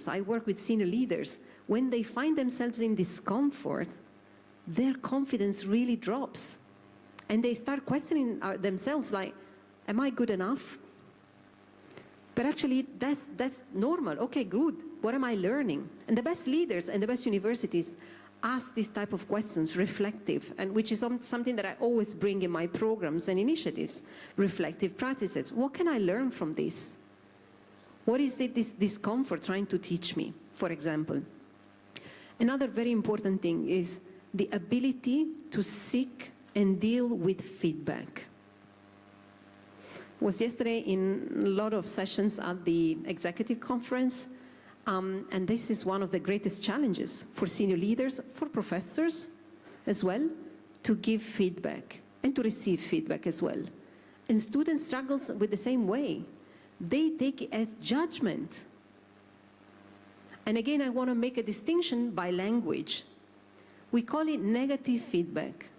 I work with senior leaders. When they find themselves in discomfort, their confidence really drops. And they start questioning themselves like, am I good enough? But actually, that's normal. Okay, good. What am I learning? And the best leaders and the best universities ask this type of questions, reflective, and which is something that I always bring in my programs and initiatives, reflective practices. What can I learn from this? What is it, this discomfort trying to teach me, for example? Another very important thing is the ability to seek and deal with feedback. I was yesterday in a lot of sessions at the executive conference, and this is one of the greatest challenges for senior leaders, for professors as well, to give feedback and to receive feedback as well. And students struggle with the same way. They take it as judgment. And again, I want to make a distinction by language. We call it negative feedback.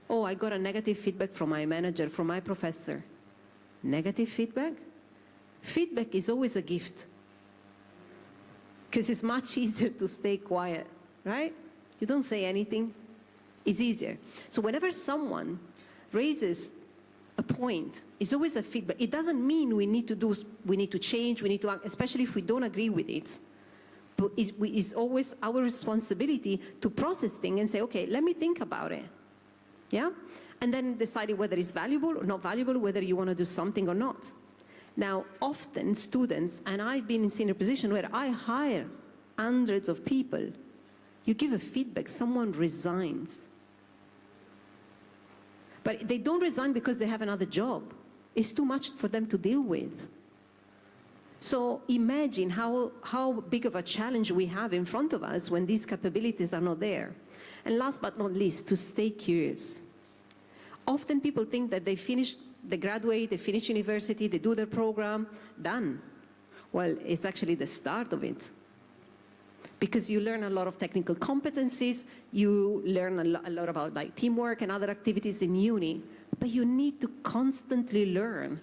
Oh, I got a negative feedback from my manager, from my professor. Negative feedback? Feedback is always a gift, because it's much easier to stay quiet, right? You don't say anything. It's easier. So whenever someone raises a point, it's always a feedback. It doesn't mean we need to change, we need to act, especially if we don't agree with it. But it's always our responsibility to process things and say, okay, let me think about it. Yeah? And then deciding whether it's valuable or not valuable, whether you want to do something or not. Now, often students, and I've been in senior position where I hire hundreds of people, you give a feedback, someone resigns. But they don't resign because they have another job. It's too much for them to deal with. So imagine how big of a challenge we have in front of us when these capabilities are not there. And last but not least, to stay curious. Often people think that they graduate, they finish university, they do their program, done. Well, it's actually the start of it. Because you learn a lot of technical competencies, you learn a lot about like teamwork and other activities in uni, but you need to constantly learn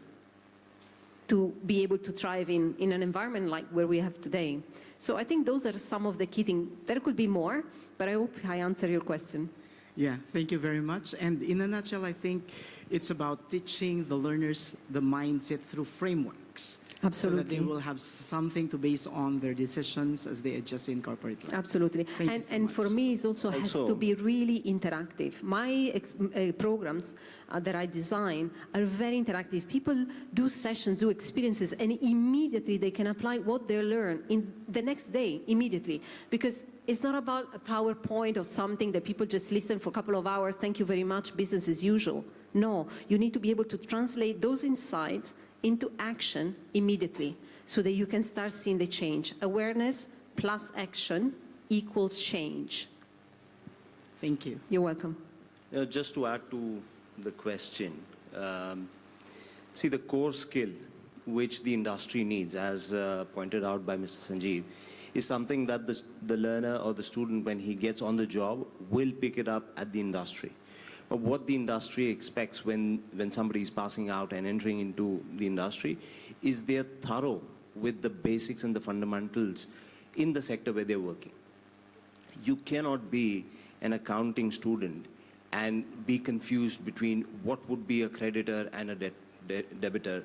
to be able to thrive in an environment like where we have today. So I think those are some of the key things. There could be more, but I hope I answer your question. Yeah, thank you very much. And in a nutshell, I think it's about teaching the learners the mindset through frameworks. Absolutely. So that they will have something to base on their decisions as they adjust in corporate life. Absolutely. And for me, it also has to be really interactive. My programs that I design are very interactive. People do sessions, do experiences, and immediately they can apply what they learn in the next day, immediately. Because it's not about a PowerPoint or something that people just listen for a couple of hours, thank you very much, business as usual. No, you need to be able to translate those insights into action immediately so that you can start seeing the change. Awareness plus action equals change. Thank you. You're welcome. Just to add to the question, see, the core skill which the industry needs, as pointed out by Mr. Sanjeev, is something that the learner or the student, when he gets on the job, will pick it up at the industry. But what the industry expects when somebody is passing out and entering into the industry is they're thorough with the basics and the fundamentals in the sector where they're working. You cannot be an accounting student and be confused between what would be a creditor and a debitor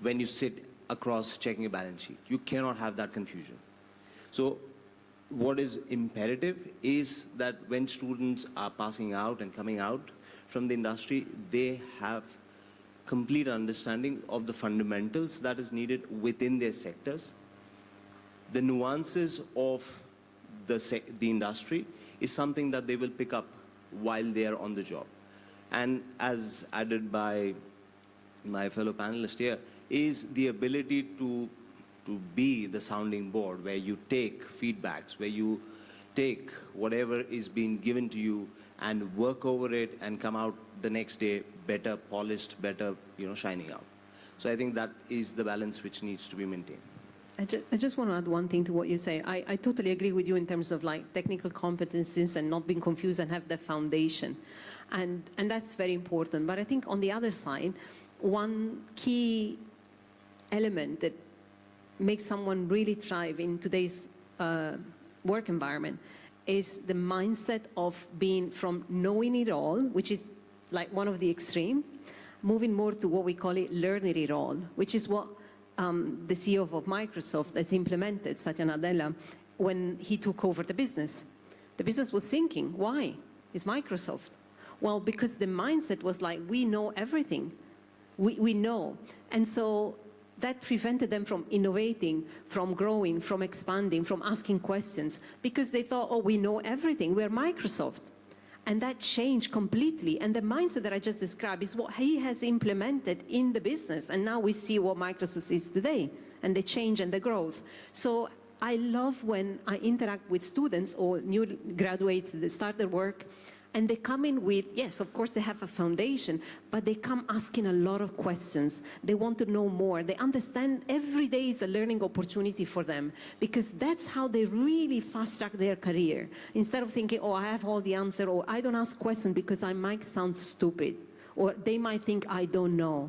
when you sit across checking a balance sheet. You cannot have that confusion. So what is imperative is that when students are passing out and coming out from the industry, they have complete understanding of the fundamentals that is needed within their sectors. The nuances of the industry is something that they will pick up while they are on the job. And as added by my fellow panelist here, is the ability to be the sounding board, where you take feedbacks, where you take whatever is being given to you and work over it and come out the next day better polished, better, shining out. So I think that is the balance which needs to be maintained. I just want to add one thing to what you say. I totally agree with you in terms of like technical competencies and not being confused and have the foundation. And that's very important. But I think on the other side, one key element that makes someone really thrive in today's work environment is the mindset of being from knowing it all, which is like one of the extreme, moving more to what we call it learning it all, which is what the CEO of Microsoft has implemented, Satya Nadella, when he took over the business. The business was thinking, why is Microsoft? Well, because the mindset was like, we know everything. We know. And so that prevented them from innovating, from growing, from expanding, from asking questions, because they thought, oh, we know everything. We're Microsoft. And that changed completely. And the mindset that I just described is what he has implemented in the business. And now we see what Microsoft is today, and the change and the growth. So I love when I interact with students or new graduates that start their work, and they come in with, yes, of course they have a foundation, but they come asking a lot of questions. They want to know more. They understand every day is a learning opportunity for them, because that's how they really fast-track their career. Instead of thinking, oh, I have all the answer, or I don't ask questions because I might sound stupid, or they might think I don't know.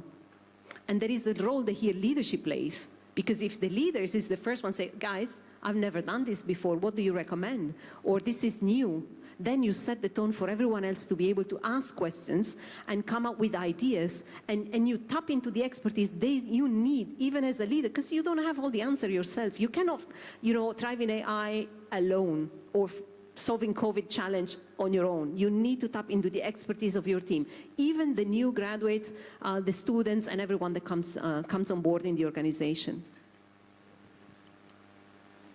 And there is a role that here leadership plays, because if the leaders is the first one say, guys, I've never done this before, what do you recommend? Or this is new. Then you set the tone for everyone else to be able to ask questions and come up with ideas, and you tap into the expertise you need, even as a leader, because you don't have all the answer yourself. You cannot, thrive in AI alone or solving COVID challenge on your own. You need to tap into the expertise of your team, even the new graduates, the students, and everyone that comes on board in the organization.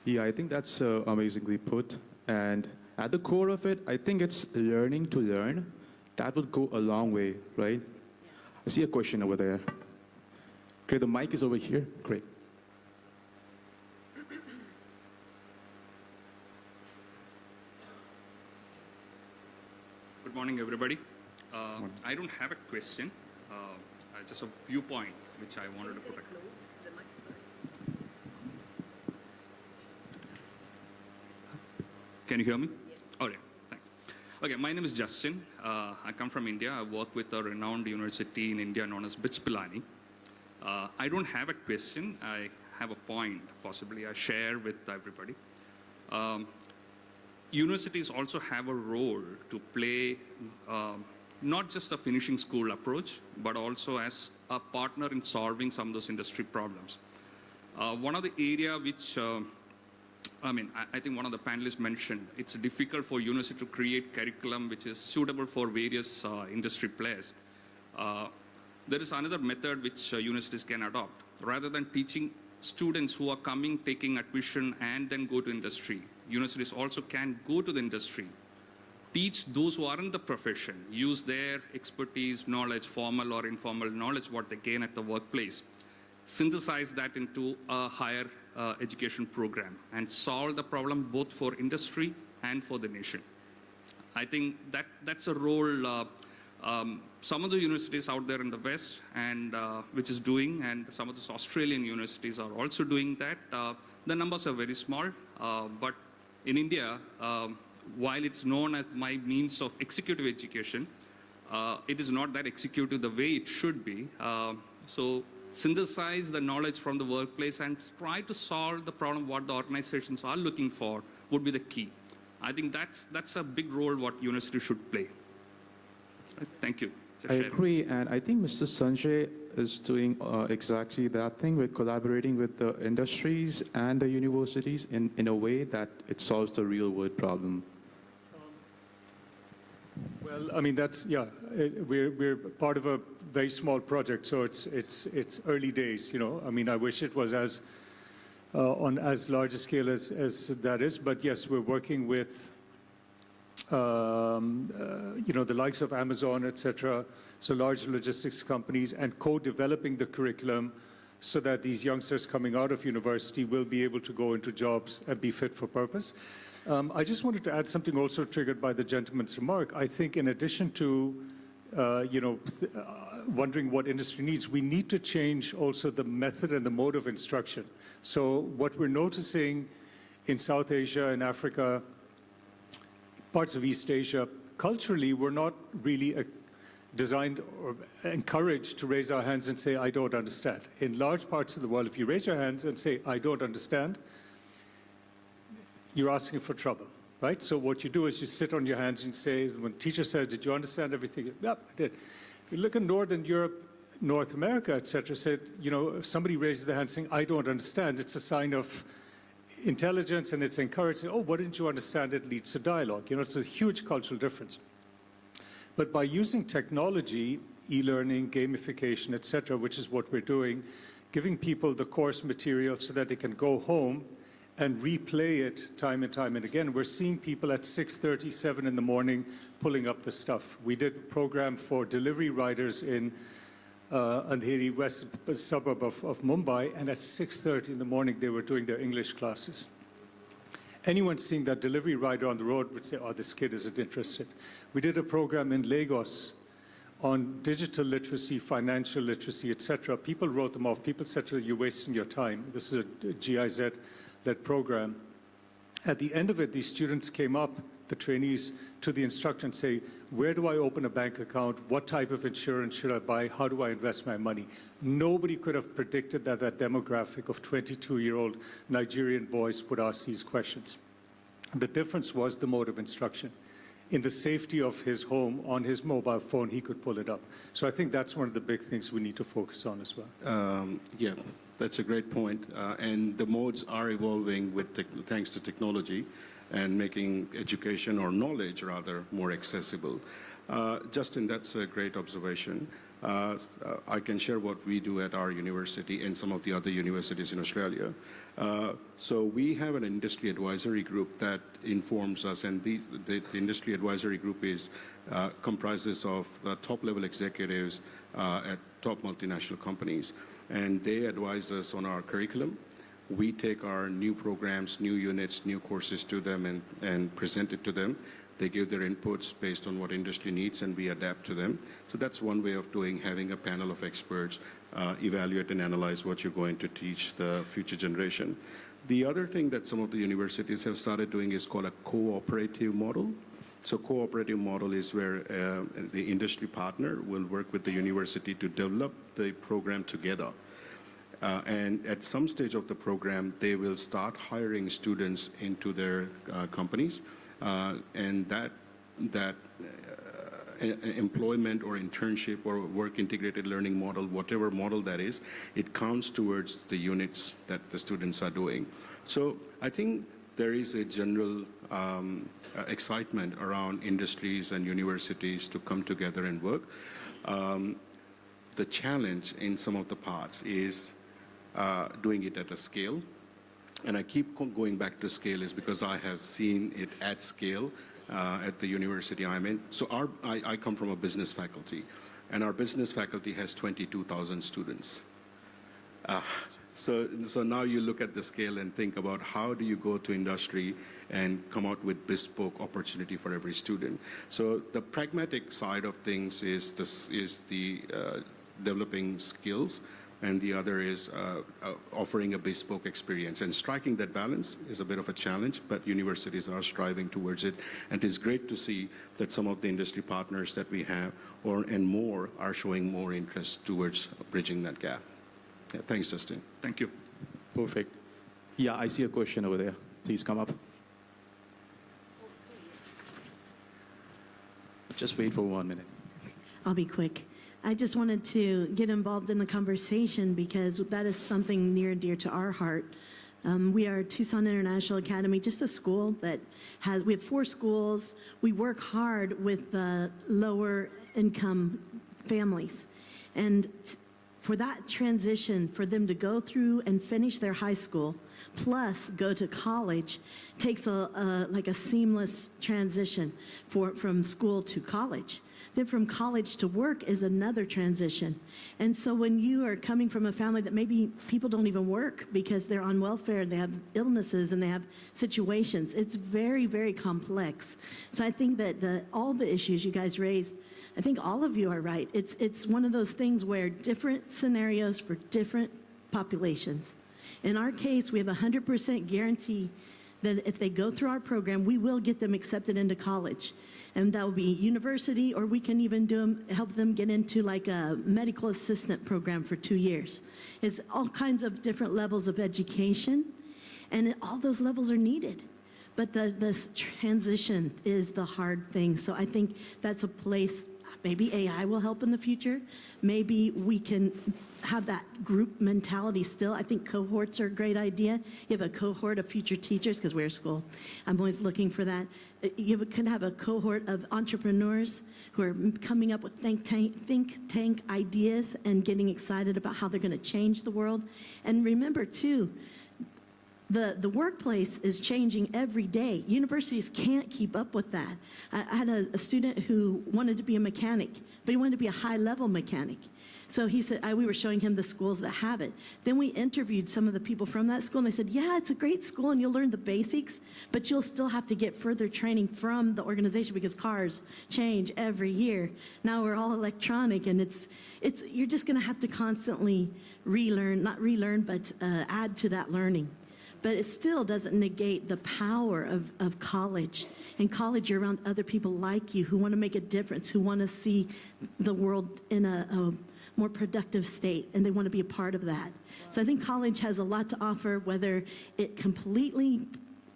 Yeah, I think that's amazingly put. And at the core of it, I think it's learning to learn. That would go a long way, right? Yes. I see a question over there. Great, the mic is over here. Great. Good morning, everybody. I don't have a question, just a viewpoint which I wanted to put across. Can you hear me? Yes. Okay, thanks. Okay, my name is Justin. I come from India. I work with a renowned university in India known as BITS Pilani. I don't have a question. I have a point, possibly I share with everybody. Universities also have a role to play, not just a finishing school approach, but also as a partner in solving some of those industry problems. One of the area which I think one of the panelists mentioned, it's difficult for university to create curriculum which is suitable for various industry players. There is another method which universities can adopt. Rather than teaching students who are coming, taking admission, and then go to industry, universities also can go to the industry, teach those who are in the profession, use their expertise, knowledge, formal or informal knowledge, what they gain at the workplace, synthesize that into a higher education program and solve the problem both for industry and for the nation. I think that's a role some of the universities out there in the West and which is doing, and some of those Australian universities are also doing that. The numbers are very small, but in India, while it's known as my means of executive education, it is not that executive the way it should be. So synthesize the knowledge from the workplace and try to solve the problem what the organizations are looking for would be the key. I think that's a big role what university should play. Thank you. I agree, and I think Mr. Sanjay is doing exactly that thing. We're collaborating with the industries and the universities in a way that it solves the real world problem. Well, I mean, that's, yeah, we're part of a very small project, so it's early days, you know. I mean, I wish it was as on as large a scale as that is, but yes, we're working with you know, the likes of Amazon, etc., so large logistics companies, and co-developing the curriculum so that these youngsters coming out of university will be able to go into jobs and be fit for purpose. I just wanted to add something also triggered by the gentleman's remark. I think in addition to, you know, wondering what industry needs, we need to change also the method and the mode of instruction. So what we're noticing in South Asia and Africa, parts of East Asia, culturally, we're not really designed or encouraged to raise our hands and say, I don't understand. In large parts of the world, if you raise your hands and say, I don't understand, you're asking for trouble, right? So what you do is you sit on your hands and say, when teacher says, did you understand everything? Yep, I did. If you look in Northern Europe, North America, et cetera, said, you know, if somebody raises their hand saying, I don't understand, it's a sign of intelligence and it's encouraging. Oh, what didn't you understand? It leads to dialogue. You know, it's a huge cultural difference. But by using technology, e-learning, gamification, et cetera, which is what we're doing, giving people the course material so that they can go home and replay it time and time and again. We're seeing people at 6:30, 7 in the morning pulling up the stuff. We did a program for delivery riders in Andheri, west suburb of Mumbai, and at 6:30 in the morning they were doing their English classes. Anyone seeing that delivery rider on the road would say, oh, this kid isn't interested. We did a program in Lagos on digital literacy, financial literacy, et cetera. People wrote them off. People said, you're wasting your time. This is a GIZ-led program. At the end of it, these students came up, the trainees, to the instructor and say, where do I open a bank account? What type of insurance should I buy? How do I invest my money? Nobody could have predicted that that demographic of 22-year-old Nigerian boys would ask these questions. The difference was the mode of instruction. In the safety of his home, on his mobile phone, he could pull it up. So I think that's one of the big things we need to focus on as well. Yeah, that's a great point. And the modes are evolving with thanks to technology and making education, or knowledge rather, more accessible. Justin, that's a great observation. I can share what we do at our university and some of the other universities in Australia. So we have an industry advisory group that informs us, and the industry advisory group comprises of the top-level executives at top multinational companies, and they advise us on our curriculum. We take our new programs, new units, new courses to them and present it to them. They give their inputs based on what industry needs, and we adapt to them. So that's one way of having a panel of experts evaluate and analyze what you're going to teach the future generation. The other thing that some of the universities have started doing is called a cooperative model. So cooperative model is where the industry partner will work with the university to develop the program together. And at some stage of the program, they will start hiring students into their companies. And that employment or internship or work integrated learning model, whatever model that is, it counts towards the units that the students are doing. So I think there is a general excitement around industries and universities to come together and work. The challenge in some of the parts is doing it at a scale. And I keep going back to scale is because I have seen it at scale at the university I'm in. So I come from a business faculty, and our business faculty has 22,000 students. So now you look at the scale and think about how do you go to industry and come out with bespoke opportunity for every student. So the pragmatic side of things is the developing skills, and the other is offering a bespoke experience. And striking that balance is a bit of a challenge, but universities are striving towards it. And it is great to see that some of the industry partners that we have, and more, are showing more interest towards bridging that gap. Yeah, thanks, Justin. Thank you. Perfect. Yeah, I see a question over there. Please come up. Just wait for 1 minute. I'll be quick. I just wanted to get involved in the conversation because that is something near and dear to our heart. We are Tucson International Academy, just a school that we have 4 schools. We work hard with the lower income families. And for that transition, for them to go through and finish their high school, plus go to college, takes like a seamless transition from school to college. Then from college to work is another transition. And so when you are coming from a family that maybe people don't even work because they're on welfare, they have illnesses and they have situations, it's very, very complex. So I think that all the issues you guys raised, I think all of you are right. It's one of those things where different scenarios for different populations. In our case, we have 100% guarantee that if they go through our program, we will get them accepted into college. And that will be university, or we can even help them get into like a medical assistant program for 2 years. It's all kinds of different levels of education, and all those levels are needed. But this transition is the hard thing. So I think that's a place, maybe AI will help in the future. Maybe we can have that group mentality still. I think cohorts are a great idea. You have a cohort of future teachers, because we're a school. I'm always looking for that. You can have a cohort of entrepreneurs who are coming up with think tank ideas and getting excited about how they're going to change the world. And remember, too, the workplace is changing every day. Universities can't keep up with that. I had a student who wanted to be a mechanic, but he wanted to be a high-level mechanic. So he said, we were showing him the schools that have it. Then we interviewed some of the people from that school, and they said, yeah, it's a great school, and you'll learn the basics, but you'll still have to get further training from the organization because cars change every year. Now we're all electronic, and you're just going to have to constantly relearn, not relearn, but add to that learning. But it still doesn't negate the power of college. In college, you're around other people like you who want to make a difference, who want to see the world in a more productive state, and they want to be a part of that. So I think college has a lot to offer, whether it completely,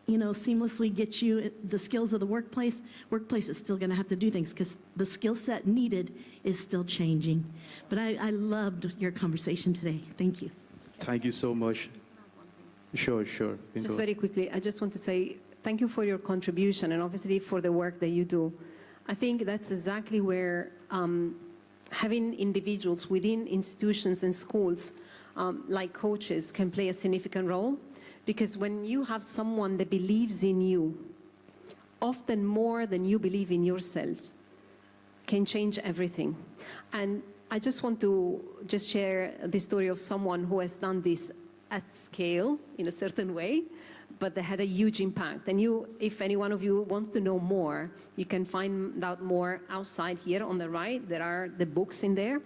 seamlessly gets you the skills of the workplace. Workplace is still going to have to do things because the skill set needed is still changing. But I loved your conversation today. Thank you. Thank you so much. Sure. Just very quickly, I just want to say thank you for your contribution and obviously for the work that you do. I think that's exactly where having individuals within institutions and schools like coaches can play a significant role, because when you have someone that believes in you, often more than you believe in yourselves, can change everything. And I just want to share the story of someone who has done this at scale in a certain way, but they had a huge impact. And if any one of you wants to know more, you can find out more outside here on the right. There are the books in there.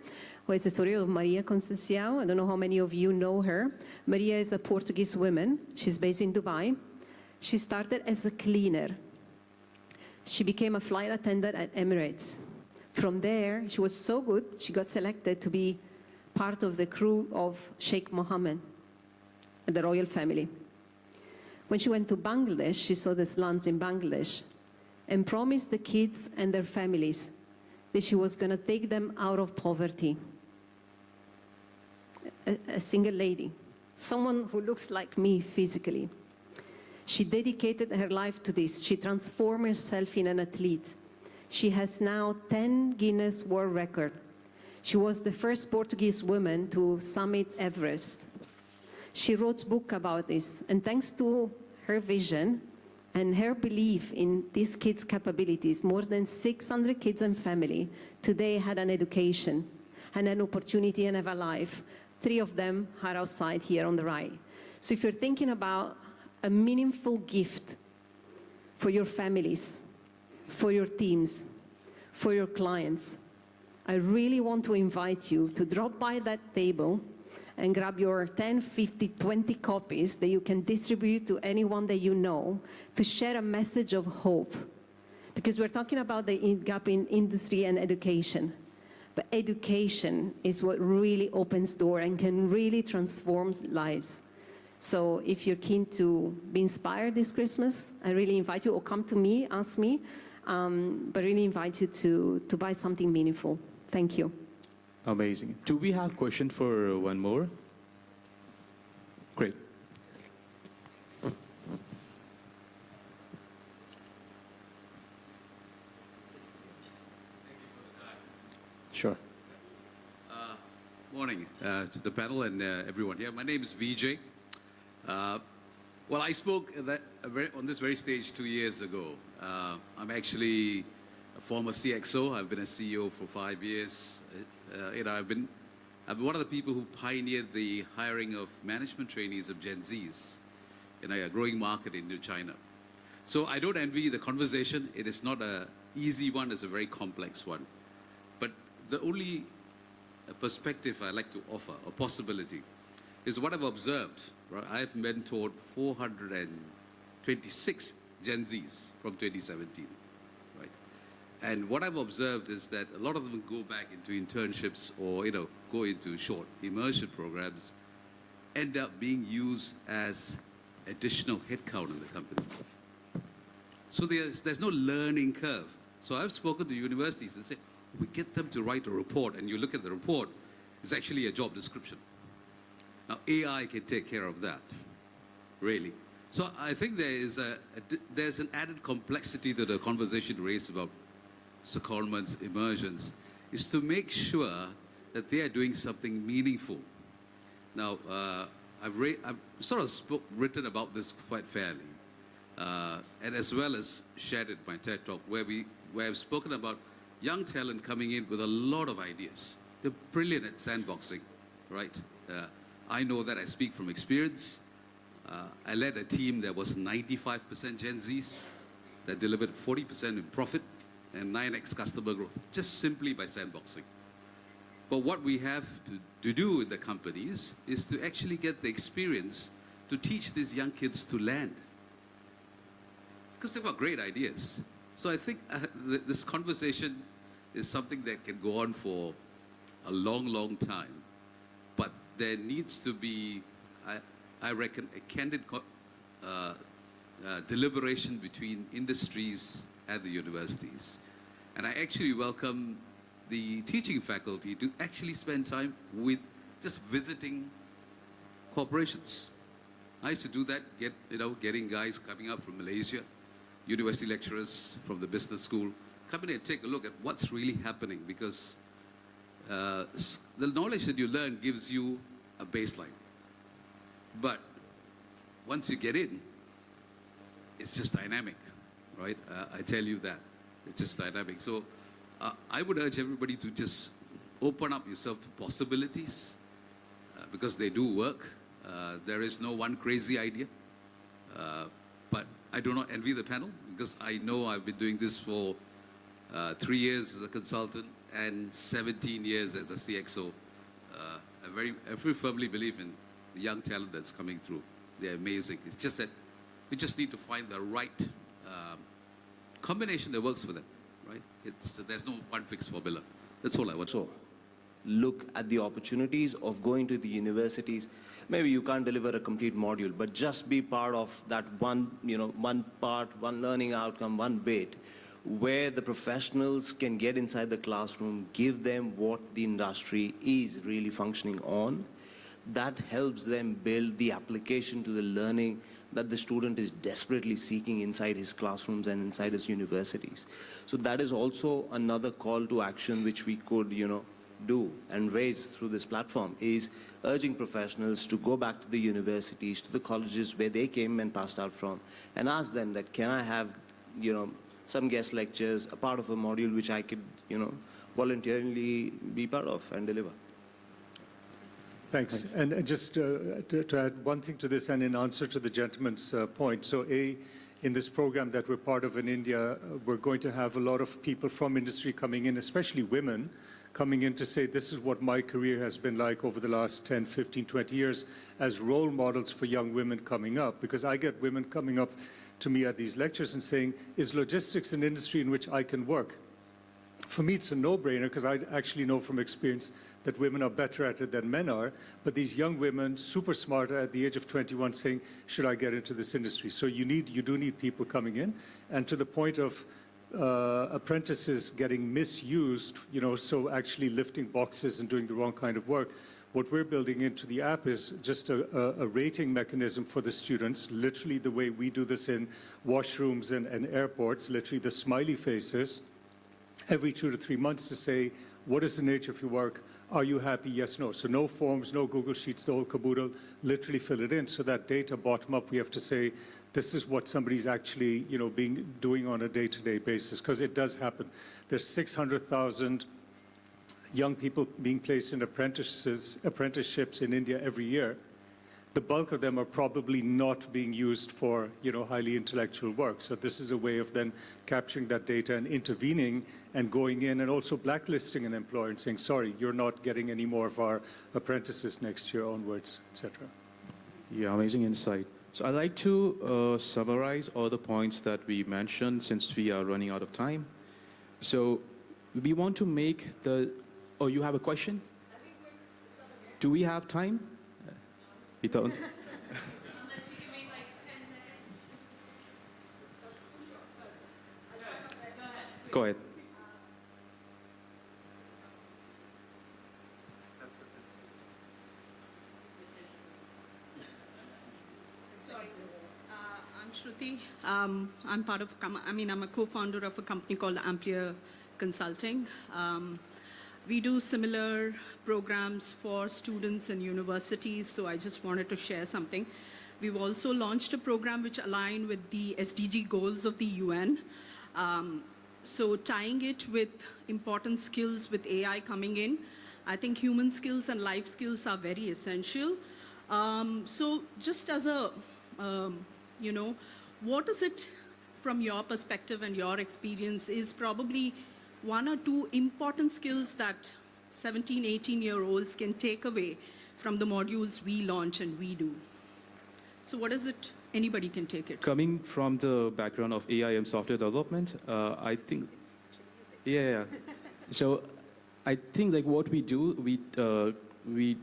Well, it's the story of Maria Conceição. I don't know how many of you know her. Maria is a Portuguese woman. She's based in Dubai. She started as a cleaner. She became a flight attendant at Emirates. From there, she was so good, she got selected to be part of the crew of Sheikh Mohammed, the royal family. When she went to Bangladesh, she saw the slums in Bangladesh and promised the kids and their families that she was going to take them out of poverty. A single lady, someone who looks like me physically. She dedicated her life to this. She transformed herself in an athlete. She has now 10 Guinness World Record. She was the first Portuguese woman to summit Everest. She wrote a book about this, and thanks to her vision and her belief in these kids' capabilities, more than 600 kids and family today had an education and an opportunity and have a life. 3 of them are outside here on the right. So if you're thinking about a meaningful gift for your families, for your teams, for your clients, I really want to invite you to drop by that table and grab your 10, 50, 20 copies that you can distribute to anyone that you know to share a message of hope. Because we're talking about the gap in industry and education. But education is what really opens doors and can really transform lives. So if you're keen to be inspired this Christmas, I really invite you, or come to me, ask me, but really invite you to buy something meaningful. Thank you. Amazing. Do we have question for one more? Great. Sure. Morning to the panel and everyone here. My name is Vijay. Well, I spoke on this very stage 2 years ago. I'm actually a former CXO. I've been a CEO for 5 years. I've been one of the people who pioneered the hiring of management trainees of Gen Zs in a growing market in China. So I don't envy the conversation. It is not an easy one. It's a very complex one. But the only perspective I like to offer, a possibility, is what I've observed. Right? I've mentored 400 and 26 Gen Zs from 2017, right? And what I've observed is that a lot of them go back into internships or, go into short immersion programs, end up being used as additional headcount in the company. So there's no learning curve. So I've spoken to universities and said, we get them to write a report, and you look at the report, it's actually a job description. Now, AI can take care of that, really. So I think there's an added complexity to the conversation raised about secondments, immersions, is to make sure that they are doing something meaningful. Now, I've sort of written about this quite fairly, and as well as shared it in my TED Talk, where I've spoken about young talent coming in with a lot of ideas. They're brilliant at sandboxing, right? I know that. I speak from experience. I led a team that was 95% Gen Zs that delivered 40% in profit and 9x customer growth, just simply by sandboxing. But what we have to do in the companies is to actually get the experience to teach these young kids to land. Because they've got great ideas. So I think this conversation is something that can go on for a long, long time. But there needs to be, I reckon, a candid deliberation between industries and the universities. And I actually welcome the teaching faculty to actually spend time with just visiting corporations. I used to do that, getting guys coming up from Malaysia, university lecturers from the business school, come in and take a look at what's really happening, because the knowledge that you learn gives you a baseline. But once you get in, it's just dynamic, right? I tell you that. It's just dynamic. So I would urge everybody to just open up yourself to possibilities, because they do work. There is no one crazy idea. But I do not envy the panel, because I know I've been doing this for 3 years as a consultant and 17 years as a CXO. I very firmly believe in the young talent that's coming through. They're amazing. It's just that we just need to find the right combination that works for them, right? There's no one fixed formula. That's all I want. So, look at the opportunities of going to the universities. Maybe you can't deliver a complete module, but just be part of that one part, one learning outcome, one bit, where the professionals can get inside the classroom, give them what the industry is really functioning on. That helps them build the application to the learning that the student is desperately seeking inside his classrooms and inside his universities. So that is also another call to action which we could, do and raise through this platform, is urging professionals to go back to the universities, to the colleges where they came and passed out from, and ask them that, can I have, some guest lectures, a part of a module which I could, voluntarily be part of and deliver. Thanks. And just to add one thing to this, and in answer to the gentleman's point, so in this program that we're part of in India, we're going to have a lot of people from industry coming in, especially women, coming in to say, this is what my career has been like over the last 10, 15, 20 years as role models for young women coming up. Because I get women coming up to me at these lectures and saying, is logistics an industry in which I can work? For me, it's a no-brainer, because I actually know from experience that women are better at it than men are. But these young women, super smart at the age of 21, saying, should I get into this industry? So you do need people coming in. And to the point of apprentices getting misused, so actually lifting boxes and doing the wrong kind of work, what we're building into the app is just a rating mechanism for the students, literally the way we do this in washrooms and airports, literally the smiley faces, every 2 to 3 months to say, what is the nature of your work? Are you happy? Yes, no. So no forms, no Google Sheets, the whole caboodle, literally fill it in. So that data bottom up, we have to say, this is what somebody's actually, doing on a day-to-day basis, because it does happen. There's 600,000 young people being placed in apprenticeships in India every year. The bulk of them are probably not being used for, highly intellectual work. So this is a way of then capturing that data and intervening and going in and also blacklisting an employer and saying, sorry, you're not getting any more of our apprentices next year onwards, etc. Yeah, amazing insight. So I'd like to summarize all the points that we mentioned since we are running out of time. So we want to make the, oh, you have a question? Do we have time? We don't. Unless you give me like 10 seconds. Go ahead. Sorry, I'm Shruti. I'm part of, I'm a co-founder of a company called Ampere Consulting. We do similar programs for students and universities, so I just wanted to share something. We've also launched a program which aligns with the SDG goals of the UN. So tying it with important skills with AI coming in, I think human skills and life skills are very essential. So just as a, what is it from your perspective and your experience is probably one or two important skills that 17, 18-year-olds can take away from the modules we launch and we do. So what is it? Anybody can take it. Coming from the background of AI and software development, I think, yeah. So I think like what we do, we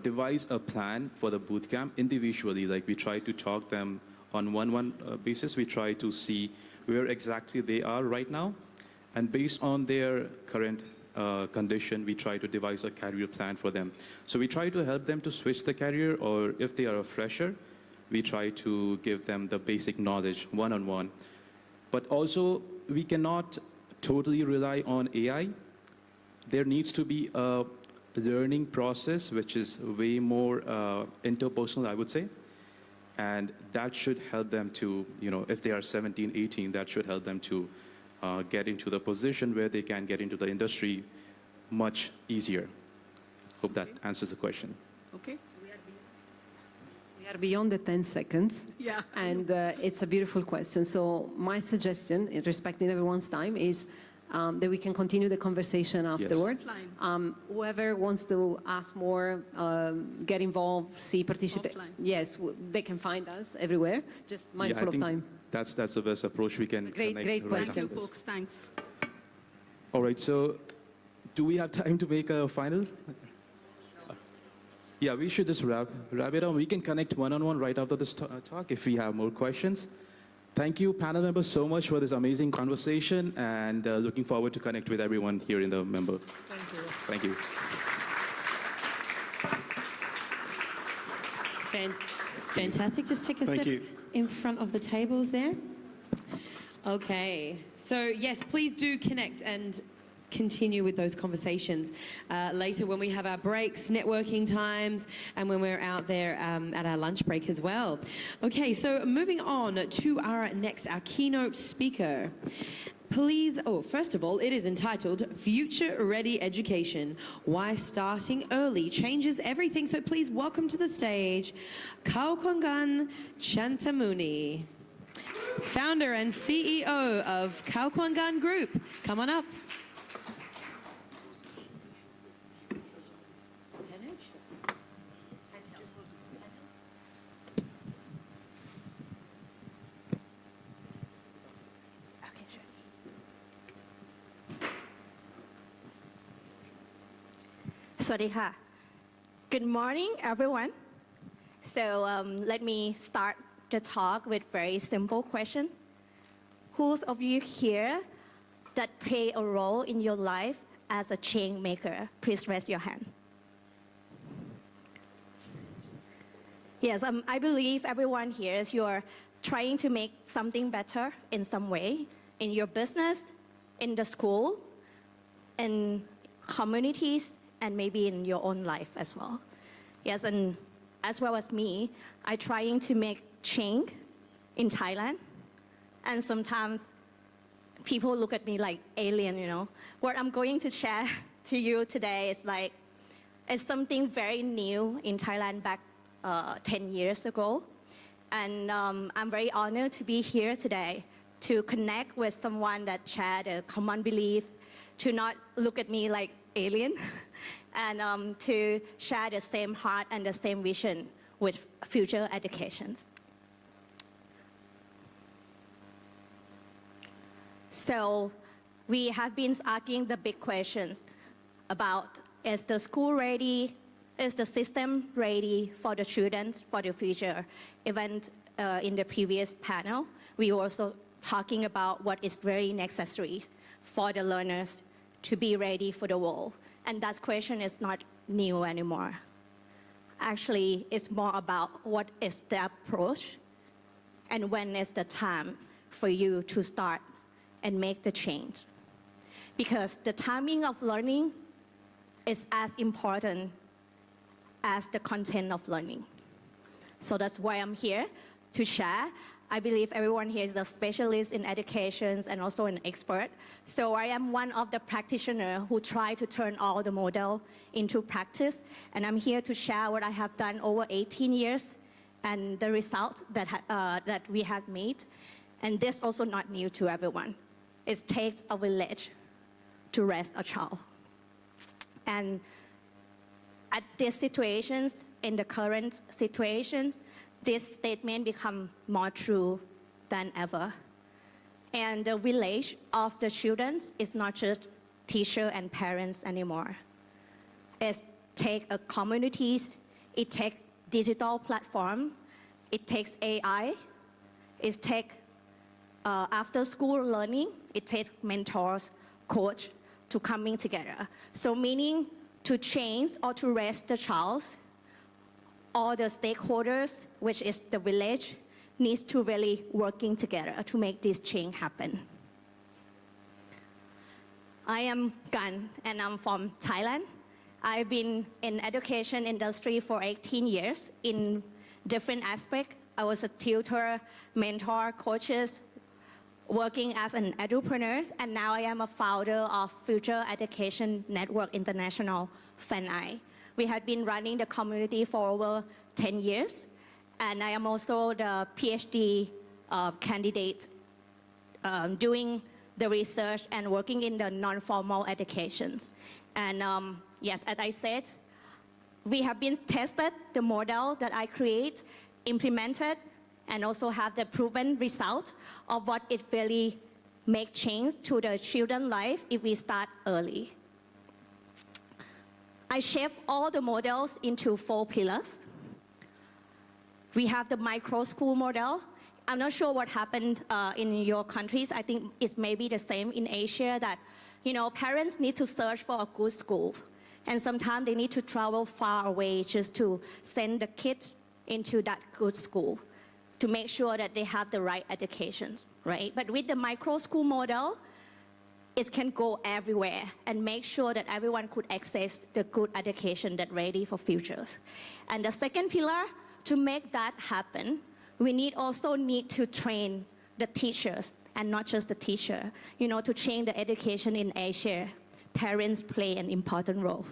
devise a plan for the bootcamp individually. Like we try to talk them on one-on-one basis. We try to see where exactly they are right now. And based on their current condition, we try to devise a career plan for them. So we try to help them to switch the career, or if they are a fresher, we try to give them the basic knowledge one-on-one. But also, we cannot totally rely on AI. There needs to be a learning process, which is way more interpersonal, I would say. And that should help them to, if they are 17, 18, that should help them to get into the position where they can get into the industry much easier. Hope that answers the question. Okay. We are beyond the 10 seconds. Yeah. And it's a beautiful question. So my suggestion, in respecting everyone's time, is that we can continue the conversation afterward. Offline. Whoever wants to ask more, get involved, participate. Offline. Yes, they can find us everywhere. Just mindful of time. That's the best approach we can Great connect right question. Thank you, after this. folks. Thanks. All right, so do we have time to make a final? Yeah, we should just wrap it up. We can connect one-on-one right after this talk if we have more questions. Thank you, panel members, so much for this amazing conversation, and looking forward to connect with everyone here in the member. Thank you. Thank you. Fantastic. Just take a step in front of the tables there. Okay. So yes, please do connect and continue with those conversations later when we have our breaks, networking times, and when we're out there at our lunch break as well. Okay, so moving on to our keynote speaker. Please, first of all, it is entitled Future Ready Education, Why Starting Early Changes Everything. So please welcome to the stage, Kaukongan Chantamuni, founder and CEO of Kaukongan Group. Come on up. Swadika. Good morning, everyone. So let me start the talk with very simple question. Who's of you here that play a role in your life as a change maker? Please raise your hand. Yes, I believe everyone here is you're trying to make something better in some way, in your business, in the school, in communities, and maybe in your own life as well. Yes, and as well as me, I'm trying to make change in Thailand. And sometimes people look at me like alien, What I'm going to share to you today is it's something very new in Thailand back 10 years ago. And I'm very honored to be here today to connect with someone that shared a common belief, to not look at me like alien, and to share the same heart and the same vision with future educations. So we have been asking the big questions about, is the school ready? Is the system ready for the students for the future? Even in the previous panel, we were also talking about what is very necessary for the learners to be ready for the world. And that question is not new anymore. Actually, it's more about what is the approach and when is the time for you to start and make the change. Because the timing of learning is as important as the content of learning. So that's why I'm here to share. I believe everyone here is a specialist in education and also an expert. So I am one of the practitioners who try to turn all the model into practice. And I'm here to share what I have done over 18 years and the results that we have made. And this is also not new to everyone. It takes a village to raise a child. And at these situations, in the current situations, this statement becomes more true than ever. And the village of the children is not just teacher and parents anymore. It takes communities, it takes digital platform, it takes AI, it takes after school learning, it takes mentors, coach to coming together. So meaning to change or to raise the child, all the stakeholders, which is the village, needs to really working together to make this change happen. I am Gan, and I'm from Thailand. I've been in education industry for 18 years in different aspects. I was a tutor, mentor, coaches, working as an edupreneur, and now I am a founder of Future Education Network International, FENI. We have been running the community for over 10 years, and I am also the PhD candidate doing the research and working in the non-formal educations. And yes, as I said, we have been tested the model that I create, implemented, and also have the proven result of what it really make change to the children's life if we start early. I shape all the models into 4 pillars. We have the micro school model. I'm not sure what happened in your countries. I think it's maybe the same in Asia that, parents need to search for a good school. And sometimes they need to travel far away just to send the kids into that good school to make sure that they have the right education, right? But with the micro school model, it can go everywhere and make sure that everyone could access the good education that's ready for futures. And the second pillar, to make that happen, we also need to train the teachers and not just the teacher, to change the education in Asia. Parents play an important role.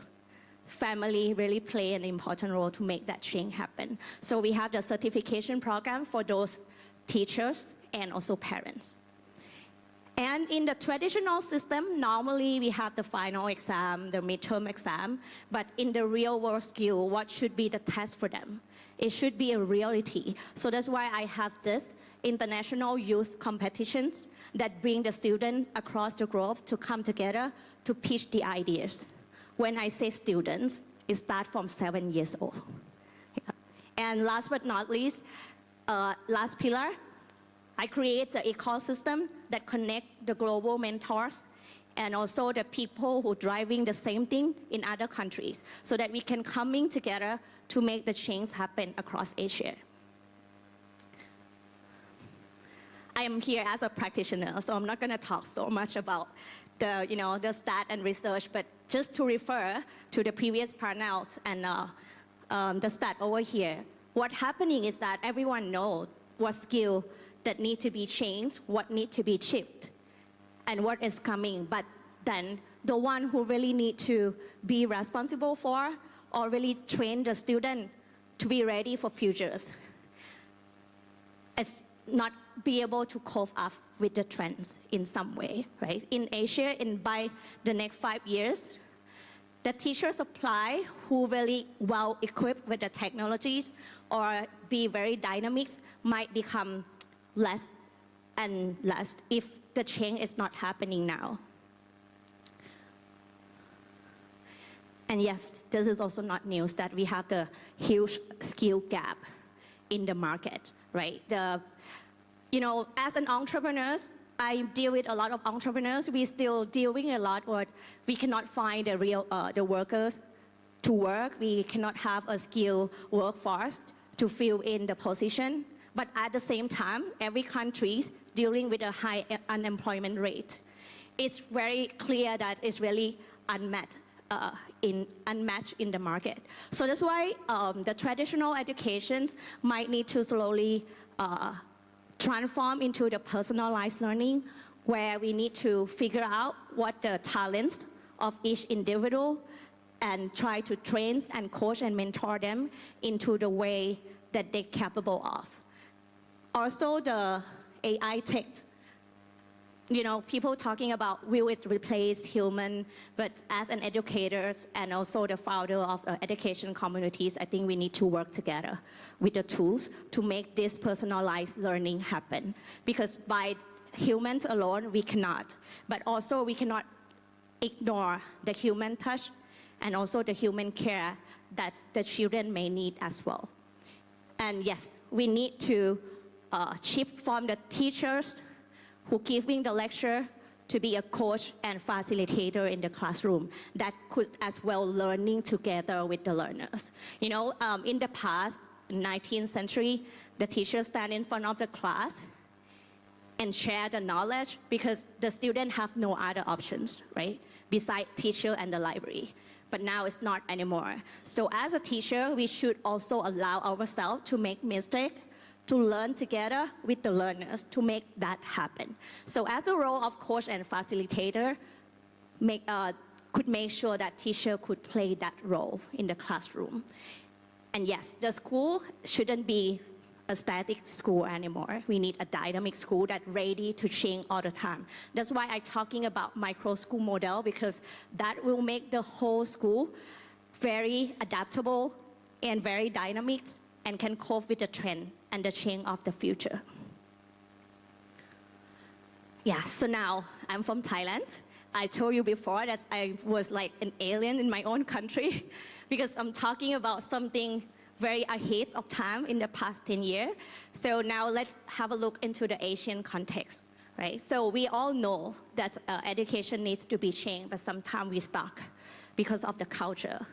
Family really play an important role to make that change happen. So we have the certification program for those teachers and also parents. And in the traditional system, normally we have the final exam, the midterm exam, but in the real world skill, what should be the test for them? It should be a reality. So that's why I have this international youth competitions that bring the students across the globe to come together to pitch the ideas. When I say students, it starts from 7 years old. Yeah. And last but not least, last pillar, I create an ecosystem that connect the global mentors and also the people who are driving the same thing in other countries so that we can coming together to make the change happen across Asia. I am here as a practitioner, so I'm not going to talk so much about the, the stat and research, but just to refer to the previous panel and the stat over here. What's happening is that everyone knows what skill that need to be changed, what need to be shifted, and what is coming. But then the one who really need to be responsible for or really train the student to be ready for futures is not be able to cope up with the trends in some way, right? In Asia, by the next 5 years, the teacher supply who really well equipped with the technologies or be very dynamic might become less unless if the change is not happening now. And yes, this is also not news that we have the huge skill gap in the market, right? As an entrepreneur, I deal with a lot of entrepreneurs. We still dealing a lot with we cannot find the workers to work. We cannot have a skilled workforce to fill in the position. But at the same time, every country is dealing with a high unemployment rate. It's very clear that it's really unmatched in the market. So that's why the traditional educations might need to slowly transform into the personalized learning, where we need to figure out what the talents of each individual and try to train and coach and mentor them into the way that they're capable of. Also, the AI tech. People talking about will it replace human, but as an educator and also the founder of education communities, I think we need to work together with the tools to make this personalized learning happen. Because by humans alone, we cannot. But also we cannot ignore the human touch and also the human care that the children may need as well. And yes, we need to shift from the teachers who giving the lecture to be a coach and facilitator in the classroom that could as well learning together with the learners. In the past, 19th century, the teachers stand in front of the class and share the knowledge because the students have no other options, right? Besides teacher and the library. But now it's not anymore. So as a teacher, we should also allow ourselves to make mistakes, to learn together with the learners to make that happen. So as a role of coach and facilitator, could make sure that teacher could play that role in the classroom. And yes, the school shouldn't be a static school anymore. We need a dynamic school that's ready to change all the time. That's why I'm talking about micro school model, because that will make the whole school very adaptable and very dynamic and can cope with the trend and the change of the future. Yeah, so now I'm from Thailand. I told you before that I was like an alien in my own country because I'm talking about something very ahead of time in the past 10 years. So now let's have a look into the Asian context, right? So we all know that education needs to be changed, but sometimes we stuck because of the culture.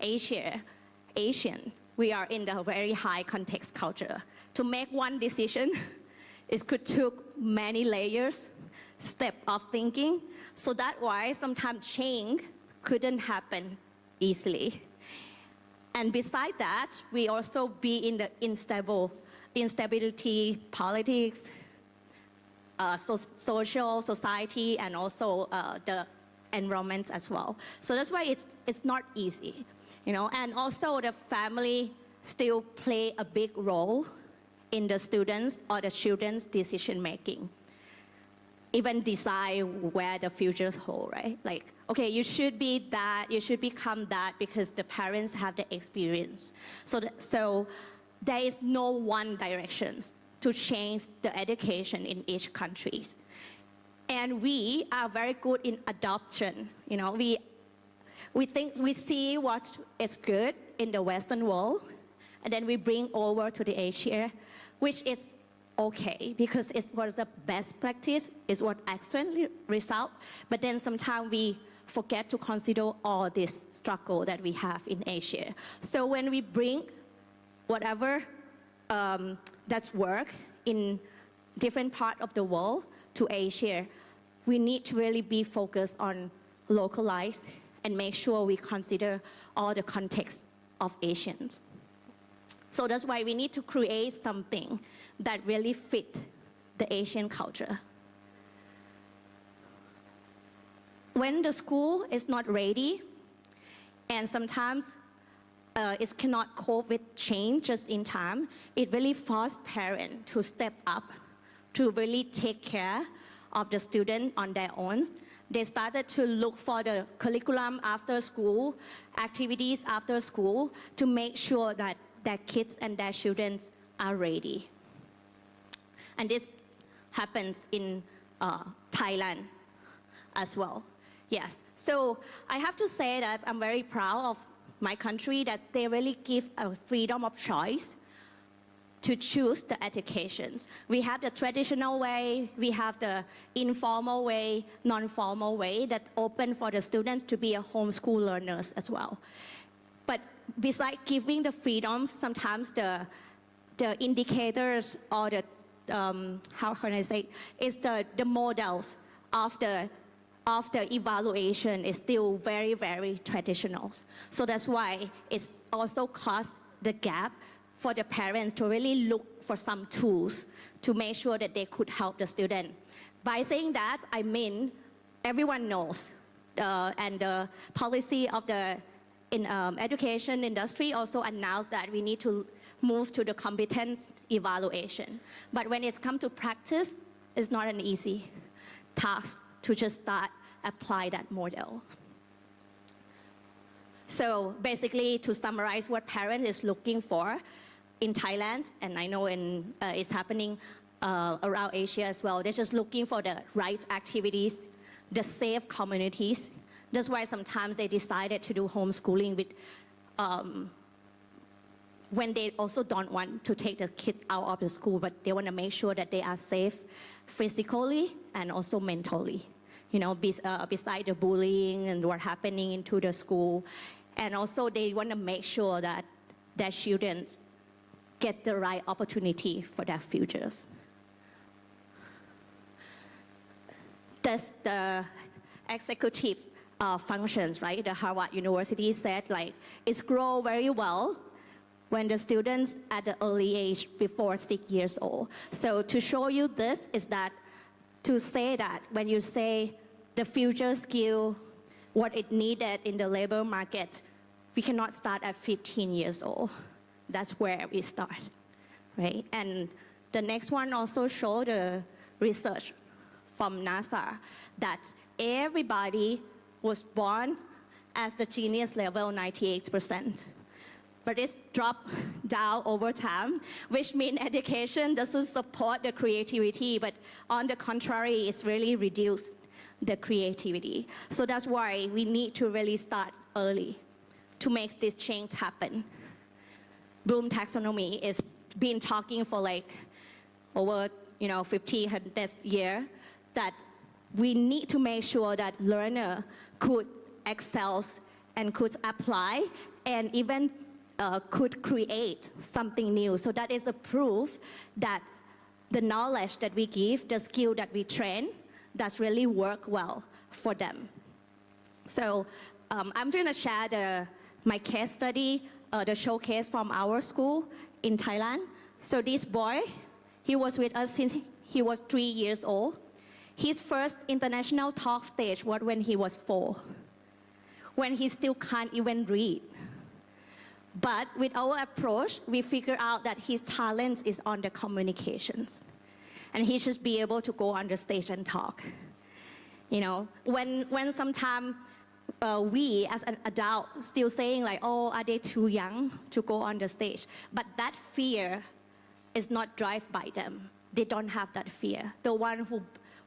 Asian, we are in the very high context culture. To make one decision, it could take many layers, step of thinking. So that's why sometimes change couldn't happen easily. And beside that, we also be in the instability, politics, social, society, and also the environment as well. So that's why it's not easy, and also the family still play a big role in the students or the children's decision making. Even decide where the futures hold, right? Like, okay, you should be that, you should become that because the parents have the experience. So there is no one direction to change the education in each country. And we are very good in adoption. We see what is good in the Western world, and then we bring over to the Asia, which is okay, because it was the best practice, is what excellent result, but then sometimes we forget to consider all this struggle that we have in Asia. So when we bring whatever that's work in different part of the world to Asia, we need to really be focused on localized and make sure we consider all the context of Asians. So that's why we need to create something that really fit the Asian culture. When the school is not ready, and sometimes it cannot cope with change just in time, it really forces parents to step up, to really take care of the student on their own. They started to look for the curriculum after school, activities after school, to make sure that their kids and their children are ready. And this happens in Thailand as well. Yes, so I have to say that I'm very proud of my country that they really give a freedom of choice to choose the educations. We have the traditional way, we have the informal way, non-formal way that open for the students to be a homeschool learners as well. But besides giving the freedoms, sometimes the indicators or the, how can I say, is the models of the evaluation is still very, very traditional. So that's why it's also caused the gap for the parents to really look for some tools to make sure that they could help the student. By saying that, I mean everyone knows, and the policy of the education industry also announced that we need to move to the competence evaluation. But when it's come to practice, it's not an easy task to just start apply that model. So basically, to summarize what parent is looking for in Thailand, and I know it's happening around Asia as well, they're just looking for the right activities, the safe communities. That's why sometimes they decided to do homeschooling with, when they also don't want to take the kids out of the school, but they want to make sure that they are safe physically and also mentally. You know, beside the bullying and what happening into the school. And also they want to make sure that their children get the right opportunity for their futures. That's the executive functions, right? The Harvard University said like, it's grow very well when the students at the early age before 6 years old. So to show you this is that, to say that when you say the future skill, what it needed in the labor market, we cannot start at 15 years old. That's where we start, right? And the next one also showed the research from NASA that everybody was born as the genius level 98%. But it's dropped down over time, which means education doesn't support the creativity, but on the contrary, it's really reduced the creativity. So that's why we need to really start early to make this change happen. Bloom taxonomy is been talking for like over 50, 100 years that we need to make sure that learner could excel and could apply and even could create something new. So that is the proof that the knowledge that we give, the skill that we train, that's really work well for them. So I'm going to share my case study, the showcase from our school in Thailand. So this boy, he was with us since he was 3 years old. His first international talk stage was when he was 4, when he still can't even read. But with our approach, we figure out that his talent is on the communications. And he should be able to go on the stage and talk. You know, when sometimes we as an adult still saying like, oh, are they too young to go on the stage? But that fear is not driven by them. They don't have that fear. The one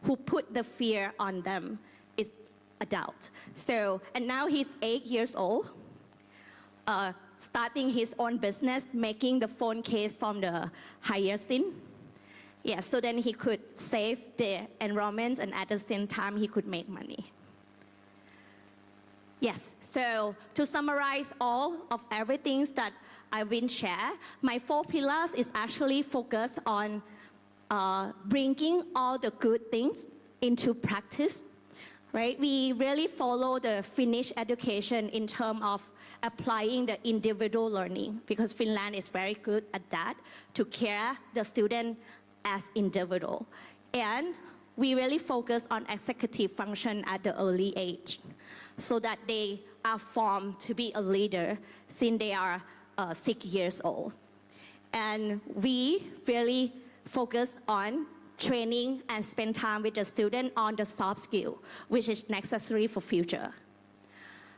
who put the fear on them is adult. So, and now he's 8 years old, starting his own business, making the phone case from the hyacinth. Yeah, so then he could save the enrollments and at the same time he could make money. Yes, so to summarize all of everything that I've been shared, my 4 pillars is actually focused on bringing all the good things into practice, right? We really follow the Finnish education in terms of applying the individual learning because Finland is very good at that, to care the student as individual. And we really focus on executive function at the early age so that they are formed to be a leader since they are 6 years old. And we really focus on training and spend time with the student on the soft skill, which is necessary for future.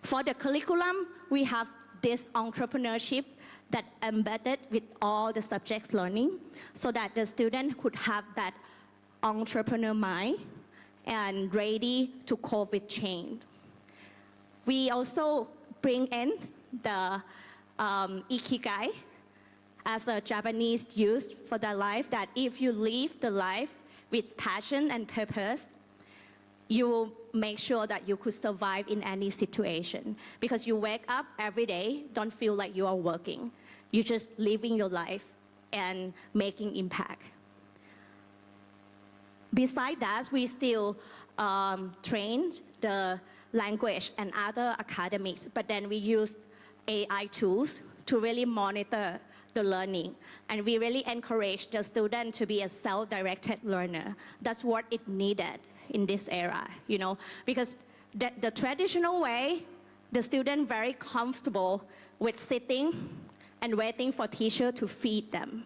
For the curriculum, we have this entrepreneurship that embedded with all the subjects learning so that the student could have that entrepreneur mind, and ready to cope with change. We also bring in the ikigai as a Japanese use for their life, that if you live the life with passion and purpose, you will make sure that you could survive in any situation. Because you wake up every day, don't feel like you are working. You're just living your life and making impact. Besides that, we still train the language and other academics, but then we use AI tools to really monitor the learning. And we really encourage the student to be a self-directed learner. That's what it needed in this era, you know, because the traditional way, the student very comfortable with sitting and waiting for teacher to feed them.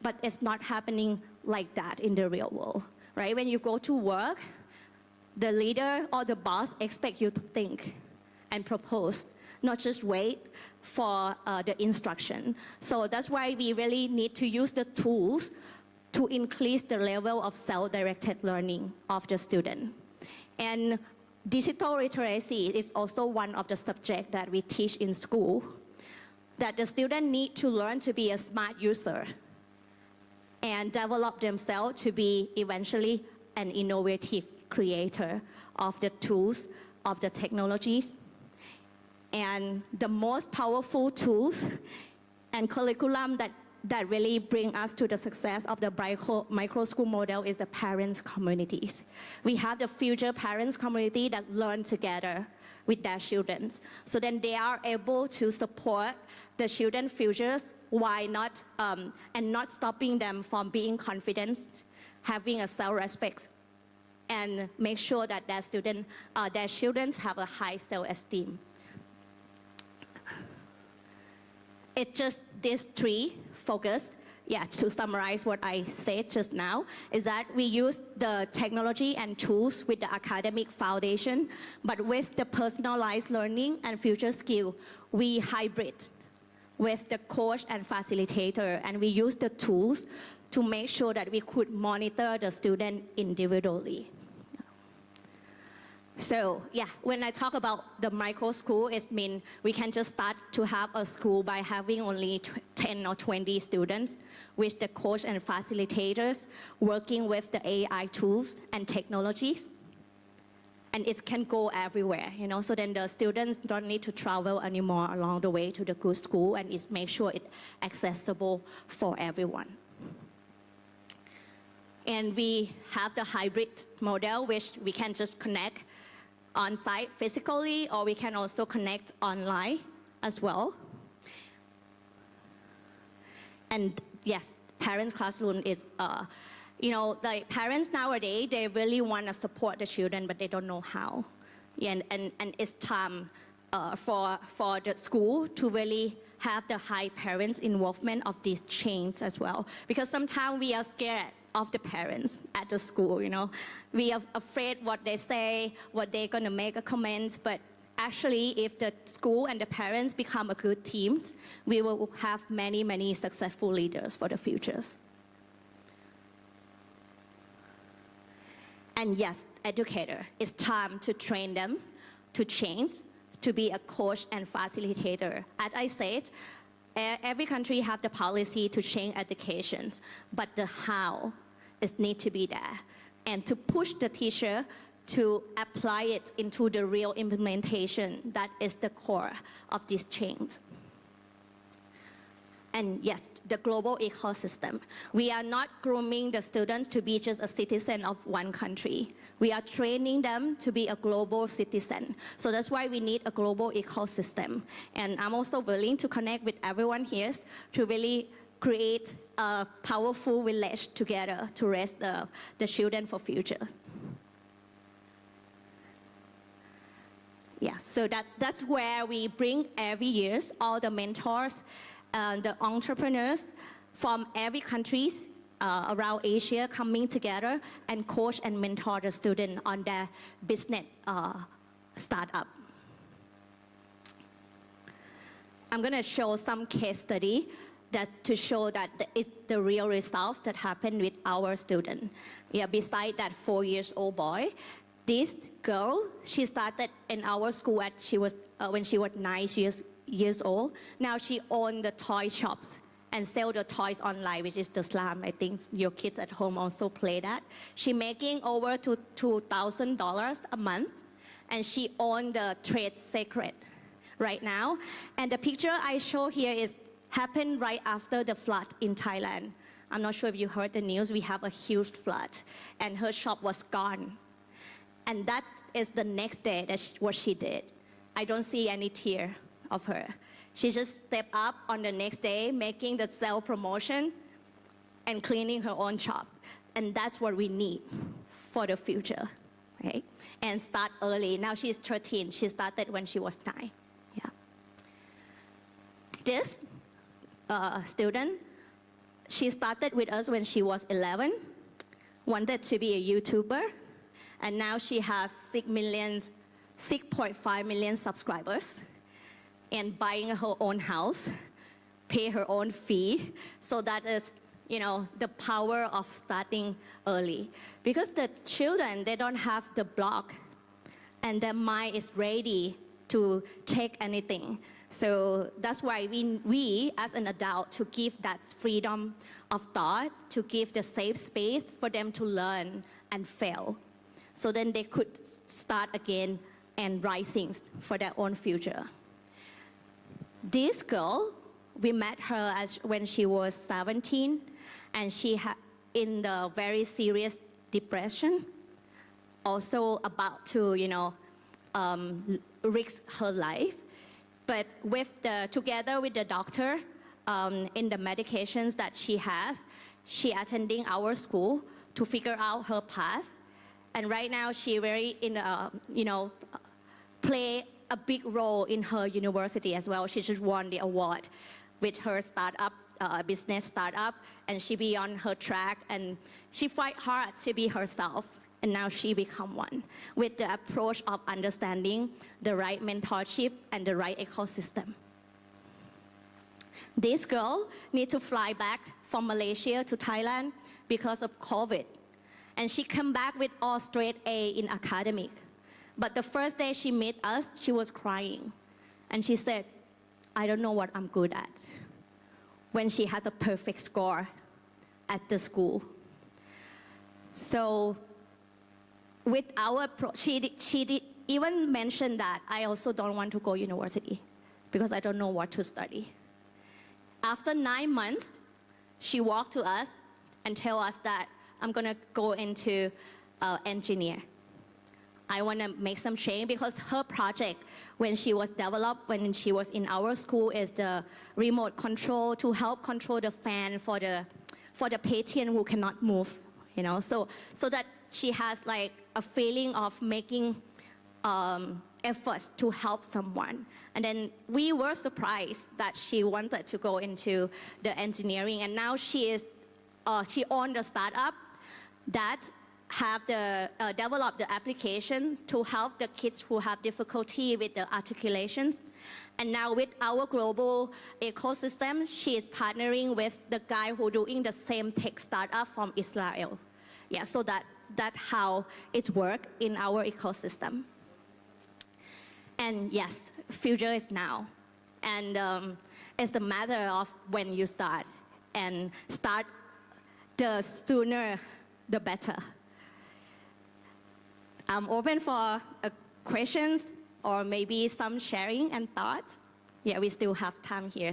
But it's not happening like that in the real world, right? When you go to work, the leader or the boss expect you to think and propose, not just wait for the instruction. So that's why we really need to use the tools to increase the level of self-directed learning of the student. And digital literacy is also one of the subjects that we teach in school, that the student need to learn to be a smart user and develop themselves to be eventually an innovative creator of the tools, of the technologies. And the most powerful tools and curriculum that really bring us to the success of the micro school model is the parents' communities. We have the future parents' community that learn together with their children. So then they are able to support the children's futures, why not, and not stopping them from being confident, having a self-respect, and make sure that their children have a high self-esteem. It's just these three focus, to summarize what I said just now, is that we use the technology and tools with the academic foundation, but with the personalized learning and future skill, we hybrid with the coach and facilitator, and we use the tools to make sure that we could monitor the student individually. So when I talk about the micro school, it means we can just start to have a school by having only 10 or 20 students with the coach and facilitators working with the AI tools and technologies. And it can go everywhere, you know, so then the students don't need to travel anymore along the way to the good school, and it's make sure it's accessible for everyone. And we have the hybrid model, which we can just connect on-site physically, or we can also connect online as well. And yes, parents' classroom is, you know, like parents nowadays, they really want to support the children, but they don't know how. And it's time for the school to really have the high parents' involvement of these change as well. Because sometimes we are scared of the parents at the school, you know. We are afraid what they say, what they're gonna make a comment, but actually if the school and the parents become a good team, we will have many, many successful leaders for the futures. And yes, educator, it's time to train them to change, to be a coach and facilitator. As I said, every country have the policy to change education, but the how is need to be there. And to push the teacher to apply it into the real implementation, that is the core of this change. And yes, the global ecosystem. We are not grooming the students to be just a citizen of one country. We are training them to be a global citizen. So that's why we need a global ecosystem. And I'm also willing to connect with everyone here to really create a powerful village together to raise the children for future. Yeah, so that's where we bring every year all the mentors, the entrepreneurs from every countries around Asia coming together and coach and mentor the student on their business startup. I'm going to show some case study that to show that it's the real result that happened with our student. Yeah, beside that 4-year-old boy, this girl, she started in our school at when she was 9 years old. Now she owns the toy shops and sell the toys online, which is the slam. I think your kids at home also play that. She making over to $2,000 a month, and she owns the trade secret right now. And the picture I show here is happened right after the flood in Thailand. I'm not sure if you heard the news. We have a huge flood, and her shop was gone. And that is the next day what she did. I don't see any tear of her. She just stepped up on the next day, making the sale promotion and cleaning her own shop. And that's what we need for the future, right? And start early. Now she's 13. She started when she was 9. Yeah. This student, she started with us when she was 11, wanted to be a YouTuber, and now she has 6.5 million subscribers, and buying her own house, pay her own fee. So that is, the power of starting early. Because the children, they don't have the block, and their mind is ready to take anything. So that's why we as an adult, to give that freedom of thought, to give the safe space for them to learn and fail. So then they could start again and rising for their own future. This girl, we met her when she was 17, and she had in the very serious depression, also about to, risk her life. But together with the doctor, in the medications that she has, she attending our school to figure out her path. And right now she play a big role in her university as well. She just won the award with her business startup, and she be on her track, and she fight hard to be herself. And now she become one with the approach of understanding the right mentorship and the right ecosystem. This girl need to fly back from Malaysia to Thailand because of COVID. And she come back with all straight A in academic. But the first day she met us, she was crying. And she said, I don't know what I'm good at, when she has a perfect score at the school. So with our approach, she did even mention that I also don't want to go university because I don't know what to study. After 9 months, she walked to us and tell us that I'm gonna go into engineer. I wanna make some change because her project, when she was developed, when she was in our school, is the remote control to help control the fan for the patient who cannot move, so that she has like a feeling of making efforts to help someone. And then we were surprised that she wanted to go into the engineering, and now she owned a startup that have developed the application to help the kids who have difficulty with the articulations. And now with our global ecosystem, she is partnering with the guy who doing the same tech startup from Israel. Yeah, so that's how it works in our ecosystem. And yes, future is now. And it's the matter of when you start. And start the sooner, the better. I'm open for questions or maybe some sharing and thoughts. Yeah, we still have time here.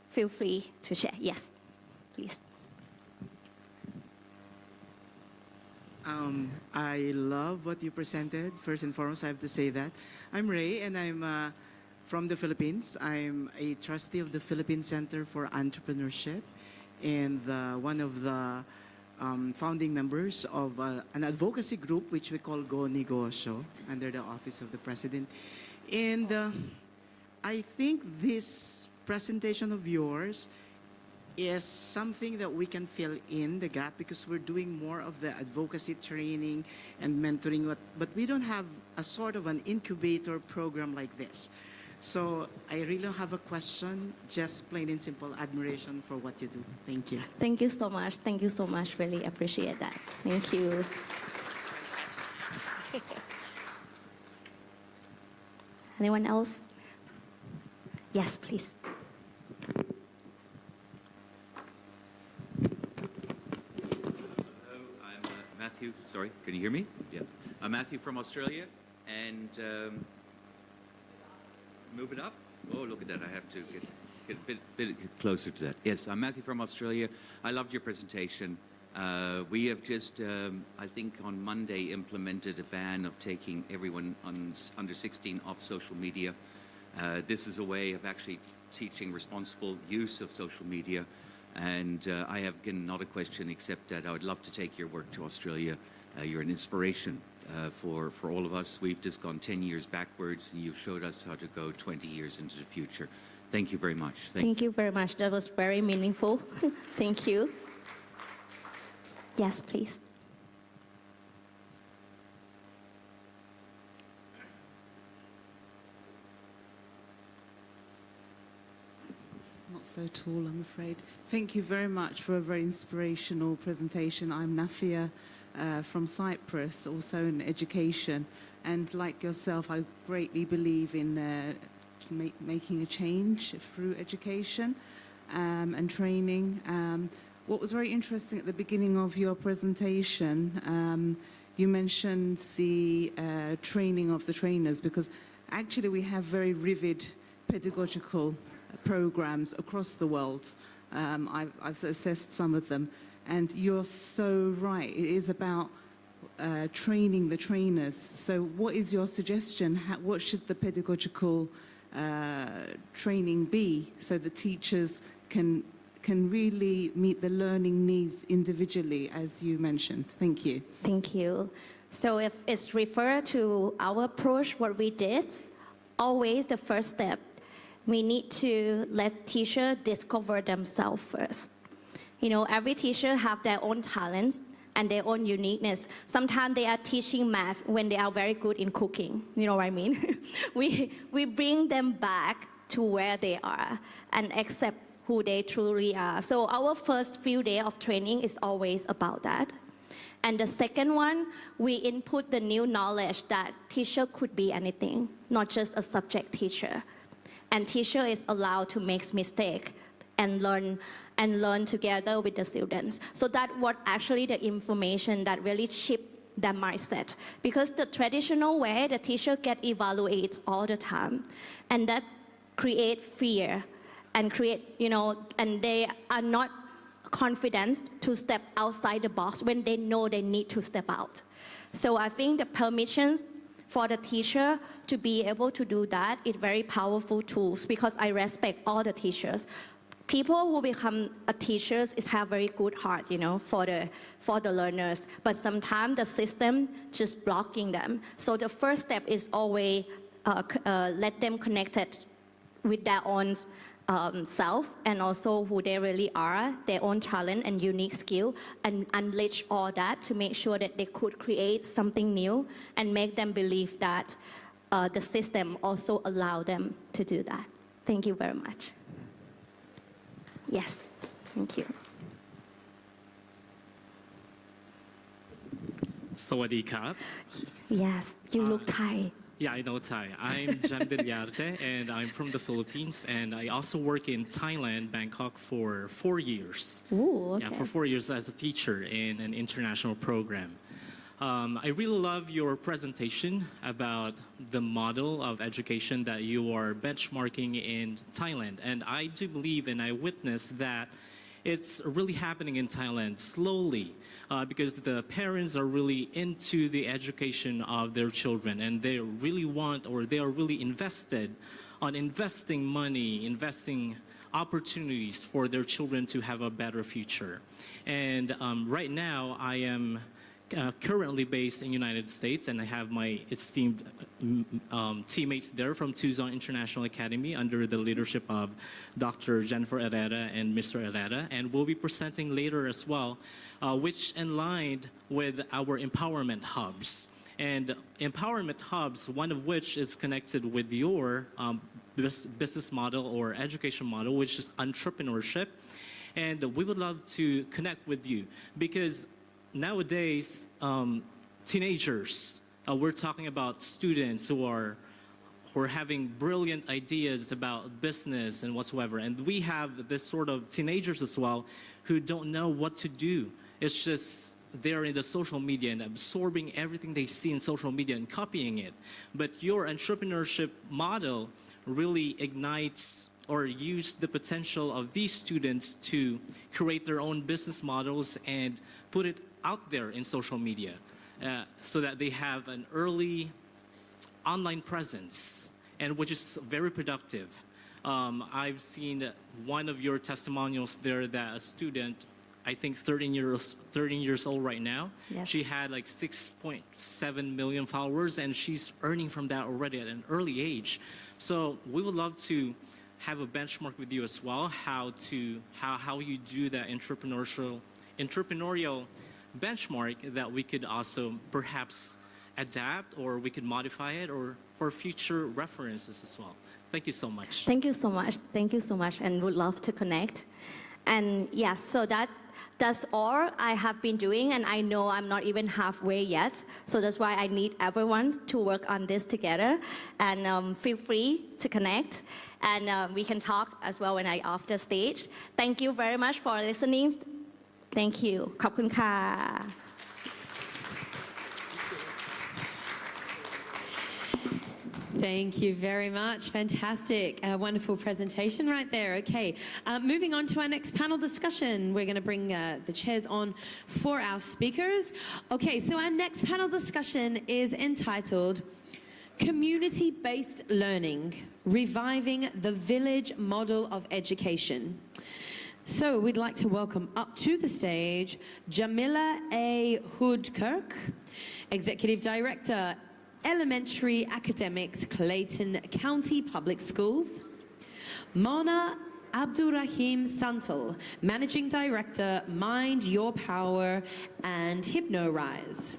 Feel free to share. Yes, please. I love what you presented. First and foremost, I have to say that. I'm Ray, and I'm from the Philippines. I'm a trustee of the Philippine Center for Entrepreneurship, and one of the founding members of an advocacy group which we call Go Negosyo, under the Office of the President. And I think this presentation of yours is something that we can fill in the gap, because we're doing more of the advocacy training and mentoring, but we don't have a sort of an incubator program like this. So I really don't have a question, just plain and simple admiration for what you do. Thank you. Thank you so much. Thank you so much. Really appreciate that. Thank you. Anyone else? Yes, please. Hello, I'm Matthew. Sorry, can you hear me? Yeah. I'm Matthew from Australia, and move it up. Oh, look at that. I have to get a bit closer to that. Yes, I'm Matthew from Australia. I loved your presentation. We have just, I think on Monday, implemented a ban of taking everyone under 16 off social media. This is a way of actually teaching responsible use of social media. And I have, again, not a question except that I would love to take your work to Australia. You're an inspiration for all of us. We've just gone 10 years backwards, and you've showed us how to go 20 years into the future. Thank you very much. Thank you very much. That was very meaningful. Thank you. Yes, please. Not so tall, I'm afraid. Thank you very much for a very inspirational presentation. I'm Nafia from Cyprus, also in education. And like yourself, I greatly believe in making a change through education and training. What was very interesting at the beginning of your presentation, you mentioned the training of the trainers, because actually we have very vivid pedagogical programs across the world. I've assessed some of them, and you're so right. It is about training the trainers. So what is your suggestion? What should the pedagogical training be so the teachers can really meet the learning needs individually, as you mentioned? Thank you. Thank you. So if it's referred to our approach, what we did, always the first step, we need to let teachers discover themselves first. You know, every teacher have their own talents and their own uniqueness. Sometimes they are teaching math when they are very good in cooking. You know what I mean? we bring them back to where they are and accept who they truly are. So our first few days of training is always about that. And the second one, we input the new knowledge that teacher could be anything, not just a subject teacher. And teacher is allowed to make mistakes and learn together with the students. So that what actually the information that really shift their mindset. Because the traditional way, the teacher get evaluated all the time, and that create fear and create, you know, and they are not confident to step outside the box when they know they need to step out. So I think the permissions for the teacher to be able to do that is very powerful tools, because I respect all the teachers. People who become a teachers have very good heart, you know, for the learners, but sometimes the system just blocking them. So the first step is always let them connected with their own self, and also who they really are, their own talent and unique skill, and unleash all that to make sure that they could create something new and make them believe that the system also allow them to do that. Thank you very much. Yes, thank you. Sawadee Krap. Yes, you look Thai. Yeah, I know Thai. I'm Jamdin Yarte, and I'm from the Philippines, and I also work in Thailand, Bangkok, for 4 years. Ooh, okay. Yeah, for 4 years as a teacher in an international program. I really love your presentation about the model of education that you are benchmarking in Thailand. And I do believe, and I witness that it's really happening in Thailand slowly, because the parents are really into the education of their children, and they really want, or they are really invested on investing money, investing opportunities for their children to have a better future. And right now, I am currently based in the United States, and I have my esteemed teammates there from Tucson International Academy under the leadership of Dr. Jennifer Herrera and Mr. Herrera, and we'll be presenting later as well, which aligned with our empowerment hubs. And empowerment hubs, one of which is connected with your business model or education model, which is entrepreneurship. And we would love to connect with you because nowadays, teenagers, we're talking about students who are having brilliant ideas about business and whatsoever. And we have this sort of teenagers as well who don't know what to do. It's just they're in the social media and absorbing everything they see in social media and copying it. But your entrepreneurship model really ignites or use the potential of these students to create their own business models and put it out there in social media so that they have an early online presence, and which is very productive. I've seen one of your testimonials there that a student, I think 13 years old right now. Yes. She had like 6.7 million followers, and she's earning from that already at an early age. So we would love to have a benchmark with you as well, how you do that entrepreneurial benchmark that we could also perhaps adapt, or we could modify it, or for future references as well. Thank you so much. Thank you so much. Thank you so much, and would love to connect. And yes, so that's all I have been doing, and I know I'm not even halfway yet. So that's why I need everyone to work on this together. And feel free to connect, and we can talk as well when I off the stage. Thank you very much for listening. Thank you. ขอบคุณค่ะ Thank you very much. Fantastic. A wonderful presentation right there. Okay, moving on to our next panel discussion. We're going to bring the chairs on for our speakers. Okay, so our next panel discussion is entitled Community-Based Learning, Reviving the Village Model of Education. So we'd like to welcome up to the stage Jamila A. Hoodkirk, Executive Director, Elementary Academics, Clayton County Public Schools. Mona Abdurrahim Santal, Managing Director, Mind Your Power and HypnoRise.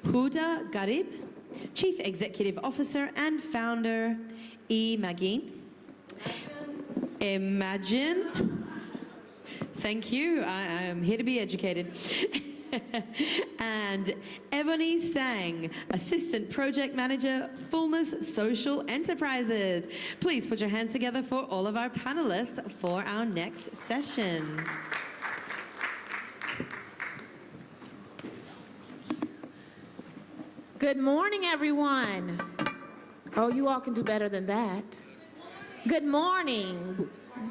Huda Garib, Chief Executive Officer and Founder, Imagine. Thank you, I am here to be educated. And Ebony Sang, Assistant Project Manager, Fullness Social Enterprises. Please put your hands together for all of our panelists for our next session. Good morning, everyone. Oh, you all can do better than that. Good morning.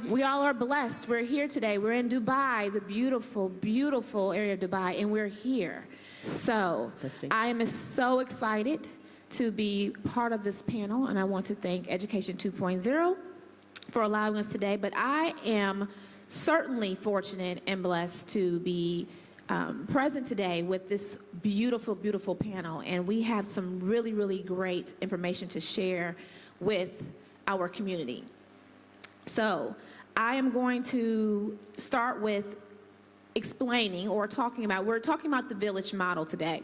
We all are blessed. We're here today. We're in Dubai, the beautiful, beautiful area of Dubai, and we're here. So I am so excited to be part of this panel, and I want to thank Education 2.0 for allowing us today. But I am certainly fortunate and blessed to be present today with this beautiful, beautiful panel, and we have some really, really great information to share with our community. So I am going to start with explaining or talking about, we're talking about the village model today.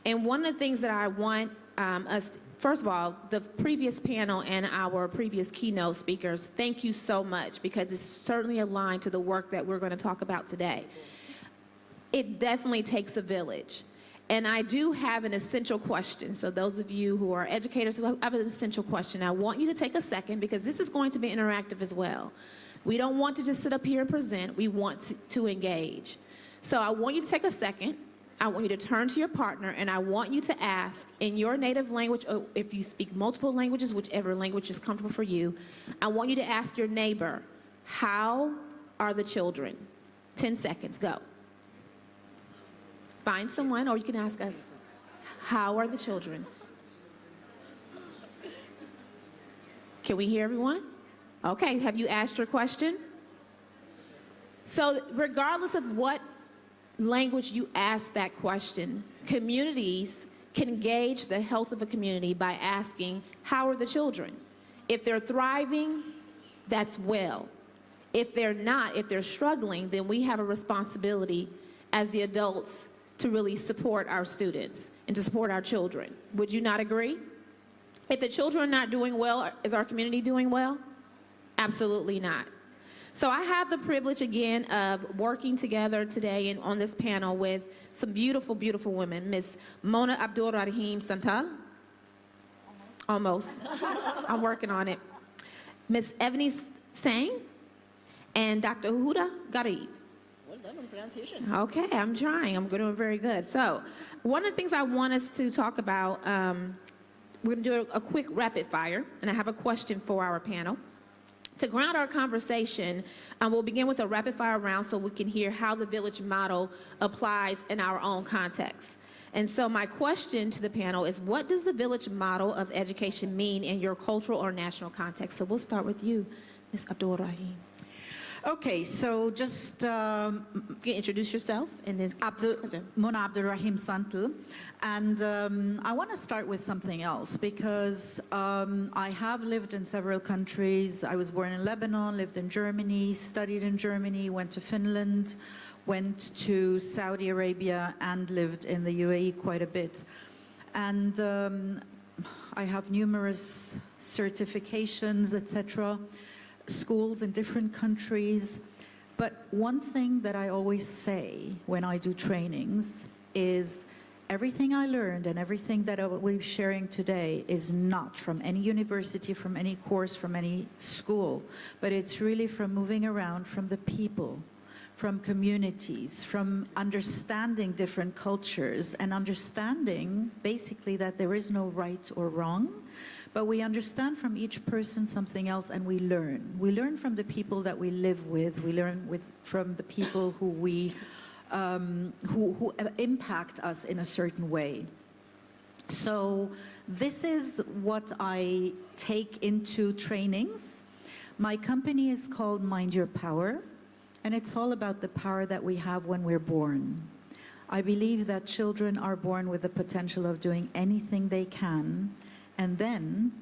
And one of the things that I want us, first of all, the previous panel and our previous keynote speakers, thank you so much, because it's certainly aligned to the work that we're going to talk about today. It definitely takes a village. And I do have an essential question. So those of you who are educators who have an essential question, I want you to take a second, because this is going to be interactive as well. We don't want to just sit up here and present. We want to engage. So I want you to take a second. I want you to turn to your partner, and I want you to ask in your native language, or if you speak multiple languages, whichever language is comfortable for you, I want you to ask your neighbor, how are the children? 10 seconds, go. Find someone, or you can ask us, how are the children? Can we hear everyone? Okay, have you asked your question? So regardless of what language you ask that question, communities can gauge the health of a community by asking, how are the children? If they're thriving, that's well. If they're not, if they're struggling, then we have a responsibility as the adults to really support our students and to support our children. Would you not agree? If the children are not doing well, is our community doing well? Absolutely not. So I have the privilege again of working together today and on this panel with some beautiful, beautiful women. Miss Mona Abdul Rahim Santal. Almost. I'm working on it. Miss Evany Sang and Dr. Huda Garib. Well done on pronunciation. Okay, I'm trying. I'm doing very good. So one of the things I want us to talk about, we're going to do a quick rapid fire, and I have a question for our panel. To ground our conversation, we'll begin with a rapid fire round so we can hear how the village model applies in our own context. And so my question to the panel is, what does the village model of education mean in your cultural or national context? So we'll start with you, Ms. Abdul Rahim. Okay, so just you can introduce yourself and then Mona Abdul Rahim Santal, and I want to start with something else because I have lived in several countries. I was born in Lebanon, lived in Germany, studied in Germany, went to Finland, went to Saudi Arabia, and lived in the UAE quite a bit. And I have numerous certifications, etc., schools in different countries. But one thing that I always say when I do trainings is everything I learned and everything that we're sharing today is not from any university, from any course, from any school, but it's really from moving around, from the people, from communities, from understanding different cultures and understanding basically that there is no right or wrong, but we understand from each person something else and we learn. We learn from the people that we live with. We learn from the people who who impact us in a certain way. So this is what I take into trainings. My company is called Mind Your Power, and it's all about the power that we have when we're born. I believe that children are born with the potential of doing anything they can, and then,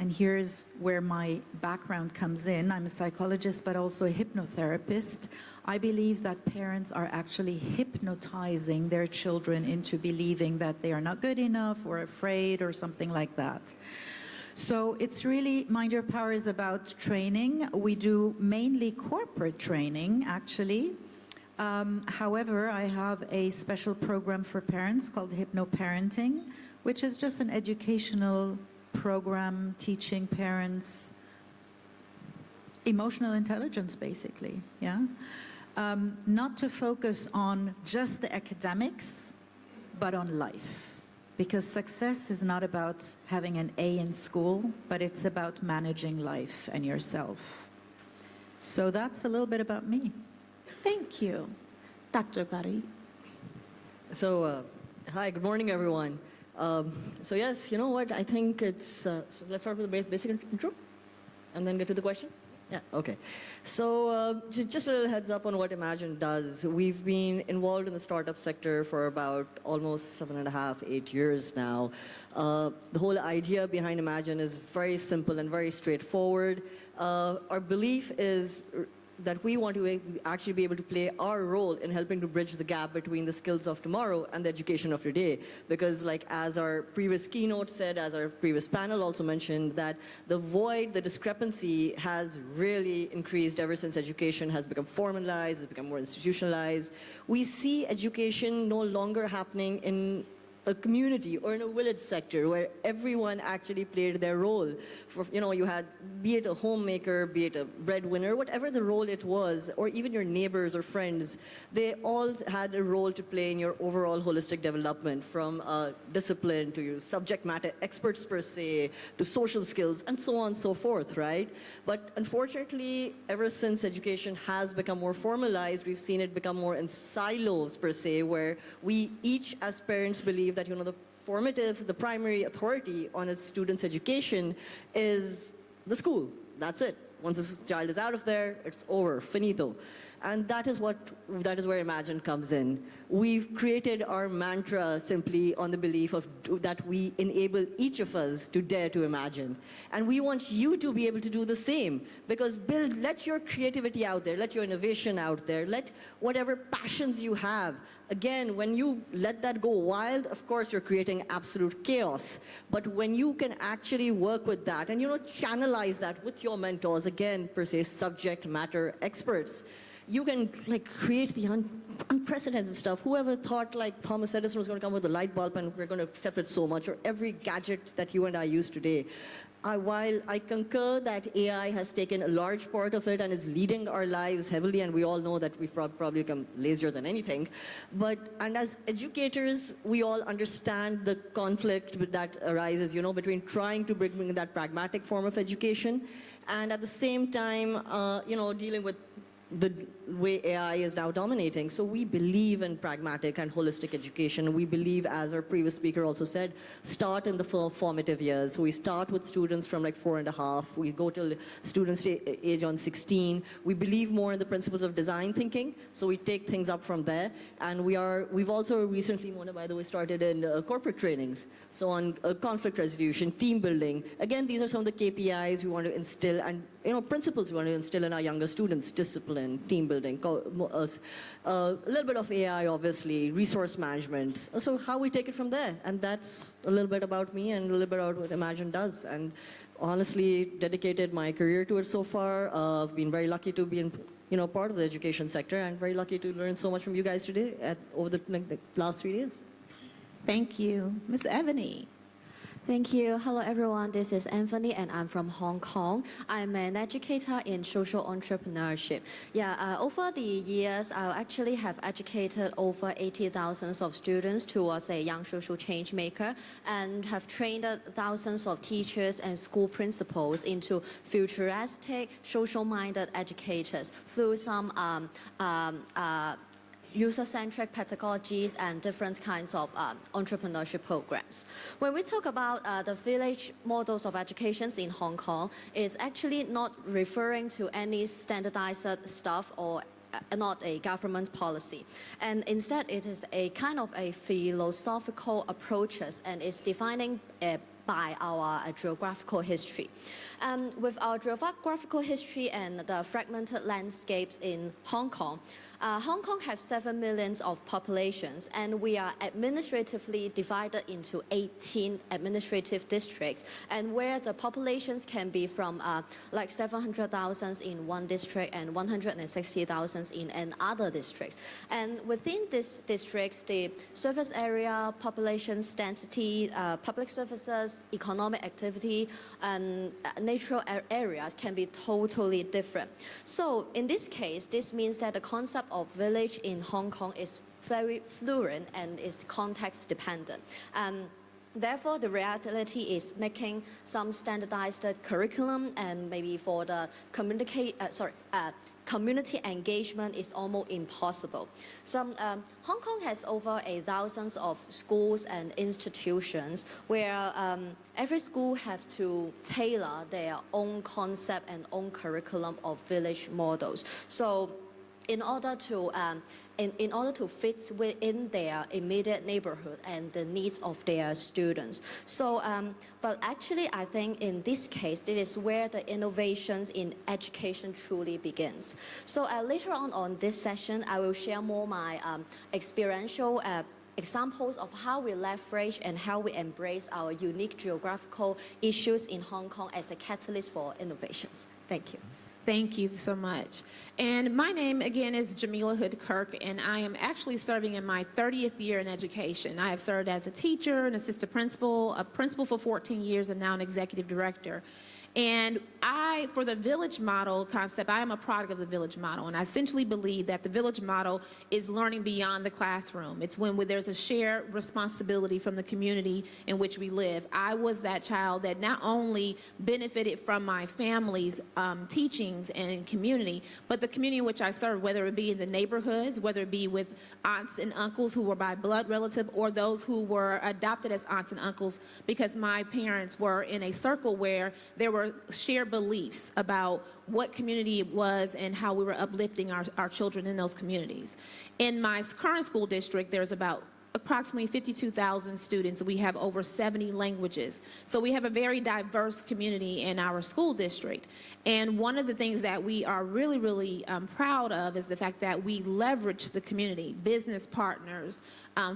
and here's where my background comes in, I'm a psychologist but also a hypnotherapist. I believe that parents are actually hypnotizing their children into believing that they are not good enough or afraid or something like that. So it's really, Mind Your Power is about training. We do mainly corporate training, actually. However, I have a special program for parents called Hypno-Parenting, which is just an educational program teaching parents emotional intelligence, basically, yeah? Not to focus on just the academics, but on life. Because success is not about having an A in school, but it's about managing life and yourself. So that's a little bit about me. Thank you. Dr. Gari. So, hi, good morning, everyone. So yes, you know what, I think it's, so let's start with the basic intro and then get to the question. Yeah, okay. So just a little heads up on what Imagine does. We've been involved in the startup sector for about almost 7.5, 8 years now. The whole idea behind Imagine is very simple and very straightforward. Our belief is that we want to actually be able to play our role in helping to bridge the gap between the skills of tomorrow and the education of today. Because like as our previous keynote said, as our previous panel also mentioned, that the void, the discrepancy has really increased ever since education has become formalized, has become more institutionalized. We see education no longer happening in a community or in a village sector where everyone actually played their role. For, you know, you had, be it a homemaker, be it a breadwinner, whatever the role it was, or even your neighbors or friends, they all had a role to play in your overall holistic development, from discipline to your subject matter experts per se, to social skills, and so on and so forth, right? But unfortunately, ever since education has become more formalized, we've seen it become more in silos per se, where we each as parents believe that, you know, the primary authority on a student's education is the school. That's it. Once a child is out of there, it's over, finito. And that is where Imagine comes in. We've created our mantra simply on the belief that we enable each of us to dare to imagine. And we want you to be able to do the same, because let your creativity out there, let your innovation out there, let whatever passions you have. Again, when you let that go wild, of course you're creating absolute chaos. But when you can actually work with that and channelize that with your mentors, again, per se, subject matter experts, you can create the unprecedented stuff. Whoever thought Thomas Edison was going to come with a light bulb and we're going to accept it so much, or every gadget that you and I use today. While I concur that AI has taken a large part of it and is leading our lives heavily, and we all know that we've probably become lazier than anything, and as educators, we all understand the conflict that arises, between trying to bring that pragmatic form of education and at the same time, dealing with the way AI is now dominating. So we believe in pragmatic and holistic education. We believe, as our previous speaker also said, start in the formative years. So we start with students from 4.5. We go till students age on 16. We believe more in the principles of design thinking. So we take things up from there. And we've also recently, Mona, by the way, started in corporate trainings. So on conflict resolution, team building. Again, these are some of the KPIs we want to instill, and principles we want to instill in our younger students: discipline, team building, a little bit of AI, obviously, resource management. So how we take it from there. And that's a little bit about me and a little bit about what Imagine does. And honestly, dedicated my career to it so far. I've been very lucky to be in part of the education sector, and very lucky to learn so much from you guys today over the last 3 days. Thank you. Ms. Ebony. Thank you. Hello, everyone. This is Anthony, and I'm from Hong Kong. I'm an educator in social entrepreneurship. Over the years, I actually have educated over 80,000 of students towards a young social change maker, and have trained thousands of teachers and school principals into futuristic, social-minded educators through some user-centric pedagogies and different kinds of entrepreneurship programs. When we talk about the village models of education in Hong Kong, it's actually not referring to any standardized stuff or not a government policy. And instead, it is a kind of a philosophical approaches, and it's defining by our geographical history. With our geographical history and the fragmented landscapes in Hong Kong, Hong Kong has 7 million of populations, and we are administratively divided into 18 administrative districts, and where the populations can be from 700,000 in one district and 160,000 in another district. And within these districts, the surface area, population density, public services, economic activity, and natural areas can be totally different. So in this case, this means that the concept of village in Hong Kong is very fluid and is context dependent. Therefore, the reality is making some standardized curriculum, and maybe for the community engagement is almost impossible. Hong Kong has over 1,000 of schools and institutions where every school have to tailor their own concept and own curriculum of village models. So in order to fit within their immediate neighborhood and the needs of their students. So, but actually, I think in this case, it is where the innovations in education truly begins. So later on this session, I will share more my experiential examples of how we leverage and how we embrace our unique geographical issues in Hong Kong as a catalyst for innovations. Thank you. Thank you so much. And my name, again, is Jamila Hood-Kirk, and I am actually serving in my 30th year in education. I have served as a teacher, an assistant principal, a principal for 14 years, and now an executive director. And for the village model concept, I am a product of the village model, and I essentially believe that the village model is learning beyond the classroom. It's when there's a shared responsibility from the community in which we live. I was that child that not only benefited from my family's teachings and community, but the community in which I served, whether it be in the neighborhoods, whether it be with aunts and uncles who were by blood relative, or those who were adopted as aunts and uncles because my parents were in a circle where there were our shared beliefs about what community it was and how we were uplifting our children in those communities. In my current school district, there's about approximately 52,000 students. We have over 70 languages. So we have a very diverse community in our school district. And one of the things that we are really proud of is the fact that we leverage the community, business partners,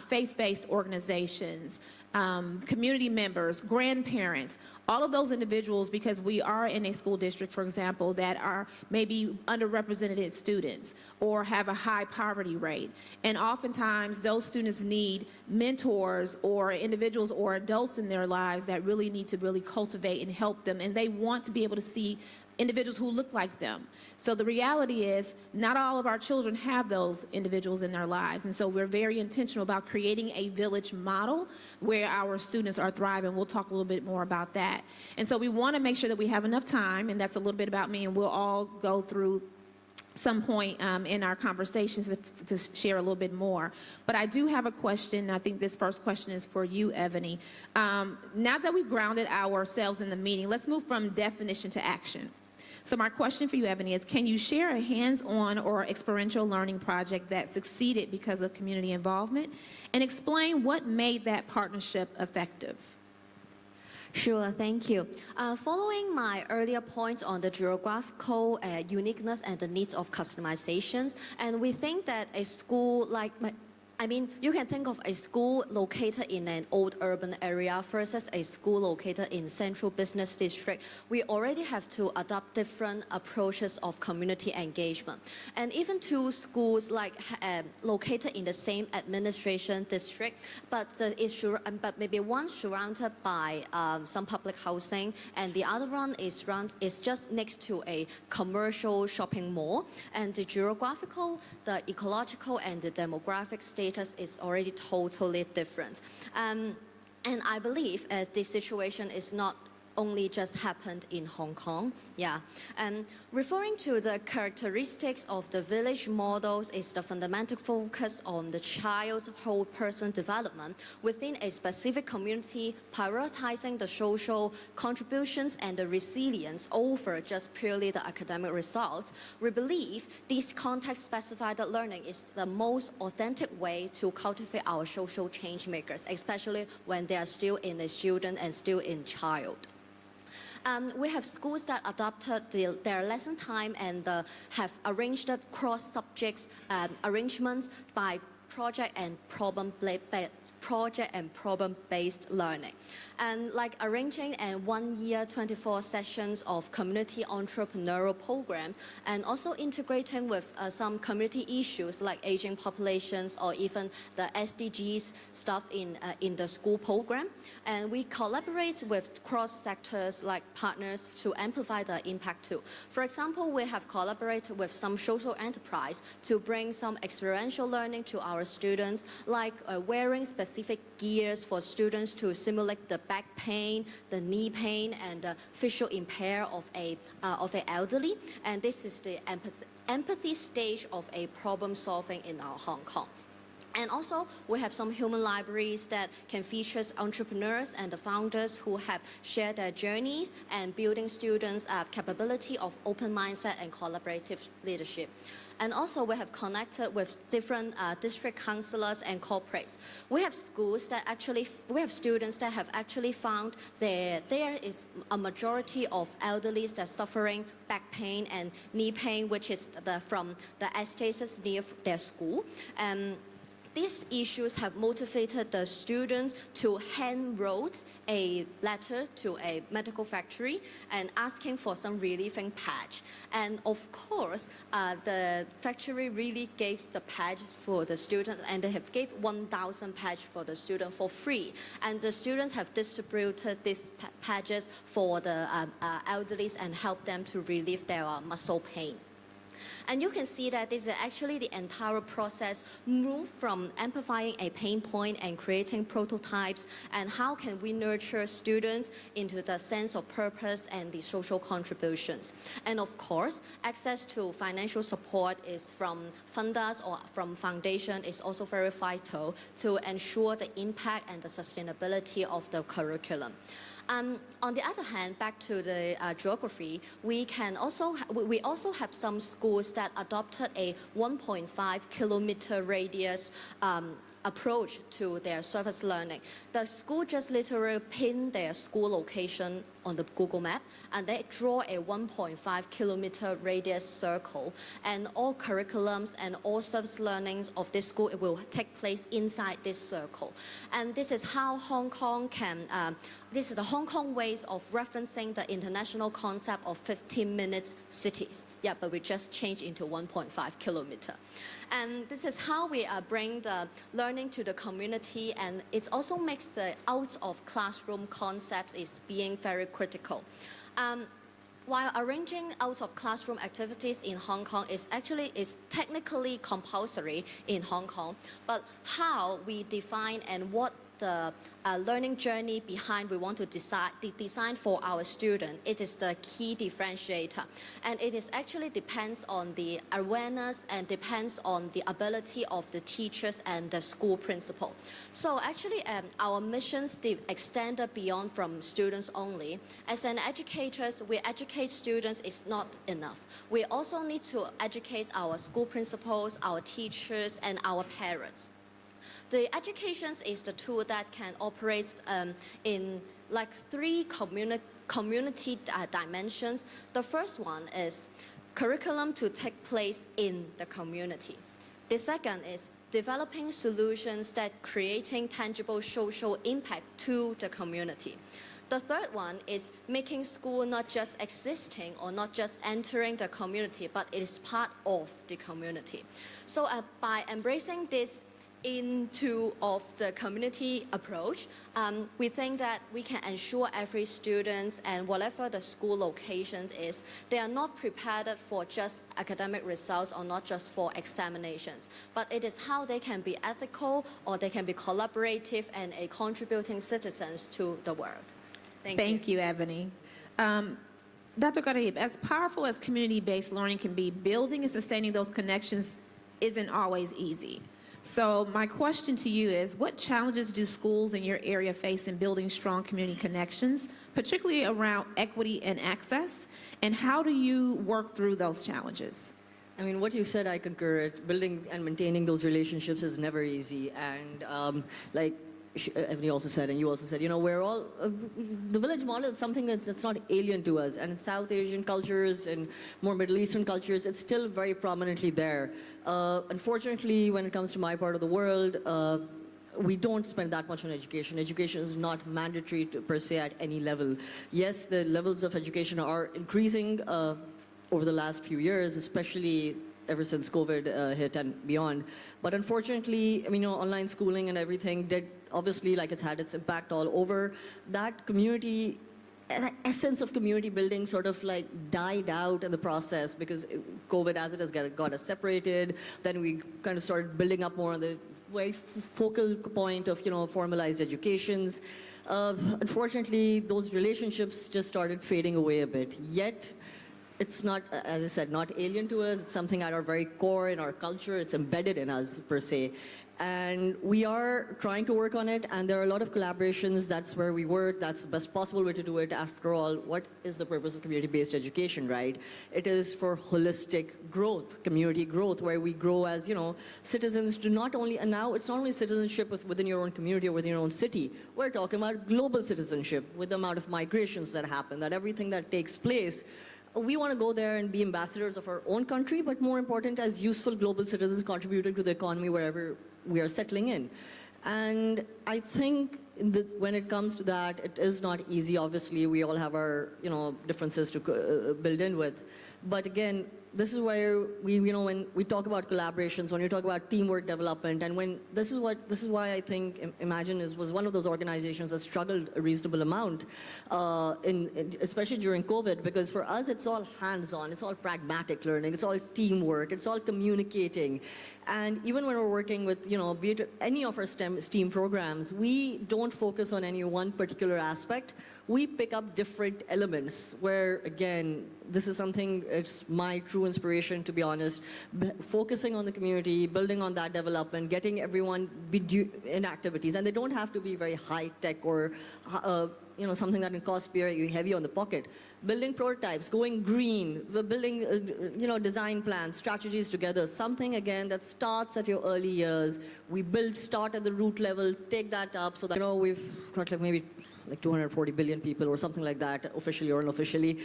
faith-based organizations, community members, grandparents, all of those individuals, because we are in a school district, for example, that are maybe underrepresented students or have a high poverty rate. And oftentimes those students need mentors or individuals or adults in their lives that really need to really cultivate and help them. And they want to be able to see individuals who look like them. So the reality is not all of our children have those individuals in their lives. And so we're very intentional about creating a village model where our students are thriving. We'll talk a little bit more about that. And so we want to make sure that we have enough time, and that's a little bit about me, and we'll all go through some point in our conversations to share a little bit more. But I do have a question. I think this first question is for you, Ebony. Now that we've grounded ourselves in the meeting, let's move from definition to action. So my question for you, Ebony, is can you share a hands-on or experiential learning project that succeeded because of community involvement, and explain what made that partnership effective? Sure, thank you. Following my earlier points on the geographical uniqueness and the needs of customizations, and we think that a school like you can think of a school located in an old urban area versus a school located in central business district. We already have to adopt different approaches of community engagement. And even two schools located in the same administration district, but maybe one surrounded by some public housing, and the other one is just next to a commercial shopping mall. And the geographical, the ecological, and the demographic status is already totally different. And I believe this situation is not only just happened in Hong Kong. Yeah. And referring to the characteristics of the village models is the fundamental focus on the child's whole person development within a specific community, prioritizing the social contributions and the resilience over just purely the academic results. We believe this context-specified learning is the most authentic way to cultivate our social change makers, especially when they are still in a student and still in child. We have schools that adopted their lesson time and have arranged cross-subjects arrangements by project and problem-based learning. And like arranging a 1 year, 24 sessions of community entrepreneurial program, and also integrating with some community issues like aging populations or even the SDGs stuff in the school program. And we collaborate with cross-sectors like partners to amplify the impact too. For example, we have collaborated with some social enterprise to bring some experiential learning to our students, like wearing specific gears for students to simulate the back pain, the knee pain, and the visual impair of an elderly. And this is the empathy stage of a problem solving in our Hong Kong. And also, we have some human libraries that can feature entrepreneurs and the founders who have shared their journeys and building students' capability of open mindset and collaborative leadership. And also, we have connected with different district councillors and corporates. We have schools that we have students that have actually found there is a majority of elderly that are suffering back pain and knee pain, which is from the estates near their school. These issues have motivated the students to handwrite a letter to a medical factory and asking for some relieving patch. And of course, the factory really gave the patch for the student, and they have gave 1,000 patch for the student for free. And the students have distributed these patches for the elderly and helped them to relieve their muscle pain. And you can see that this is actually the entire process moved from amplifying a pain point and creating prototypes, and how can we nurture students into the sense of purpose and the social contributions. And of course, access to financial support is from funders or from foundation is also very vital to ensure the impact and the sustainability of the curriculum. On the other hand, back to the geography, we also have some schools that adopted a 1.5 kilometer radius approach to their service learning. The school just literally pin their school location on the Google map, and they draw a 1.5 kilometer radius circle, and all curriculums and all service learnings of this school will take place inside this circle. And this is how Hong Kong this is the Hong Kong ways of referencing the international concept of 15 minutes cities. Yeah, but we just change into 1.5 kilometer. And this is how we bring the learning to the community, and it also makes the out of classroom concepts is being very critical. While arranging out of classroom activities in Hong Kong is technically compulsory in Hong Kong, but how we define and what the learning journey behind we want to design for our student, it is the key differentiator. And it is actually depends on the awareness and depends on the ability of the teachers and the school principal. So actually our missions extended beyond from students only. As an educators, we educate students is not enough. We also need to educate our school principals, our teachers, and our parents. The education is the tool that can operate in like 3 community dimensions. The first one is curriculum to take place in the community. The second is developing solutions that creating tangible social impact to the community. The third one is making school not just existing or not just entering the community, but it is part of the community. So by embracing this of the community approach, we think that we can ensure every student and whatever the school location is, they are not prepared for just academic results or not just for examinations, but it is how they can be ethical or they can be collaborative and a contributing citizens to the world. Thank you, Ebony. Dr. Cooperative, as powerful as community-based learning can be, building and sustaining those connections isn't always easy. So my question to you is, what challenges do schools in your area face in building strong community connections, particularly around equity and access, and how do you work through those challenges? I mean, what you said, I concur. Building and maintaining those relationships is never easy. And like Ebony also said, and you also said, you know, we're all, the village model is something that's not alien to us. And in South Asian cultures and more Middle Eastern cultures, it's still very prominently there. Unfortunately, when it comes to my part of the world, we don't spend that much on education. Education is not mandatory per se at any level. Yes, the levels of education are increasing over the last few years, especially ever since COVID hit and beyond. But unfortunately, I mean, you know, online schooling and everything did, obviously, like it's had its impact all over. That community, that essence of community building sort of like died out in the process because COVID, as it has got us separated. Then we kind of started building up more on the very focal point of, you know, formalized educations. Unfortunately, those relationships just started fading away a bit. Yet, it's not, as I said, not alien to us. It's something at our very core in our culture. It's embedded in us, per se. And we are trying to work on it, and there are a lot of collaborations. That's where we work. That's the best possible way to do it. After all, what is the purpose of community-based education, right? It is for holistic growth, community growth, where we grow as, you know, citizens to not only, and now it's not only citizenship within your own community or within your own city. We're talking about global citizenship with the amount of migrations that happen, that everything that takes place. We want to go there and be ambassadors of our own country, but more important, as useful global citizens contributing to the economy wherever we are settling in. And I think when it comes to that, it is not easy. Obviously, we all have our, you know, differences to build in with. But again, this is where we, you know, when we talk about collaborations, when you talk about teamwork development, and when this is why I think Imagine was one of those organizations that struggled a reasonable amount, especially during COVID, because for us it's all hands-on, it's all pragmatic learning, it's all teamwork, it's all communicating. And even when we're working with, you know, be it any of our STEAM programs, we don't focus on any one particular aspect. We pick up different elements where, again, this is something, it's my true true inspiration, to be honest. Focusing on the community, building on that development, getting everyone in activities. And they don't have to be very high-tech or something that can cost very heavy on the pocket. Building prototypes, going green, building design plans, strategies together, something again that starts at your early years. We start at the root level, take that up so that we've got maybe 240 billion people or something like that, officially or unofficially.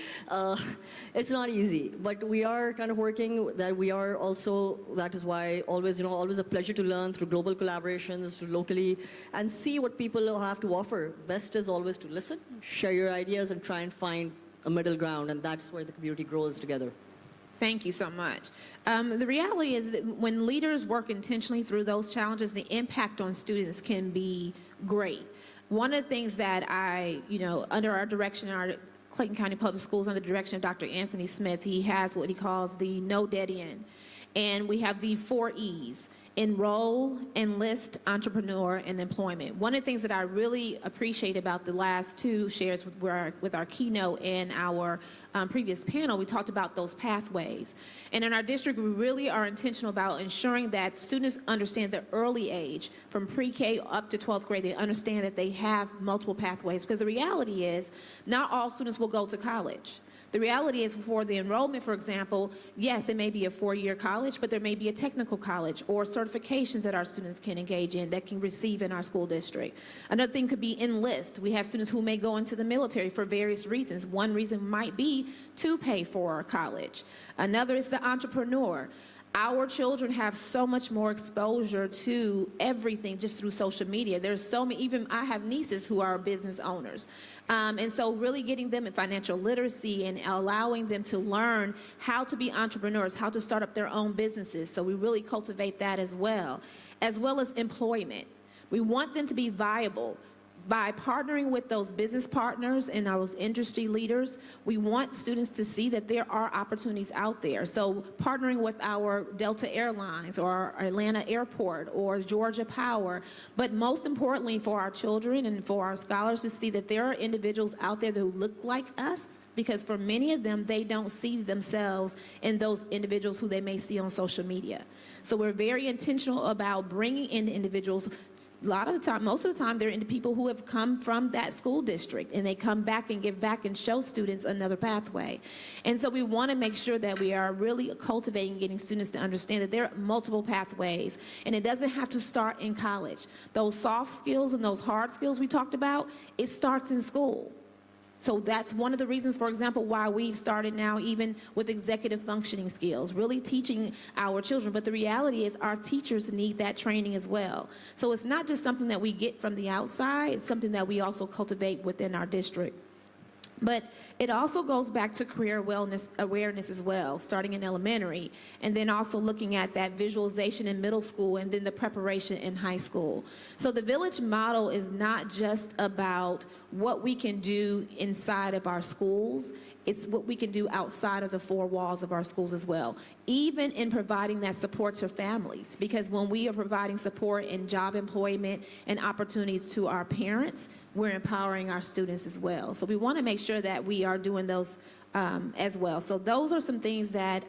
It's not easy, but we are kind of working that we are also, that is why always a pleasure to learn through global collaborations, to locally, and see what people have to offer. Best is always to listen, share your ideas, and try and find a middle ground, and that's where the community grows together. Thank you so much. The reality is that when leaders work intentionally through those challenges, the impact on students can be great. One of the things that under our direction, our Clayton County Public Schools, under the direction of Dr. Anthony Smith, he has what he calls the no dead end. And we have the 4 E's: enroll, enlist, entrepreneur, and employment. One of the things that I really appreciate about the last 2 shares with our keynote and our previous panel, we talked about those pathways. And in our district, we really are intentional about ensuring that students understand the early age, from pre-K up to 12th grade, they understand that they have multiple pathways. Because the reality is, not all students will go to college. The reality is, for the enrollment, for example, yes, it may be a 4-year college, but there may be a technical college or certifications that our students can engage in, that can receive in our school district. Another thing could be enlist. We have students who may go into the military for various reasons. One reason might be to pay for college. Another is the entrepreneur. Our children have so much more exposure to everything just through social media. There's so many, even I have nieces who are business owners. And so really getting them in financial literacy and allowing them to learn how to be entrepreneurs, how to start up their own businesses. So we really cultivate that as well as employment. We want them to be viable. By partnering with those business partners and those industry leaders, we want students to see that there are opportunities out there. So partnering with our Delta Airlines or Atlanta Airport or Georgia Power, but most importantly for our children and for our scholars to see that there are individuals out there who look like us, because for many of them, they don't see themselves in those individuals who they may see on social media. So we're very intentional about bringing in individuals. A lot of the time, most of the time, they're into people who have come from that school district, and they come back and give back and show students another pathway. And so we want to make sure that we are really cultivating, getting students to understand that there are multiple pathways, and it doesn't have to start in college. Those soft skills and those hard skills we talked about, it starts in school. So that's one of the reasons, for example, why we've started now even with executive functioning skills, really teaching our children. But the reality is our teachers need that training as well. So it's not just something that we get from the outside, it's something that we also cultivate within our district. But it also goes back to career wellness awareness as well, starting in elementary, and then also looking at that visualization in middle school, and then the preparation in high school. So the village model is not just about what we can do inside of our schools, it's what we can do outside of the 4 walls of our schools as well, even in providing that support to families. Because when we are providing support in job employment and opportunities to our parents, we're empowering our students as well. So we want to make sure that we are doing those as well. So those are some things that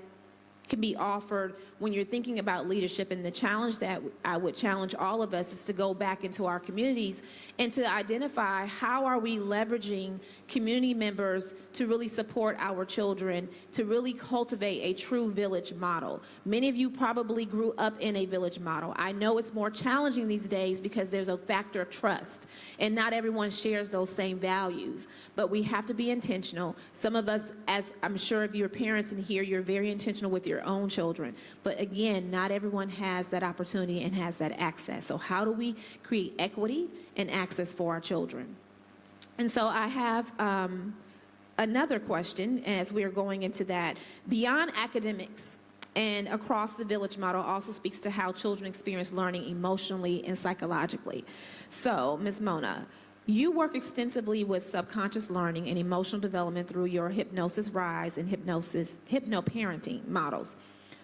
can be offered when you're thinking about leadership. And the challenge that I would challenge all of us is to go back into our communities and to identify how are we leveraging community members to really support our children, to really cultivate a true village model. Many of you probably grew up in a village model. I know it's more challenging these days because there's a factor of trust, and not everyone shares those same values. But we have to be intentional. Some of us, as I'm sure if you're parents in here, you're very intentional with your own children. But again, not everyone has that opportunity and has that access. So how do we create equity and access for our children? And so I have another question as we are going into that. Beyond academics and across the village model also speaks to how children experience learning emotionally and psychologically. So, Ms. Mona, you work extensively with subconscious learning and emotional development through your Hypnosis Rise and hypnoparenting models.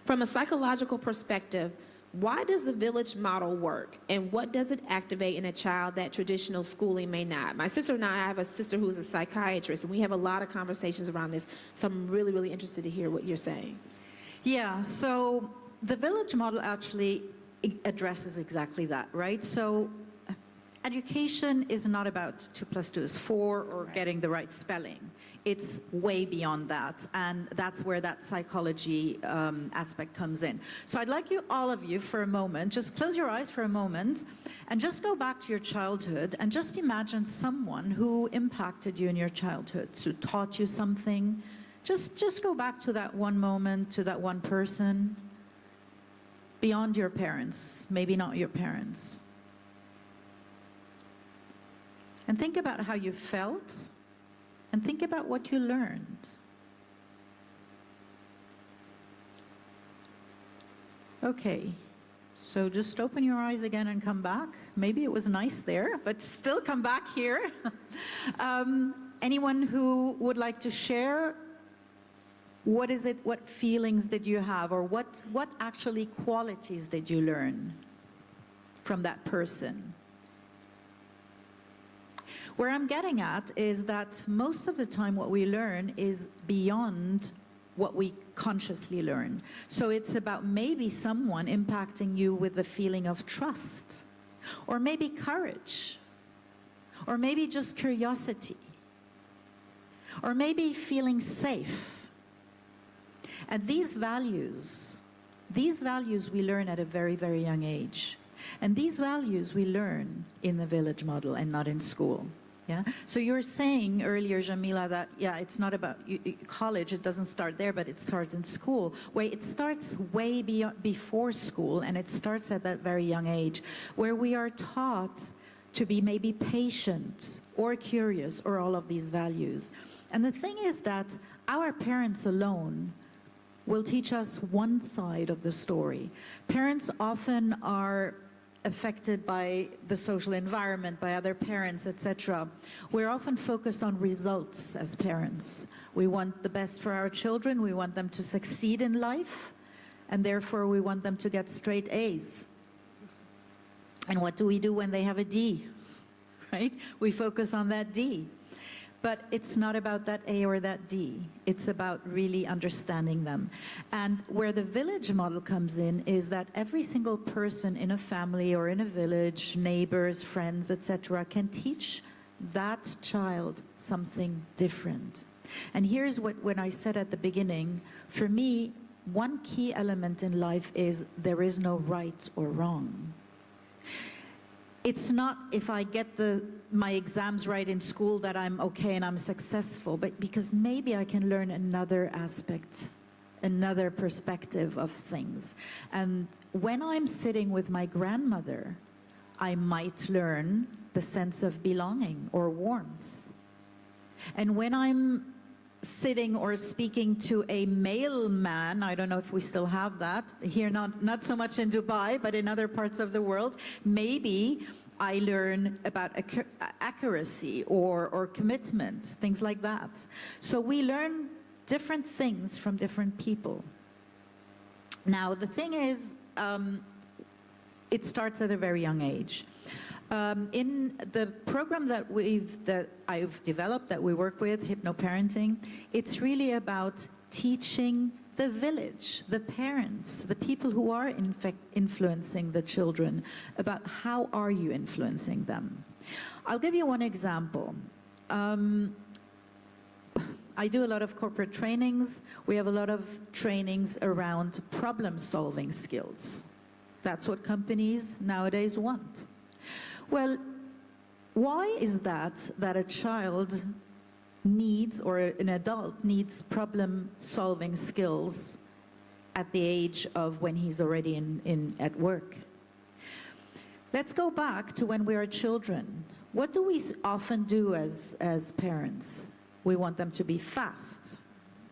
From a psychological perspective, why does the village model work, and what does it activate in a child that traditional schooling may not? My sister and I have a sister who's a psychiatrist, and we have a lot of conversations around this, so I'm really, really interested to hear what you're saying. Yeah, so the village model actually addresses exactly that, right? So education is not about 2 + 2 is 4 or getting the right spelling. It's way beyond that, and that's where that psychology aspect comes in. So I'd like you, all of you, for a moment, just close your eyes for a moment and just go back to your childhood and just imagine someone who impacted you in your childhood, who taught you something. Just go back to that one moment, to that one person, beyond your parents, maybe not your parents. And think about how you felt, and think about what you learned. Okay, so just open your eyes again and come back. Maybe it was nice there, but still come back here. Anyone who would like to share? What is it, what feelings did you have, or what actually qualities did you learn from that person? Where I'm getting at is that most of the time what we learn is beyond what we consciously learn. So it's about maybe someone impacting you with a feeling of trust, or maybe courage, or maybe just curiosity, or maybe feeling safe. And these values we learn at a very, very young age. And these values we learn in the village model and not in school. Yeah. So you were saying earlier, Jamila, that yeah, it's not about college. It doesn't start there, but it starts in school. Where it starts way before school, and it starts at that very young age, where we are taught to be maybe patient or curious, or all of these values. And the thing is that our parents alone will teach us one side of the story. Parents often are affected by the social environment, by other parents, etc. We're often focused on results as parents. We want the best for our children, we want them to succeed in life, and therefore we want them to get straight A's. And what do we do when they have a D, right? We focus on that D. But it's not about that A or that D. It's about really understanding them. And where the village model comes in is that every single person in a family or in a village, neighbors, friends, etc., can teach that child something different. And here's what, when I said at the beginning, for me, one key element in life is there is no right or wrong. It's not if I get my exams right in school that I'm okay and I'm successful, but because maybe I can learn another aspect, another perspective of things. And when I'm sitting with my grandmother, I might learn the sense of belonging or warmth. And when I'm sitting or speaking to a male man, I don't know if we still have that, here not so much in Dubai, but in other parts of the world, maybe I learn about accuracy or commitment, things like that. So we learn different things from different people. Now, the thing is, it starts at a very young age. In the program that I've developed, that we work with, hypnoparenting, it's really about teaching the village, the parents, the people who are in fact influencing the children, about how are you influencing them. I'll give you one example. I do a lot of corporate trainings. We have a lot of trainings around problem-solving skills. That's what companies nowadays want. Well, why is that a child needs, or an adult needs, problem-solving skills at the age of when he's already at work? Let's go back to when we are children. What do we often do as parents? We want them to be fast.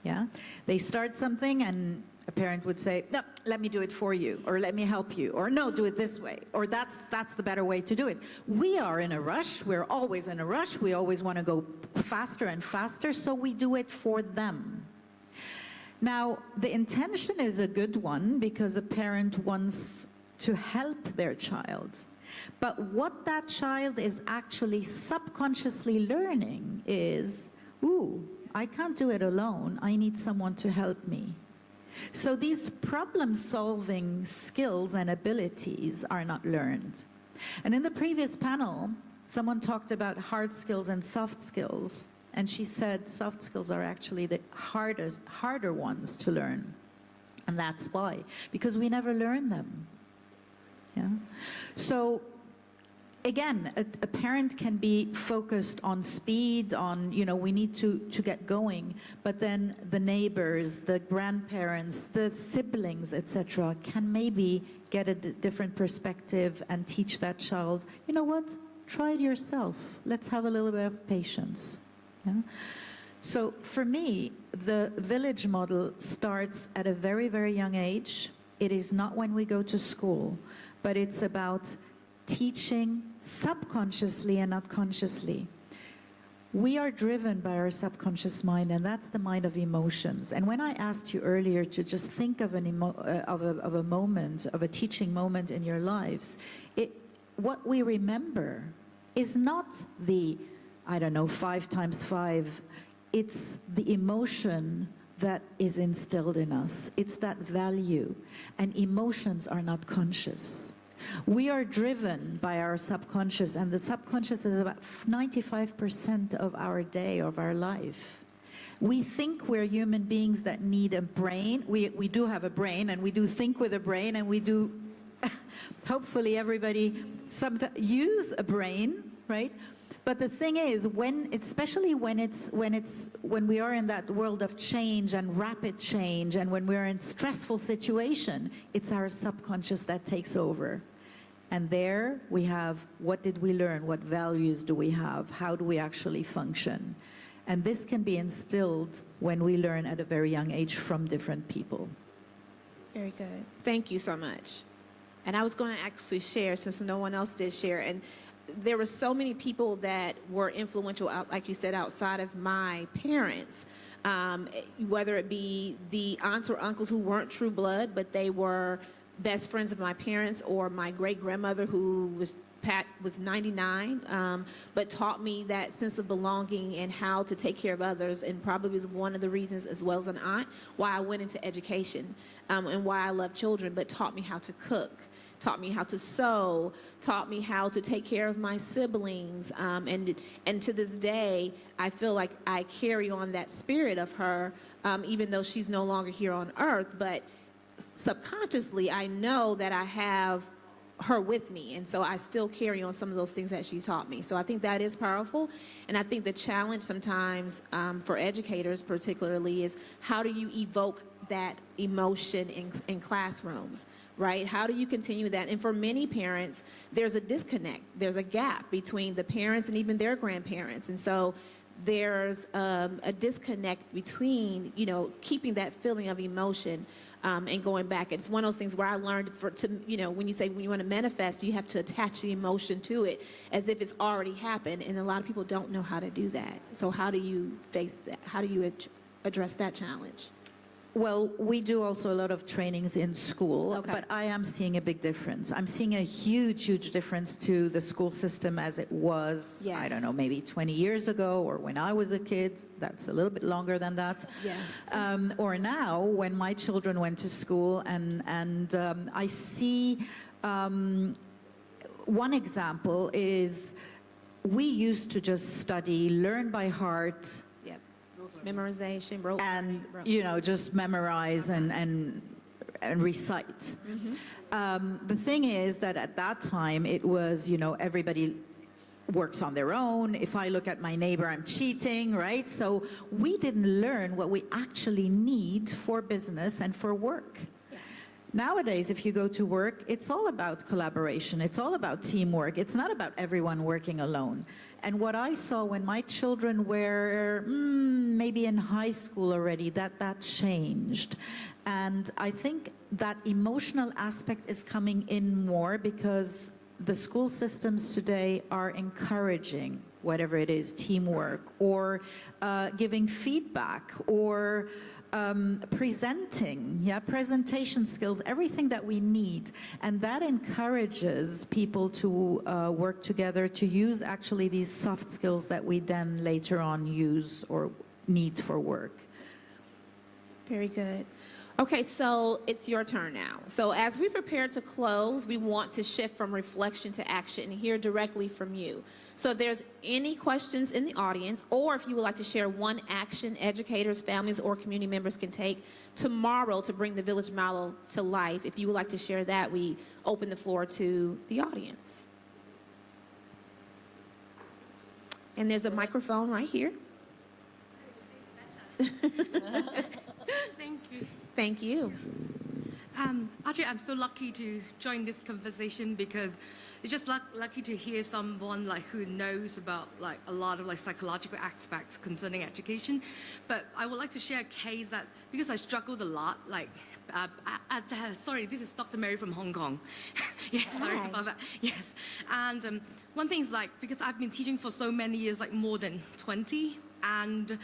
Yeah? They start something and a parent would say, no, let me do it for you, or let me help you, or no, do it this way, or that's the better way to do it. We are in a rush. We're always in a rush. We always want to go faster and faster, so we do it for them. Now, the intention is a good one because a parent wants to help their child. But what that child is actually subconsciously learning is, ooh, I can't do it alone. I need someone to help me. So these problem-solving skills and abilities are not learned. And in the previous panel, someone talked about hard skills and soft skills, and she said soft skills are actually the harder ones to learn. And that's why, because we never learn them. Yeah. So again, a parent can be focused on speed, on, you know, we need to get going, but then the neighbors, the grandparents, the siblings, etc., can maybe get a different perspective and teach that child, you know what, try it yourself. Let's have a little bit of patience. Yeah? So for me, the village model starts at a very, very young age. It is not when we go to school, but it's about teaching subconsciously and not consciously. We are driven by our subconscious mind, and that's the mind of emotions. And when I asked you earlier to just think of a moment, of a teaching moment in your lives, what we remember is not the, I don't know, 5 times 5. It's the emotion that is instilled in us. It's that value. And emotions are not conscious. We are driven by our subconscious, and the subconscious is about 95% of our day, of our life. We think we're human beings that need a brain. We do have a brain, and we do think with a brain, and we do, hopefully everybody use a brain, right? But the thing is, especially when we are in that world of change and rapid change, and when we're in stressful situation, it's our subconscious that takes over. And there we have, what did we learn? What values do we have? How do we actually function? And this can be instilled when we learn at a very young age from different people. Very good. Thank you so much. And I was going to actually share, since no one else did share, and there were so many people that were influential, like you said, outside of my parents, whether it be the aunts or uncles who weren't true blood, but they were best friends of my parents, or my great-grandmother who was 99, but taught me that sense of belonging and how to take care of others, and probably was one of the reasons, as well as an aunt, why I went into education and why I love children, but taught me how to cook, taught me how to sew, taught me how to take care of my siblings, and to this day, I feel like I carry on that spirit of her, even though she's no longer here on earth, but subconsciously, I know that I have her with me, and so I still carry on some of those things that she taught me. So I think that is powerful, and I think the challenge sometimes for educators particularly is, how do you evoke that emotion in classrooms, right? How do you continue that? And for many parents, there's a disconnect. There's a gap between the parents and even their grandparents, and so there's a disconnect between, you know, keeping that feeling of emotion and going back. It's one of those things where I learned when you want to manifest, you have to attach the emotion to it as if it's already happened, and a lot of people don't know how to do that. So how do you face that? How do you address that challenge? Well, we do also a lot of trainings in school, but I am seeing a big difference. I'm seeing a huge, huge difference to the school system as it was, Yes. I don't know, maybe 20 years ago, or when I was a kid. That's a little bit longer than that. Yes. Or now, when my children went to school, and I see one example is, we used to just study, learn by heart, Memorization, you know, just memorize and recite. The thing is that at that time, it was, you know, everybody works on their own. If I look at my neighbor, I'm cheating, right? So we didn't learn what we actually need for business and for work. Nowadays, if you go to work, it's all about collaboration. It's all about teamwork. It's not about everyone working alone. And what I saw when my children were maybe in high school already, that changed. And I think that emotional aspect is coming in more, because the school systems today are encouraging whatever it is, teamwork, or giving feedback, or presentation skills, everything that we need. And that encourages people to work together, to use actually these soft skills that we then later on use or need for work. Very good. Okay, so it's your turn now. So as we prepare to close, we want to shift from reflection to action and hear directly from you. So if there's any questions in the audience, or if you would like to share one action educators, families, or community members can take tomorrow to bring the village model to life, if you would like to share that, we open the floor to the audience. And there's a microphone right here. Thank you. Thank you. Actually, I'm so lucky to join this conversation because it's just lucky to hear someone like who knows about like a lot of like psychological aspects concerning education. But I would like to share a case that because I struggled a lot, like sorry, this is Dr. Mary from Hong Kong. Yes, sorry about that. Yes, and one thing is like because I've been teaching for so many years, like more than 20, and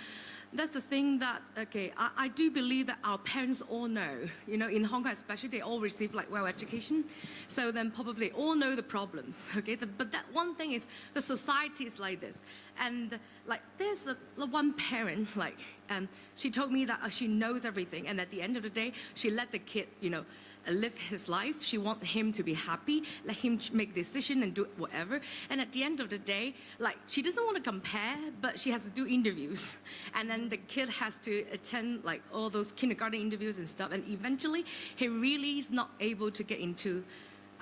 that's the thing that, okay, I do believe that our parents all know, you know, in Hong Kong especially, they all receive like well education. So then probably all know the problems, okay? But that one thing is the society is like this. And like there's one parent, like, she told me that she knows everything. And at the end of the day, she let the kid, you know, live his life. She wants him to be happy, let him make decision and do whatever. And at the end of the day, like she doesn't want to compare, but she has to do interviews. And then the kid has to attend like all those kindergarten interviews and stuff. And eventually he really is not able to get into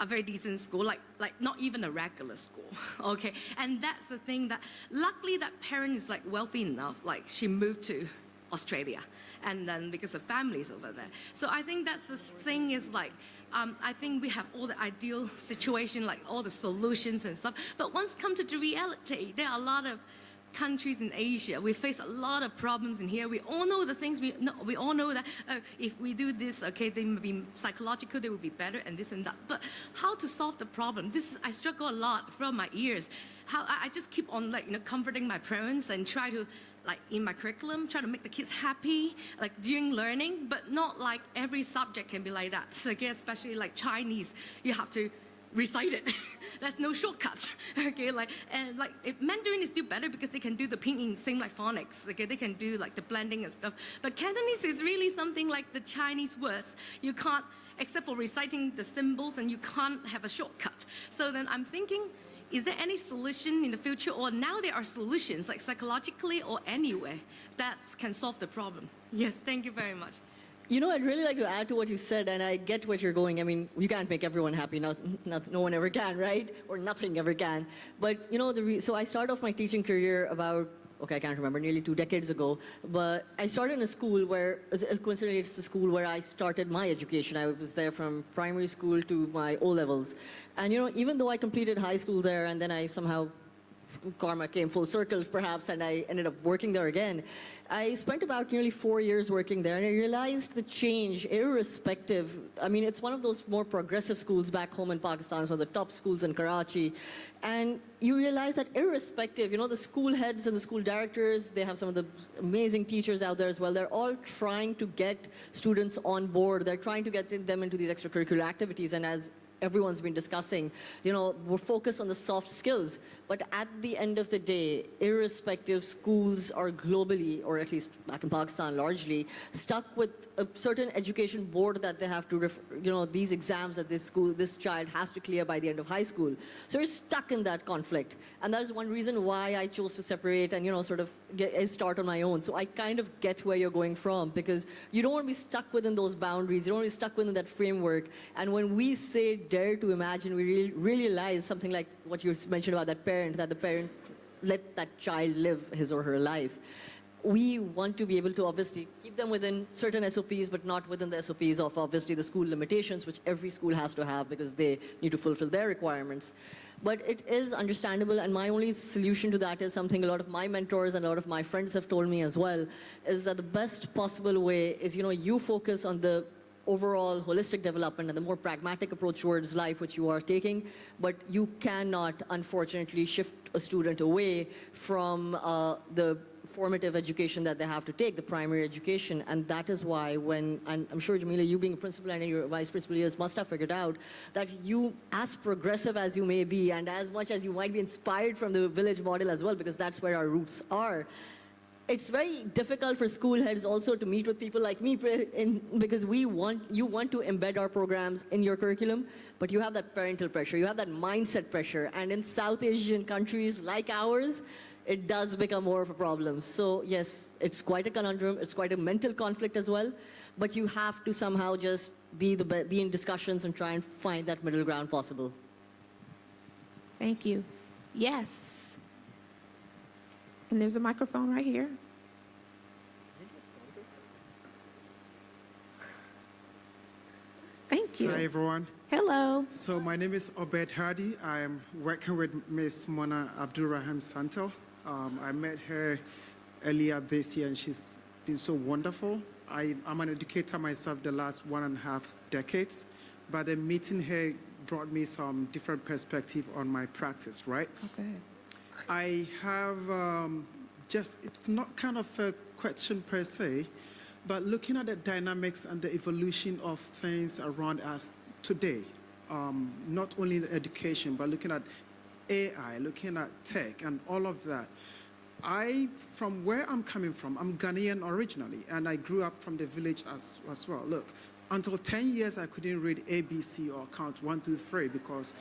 a very decent school, like not even a regular school, okay? And that's the thing that, luckily that parent is like wealthy enough, like she moved to Australia, and then because of families over there. So I think that's the thing is like, I think we have all the ideal situation, like all the solutions and stuff, but once come to the reality, there are a lot of countries in Asia, we face a lot of problems in here. We all know the things, we all know that if we do this, okay, they may be psychological, they will be better and this and that. But how to solve the problem? I struggle a lot from my ears. How I just keep on like, you know, comforting my parents and try to, like in my curriculum, try to make the kids happy, like during learning, but not like every subject can be like that. Okay, especially like Chinese, you have to recite it. There's no shortcut. Okay, and if Mandarin is still better because they can do the pinyin, same like phonics. Okay, they can do like the blending and stuff. But Cantonese is really something like the Chinese words. You can't, except for reciting the symbols, and you can't have a shortcut. So then I'm thinking, is there any solution in the future, or now there are solutions, like psychologically or anywhere, that can solve the problem? Yes, thank you very much. You know, I'd really like to add to what you said, and I get what you're going. I mean, you can't make everyone happy. No one ever can, right? Or nothing ever can. But, you know, so I started off my teaching career about, okay, I can't remember, nearly 2 decades ago. But I started in a school where, coincidentally, it's the school where I started my education. I was there from primary school to my O-levels. And, you know, even though I completed high school there, and then I somehow, karma came full circle, perhaps, and I ended up working there again. I spent about nearly 4 years working there, and I realized the change, irrespective. I mean, it's one of those more progressive schools back home in Pakistan. It's one of the top schools in Karachi. And you realize that irrespective, you know, the school heads and the school directors, they have some of the amazing teachers out there as well. They're all trying to get students on board. They're trying to get them into these extracurricular activities. And as everyone's been discussing, you know, we're focused on the soft skills. But at the end of the day, irrespective, schools are globally, or at least back in Pakistan largely, stuck with a certain education board that they have to, you know, these exams that this child has to clear by the end of high school. So we're stuck in that conflict. And that is one reason why I chose to separate and, you know, sort of start on my own. So I kind of get where you're going from, because you don't want to be stuck within those boundaries. You don't want to be stuck within that framework. And when we say dare to imagine, we really realize something like what you mentioned about that the parent let that child live his or her life. We want to be able to obviously keep them within certain SOPs, but not within the SOPs of obviously the school limitations, which every school has to have because they need to fulfill their requirements. But it is understandable, and my only solution to that is something a lot of my mentors and a lot of my friends have told me as well, is that the best possible way is, you know, you focus on the overall holistic development and the more pragmatic approach towards life which you are taking, but you cannot, unfortunately, shift a student away from the formative education that they have to take, the primary education. And that is why and I'm sure, Jamila, you being a principal and your vice principal years must have figured out that you, as progressive as you may be, and as much as you might be inspired from the village model as well, because that's where our roots are, it's very difficult for school heads also to meet with people like me because you want to embed our programs in your curriculum, but you have that parental pressure, you have that mindset pressure, and in South Asian countries like ours, it does become more of a problem. So yes, it's quite a conundrum, it's quite a mental conflict as well, but you have to somehow just be in discussions and try and find that middle ground possible. Thank you. Yes. And there's a microphone right here. Thank you. Hi, everyone. Hello. So my name is Obed Hardy. I am working with Miss Mona Abdulrahim Santel. I met her earlier this year, and she's been so wonderful. I'm an educator myself the last 1.5 decades, but then meeting her brought me some different perspective on my practice, right? Okay. I have it's not kind of a question per se, but looking at the dynamics and the evolution of things around us today, not only in education, but looking at AI, looking at tech and all of that. From where I'm coming from, I'm Ghanaian originally, and I grew up from the village as well. Look, until 10 years, I couldn't read ABC or count 1, 2, 3 because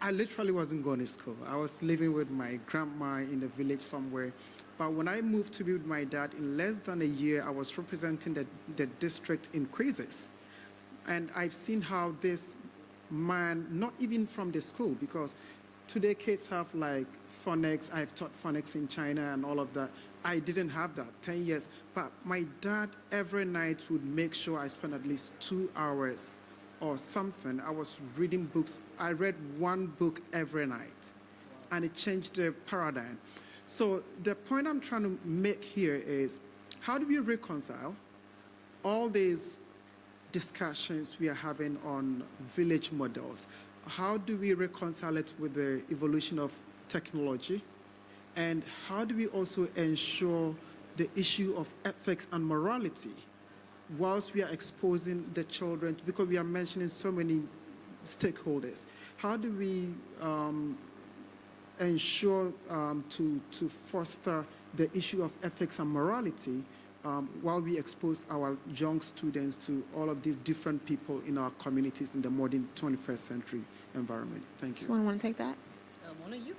I literally wasn't going to school. I was living with my grandma in the village somewhere. But when I moved to be with my dad, in less than a year, I was representing the district in quizzes. And I've seen how this man, not even from the school, because today kids have like phonics. I've taught phonics in China and all of that. I didn't have that, 10 years. But my dad every night would make sure I spent at least 2 hours or something. I was reading books. I read 1 book every night, and it changed the paradigm. So the point I'm trying to make here is, how do we reconcile all these discussions we are having on village models? How do we reconcile it with the evolution of technology? And how do we also ensure the issue of ethics and morality whilst we are exposing the children, because we are mentioning so many stakeholders? How do we ensure to foster the issue of ethics and morality while we expose our young students to all of these different people in our communities in the modern 21st century environment? Thank you. Someone want to take that? Mona, you?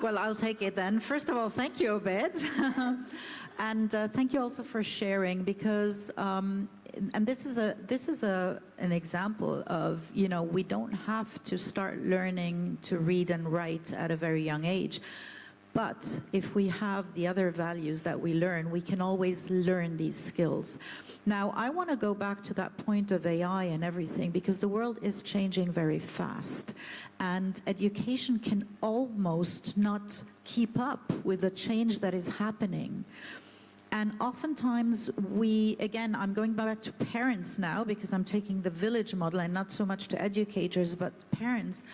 Well, I'll take it then. First of all, thank you, Obed. And thank you also for sharing, because, and this is an example of, we don't have to start learning to read and write at a very young age. But if we have the other values that we learn, we can always learn these skills. Now, I want to go back to that point of AI and everything, because the world is changing very fast. And education can almost not keep up with the change that is happening. And oftentimes again, I'm going back to parents now, because I'm taking the village model and not so much to educators, but parents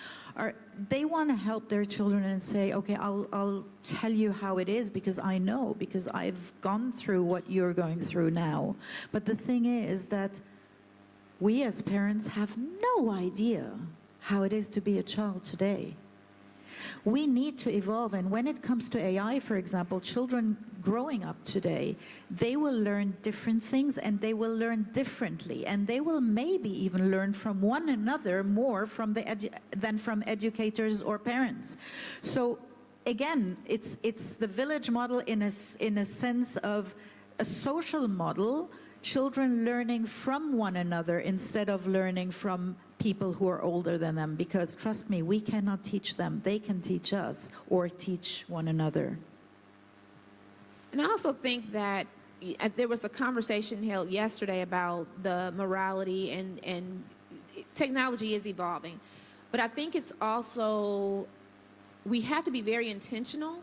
they want to help their children and say, okay, I'll tell you how it is because I know, because I've gone through what you're going through now. But the thing is that we as parents have no idea how it is to be a child today. We need to evolve, and when it comes to AI, for example, children growing up today, they will learn different things and they will learn differently, and they will maybe even learn from one another more than from educators or parents. So again, it's the village model in a sense of a social model, children learning from one another instead of learning from people who are older than them, because trust me, we cannot teach them. They can teach us or teach one another. And I also think that there was a conversation held yesterday about the morality, and technology is evolving. But I think it's also, we have to be very intentional,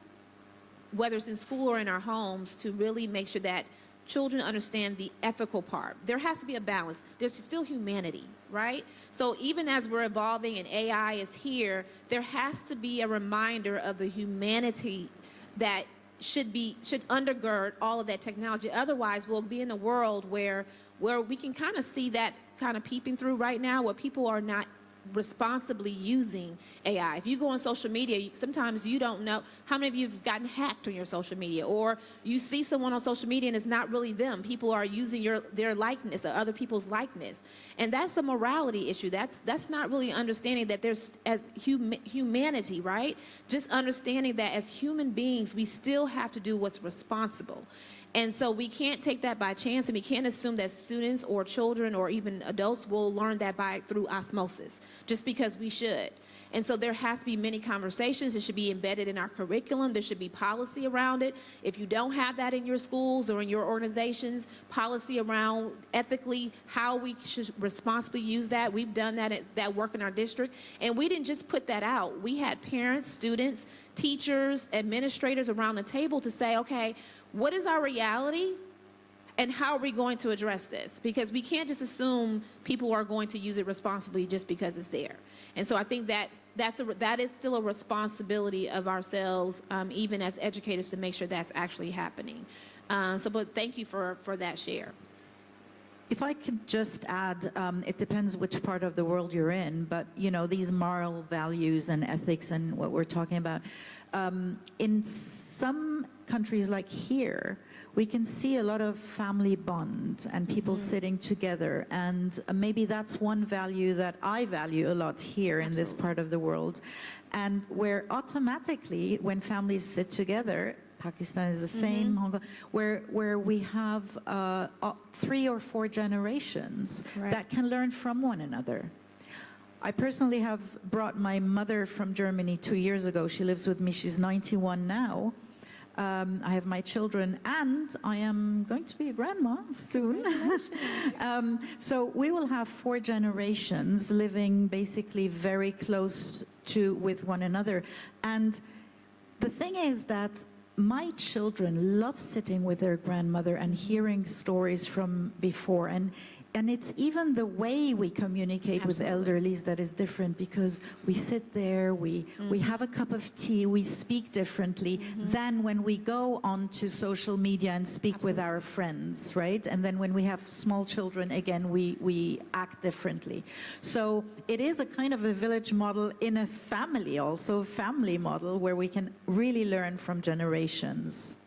whether it's in school or in our homes, to really make sure that children understand the ethical part. There has to be a balance. There's still humanity, right? So even as we're evolving and AI is here, there has to be a reminder of the humanity that should undergird all of that technology. Otherwise, we'll be in a world where we can kind of see that kind of peeping through right now, where people are not responsibly using AI. If you go on social media, sometimes you don't know how many of you have gotten hacked on your social media, or you see someone on social media and it's not really them. People are using their likeness or other people's likeness. And that's a morality issue. That's not really understanding that there's as humanity, right? Just understanding that as human beings, we still have to do what's responsible. And so we can't take that by chance, and we can't assume that students or children or even adults will learn that through osmosis, just because we should. And so there has to be many conversations. It should be embedded in our curriculum. There should be policy around it. If you don't have that in your schools or in your organizations, policy around ethically how we should responsibly use that. We've done that work in our district. And we didn't just put that out. We had parents, students, teachers, administrators around the table to say, okay, what is our reality and how are we going to address this? Because we can't just assume people are going to use it responsibly just because it's there. And so I think that is still a responsibility of ourselves, even as educators, to make sure that's actually happening. But thank you for that share. If I could just add, it depends which part of the world you're in, but these moral values and ethics and what we're talking about, in some countries like here, we can see a lot of family bond and people sitting together, and maybe that's one value that I value a lot here in this part of the world, and where automatically when families sit together, Pakistan is the same, Hong Kong, where we have 3 or 4 generations that can learn from one another. I personally have brought my mother from Germany 2 years ago. She lives with me. She's 91 now. I have my children, and I am going to be a grandma soon. So we will have 4 generations living basically very close with one another. And the thing is that my children love sitting with their grandmother and hearing stories from before. And it's even the way we communicate with elderlies that is different, because we sit there, we have a cup of tea, we speak differently than when we go onto social media and speak with our friends, right? And then when we have small children, again, we act differently. So it is a kind of a village model in a family, also a family model, where we can really learn from generations.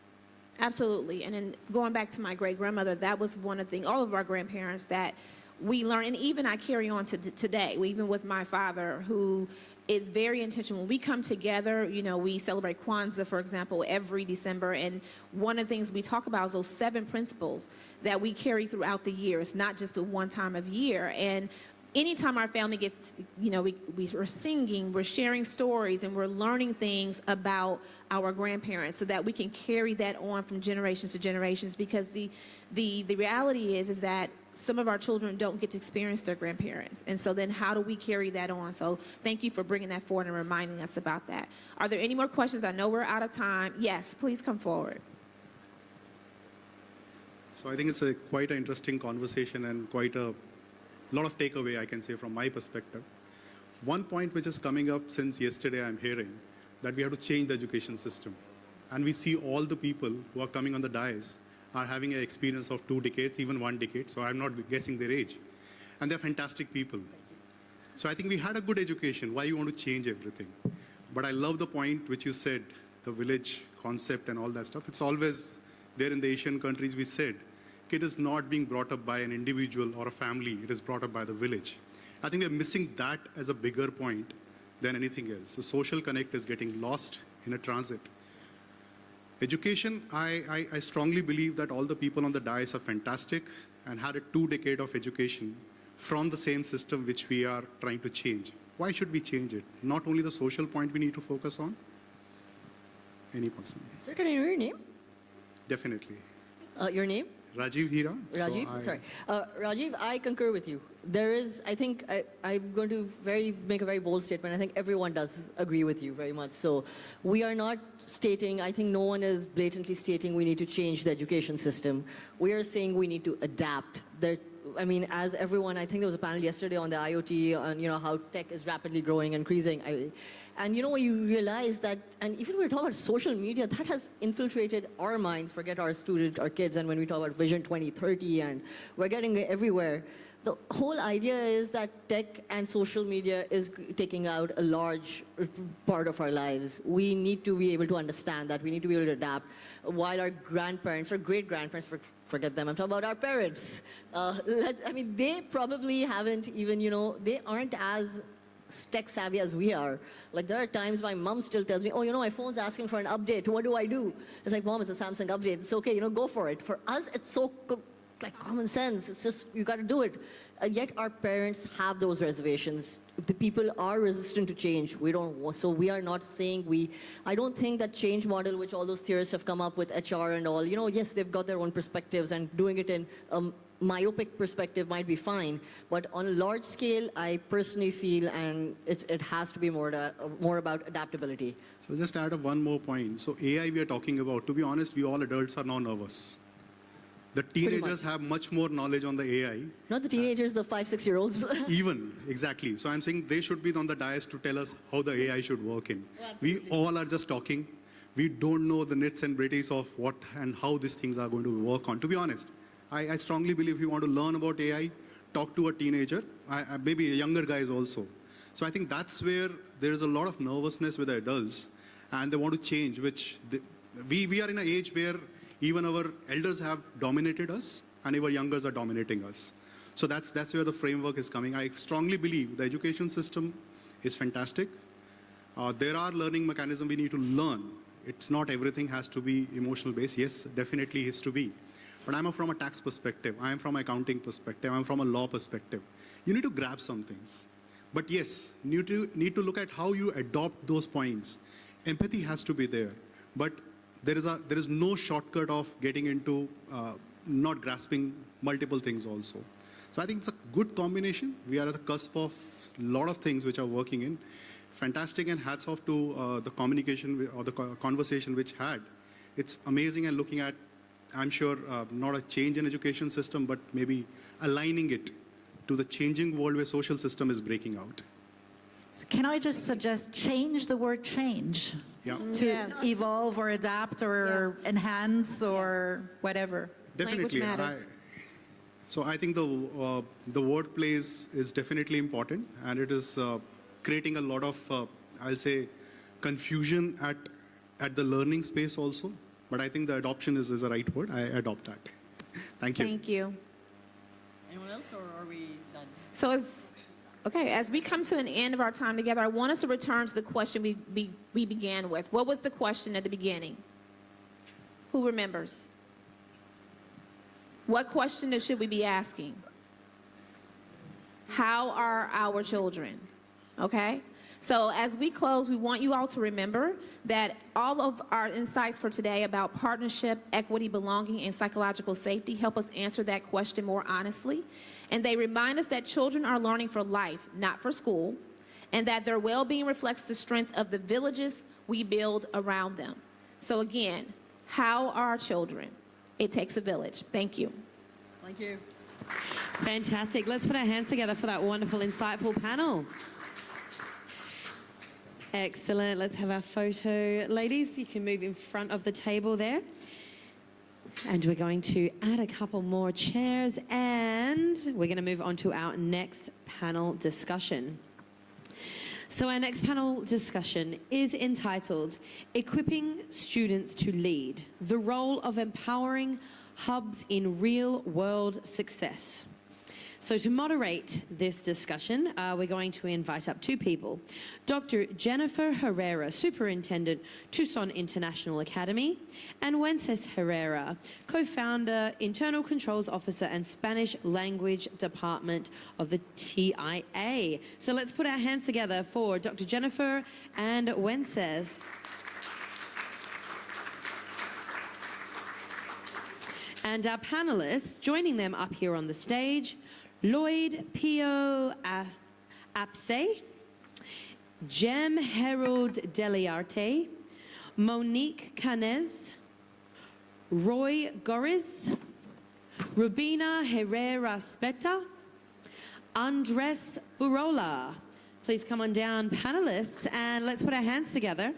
Absolutely. And then going back to my great-grandmother, that was one of the things, all of our grandparents, that we learned, and even I carry on to today, even with my father, who is very intentional. When we come together, we celebrate Kwanzaa, for example, every December, and one of the things we talk about is those 7 principles that we carry throughout the year. It's not just the one time of year. And anytime our family gets, we're singing, we're sharing stories, and we're learning things about our grandparents so that we can carry that on from generations to generations, because the reality is that some of our children don't get to experience their grandparents. And so then how do we carry that on? So thank you for bringing that forward and reminding us about that. Are there any more questions? I know we're out of time. Yes, please come forward. So I think it's quite an interesting conversation and quite a lot of takeaway, I can say, from my perspective. One point which is coming up since yesterday, I'm hearing that we have to change the education system. And we see all the people who are coming on the dais are having an experience of 2 decades, even 1 decade, so I'm not guessing their age. And they're fantastic people. So I think we had a good education. Why you want to change everything? But I love the point which you said, the village concept and all that stuff. It's always there in the Asian countries. We said, kid is not being brought up by an individual or a family. It is brought up by the village. I think we're missing that as a bigger point than anything else. The social connect is getting lost in a transit. Education, I strongly believe that all the people on the dais are fantastic and had a 2 decade of education from the same system which we are trying to change. Why should we change it? Not only the social point we need to focus on. Any person. Sir, can I know your name? Definitely. Your name? Rajiv Hira. Rajiv, sorry. Rajiv, I concur with you. There is, I think, I'm going to make a very bold statement. I think everyone does agree with you very much. So we are not stating, I think no one is blatantly stating we need to change the education system. We are saying we need to adapt. I mean, as everyone, I think there was a panel yesterday on the IoT, on how tech is rapidly growing, increasing. And you know, you realize that, and even when we talk about social media, that has infiltrated our minds, forget our kids, and when we talk about Vision 2030, and we're getting it everywhere. The whole idea is that tech and social media is taking out a large part of our lives. We need to be able to understand that. We need to be able to adapt. While our grandparents or great-grandparents, forget them, I'm talking about our parents. I mean, they probably haven't even, you know, they aren't as tech savvy as we are. Like, there are times my mom still tells me, oh, you know, my phone's asking for an update. What do I do? It's like, Mom, it's a Samsung update. It's okay, you know, go for it. For us, it's so like common sense. It's just, you got to do it. Yet our parents have those reservations. The people are resistant to change. We don't want, so we are not saying I don't think that change model, which all those theorists have come up with, HR and all, you know, yes, they've got their own perspectives, and doing it in myopic perspective might be fine, but on a large scale, I personally feel, and it has to be more about adaptability. So just add up one more point. So AI we are talking about, to be honest, we all adults are now nervous. The teenagers have much more knowledge on the AI. Not the teenagers, the 5-6-year-olds. Even, exactly. So I'm saying they should be on the dais to tell us how the AI should work in. We all are just talking. We don't know the nits and gritties of what and how these things are going to work on. To be honest, I strongly believe if you want to learn about AI, talk to a teenager, maybe younger guys also. So I think that's where there is a lot of nervousness with the adults, and they want to change, which we are in an age where even our elders have dominated us, and our youngers are dominating us. So that's where the framework is coming. I strongly believe the education system is fantastic. There are learning mechanisms we need to learn. It's not everything has to be emotional based. Yes, definitely has to be. But I'm from a tax perspective. I'm from an accounting perspective. I'm from a law perspective. You need to grab some things. But yes, you need to look at how you adopt those points. Empathy has to be there. But there is no shortcut of getting into not grasping multiple things also. So I think it's a good combination. We are at the cusp of a lot of things which are working in. Fantastic, and hats off to the communication or the conversation which had. It's amazing, and looking at, I'm sure, not a change in education system, but maybe aligning it to the changing world where social system is breaking out. Can I just suggest change the word change? Yeah. To evolve or adapt or enhance or whatever. Definitely. So I think the word plays is definitely important, and it is creating a lot of, I'll say, confusion at the learning space also. But I think the adoption is the right word. I adopt that. Thank you. Thank you. Anyone else, or are we done? So as we come to an end of our time together, I want us to return to the question we began with. What was the question at the beginning? Who remembers? What question should we be asking? How are our children? Okay? So as we close, we want you all to remember that all of our insights for today about partnership, equity, belonging, and psychological safety help us answer that question more honestly. And they remind us that children are learning for life, not for school, and that their well-being reflects the strength of the villages we build around them. So again, how are our children? It takes a village. Thank you. Thank you. Fantastic. Let's put our hands together for that wonderful, insightful panel. Excellent. Let's have our photo. Ladies, you can move in front of the table there. And we're going to add a couple more chairs, and we're going to move on to our next panel discussion. So our next panel discussion is entitled Equipping Students to Lead, the Role of Empowering Hubs in Real-World Success. So to moderate this discussion, we're going to invite up two people. Dr. Jennifer Herrera, Superintendent, Tucson International Academy, and Wences Herrera, Co-founder, Internal Controls Officer, and Spanish Language Department of the TIA. So let's put our hands together for Dr. Jennifer and Wences. And our panelists, joining them up here on the stage, Lloyd Pio Apse, Jem Harold Deliarte, Monique Canez, Roy Goris, Rubina Herrera Speta, Andres Burola. please come on down, panelists, and let's put our hands together.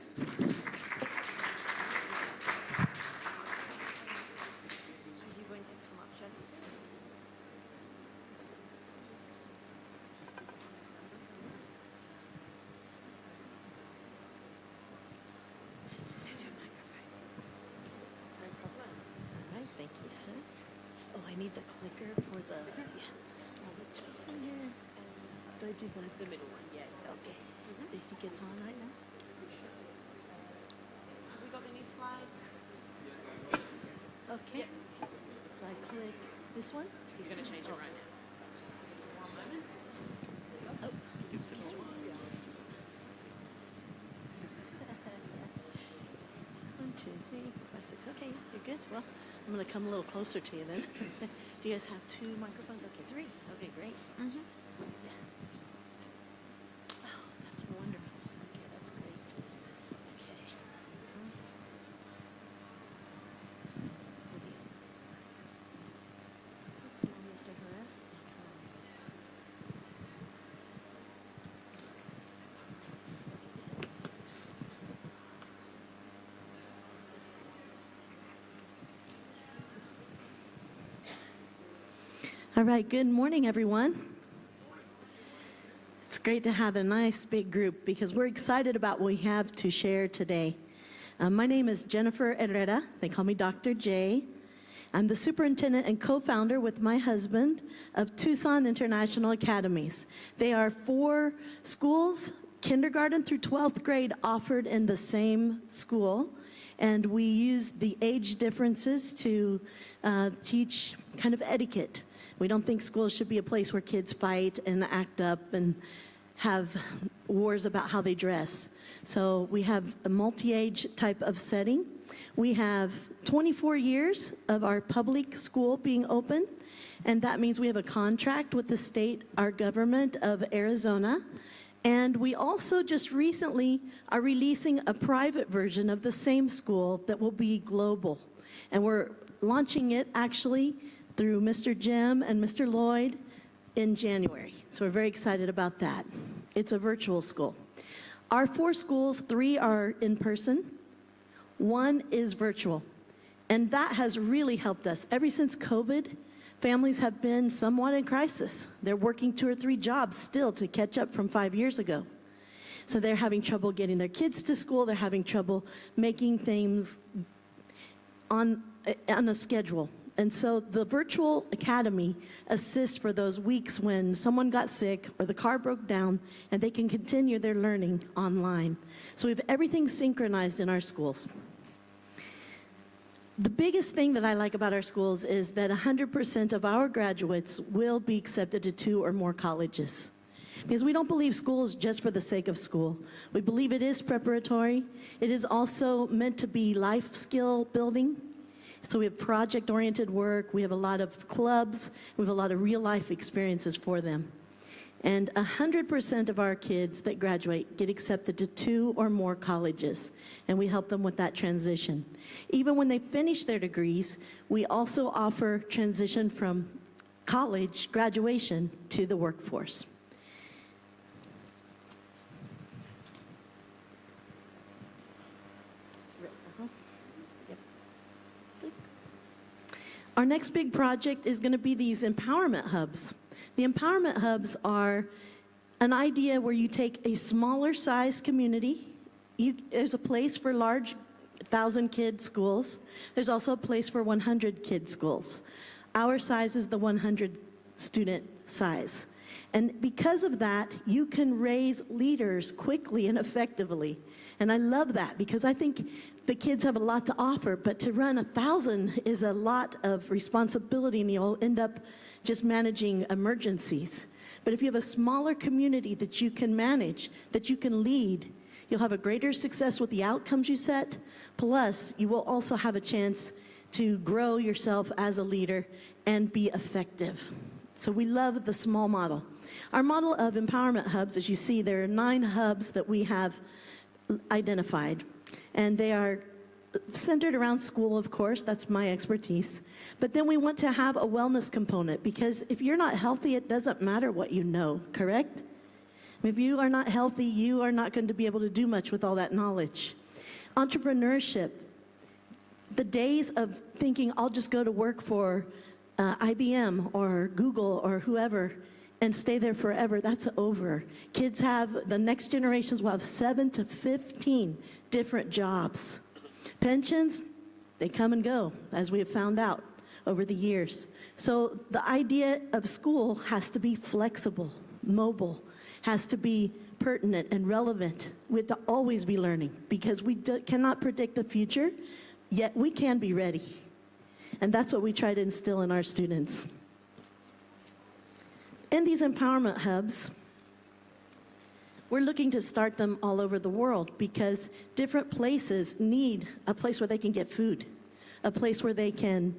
Thank you, sir. Oh, I need the clicker for the. Yeah. Do I do the middle one? Yeah, exactly. Okay. If he gets on right now. We got any slide? Okay. So I click this one. He's going to change it right now. One moment. Oh, this one. Yes. 1, 2, 3, 4, 5, 6. Okay, you're good. Well, I'm going to come a little closer to you then. Do you guys have 2 microphones? Okay, 3. Okay, great. Yeah. Oh, that's wonderful. Okay, that's great. Okay. Mr. Herrera? All right, good morning, everyone. It's great to have a nice big group because we're excited about what we have to share today. My name is Jennifer Herrera. They call me Dr. J. I'm the superintendent and co-founder with my husband of Tucson International Academies. They are 4 schools, kindergarten through 12th grade, offered in the same school. And we use the age differences to teach kind of etiquette. We don't think schools should be a place where kids fight and act up and have wars about how they dress. So we have a multi-age type of setting. We have 24 years of our public school being open, and that means we have a contract with the state, our government of Arizona. And we also just recently are releasing a private version of the same school that will be global. And we're launching it actually through Mr. Jim and Mr. Lloyd in January. So we're very excited about that. It's a virtual school. Our 4 schools, 3 are in person, 1 is virtual. And that has really helped us. Ever since COVID, families have been somewhat in crisis. They're working 2 or 3 jobs still to catch up from 5 years ago. So they're having trouble getting their kids to school. They're having trouble making things on a schedule. And so the virtual academy assists for those weeks when someone got sick or the car broke down, and they can continue their learning online. So we have everything synchronized in our schools. The biggest thing that I like about our schools is that 100% of our graduates will be accepted to 2 or more colleges. Because we don't believe school is just for the sake of school. We believe it is preparatory. It is also meant to be life skill building. So we have project-oriented work, we have a lot of clubs, we have a lot of real-life experiences for them. And 100% of our kids that graduate get accepted to 2 or more colleges, and we help them with that transition. Even when they finish their degrees, we also offer transition from college graduation to the workforce. Our next big project is going to be these empowerment hubs. The empowerment hubs are an idea where you take a smaller size community. There's a place for large 1,000-kid schools. There's also a place for 100-kid schools. Our size is the 100-student size. And because of that, you can raise leaders quickly and effectively. And I love that because I think the kids have a lot to offer, but to run 1,000 is a lot of responsibility, and you'll end up just managing emergencies. But if you have a smaller community that you can manage, that you can lead, you'll have a greater success with the outcomes you set, plus you will also have a chance to grow yourself as a leader and be effective. So we love the small model. Our model of empowerment hubs, as you see, there are 9 hubs that we have identified. And they are centered around school, of course, that's my expertise. But then we want to have a wellness component, because if you're not healthy, it doesn't matter what you know, correct? If you are not healthy, you are not going to be able to do much with all that knowledge. Entrepreneurship, the days of thinking I'll just go to work for IBM or Google or whoever and stay there forever, that's over. Kids have, the next generations will have 7 to 15 different jobs. Pensions, they come and go, as we have found out over the years. So the idea of school has to be flexible, mobile, has to be pertinent and relevant. We have to always be learning because we cannot predict the future, yet we can be ready. And that's what we try to instill in our students. In these empowerment hubs, we're looking to start them all over the world because different places need a place where they can get food, a place where they can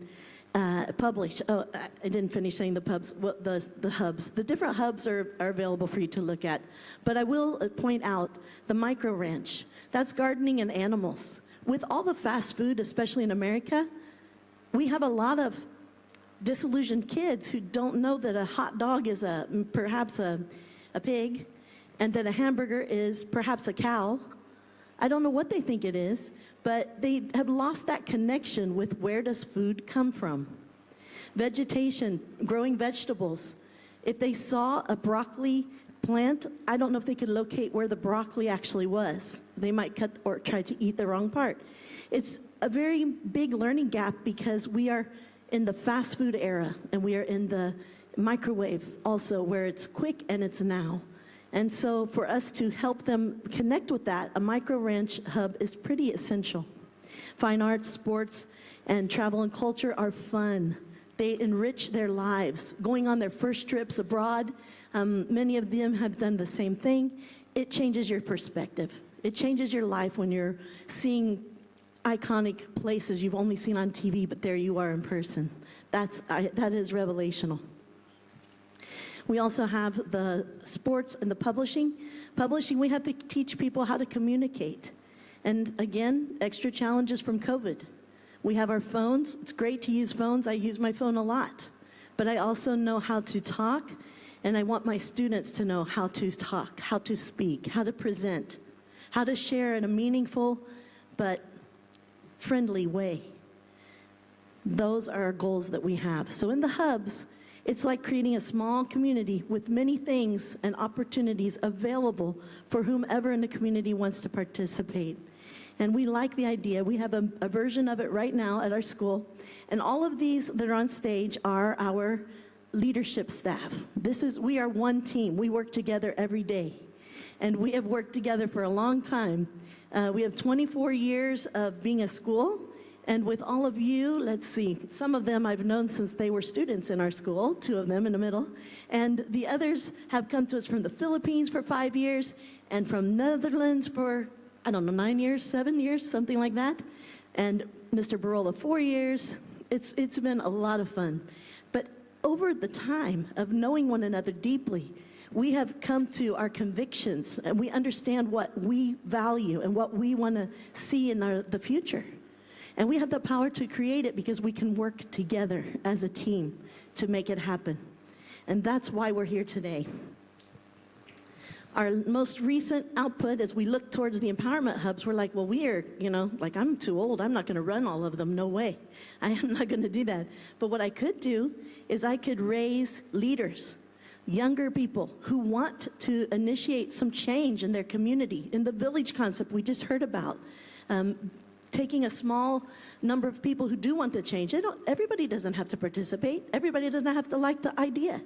publish. Oh, I didn't finish saying the pubs, well, the hubs. The different hubs are available for you to look at. But I will point out the micro ranch. That's gardening and animals. With all the fast food, especially in America, we have a lot of disillusioned kids who don't know that a hot dog is perhaps a pig, and that a hamburger is perhaps a cow. I don't know what they think it is, but they have lost that connection with where does food come from. Vegetation, growing vegetables. If they saw a broccoli plant, I don't know if they could locate where the broccoli actually was. They might cut or try to eat the wrong part. It's a very big learning gap because we are in the fast food era and we are in the microwave also, where it's quick and it's now. And so for us to help them connect with that, a micro ranch hub is pretty essential. Fine arts, sports, and travel and culture are fun. They enrich their lives. Going on their first trips abroad, many of them have done the same thing. It changes your perspective. It changes your life when you're seeing iconic places you've only seen on TV, but there you are in person. That is revelational. We also have the sports and the publishing. Publishing, we have to teach people how to communicate. And again, extra challenges from COVID. We have our phones. It's great to use phones. I use my phone a lot. But I also know how to talk, and I want my students to know how to talk, how to speak, how to present, how to share in a meaningful but friendly way. Those are our goals that we have. So in the hubs, it's like creating a small community with many things and opportunities available for whomever in the community wants to participate. And we like the idea. We have a version of it right now at our school. And all of these that are on stage are our leadership staff. We are one team. We work together every day. And we have worked together for a long time. We have 24 years of being a school. And with all of you, let's see, some of them I've known since they were students in our school, 2 of them in the middle. And the others have come to us from the Philippines for 5 years and from Netherlands for, I don't know, 9 years, 7 years, something like that. And Mr. Barola, 4 years. It's been a lot of fun. But over the time of knowing one another deeply, we have come to our convictions and we understand what we value and what we want to see in the future. And we have the power to create it because we can work together as a team to make it happen. And that's why we're here today. Our most recent output, as we look towards the empowerment hubs, we're like, well, we are, like I'm too old. I'm not going to run all of them. No way. I am not going to do that. But what I could do is I could raise leaders, younger people who want to initiate some change in their community, in the village concept we just heard about. Taking a small number of people who do want the change. Everybody doesn't have to participate. Everybody doesn't have to like the idea.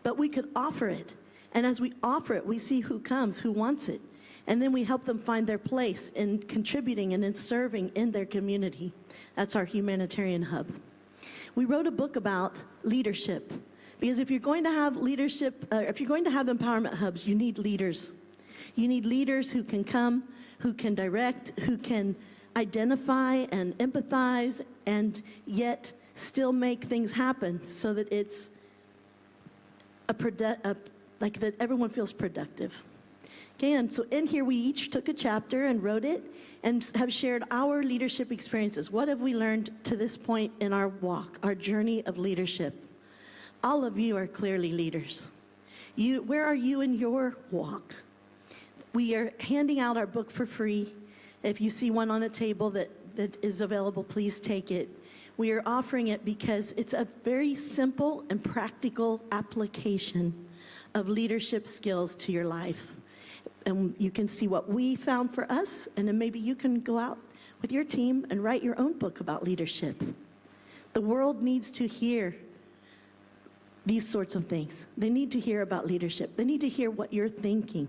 But we could offer it. And as we offer it, we see who comes, who wants it. And then we help them find their place in contributing and in serving in their community. That's our humanitarian hub. We wrote a book about leadership. Because if you're going to have leadership, if you're going to have empowerment hubs, you need leaders. You need leaders who can come, who can direct, who can identify and empathize, and yet still make things happen so that it's like that everyone feels productive. Okay, and so in here we each took a chapter and wrote it and have shared our leadership experiences. What have we learned to this point in our walk, our journey of leadership? All of you are clearly leaders. Where are you in your walk? We are handing out our book for free. If you see one on a table that is available, please take it. We are offering it because it's a very simple and practical application of leadership skills to your life. And you can see what we found for us, and then maybe you can go out with your team and write your own book about leadership. The world needs to hear these sorts of things. They need to hear about leadership. They need to hear what you're thinking.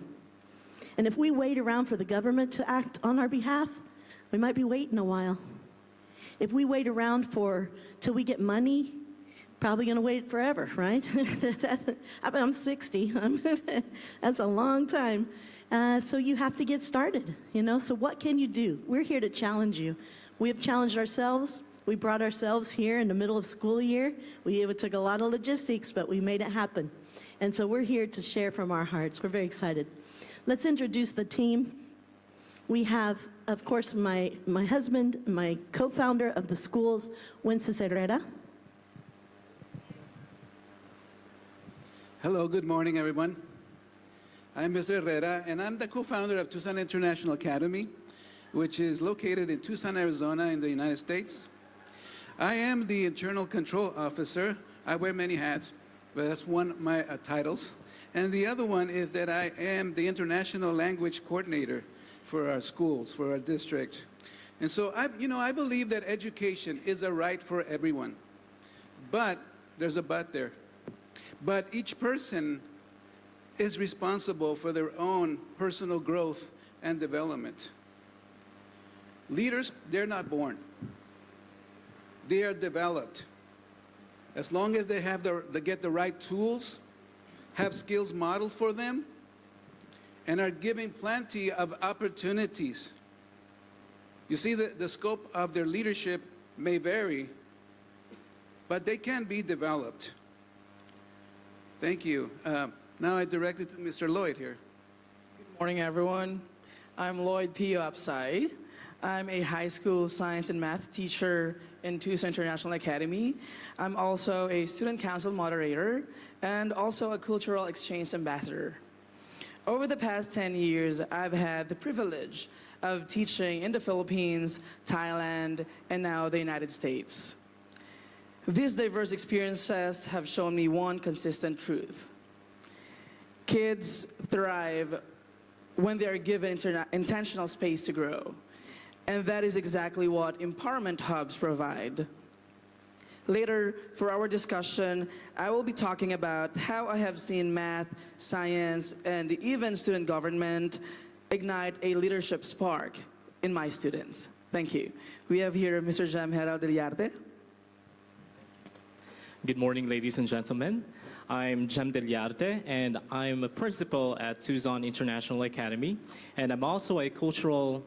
And if we wait around for the government to act on our behalf, we might be waiting a while. If we wait around till we get money, probably going to wait forever, right? I'm 60. That's a long time. So you have to get started, you know? So what can you do? We're here to challenge you. We have challenged ourselves. We brought ourselves here in the middle of school year. It took a lot of logistics, but we made it happen. And so we're here to share from our hearts. We're very excited. Let's introduce the team. We have, of course, my husband, my co-founder of the schools, Wences Herrera. Hello, good morning, everyone. I'm Mr. Herrera, and I'm the co-founder of Tucson International Academy, which is located in Tucson, Arizona, in the United States. I am the internal control officer. I wear many hats, but that's one of my titles. And the other one is that I am the international language coordinator for our schools, for our district. And so I believe that education is a right for everyone. But there's a but there. But each person is responsible for their own personal growth and development. Leaders, they're not born. They are developed. As long as they get the right tools, have skills modeled for them, and are given plenty of opportunities. You see, the scope of their leadership may vary, but they can be developed. Thank you. Now I direct it to Mr. Lloyd here. Good morning, everyone. I'm Lloyd Pio Apsai. I'm a high school science and math teacher in Tucson International Academy. I'm also a student council moderator and also a cultural exchange ambassador. Over the past 10 years, I've had the privilege of teaching in the Philippines, Thailand, and now the United States. These diverse experiences have shown me one consistent truth. Kids thrive when they are given intentional space to grow. And that is exactly what empowerment hubs provide. Later, for our discussion, I will be talking about how I have seen math, science, and even student government ignite a leadership spark in my students. Thank you. We have here Mr. Jamhera Del Yarte. Good morning, ladies and gentlemen. I'm Jem Del Yarte, and I'm a principal at Tucson International Academy, and I'm also a cultural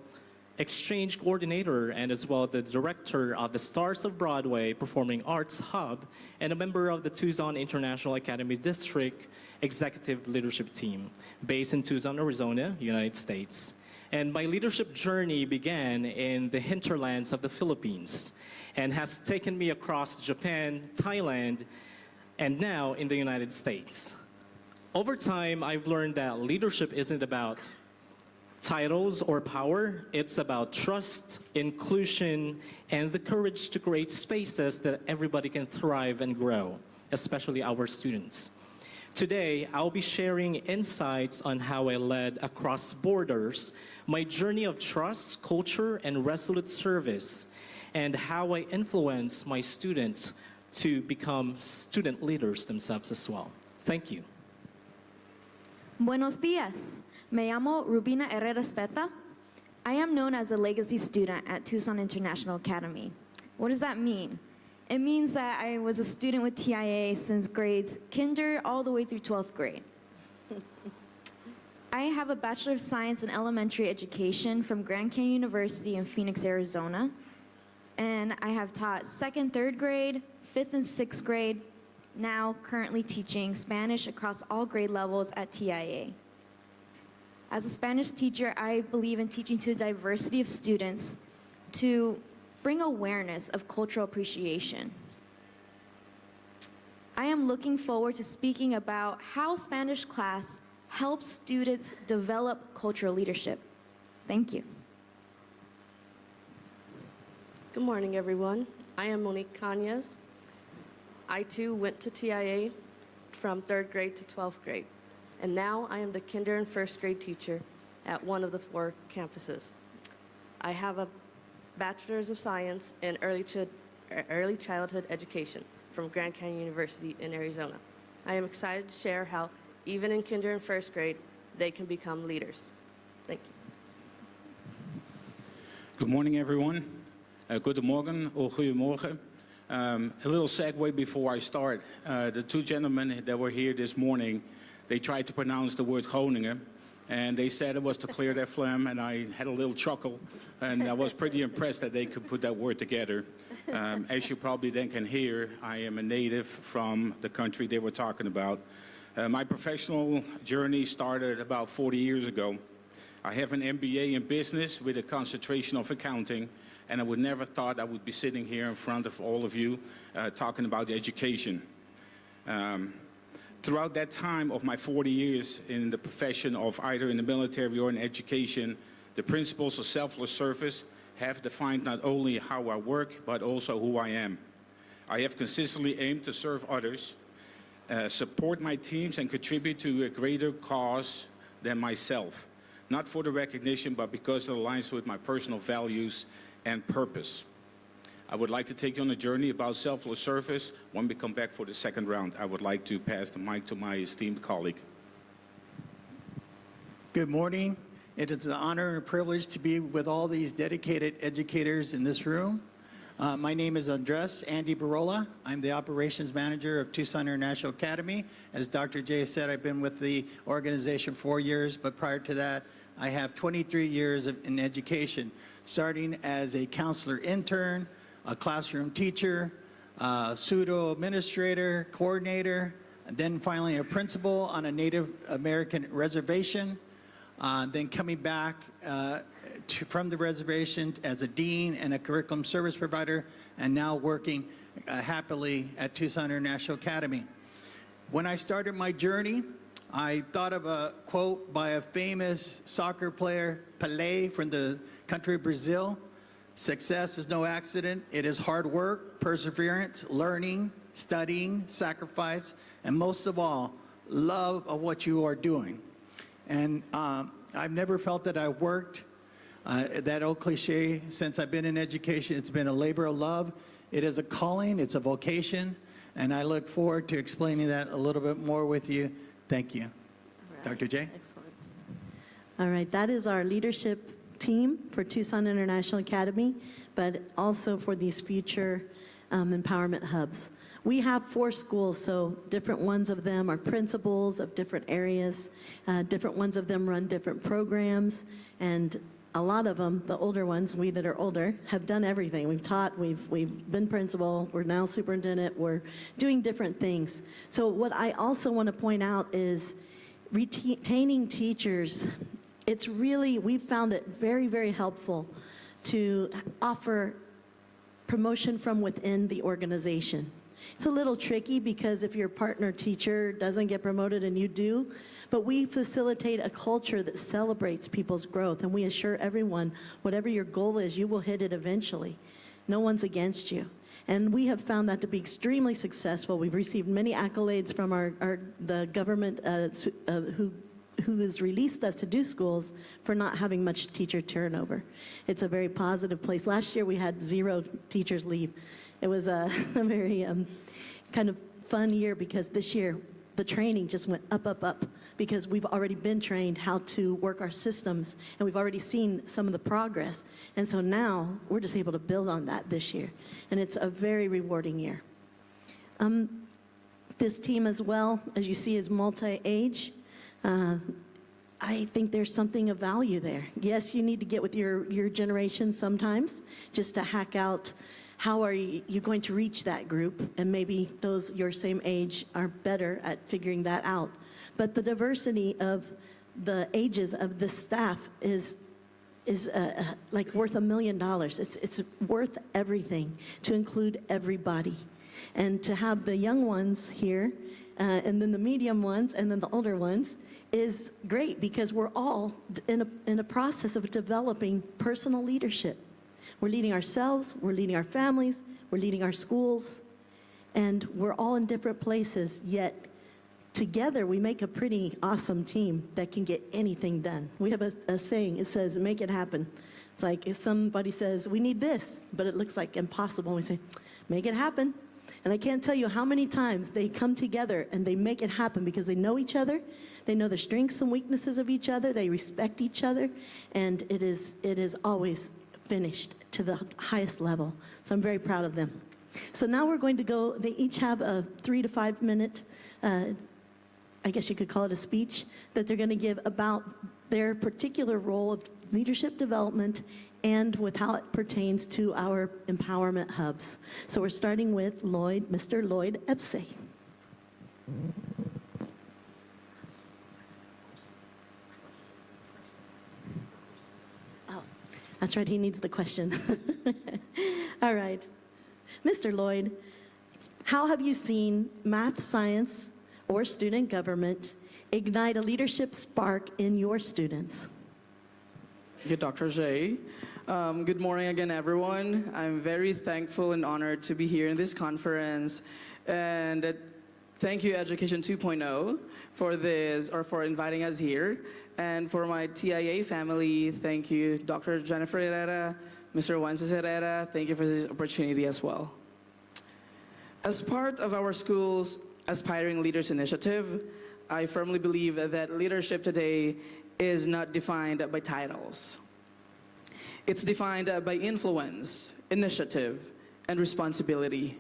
exchange coordinator and as well the director of the Stars of Broadway Performing Arts Hub and a member of the Tucson International Academy District Executive Leadership Team based in Tucson, Arizona, United States. And my leadership journey began in the hinterlands of the Philippines and has taken me across Japan, Thailand, and now in the United States. Over time, I've learned that leadership isn't about titles or power. It's about trust, inclusion, and the courage to create spaces that everybody can thrive and grow, especially our students. Today, I'll be sharing insights on how I led across borders, my journey of trust, culture, and resolute service, and how I influence my students to become student leaders themselves as well. Thank you. Buenos días. Me llamo Rubina Herrera Espeta. I am known as a legacy student at Tucson International Academy. What does that mean? It means that I was a student with TIA since grades kinder all the way through 12th grade. I have a Bachelor of Science in Elementary Education from Grand Canyon University in Phoenix, Arizona. And I have taught 2nd, 3rd grade, 5th and 6th grade, now currently teaching Spanish across all grade levels at TIA. As a Spanish teacher, I believe in teaching to a diversity of students to bring awareness of cultural appreciation. I am looking forward to speaking about how Spanish class helps students develop cultural leadership. Thank you. Good morning, everyone. I am Monique Cañas. I too went to TIA from 3rd grade to 12th grade, and now I am the kinder and 1st grade teacher at one of the 4 campuses. I have a Bachelor's of Science in Early Childhood Education from Grand Canyon University in Arizona. I am excited to share how, even in kinder and 1st grade, they can become leaders. Thank you. Good morning, everyone. Guten Morgen or goedemorgen. A little segue before I start. The 2 gentlemen that were here this morning, they tried to pronounce the word Groningen, and they said it was to clear their phlegm, and I had a little chuckle, and I was pretty impressed that they could put that word together. As you probably then can hear, I am a native from the country they were talking about. My professional journey started about 40 years ago. I have an MBA in business with a concentration of accounting, and I would never thought I would be sitting here in front of all of you talking about education. Throughout that time of my 40 years in the profession of either in the military or in education, the principles of selfless service have defined not only how I work, but also who I am. I have consistently aimed to serve others, support my teams, and contribute to a greater cause than myself. Not for the recognition, but because it aligns with my personal values and purpose. I would like to take you on a journey about selfless service. When we come back for the 2nd round, I would like to pass the mic to my esteemed colleague. Good morning. It is an honor and a privilege to be with all these dedicated educators in this room. My name is Andres Andy Barola. I'm the operations manager of Tucson International Academy. As Dr. J said, I've been with the organization 4 years, but prior to that, I have 23 years in education, starting as a counselor intern, a classroom teacher, pseudo administrator, coordinator, and then finally a principal on a Native American reservation, then coming back from the reservation as a dean and a curriculum service provider, and now working happily at Tucson International Academy. When I started my journey, I thought of a quote by a famous soccer player, Pelé, from the country of Brazil. Success is no accident. It is hard work, perseverance, learning, studying, sacrifice, and most of all, love of what you are doing. And I've never felt that I worked that old cliche. Since I've been in education, it's been a labor of love. It is a calling, it's a vocation, and I look forward to explaining that a little bit more with you. Thank you. Right. Dr. J? Excellent. All right, that is our leadership team for Tucson International Academy, but also for these future empowerment hubs. We have 4 schools, so different ones of them are principals of different areas. Different ones of them run different programs, and a lot of them, the older ones, we that are older, have done everything. We've taught, we've been principal, we're now superintendent, we're doing different things. So what I also want to point out is retaining teachers. It's really, we've found it very, very helpful to offer promotion from within the organization. It's a little tricky because if your partner teacher doesn't get promoted and you do, but we facilitate a culture that celebrates people's growth, and we assure everyone, whatever your goal is, you will hit it eventually. No one's against you. And we have found that to be extremely successful. We've received many accolades from the government who has released us to do schools for not having much teacher turnover. It's a very positive place. Last year we had 0 teachers leave. It was a very kind of fun year because this year the training just went up, up, up because we've already been trained how to work our systems and we've already seen some of the progress. And so now we're just able to build on that this year. And it's a very rewarding year. This team as well, as you see, is multi-age. I think there's something of value there. Yes, you need to get with your generation sometimes just to hack out how are you going to reach that group, and maybe those your same age are better at figuring that out. But the diversity of the ages of the staff is is like worth $1 million. It's worth everything to include everybody. And to have the young ones here, and then the medium ones, and then the older ones, is great because we're all in a process of developing personal leadership. We're leading ourselves, we're leading our families, we're leading our schools, and we're all in different places, yet together we make a pretty awesome team that can get anything done. We have a saying, it says, make it happen. It's like if somebody says, we need this, but it looks like impossible, we say, make it happen. And I can't tell you how many times they come together and they make it happen because they know each other, they know the strengths and weaknesses of each other, they respect each other, and it is always finished to the highest level. So I'm very proud of them. So now we're going to go, they each have a 3 to 5 minute, I guess you could call it a speech, that they're going to give about their particular role of leadership development and with how it pertains to our empowerment hubs. So we're starting with Mr. Lloyd Epsey. Oh, that's right, he needs the question. All right. Mr. Lloyd, how have you seen math, science, or student government ignite a leadership spark in your students? Thank you, Dr. J. Good morning again, everyone. I'm very thankful and honored to be here in this conference. And thank you, Education 2.0, for this, or for inviting us here. And for my TIA family, thank you, Dr. Jennifer Herrera, Mr. Wences Herrera, thank you for this opportunity as well. As part of our school's Aspiring Leaders Initiative, I firmly believe that leadership today is not defined by titles. It's defined by influence, initiative, and responsibility.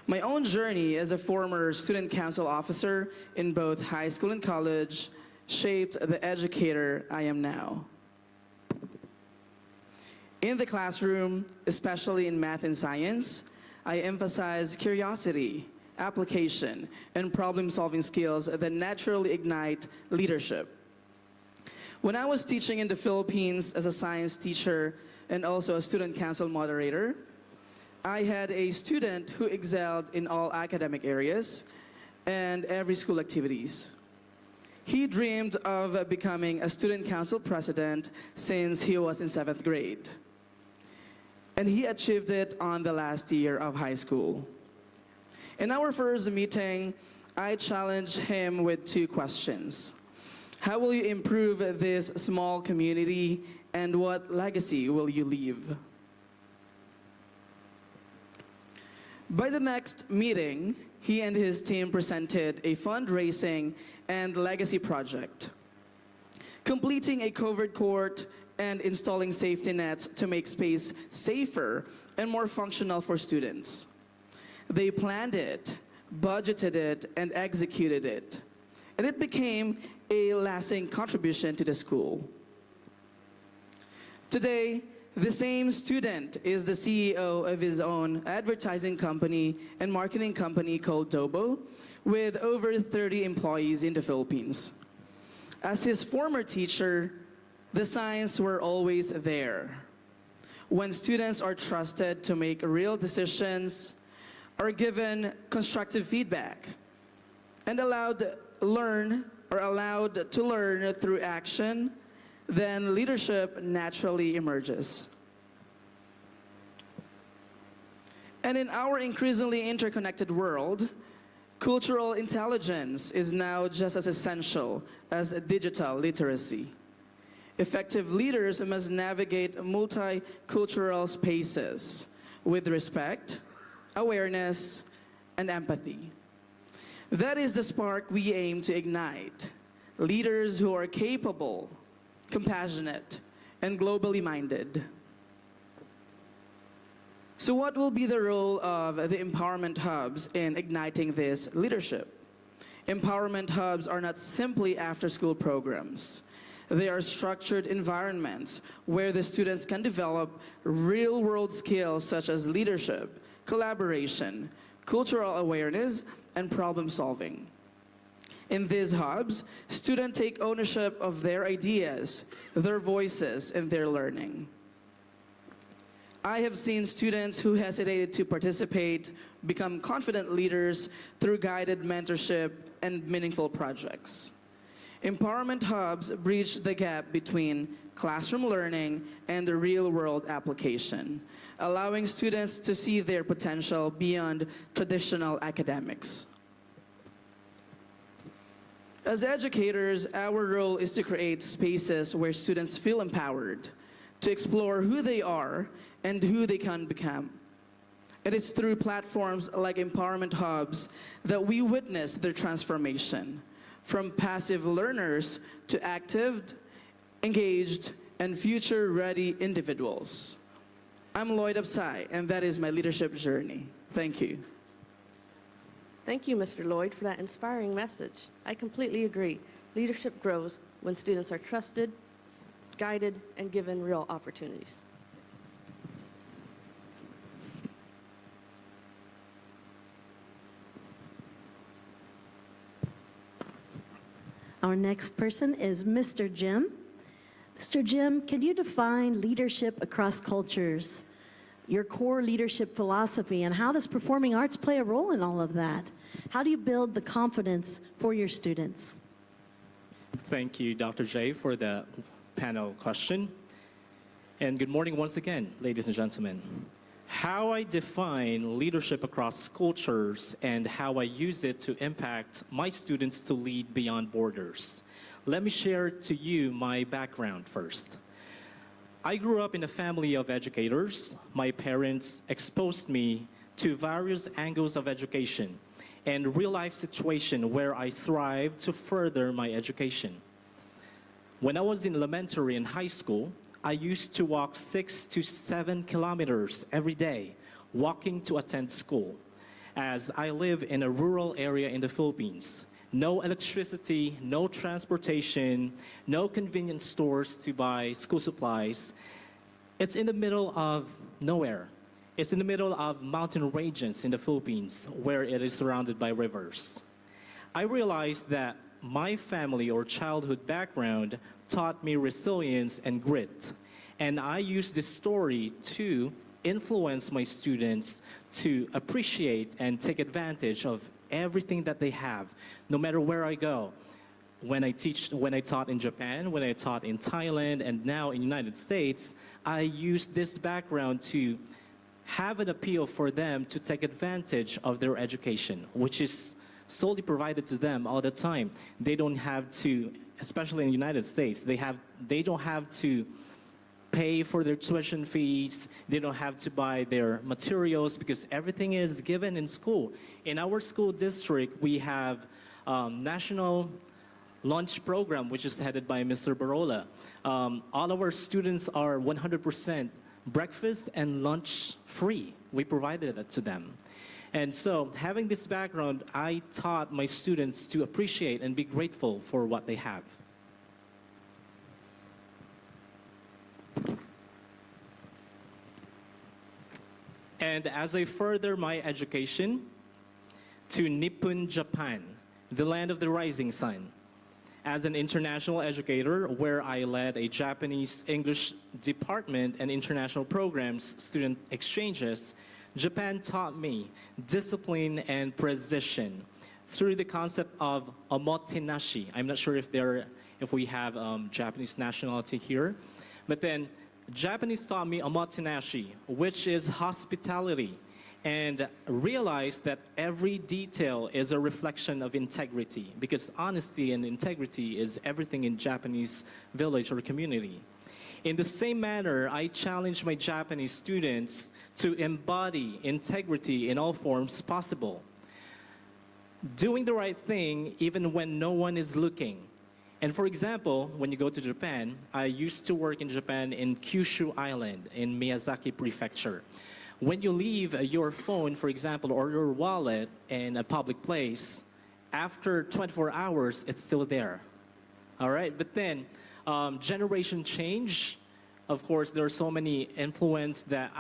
My own journey as a former student council officer in both high school and college shaped the educator I am now. In the classroom, especially in math and science, I emphasize curiosity, application, and problem-solving skills that naturally ignite leadership. When I was teaching in the Philippines as a science teacher and also a student council moderator, I had a student who excelled in all academic areas and every school activities. He dreamed of becoming a student council president since he was in 7th grade. And he achieved it on the last year of high school. In our first meeting, I challenged him with 2 questions. How will you improve this small community, and what legacy will you leave? By the next meeting, he and his team presented a fundraising and legacy project, completing a covered court and installing safety nets to make space safer and more functional for students. They planned it, budgeted it, and executed it. And it became a lasting contribution to the school. Today, the same student is the CEO of his own advertising company and marketing company called Dobo, with over 30 employees in the Philippines. As his former teacher, the signs were always there. When students are trusted to make real decisions, are given constructive feedback, and allowed to learn through action, then leadership naturally emerges. And in our increasingly interconnected world, cultural intelligence is now just as essential as digital literacy. Effective leaders must navigate multicultural spaces with respect, awareness, and empathy. That is the spark we aim to ignite. Leaders who are capable, compassionate, and globally minded. So what will be the role of the empowerment hubs in igniting this leadership? Empowerment hubs are not simply after-school programs. They are structured environments where the students can develop real-world skills such as leadership, collaboration, cultural awareness, and problem solving. In these hubs, students take ownership of their ideas, their voices, and their learning. I have seen students who hesitated to participate become confident leaders through guided mentorship and meaningful projects. Empowerment hubs bridge the gap between classroom learning and the real-world application, allowing students to see their potential beyond traditional academics. As educators, our role is to create spaces where students feel empowered to explore who they are and who they can become. It is through platforms like Empowerment Hubs that we witness their transformation, from passive learners to active, engaged, and future-ready individuals. I'm Lloyd Upside, and that is my leadership journey. Thank you. Thank you, Mr. Lloyd, for that inspiring message. I completely agree. Leadership grows when students are trusted, guided, and given real opportunities. Our next person is Mr. Jim. Mr. Jim, can you define leadership across cultures, your core leadership philosophy, and how does performing arts play a role in all of that? How do you build the confidence for your students? Thank you, Dr. J, for the panel question. And good morning once again, ladies and gentlemen. How I define leadership across cultures and how I use it to impact my students to lead beyond borders. Let me share to you my background first. I grew up in a family of educators. My parents exposed me to various angles of education and real-life situation where I thrived to further my education. When I was in elementary and high school, I used to walk 6 to 7 kilometers every day, walking to attend school, as I live in a rural area in the Philippines. No electricity, no transportation, no convenience stores to buy school supplies. It's in the middle of nowhere. It's in the middle of mountain ranges in the Philippines, where it is surrounded by rivers. I realized that my family or childhood background taught me resilience and grit. And I use this story to influence my students to appreciate and take advantage of everything that they have, no matter where I go. When I taught in Japan, when I taught in Thailand, and now in the United States, I use this background to have an appeal for them to take advantage of their education, which is solely provided to them all the time. They don't have to, especially in the United States, they don't have to pay for their tuition fees. They don't have to buy their materials because everything is given in school. In our school district, we have national lunch program, which is headed by Mr. Barola. All of our students are 100% breakfast and lunch free. We provided that to them. And so, having this background, I taught my students to appreciate and be grateful for what they have. And as I further my education to Nippon, Japan, the land of the rising sun, as an international educator where I led a Japanese English department and international programs, student exchanges, Japan taught me discipline and precision through the concept of omotenashi. I'm not sure if we have Japanese nationality here, but then Japanese taught me omotenashi, which is hospitality, and realized that every detail is a reflection of integrity, because honesty and integrity is everything in Japanese village or community. In the same manner, I challenge my Japanese students to embody integrity in all forms possible. Doing the right thing even when no one is looking. And for example, when you go to Japan, I used to work in Japan in Kyushu Island in Miyazaki Prefecture. When you leave your phone, for example, or your wallet in a public place, after 24 hours, it's still there. All right, but then generation change. Of course, there are so many influence that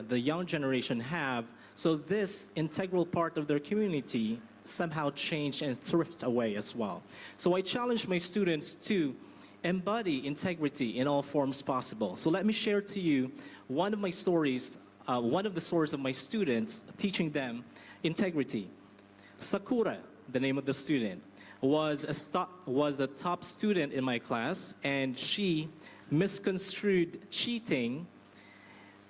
the young generation have. So this integral part of their community somehow changed and thrift away as well. So I challenge my students to embody integrity in all forms possible. So let me share to you one of my stories, one of the stories of my students teaching them integrity. Sakura, the name of the student, was a top student in my class, and she misconstrued cheating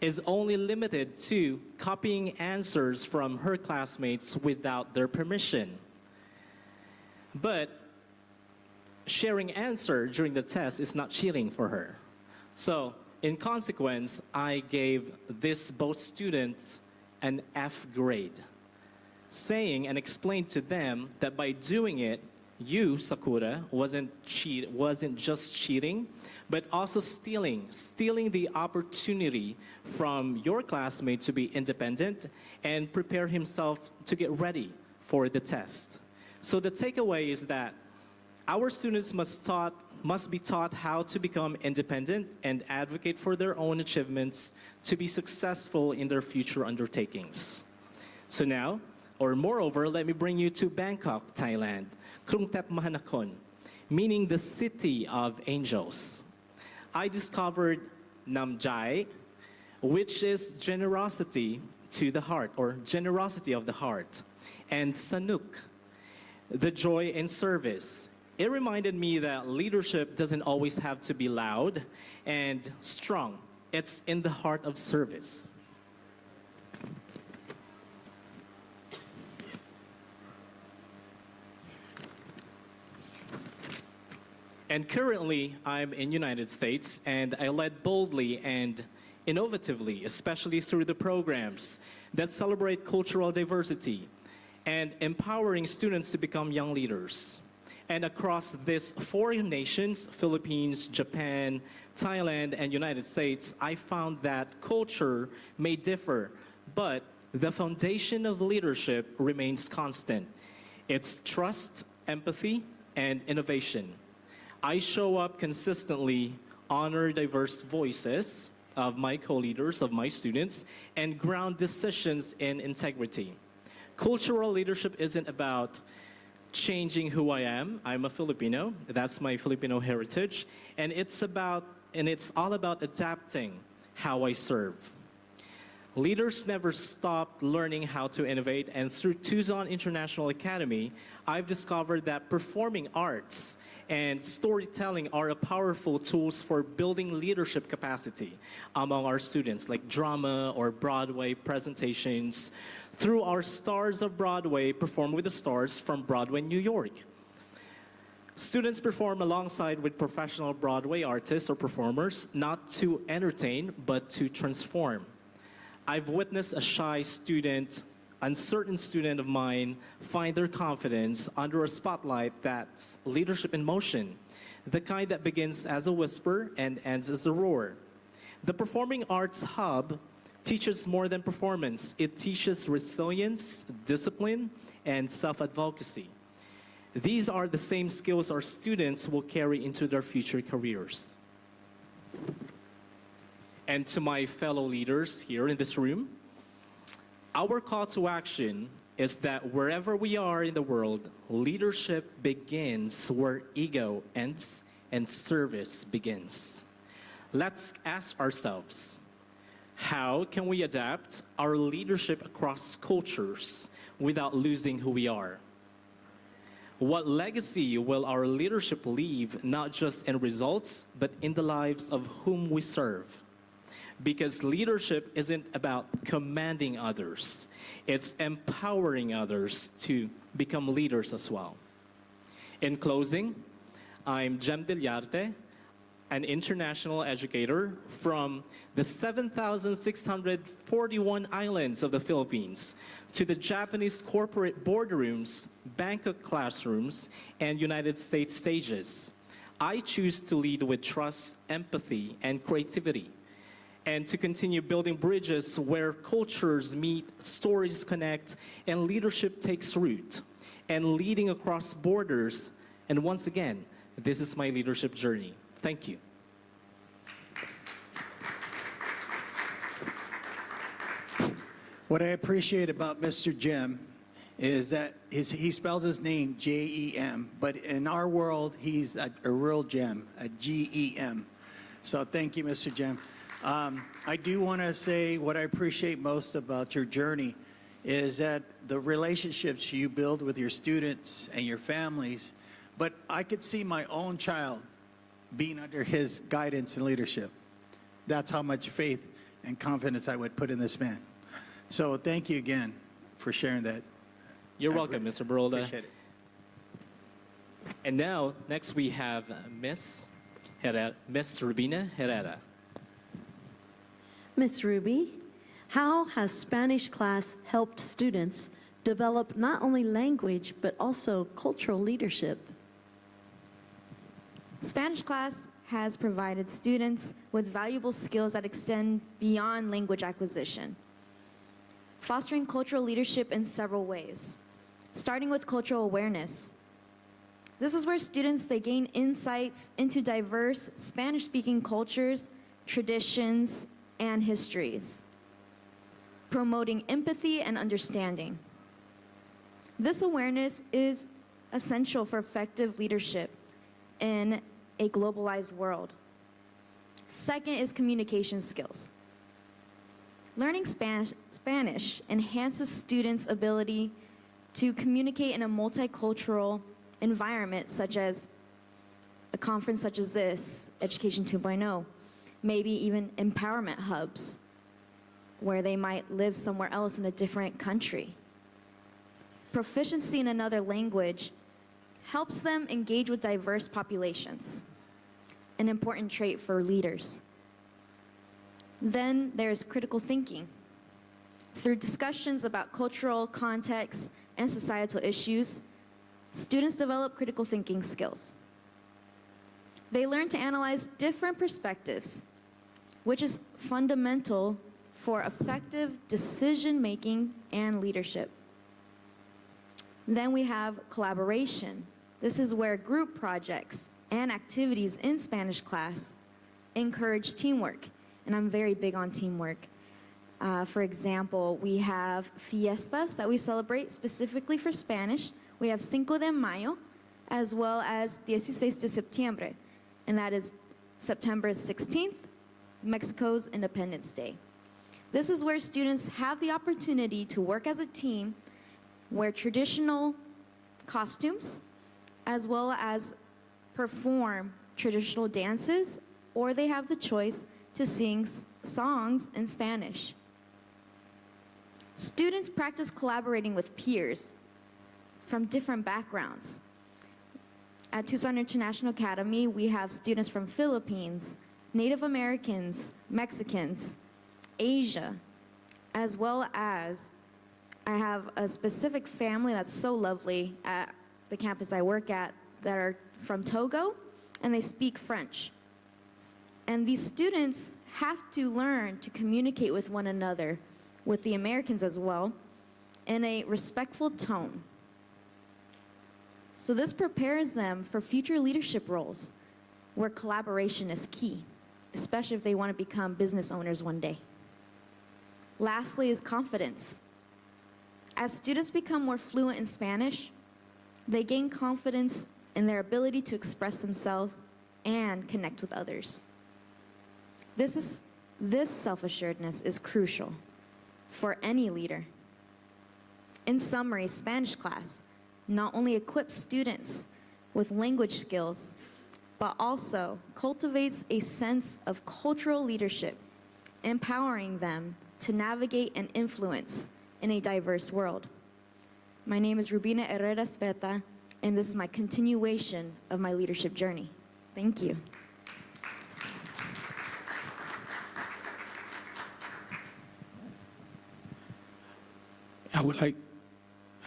is only limited to copying answers from her classmates without their permission. But sharing answer during the test is not cheating for her. So in consequence, I gave both students an F grade, saying and explained to them that by doing it, you, Sakura, wasn't just cheating, but also stealing the opportunity from your classmate to be independent and prepare himself to get ready for the test. So the takeaway is that our students must be taught how to become independent and advocate for their own achievements to be successful in their future undertakings. So now, or moreover, let me bring you to Bangkok, Thailand, Krungthep Mahanakon, meaning the city of angels. I discovered Namjai, which is generosity to the heart, or generosity of the heart, and Sanuk, the joy in service. It reminded me that leadership doesn't always have to be loud and strong. It's in the heart of service. And currently, I'm in United States, and I led boldly and innovatively, especially through the programs that celebrate cultural diversity and empowering students to become young leaders. And across these 4 nations, Philippines, Japan, Thailand, and United States, I found that culture may differ, but the foundation of leadership remains constant. It's trust, empathy, and innovation. I show up consistently, honor diverse voices of my co-leaders, of my students, and ground decisions in integrity. Cultural leadership isn't about changing who I am. I'm a Filipino. That's my Filipino heritage. And it's all about adapting how I serve. Leaders never stop learning how to innovate, and through Tucson International Academy, I've discovered that performing arts and storytelling are powerful tools for building leadership capacity among our students, like drama or Broadway presentations, through our Stars of Broadway, Perform with the Stars from Broadway, New York. Students perform alongside with professional Broadway artists or performers, not to entertain, but to transform. I've witnessed a shy student, uncertain student of mine find their confidence under a spotlight that's leadership in motion, the kind that begins as a whisper and ends as a roar. The Performing Arts Hub teaches more than performance. It teaches resilience, discipline, and self-advocacy. These are the same skills our students will carry into their future careers. And to my fellow leaders here in this room, our call to action is that wherever we are in the world, leadership begins where ego ends and service begins. Let's ask ourselves, how can we adapt our leadership across cultures without losing who we are? What legacy will our leadership leave, not just in results, but in the lives of whom we serve? Because leadership isn't about commanding others. It's empowering others to become leaders as well. In closing, I'm Jem Deliarte, an international educator from the 7,641 islands of the Philippines to the Japanese corporate boardrooms, Bangkok classrooms, and United States stages. I choose to lead with trust, empathy, and creativity, and to continue building bridges where cultures meet, stories connect, and leadership takes root, and leading across borders. And once again, this is my leadership journey. Thank you. What I appreciate about Mr. Jem is that he spells his name J-E-M, but in our world, he's a real gem, a G-E-M. So thank you, Mr. Jem. I do want to say what I appreciate most about your journey is that the relationships you build with your students and your families, but I could see my own child being under his guidance and leadership. That's how much faith and confidence I would put in this man. So thank you again for sharing that. You're welcome, Mr. Barola. Appreciate it. And now, next we have Miss Rubina Herrera. Ms. Ruby, how has Spanish class helped students develop not only language, but also cultural leadership? Spanish class has provided students with valuable skills that extend beyond language acquisition, fostering cultural leadership in several ways, starting with cultural awareness. This is where students, they gain insights into diverse Spanish-speaking cultures, traditions, and histories, promoting empathy and understanding. This awareness is essential for effective leadership in a globalized world. Second is communication skills. Learning Spanish enhances students' ability to communicate in a multicultural environment, such as a conference such as this, Education 2.0, maybe even empowerment hubs, where they might live somewhere else in a different country. Proficiency in another language helps them engage with diverse populations, an important trait for leaders. Then there's critical thinking. Through discussions about cultural context and societal issues, students develop critical thinking skills. They learn to analyze different perspectives, which is fundamental for effective decision-making and leadership. Then we have collaboration. This is where group projects and activities in Spanish class encourage teamwork, and I'm very big on teamwork. For example, we have fiestas that we celebrate specifically for Spanish. We have Cinco de Mayo, as well as 16 de Septiembre, and that is September 16th, Mexico's Independence Day. This is where students have the opportunity to work as a team, wear traditional costumes, as well as perform traditional dances, or they have the choice to sing songs in Spanish. Students practice collaborating with peers from different backgrounds. At Tucson International Academy, we have students from Philippines, Native Americans, Mexicans, Asia, as well as I have a specific family that's so lovely at the campus I work at that are from Togo, and they speak French. And these students have to learn to communicate with one another, with the Americans as well, in a respectful tone. So this prepares them for future leadership roles where collaboration is key, especially if they want to become business owners one day. Lastly is confidence. As students become more fluent in Spanish, they gain confidence in their ability to express themselves and connect with others. This self-assuredness is crucial for any leader. In summary, Spanish class not only equips students with language skills, but also cultivates a sense of cultural leadership, empowering them to navigate and influence in a diverse world. My name is Rubina Herrera Speta, and this is my continuation of my leadership journey. Thank you. I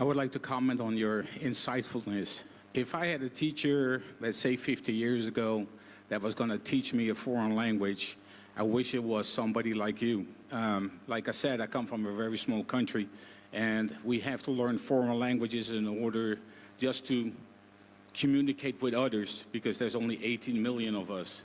would like to comment on your insightfulness. If I had a teacher, let's say 50 years ago, that was going to teach me a foreign language, I wish it was somebody like you. Like I said, I come from a very small country, and we have to learn foreign languages in order just to communicate with others, because there's only 18 million of us.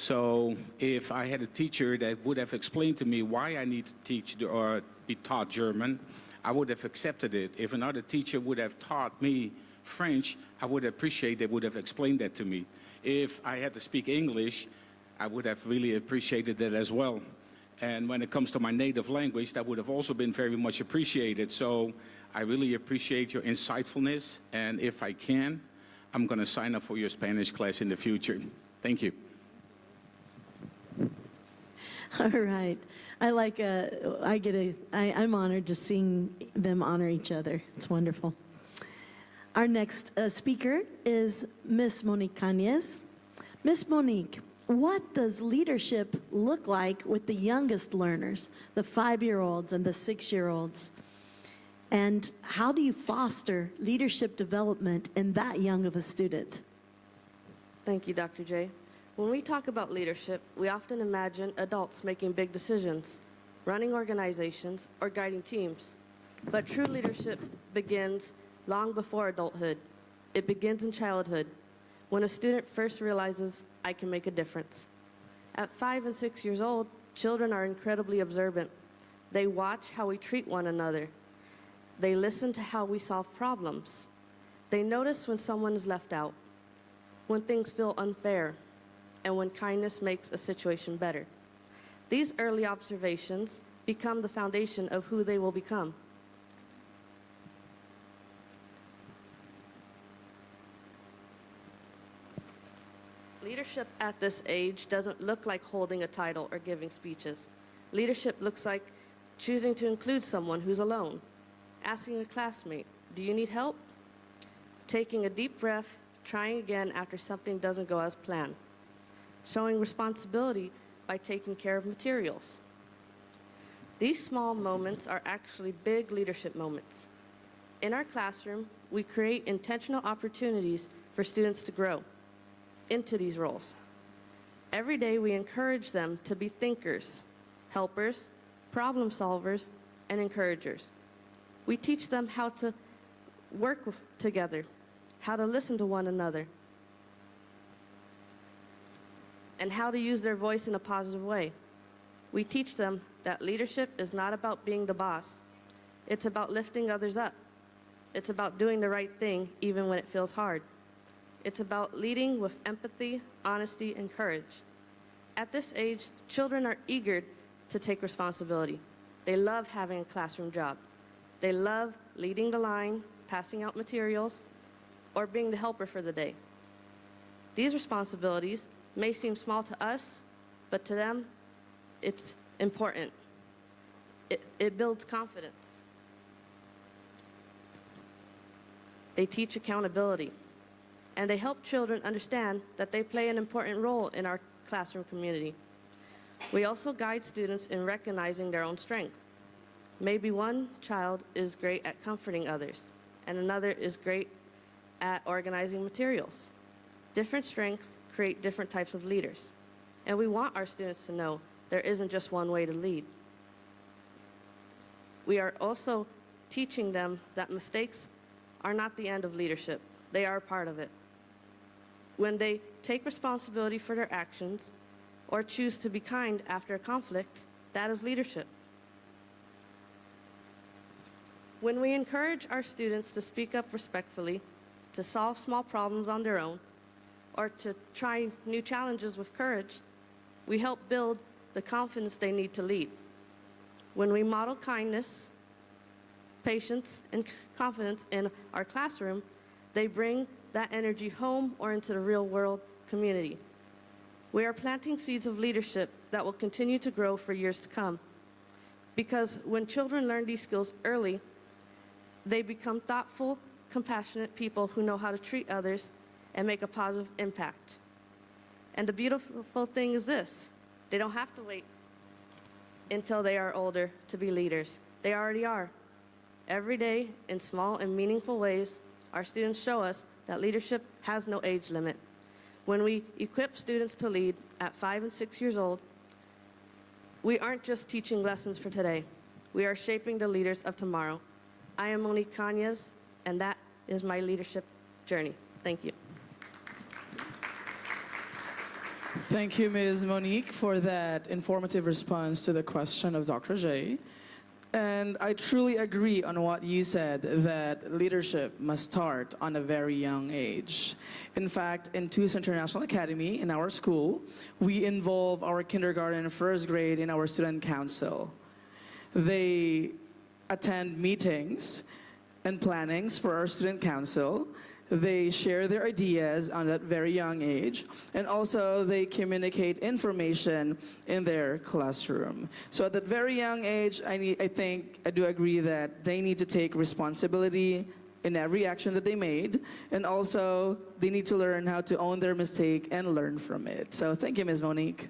So if I had a teacher that would have explained to me why I need to teach or be taught German, I would have accepted it. If another teacher would have taught me French, I would appreciate they would have explained that to me. If I had to speak English, I would have really appreciated that as well. And when it comes to my native language, that would have also been very much appreciated. So I really appreciate your insightfulness. And if I can, I'm going to sign up for your Spanish class in the future. Thank you. All right. I'm honored just seeing them honor each other. It's wonderful. Our next speaker is Miss Monique Cañez. Miss Monique, what does leadership look like with the youngest learners, the 5-year-olds and the 6-year-olds? And how do you foster leadership development in that young of a student? Thank you, Dr. J. When we talk about leadership, we often imagine adults making big decisions, running organizations, or guiding teams. But true leadership begins long before adulthood. It begins in childhood, when a student first realizes, I can make a difference. At 5 and 6 years old, children are incredibly observant. They watch how we treat one another. They listen to how we solve problems. They notice when someone is left out, when things feel unfair, and when kindness makes a situation better. These early observations become the foundation of who they will become. Leadership at this age doesn't look like holding a title or giving speeches. Leadership looks like choosing to include someone who's alone, asking a classmate, do you need help? Taking a deep breath, trying again after something doesn't go as planned. Showing responsibility by taking care of materials. These small moments are actually big leadership moments. In our classroom, we create intentional opportunities for students to grow into these roles. Every day we encourage them to be thinkers, helpers, problem solvers, and encouragers. We teach them how to work together, how to listen to one another, and how to use their voice in a positive way. We teach them that leadership is not about being the boss. It's about lifting others up. It's about doing the right thing even when it feels hard. It's about leading with empathy, honesty, and courage. At this age, children are eager to take responsibility. They love having a classroom job. They love leading the line, passing out materials, or being the helper for the day. These responsibilities may seem small to us, but to them, it's important. It builds confidence. They teach accountability, and they help children understand that they play an important role in our classroom community. We also guide students in recognizing their own strengths. Maybe one child is great at comforting others, and another is great at organizing materials. Different strengths create different types of leaders, and we want our students to know there isn't just one way to lead. We are also teaching them that mistakes are not the end of leadership. They are a part of it. When they take responsibility for their actions or choose to be kind after a conflict, that is leadership. When we encourage our students to speak up respectfully, to solve small problems on their own, or to try new challenges with courage, we help build the confidence they need to lead. When we model kindness, patience, and confidence in our classroom, they bring that energy home or into the real world community. We are planting seeds of leadership that will continue to grow for years to come. Because when children learn these skills early, they become thoughtful, compassionate people who know how to treat others and make a positive impact. And the beautiful thing is this: they don't have to wait until they are older to be leaders. They already are. Every day, in small and meaningful ways, our students show us that leadership has no age limit. When we equip students to lead at 5 and 6 years old, we aren't just teaching lessons for today. We are shaping the leaders of tomorrow. I am Monique Cañez, and that is my leadership journey. Thank you. Thank you, Ms. Monique, for that informative response to the question of Dr. J. And I truly agree on what you said, that leadership must start on a very young age. In fact, in TUS International Academy, in our school, we involve our kindergarten and first grade in our student council. They attend meetings and plannings for our student council. They share their ideas on that very young age, and also they communicate information in their classroom. So at that very young age, I do agree that they need to take responsibility in every action that they made, and also they need to learn how to own their mistake and learn from it. So thank you, Ms. Monique.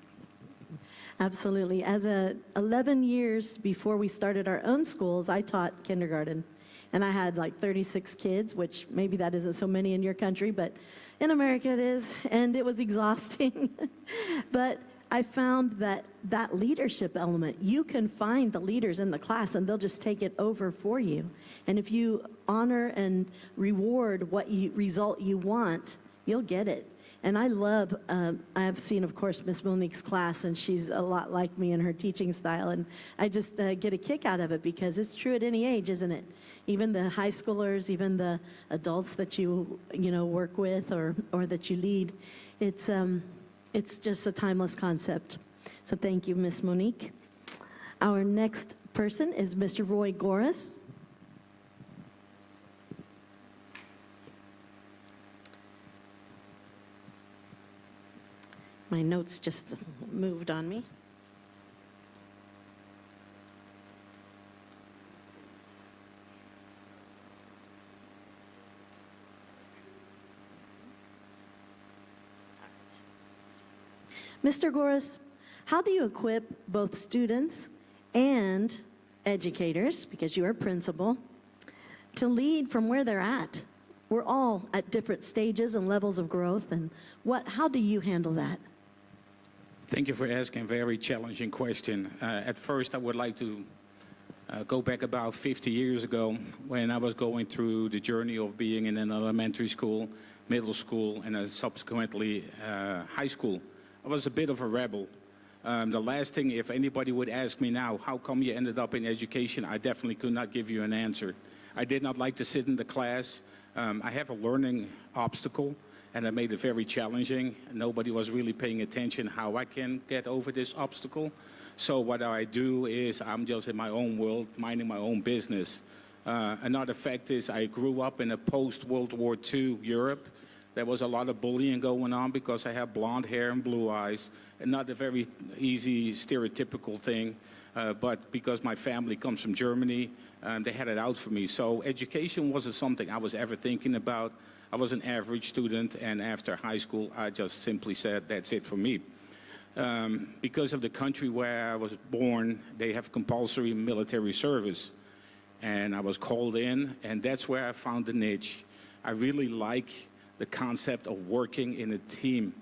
Absolutely. As 11 years before we started our own schools, I taught kindergarten. And I had like 36 kids, which maybe that isn't so many in your country, but in America it is, and it was exhausting. But I found that that leadership element, you can find the leaders in the class and they'll just take it over for you. And if you honor and reward what result you want, you'll get it. And I love, I've seen, of course, Miss Monique's class, and she's a lot like me in her teaching style, and I just get a kick out of it because it's true at any age, isn't it? Even the high schoolers, even the adults that you work with or that you lead, it's just a timeless concept. So thank you, Miss Monique. Our next person is Mr. Roy Goris. My notes just moved on me. Mr. Goris, how do you equip both students and educators, because you are principal, to lead from where they're at? We're all at different stages and levels of growth, and how do you handle that? Thank you for asking a very challenging question. At first, I would like to go back about 50 years ago when I was going through the journey of being in an elementary school, middle school, and subsequently high school. I was a bit of a rebel. The last thing, if anybody would ask me now, how come you ended up in education, I definitely could not give you an answer. I did not like to sit in the class. I have a learning obstacle, and that made it very challenging. Nobody was really paying attention how I can get over this obstacle. So what I do is I'm just in my own world, minding my own business. Another fact is I grew up in a post-World War II Europe. There was a lot of bullying going on because I have blonde hair and blue eyes, and not a very easy stereotypical thing, but because my family comes from Germany, they had it out for me. So education wasn't something I was ever thinking about. I was an average student, and after high school, I just simply said, that's it for me. Because of the country where I was born, they have compulsory military service. And I was called in, and that's where I found the niche. I really like the concept of working in a team.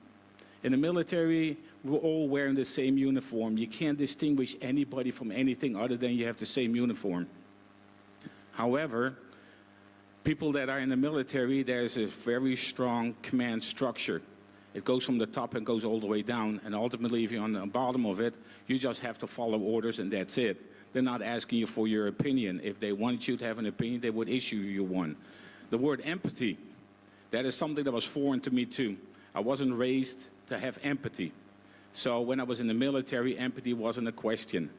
In the military, we're all wearing the same uniform. You can't distinguish anybody from anything other than you have the same uniform. However, people that are in the military, there's a very strong command structure. It goes from the top and goes all the way down, and ultimately, if you're on the bottom of it, you just have to follow orders, and that's it. They're not asking you for your opinion. If they wanted you to have an opinion, they would issue you one. The word empathy, that is something that was foreign to me too. I wasn't raised to have empathy. So when I was in the military, empathy wasn't a question.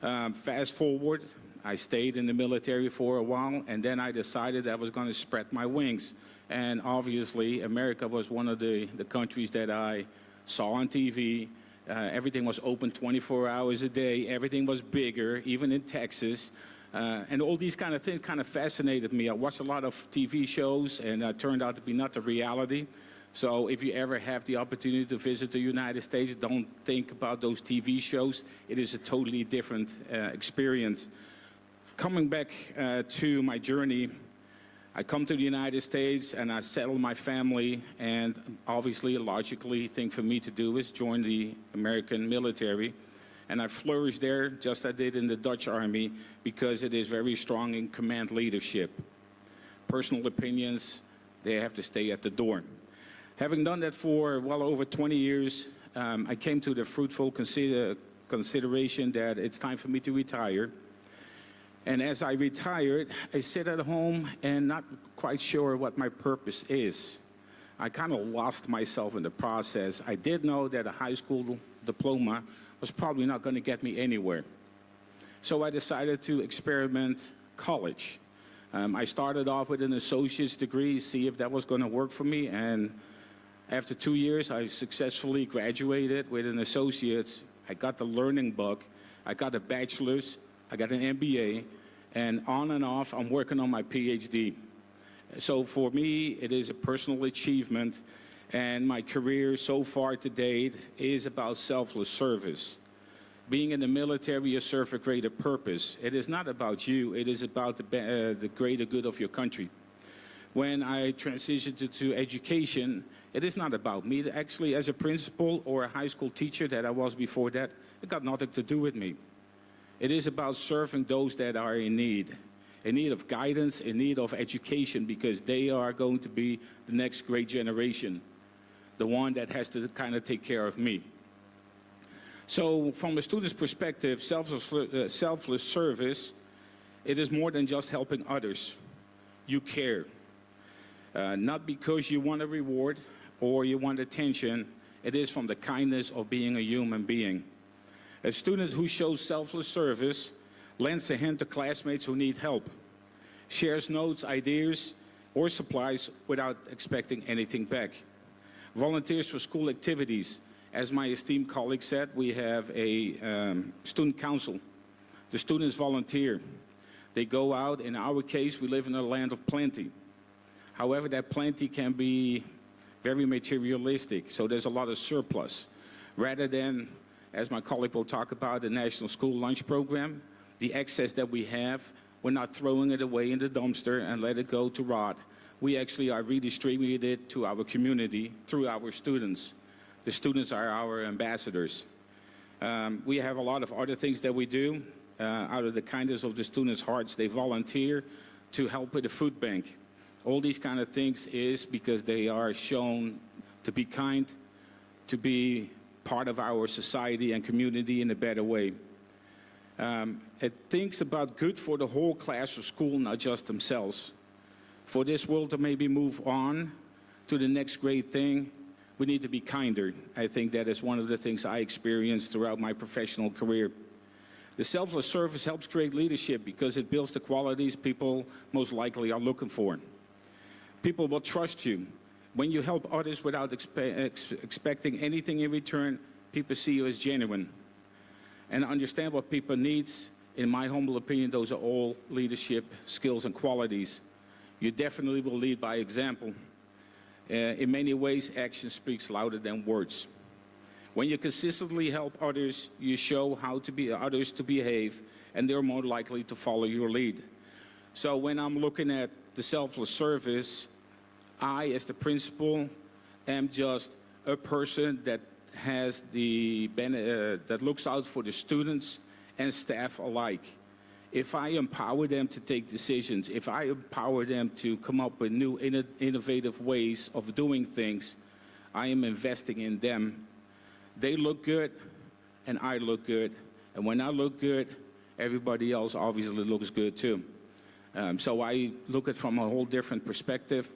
Fast forward, I stayed in the military for a while, and then I decided I was going to spread my wings. And obviously, America was one of the countries that I saw on TV. Everything was open 24 hours a day. Everything was bigger, even in Texas. And all these kind of things kind of fascinated me. I watched a lot of TV shows, and it turned out to be not the reality. So if you ever have the opportunity to visit the United States, don't think about those TV shows. It is a totally different experience. Coming back to my journey, I come to the United States and I settle my family, and obviously, logically, thing for me to do is join the American military. And I flourished there just as I did in the Dutch Army because it is very strong in command leadership. Personal opinions, they have to stay at the door. Having done that for well over 20 years, I came to the fruitful consideration that it's time for me to retire. And as I retired, I sit at home and not quite sure what my purpose is. I kind of lost myself in the process. I did know that a high school diploma was probably not going to get me anywhere. So I decided to experiment college. I started off with an associate's degree, see if that was going to work for me, and after 2 years, I successfully graduated with an associate's. I got the learning book, I got a bachelor's, I got an MBA, and on and off, I'm working on my PhD. So for me, it is a personal achievement, and my career so far to date is about selfless service. Being in the military, you serve a greater purpose. It is not about you, it is about the greater good of your country. When I transitioned to education, it is not about me. Actually, as a principal or a high school teacher that I was before that, it got nothing to do with me. It is about serving those that are in need of guidance, in need of education, because they are going to be the next great generation, the one that has to kind of take care of me. So from a student's perspective, selfless service, it is more than just helping others. You care. Not because you want a reward or you want attention, it is from the kindness of being a human being. A student who shows selfless service lends a hand to classmates who need help, shares notes, ideas, or supplies without expecting anything back, volunteers for school activities. As my esteemed colleague said, we have a student council. The students volunteer. They go out. In our case, we live in a land of plenty. However, that plenty can be very materialistic, so there's a lot of surplus. Rather than, as my colleague will talk about, the National School Lunch Program, the excess that we have, we're not throwing it away in the dumpster and let it go to rot. We actually are redistributing it to our community through our students. The students are our ambassadors. We have a lot of other things that we do. Out of the kindness of the students' hearts, they volunteer to help with the food bank. All these kind of things is because they are shown to be kind, to be part of our society and community in a better way. It thinks about good for the whole class or school, not just themselves. For this world to maybe move on to the next great thing, we need to be kinder. I think that is one of the things I experienced throughout my professional career. The selfless service helps create leadership because it builds the qualities people most likely are looking for. People will trust you. When you help others without expecting anything in return, people see you as genuine. And understand what people need. In my humble opinion, those are all leadership skills and qualities. You definitely will lead by example. In many ways, action speaks louder than words. When you consistently help others, you show how to be others to behave, and they're more likely to follow your lead. So when I'm looking at the selfless service, I, as the principal, am just a person that has that looks out for the students and staff alike. If I empower them to take decisions, if I empower them to come up with new innovative ways of doing things, I am investing in them. They look good, and I look good. And when I look good, everybody else obviously looks good too. So I look at it from a whole different perspective.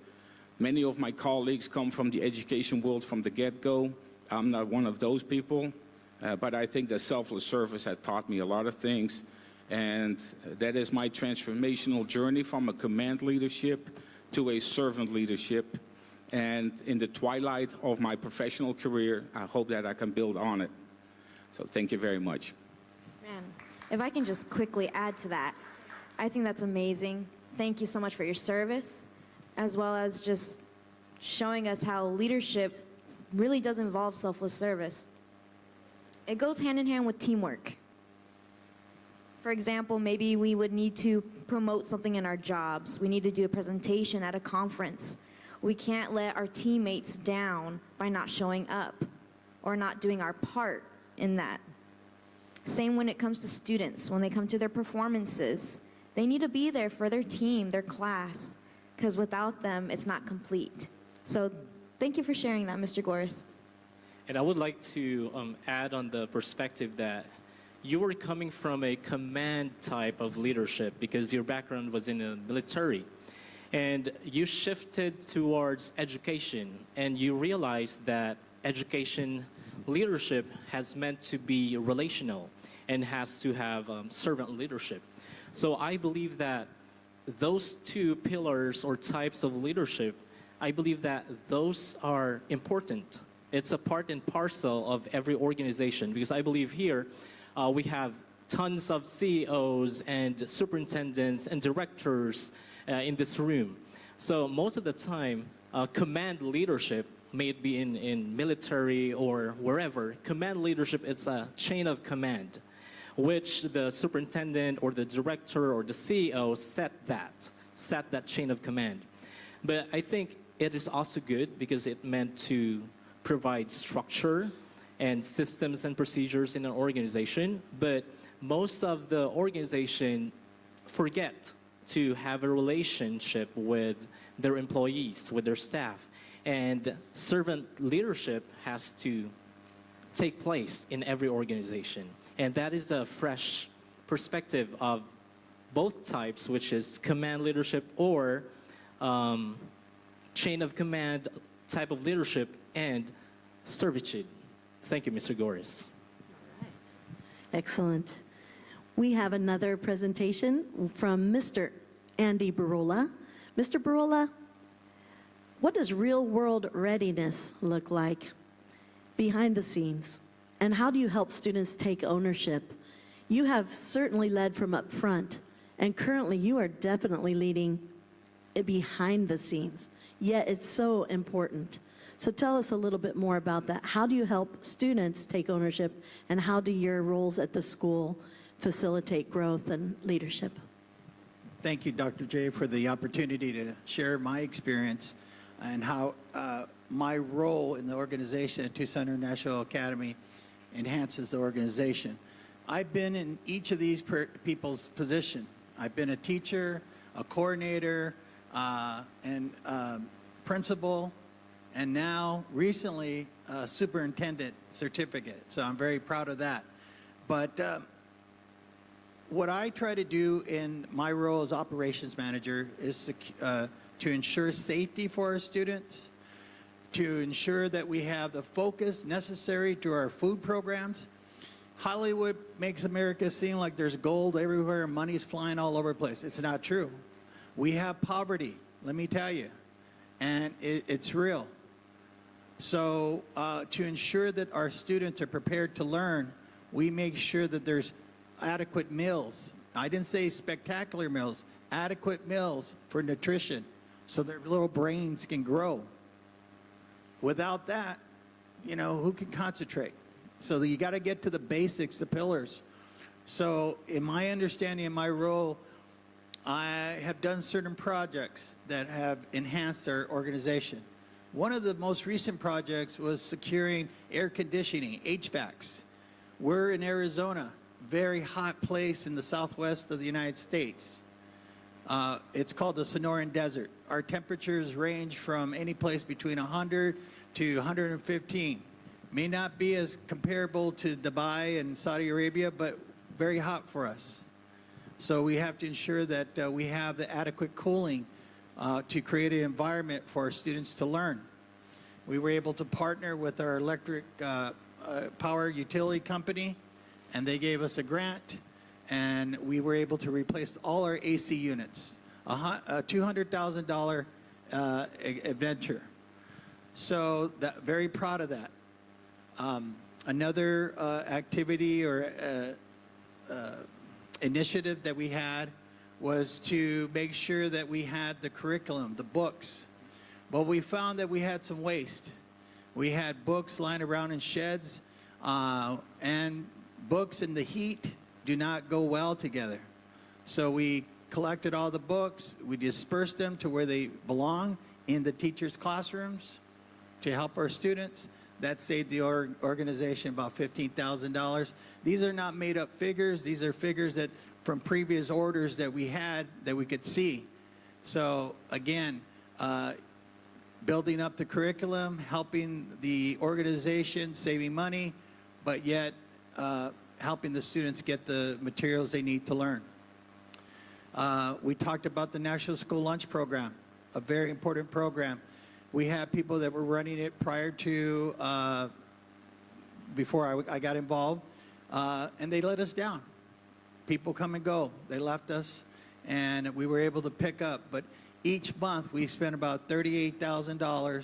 Many of my colleagues come from the education world from the get-go. I'm not one of those people, but I think that selfless service has taught me a lot of things. And that is my transformational journey from a command leadership to a servant leadership. And in the twilight of my professional career, I hope that I can build on it. So thank you very much. Man, if I can just quickly add to that, I think that's amazing. Thank you so much for your service, as well as just showing us how leadership really does involve selfless service. It goes hand in hand with teamwork. For example, maybe we would need to promote something in our jobs. We need to do a presentation at a conference. We can't let our teammates down by not showing up or not doing our part in that. Same when it comes to students. When they come to their performances, they need to be there for their team, their class, because without them, it's not complete. So thank you for sharing that, Mr. Goris. And I would like to add on the perspective that you were coming from a command type of leadership because your background was in the military. And you shifted towards education, and you realized that education leadership has meant to be relational and has to have servant leadership. So I believe that those two pillars or types of leadership, I believe that those are important. It's a part and parcel of every organization, because I believe here we have tons of CEOs and superintendents and directors in this room. So most of the time, command leadership, may it be in military or wherever, command leadership, it's a chain of command, which the superintendent or the director or the CEO set that chain of command. But I think it is also good because it meant to provide structure and systems and procedures in an organization, but most of the organization forget to have a relationship with their employees, with their staff, and servant leadership has to take place in every organization. And that is a fresh perspective of both types, which is command leadership or chain of command type of leadership and servitude. Thank you, Mr. Goris. Excellent. We have another presentation from Mr. Andy Barola. Mr. Barola, what does real-world readiness look like behind the scenes? And how do you help students take ownership? You have certainly led from up front, and currently you are definitely leading it behind the scenes, yet it's so important. So tell us a little bit more about that. How do you help students take ownership, and how do your roles at the school facilitate growth and leadership? Thank you, Dr. J, for the opportunity to share my experience and how my role in the organization at Tucson International Academy enhances the organization. I've been in each of these people's position. I've been a teacher, a coordinator, and principal, and now recently a superintendent certificate. So I'm very proud of that. But what I try to do in my role as operations manager is to ensure safety for our students, to ensure that we have the focus necessary to our food programs. Hollywood makes America seem like there's gold everywhere and money's flying all over the place. It's not true. We have poverty, let me tell you, and it's real. So to ensure that our students are prepared to learn, we make sure that there's adequate meals. I didn't say spectacular meals, adequate meals for nutrition so their little brains can grow. Without that, you know, who can concentrate? So you got to get to the basics, the pillars. So in my understanding, in my role, I have done certain projects that have enhanced our organization. One of the most recent projects was securing air conditioning, HVACs. We're in Arizona, very hot place in the southwest of the United States. It's called the Sonoran Desert. Our temperatures range from any place between 100 to 115. May not be as comparable to Dubai and Saudi Arabia, but very hot for us. So we have to ensure that we have the adequate cooling to create an environment for our students to learn. We were able to partner with our electric power utility company, and they gave us a grant, and we were able to replace all our AC units, a $200,000 adventure. So very proud of that. Another activity or initiative that we had was to make sure that we had the curriculum, the books. Well, we found that we had some waste. We had books lying around in sheds, and books in the heat do not go well together. So we collected all the books, we dispersed them to where they belong in the teachers' classrooms to help our students. That saved the organization about $15,000. These are not made up figures. These are figures that from previous orders that we had that we could see. So again, building up the curriculum, helping the organization, saving money, but yet helping the students get the materials they need to learn. We talked about the National School Lunch Program, a very important program. We have people that were running it prior to, before I got involved, and they let us down. People come and go. They left us, and we were able to pick up. But each month, we spent about $38,000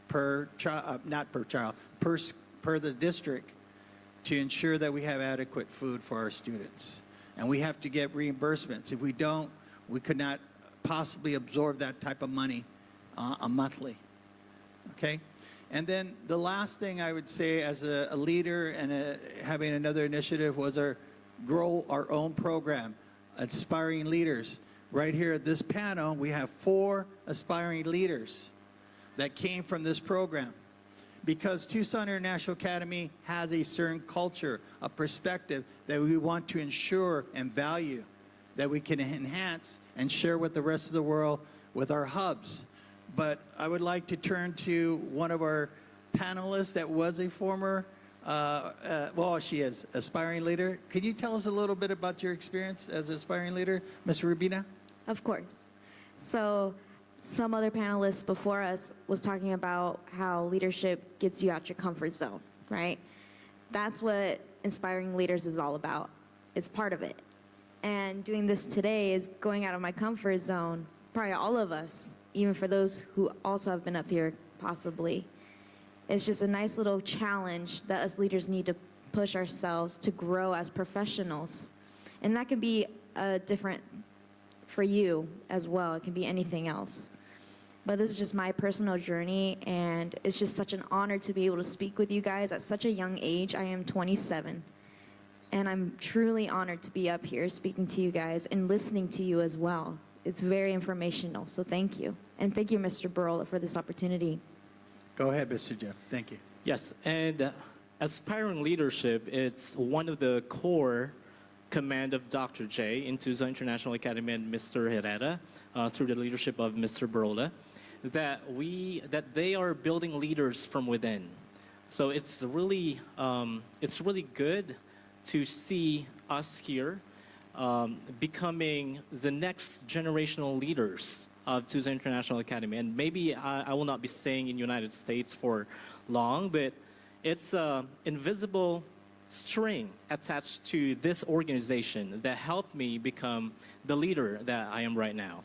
per child, not per child, per the district, to ensure that we have adequate food for our students. And we have to get reimbursements. If we don't, we could not possibly absorb that type of money monthly. Okay? And then the last thing I would say as a leader and having another initiative was grow our own program, Aspiring Leaders. Right here at this panel, we have 4 aspiring leaders that came from this program. Because Tucson International Academy has a certain culture, a perspective that we want to ensure and value, that we can enhance and share with the rest of the world with our hubs. But I would like to turn to one of our panelists that was a former, well, she is, aspiring leader. Could you tell us a little bit about your experience as aspiring leader, Ms. Rubina? Of course. So some other panelists before us was talking about how leadership gets you out your comfort zone, right? That's what Inspiring Leaders is all about. It's part of it. And doing this today is going out of my comfort zone, probably all of us, even for those who also have been up here possibly. It's just a nice little challenge that us leaders need to push ourselves to grow as professionals. And that can be different for you as well. It can be anything else. But this is just my personal journey, and it's just such an honor to be able to speak with you guys at such a young age. I am 27, and I'm truly honored to be up here speaking to you guys and listening to you as well. It's very informational, so thank you. And thank you, Mr. Barola, for this opportunity. Go ahead, Mr. Jeff. Thank you. Yes, and aspiring leadership, it's one of the core command of Dr. J in Tucson International Academy and Mr. Herrera through the leadership of Mr. Barola, that they are building leaders from within. So it's really good to see us here becoming the next generational leaders of Tucson International Academy. And maybe I will not be staying in the United States for long, but it's an invisible string attached to this organization that helped me become the leader that I am right now.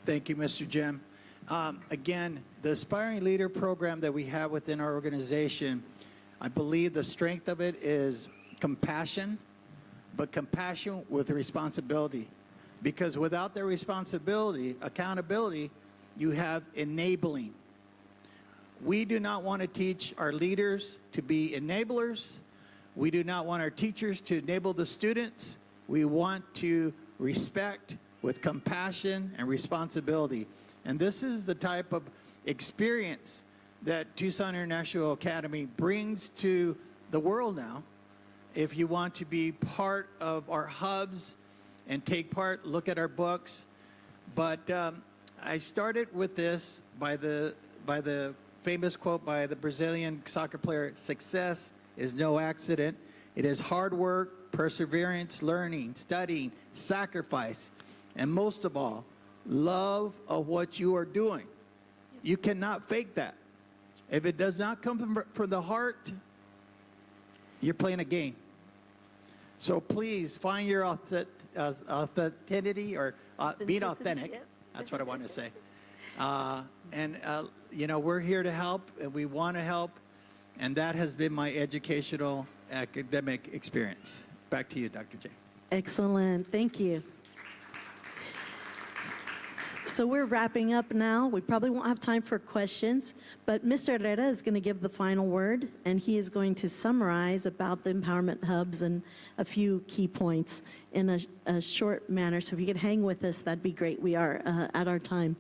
Thank you, Mr. Jim. Again, the Aspiring Leader program that we have within our organization, I believe the strength of it is compassion, but compassion with responsibility. Because without their responsibility, accountability, you have enabling. We do not want to teach our leaders to be enablers. We do not want our teachers to enable the students. We want to respect with compassion and responsibility. And this is the type of experience that Tucson International Academy brings to the world now. If you want to be part of our hubs and take part, look at our books. But I started with this by the famous quote by the Brazilian soccer player, "Success is no accident. It is hard work, perseverance, learning, studying, sacrifice, and most of all, love of what you are doing." You cannot fake that. If it does not come from the heart, you're playing a game. So please find your authenticity, or being authentic. Yep. That's what I want to say. You know, we're here to help, and we want to help. And that has been my educational, academic experience. Back to you, Dr. J. Excellent. Thank you. So we're wrapping up now. We probably won't have time for questions, but Mr. Herrera is going to give the final word, and he is going to summarize about the empowerment hubs and a few key points in a short manner. So if you could hang with us, that'd be great. We are at our time.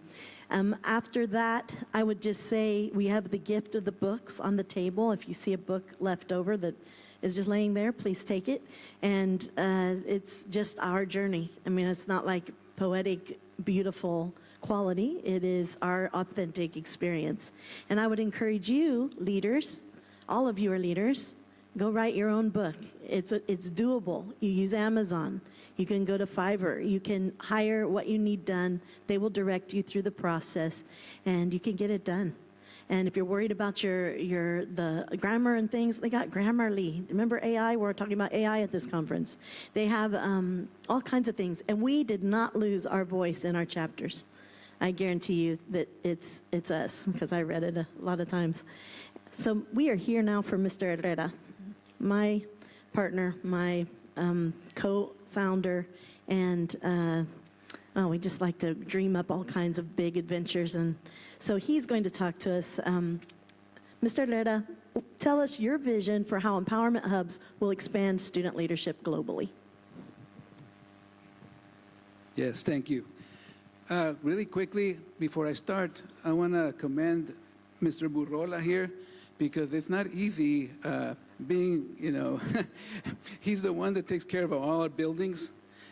After that, I would just say we have the gift of the books on the table. If you see a book left over that is just laying there, please take it. And it's just our journey. I mean, it's not like poetic, beautiful quality. It is our authentic experience. And I would encourage you, leaders, all of you are leaders, go write your own book. It's doable. You use Amazon. You can go to Fiverr. You can hire what you need done. They will direct you through the process, and you can get it done. And if you're worried about the grammar and things, they got Grammarly. Remember AI? We're talking about AI at this conference. They have all kinds of things. And we did not lose our voice in our chapters. I guarantee you that it's us, because I read it a lot of times. So we are here now for Mr. Herrera, my partner, my co-founder, and we just like to dream up all kinds of big adventures. And so he's going to talk to us. Mr. Herrera, tell us your vision for how empowerment hubs will expand student leadership globally. Yes, thank you. Really quickly, before I start, I want to commend Mr. Burrola here, because it's not easy being, he's the one that takes care of all our buildings.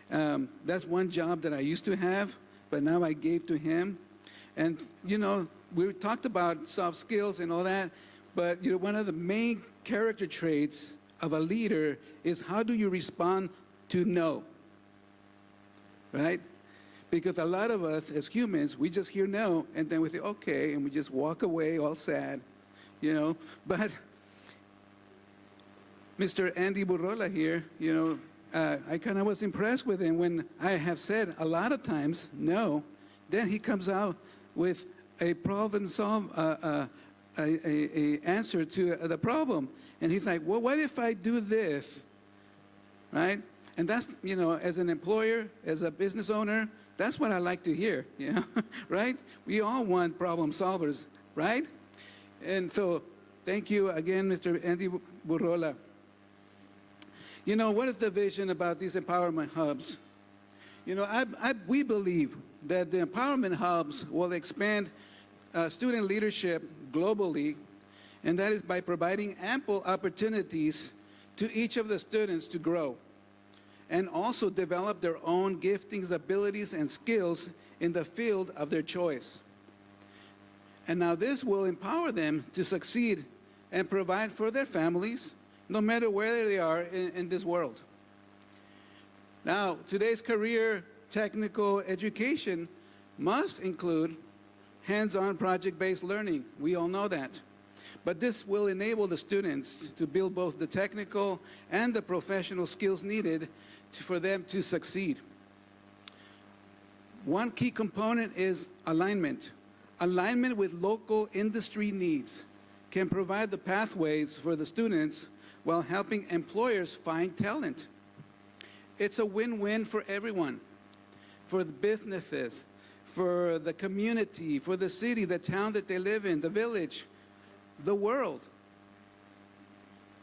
That's one job that I used to have, but now I gave to him. And, we talked about soft skills and all that, but, one of the main character traits of a leader is how do you respond to no, right? Because a lot of us as humans, we just hear no, and then we say, okay, and we just walk away all sad, But Mr. Andy Burrola here, I kind of was impressed with him when I have said a lot of times no. Then he comes out with a problem a answer to the problem, and he's like, well, what if I do this, right? And that's, as an employer, as a business owner, that's what I like to hear, right? We all want problem solvers, right? And so, thank you again, Mr. Andy Burrola. What is the vision about these empowerment hubs? We believe that the empowerment hubs will expand student leadership globally, and that is by providing ample opportunities to each of the students to grow and also develop their own giftings, abilities, and skills in the field of their choice. And now this will empower them to succeed and provide for their families, no matter where they are in this world. Now, today's career technical education must include hands-on project-based learning. We all know that. But this will enable the students to build both the technical and the professional skills needed for them to succeed. One key component is alignment. Alignment with local industry needs can provide the pathways for the students while helping employers find talent. It's a win-win for everyone, for the businesses, for the community, for the city, the town that they live in, the village, the world.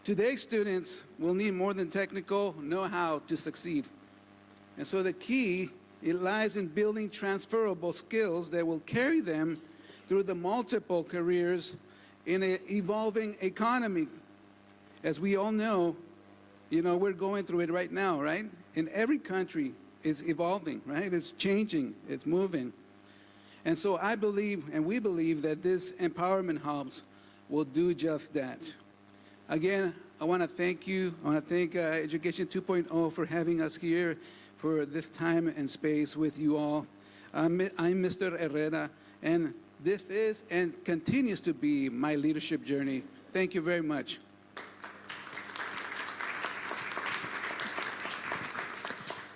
Today's students will need more than technical know-how to succeed. And so the key, it lies in building transferable skills that will carry them through the multiple careers in an evolving economy. As we all know, we're going through it right now, right? In every country, it's evolving, right? It's changing, it's moving. And so I believe, and we believe, that this empowerment hubs will do just that. Again, I want to thank you. I want to thank Education 2.0 for having us here for this time and space with you all. I'm Mr. Herrera, and this is and continues to be my leadership journey. Thank you very much.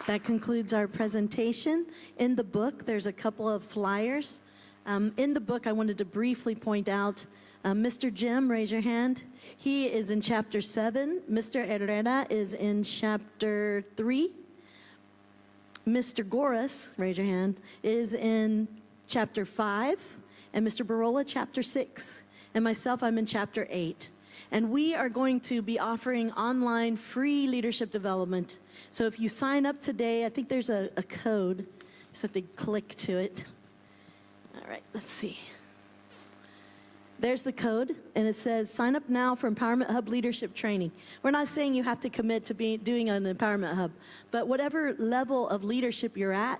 That concludes our presentation. In the book, there's a couple of flyers. In the book, I wanted to briefly point out Mr. Jim, raise your hand. He is in chapter 7. Mr. Herrera is in chapter 3. Mr. Goris, raise your hand, is in chapter 5. And Mr. Burrola, chapter 6. And myself, I'm in chapter 8. And we are going to be offering online free leadership development. So if you sign up today, I think there's a code. You just have to click to it. All right, let's see. There's the code, and it says, sign up now for Empowerment Hub Leadership Training. We're not saying you have to commit to doing an Empowerment Hub, but whatever level of leadership you're at,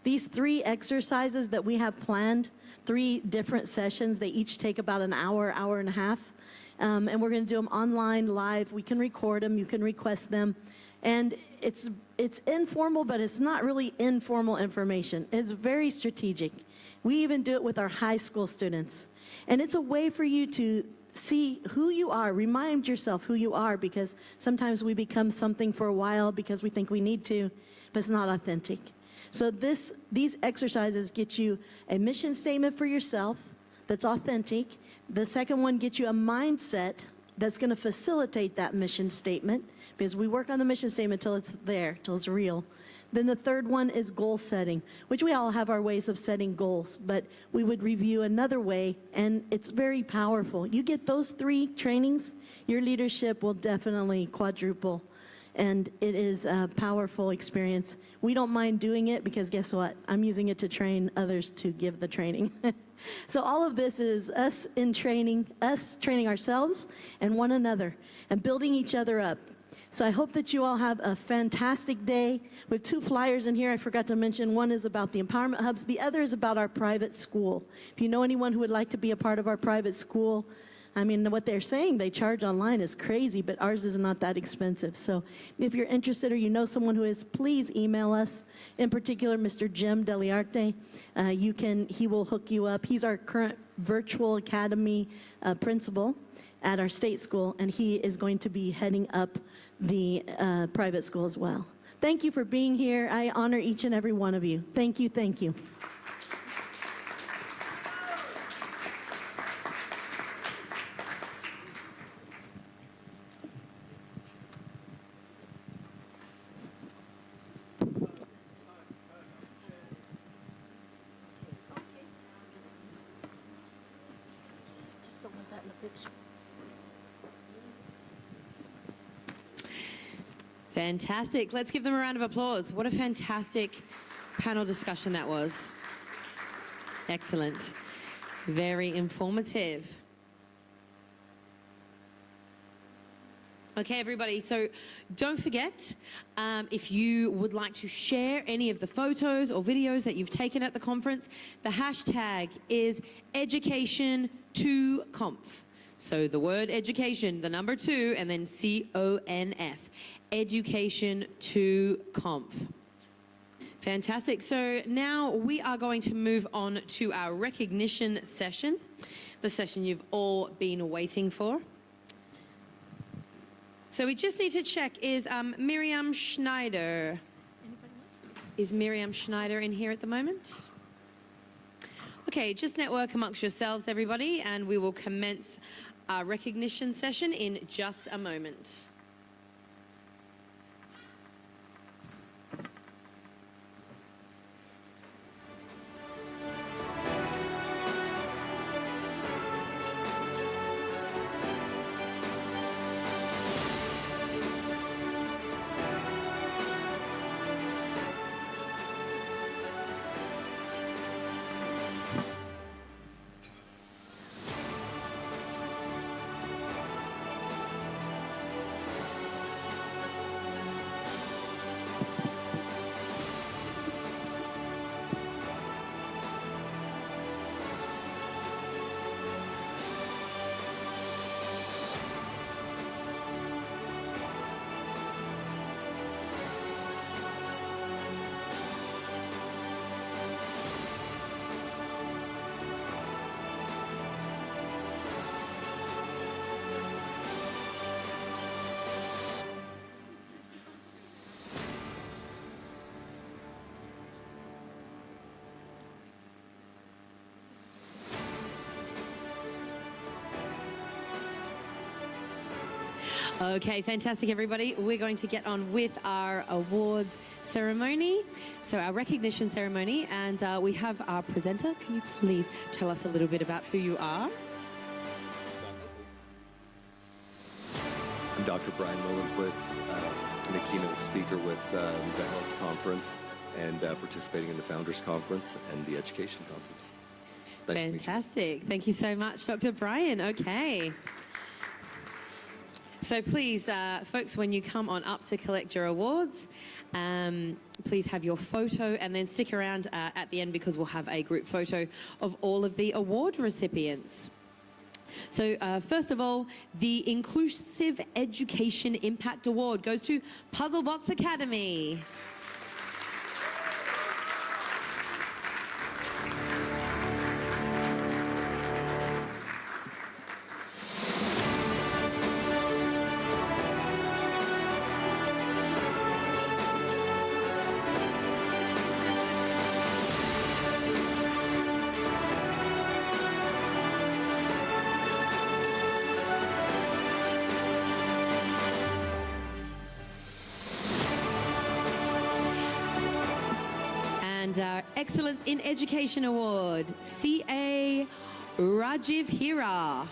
these 3 exercises that we have planned, 3 different sessions, they each take about an hour, hour and a half, and we're going to do them online, live. We can record them, you can request them, and it's informal, but it's not really informal information. It's very strategic. We even do it with our high school students. And it's a way for you to see who you are, remind yourself who you are, because sometimes we become something for a while because we think we need to, but it's not authentic. So these exercises get you a mission statement for yourself that's authentic. The second one gets you a mindset that's going to facilitate that mission statement, because we work on the mission statement till it's there, till it's real. Then the third one is goal setting, which we all have our ways of setting goals, but we would review another way, and it's very powerful. You get those 3 trainings, your leadership will definitely quadruple, and it is a powerful experience. We don't mind doing it because guess what? I'm using it to train others to give the training. So all of this is us in training, us training ourselves and one another and building each other up. So I hope that you all have a fantastic day. We have 2 flyers in here I forgot to mention. One is about the Empowerment Hubs. The other is about our private school. If you know anyone who would like to be a part of our private school, I mean, what they're saying they charge online is crazy, but ours is not that expensive. So if you're interested or you know someone who is, please email us. In particular, Mr. Jim Deliarte. He will hook you up. He's our current virtual academy principal at our state school, and he is going to be heading up the private school as well. Thank you for being here. I honor each and every one of you. Thank you, thank you. Fantastic. Let's give them a round of applause. What a fantastic panel discussion that was. Excellent. Very informative. Okay, everybody, so don't forget, if you would like to share any of the photos or videos that you've taken at the conference, the hashtag is education2conf. So the word education, the number 2, and then CONF. Education2conf. Fantastic. So now we are going to move on to our recognition session, the session you've all been waiting for. So we just need to check, is Miriam Schneider? Is Miriam Schneider in here at the moment? Okay, just network amongst yourselves, everybody, and we will commence our recognition session in just a moment. Okay, fantastic, everybody. We're going to get on with our awards ceremony, so our recognition ceremony, and we have our presenter. Can you please tell us a little bit about who you are? I'm Dr. Brian Nolenquist. I'm a keynote speaker with the Health Conference and participating in the Founders Conference and the Education Conference. Nice to meet you. Fantastic. Thank you so much, Dr. Brian. Okay. So please, folks, when you come on up to collect your awards, please have your photo and then stick around at the end because we'll have a group photo of all of the award recipients. So first of all, the Inclusive Education Impact Award goes to Puzzle Box Academy. And our Excellence in Education Award, C.A. Rajiv Hira.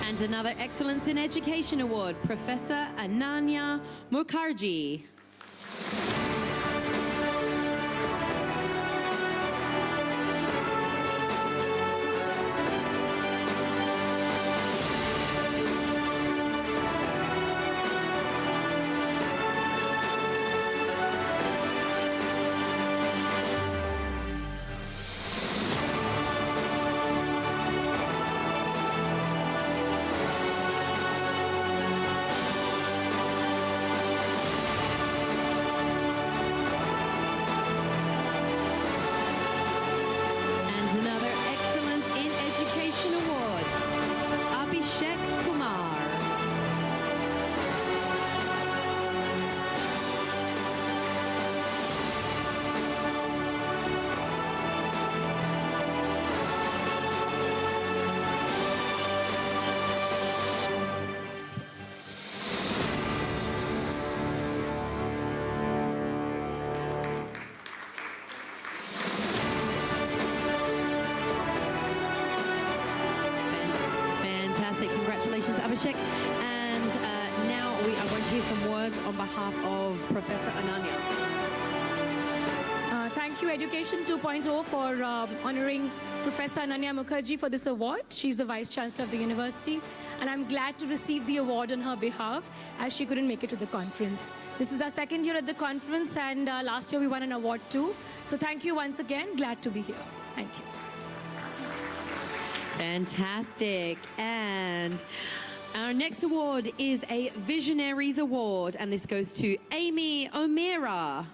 And another Excellence in Education Award, Professor Ananya Mukherjee. Congratulations, Abhishek. And now we are going to hear some words on behalf of Professor Ananya. Thank you, Education 2.0, for honoring Professor Ananya Mukherjee for this award. She's the Vice Chancellor of the university, and I'm glad to receive the award on her behalf as she couldn't make it to the conference. This is our second year at the conference, and last year we won an award too. So thank you once again. Glad to be here. Thank you. Fantastic. And our next award is a Visionaries Award, and this goes to Amy O'Meara.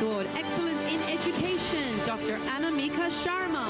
Award, Excellence in Education, Dr. Anamika Sharma.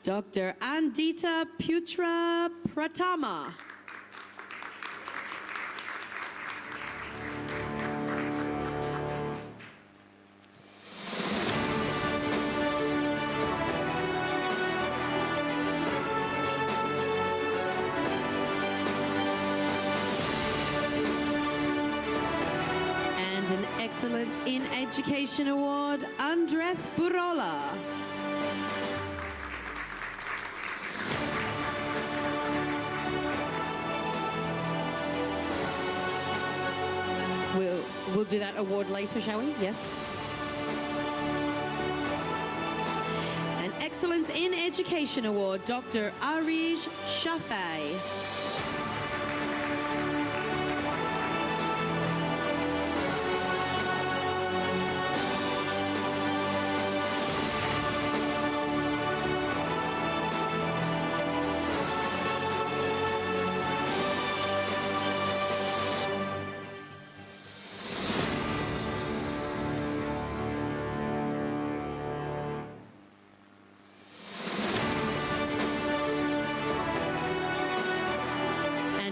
Dr. Andita Putra Pratama. Excellence in Education Award, Andres Burola. We'll do that award later, shall we? Yes. An Excellence in Education Award, Dr. Arij Shafai.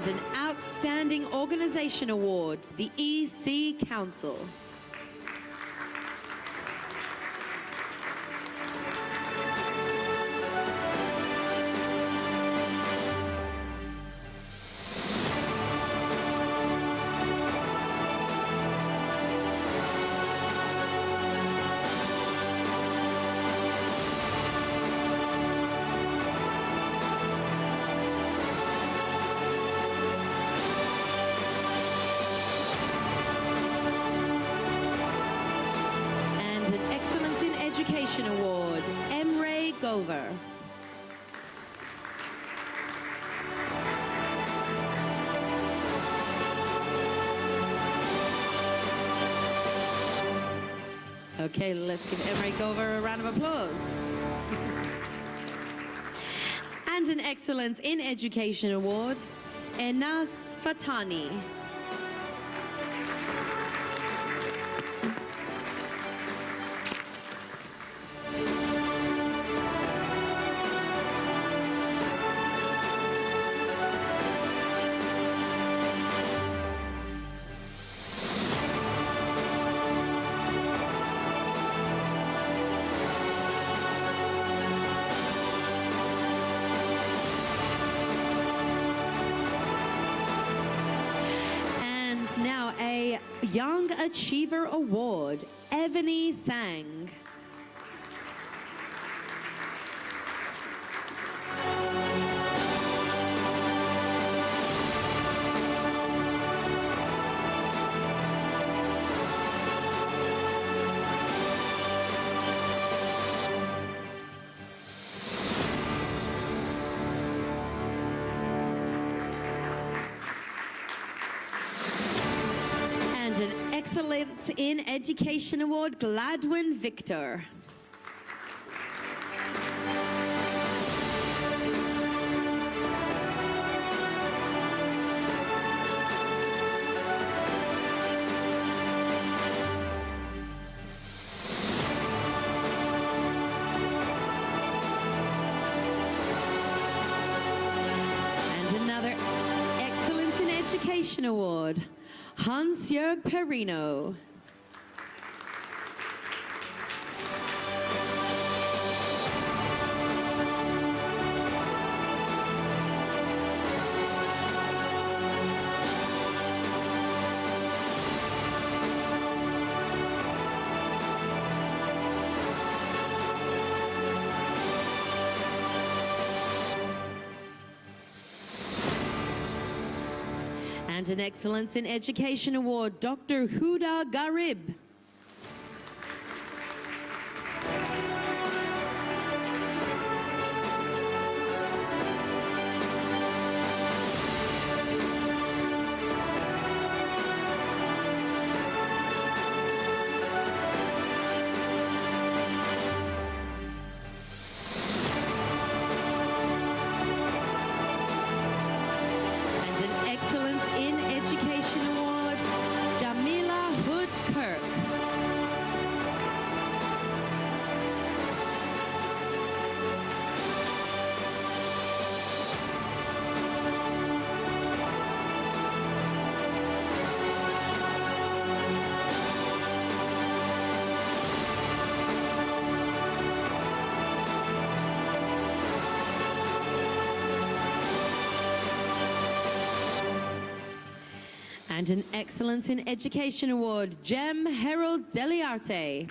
An Outstanding Organization Award, the EC Council. Award, Emre Gover. Okay, let's give Emre Gover a round of applause. And an Excellence in Education Award, Enas Fatani. Now a Young Achiever Award, Evany Sang. An Excellence in Education Award, Gladwin Victor. And another Excellence in Education Award, Hans-Jörg Perino. And an Excellence in Education Award, Dr. Huda Garib. Excellence in Education Award, Jamila Hood Kirk. And an Excellence in Education Award, Gem Herald Deliarte.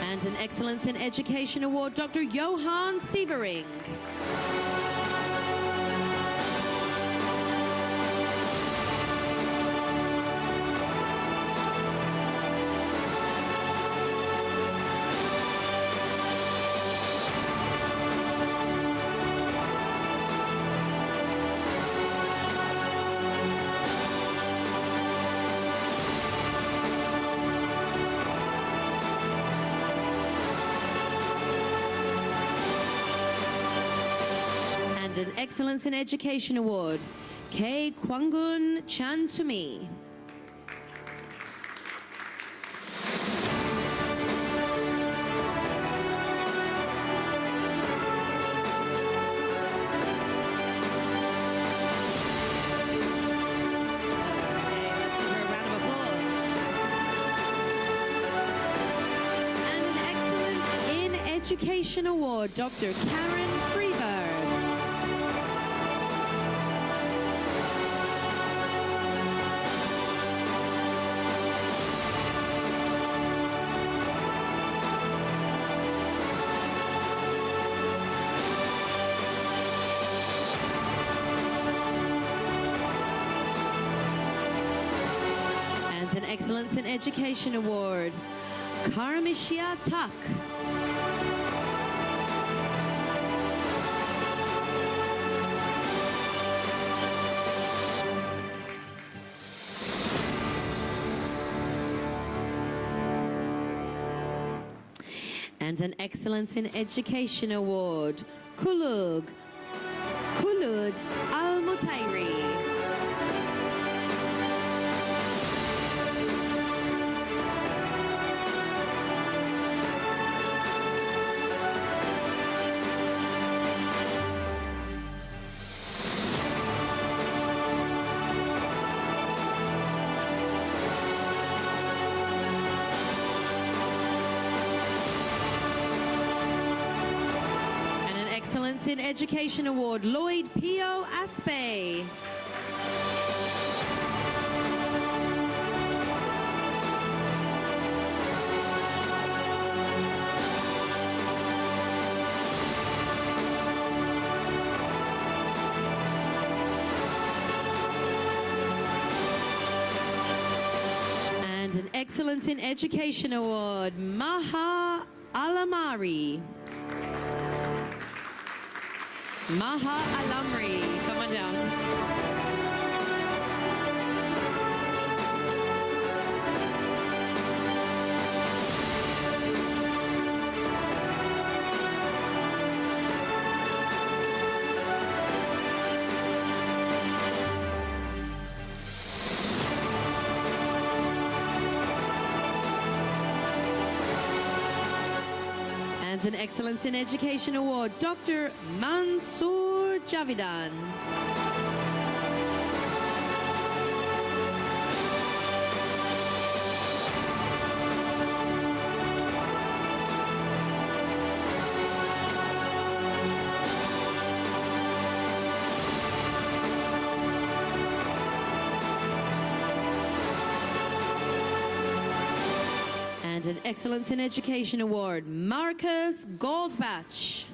And an Excellence in Education Award, Dr. Johan Sievering. An Excellence in Education Award, K. Kwangun Chantumi. Education Award, Dr. Karen Freeberg. And an Excellence in Education Award, Karamishia Tuck. And an Excellence in Education Award, Khulud Al-Mutairi. Excellence in Education Award, Lloyd Pio Aspe. And an Excellence in Education Award, Maha Alamari. Maha Alamri, come on down. And an Excellence in Education Award, Dr. Mansoor Javidan. And an Excellence in Education Award, Marcus Goldbach.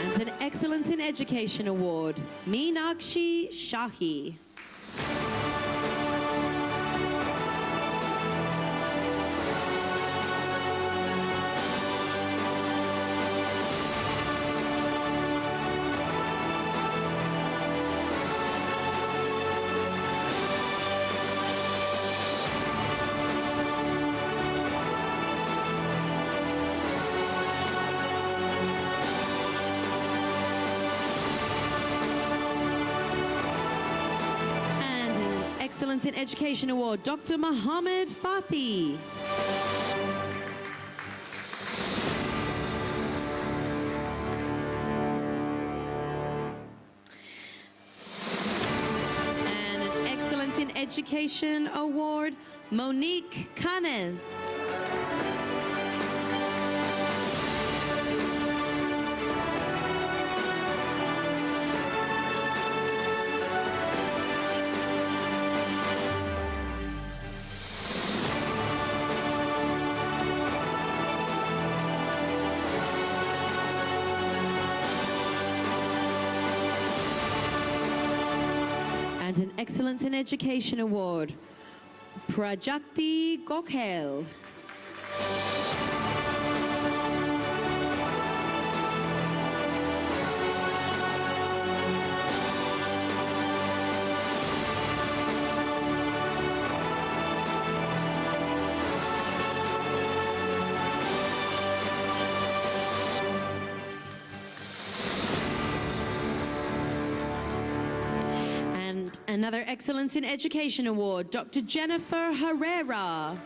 And an Excellence in Education Award, Meenakshi Shahi. Excellence in Education Award, Dr. Mohammed Fathi. And an Excellence in Education Award, Monique Canes. And an Excellence in Education Award, Prajakti Gokhel. Another Excellence in Education Award, Dr. Jennifer Herrera.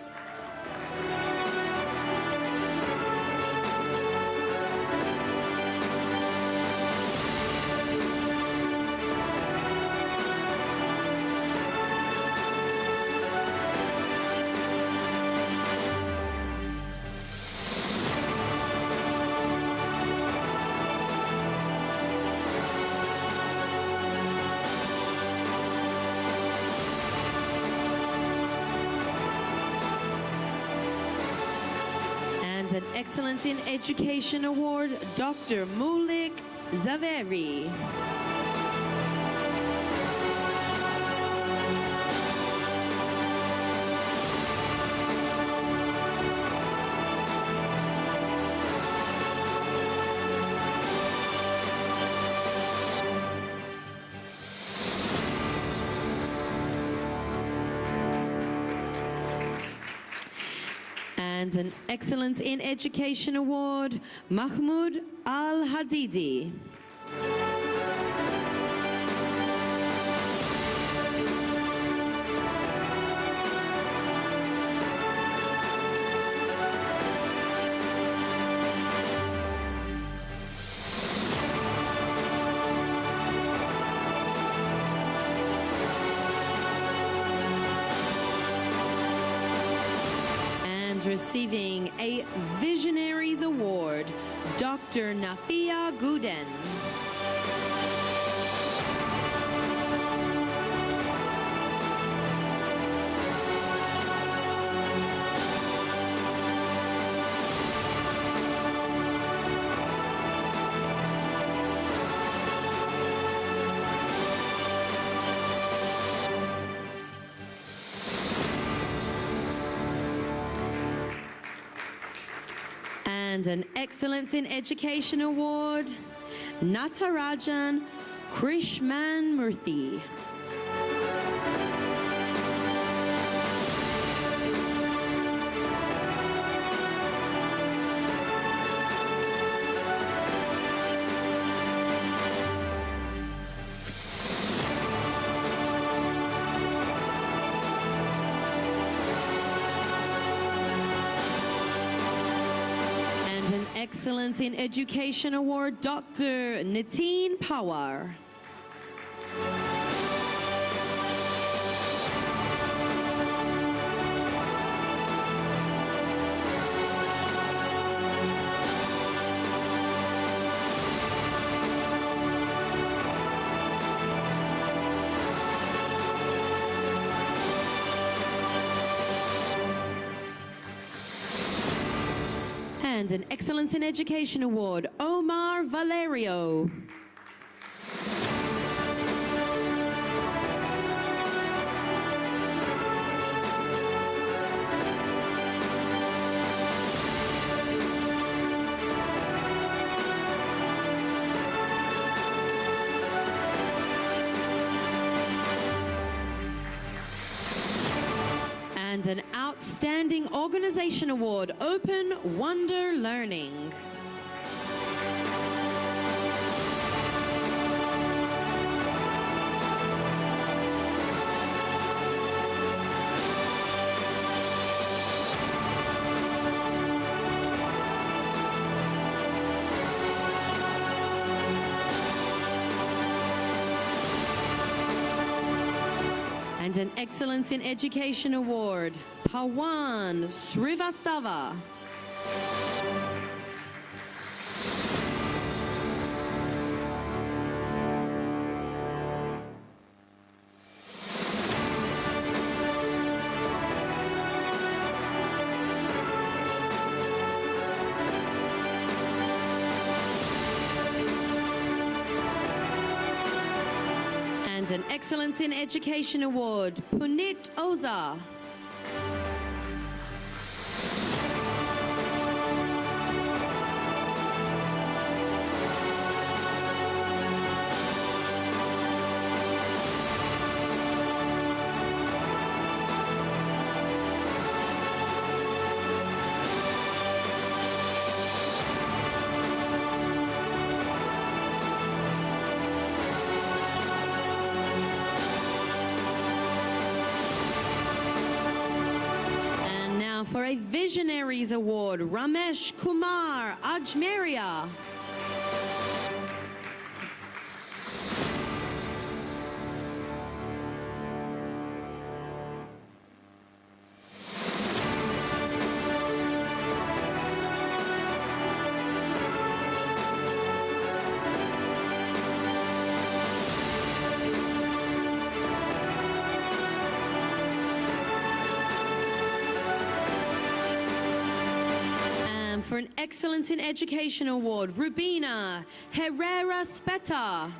An Excellence in Education Award, Dr. Mulik Zaveri. And an Excellence in Education Award, Mahmoud Al-Hadidi. Receiving a Visionaries Award, Dr. Nafia Guden. And an Excellence in Education Award, Natarajan Krishman Murthy. Excellence in Education Award, Dr. Nitin Pawar. And an Excellence in Education Award, Omar Valerio. And an Outstanding Organization Award, Open Wonder Learning. And an Excellence in Education Award, Pawan Srivastava. And an Excellence in Education Award, Punit Oza. For a Visionaries Award, Ramesh Kumar Ajmeria. For an Excellence in Education Award, Rubina Herrera Speta.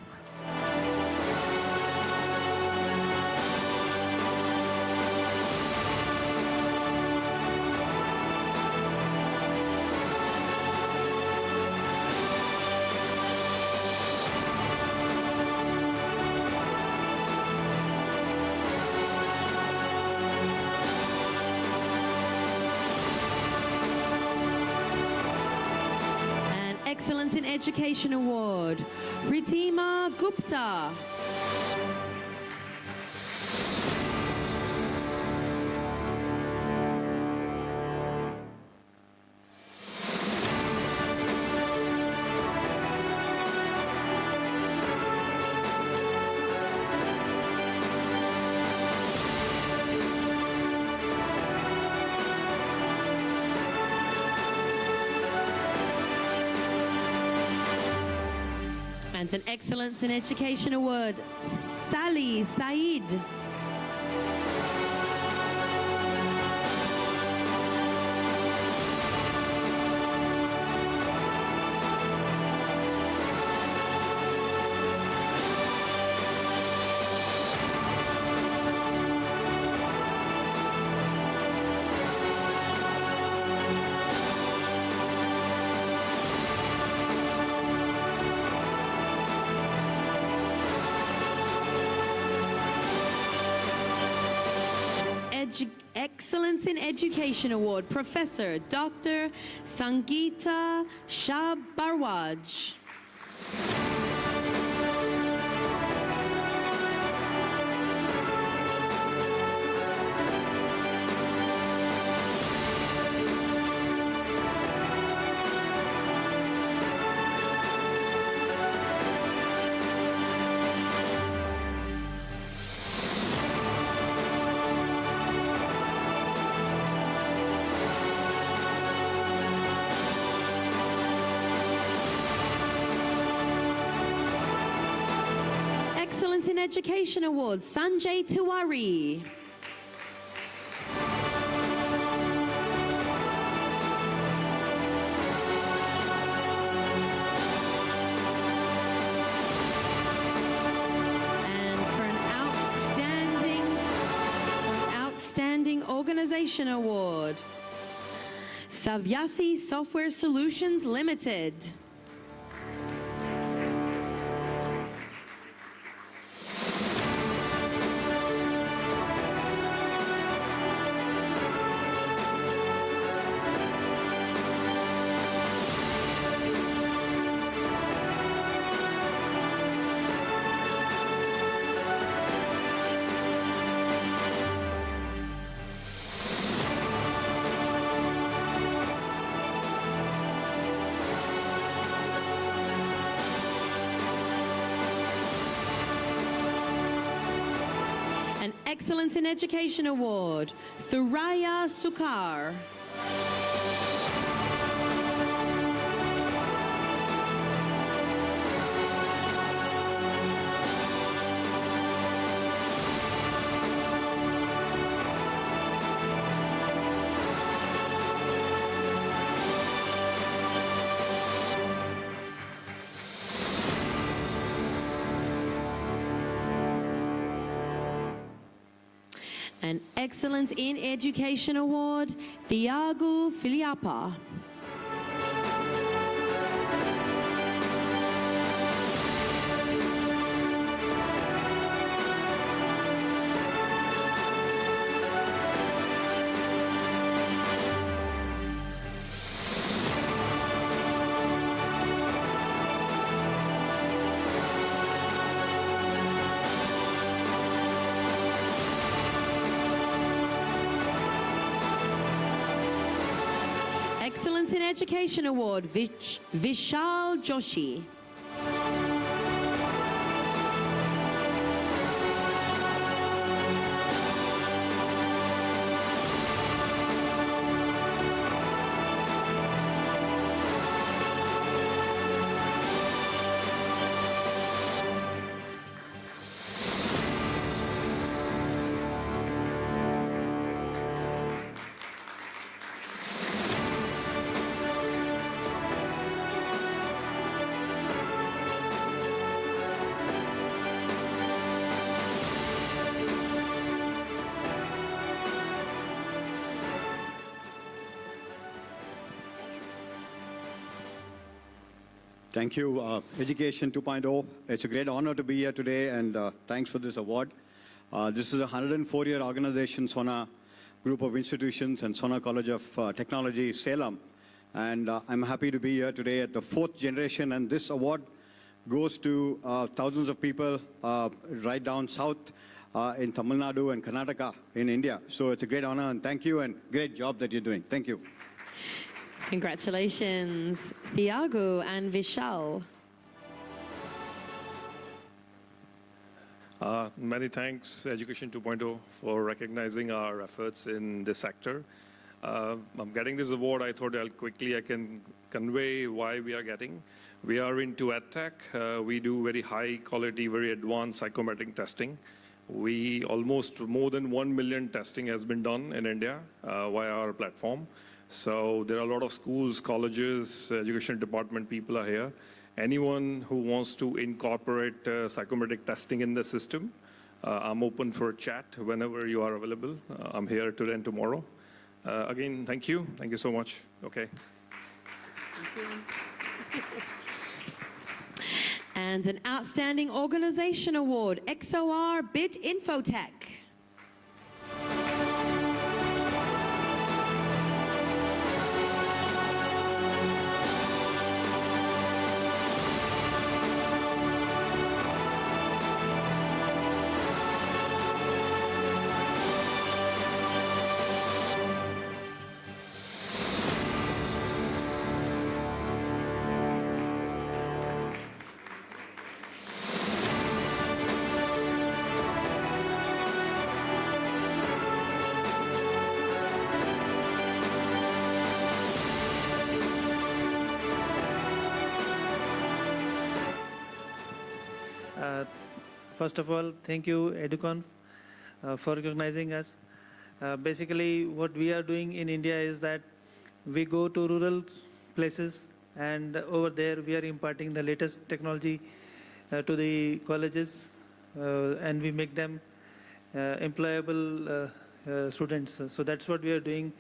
Excellence in Education Award, Ritima Gupta. And an Excellence in Education Award, Sally Said. Excellence in Education Award, Professor Dr. Sangeeta Shabarwaj. Excellence in Education Award, Sanjay Tiwari. And for an outstanding organization award, Savyasi Software Solutions Limited. Excellence in Education Award, Thuraya Sukar. An Excellence in Education Award, Thiago Filiapa. Excellence in Education Award, Vishal Joshi. Thank you, Education 2.0. It's a great honor to be here today, and thanks for this award. This is a 104-year organization, Sona Group of Institutions and Sona College of Technology, Salem. And I'm happy to be here today at the 4th generation, and this award goes to thousands of people right down south in Tamil Nadu and Karnataka in India. So it's a great honor, and thank you, and great job that you're doing. Thank you. Congratulations, Thiago and Vishal. Many thanks, Education 2.0, for recognizing our efforts in this sector. I'm getting this award. I thought I can convey why we are getting. We are into EdTech. We do very high quality, very advanced psychometric testing. We almost more than 1 million testing has been done in India via our platform. So there are a lot of schools, colleges, education department people are here. Anyone who wants to incorporate psychometric testing in the system, I'm open for a chat whenever you are available. I'm here today and tomorrow. Again, thank you. Thank you so much. Okay. And an Outstanding Organization Award, XOR Bit Infotech. First of all, thank you, EduCon, for recognizing us. Basically, what we are doing in India is that we go to rural places, and over there we are imparting the latest technology to the colleges, and we make them employable students. So that's what we are doing.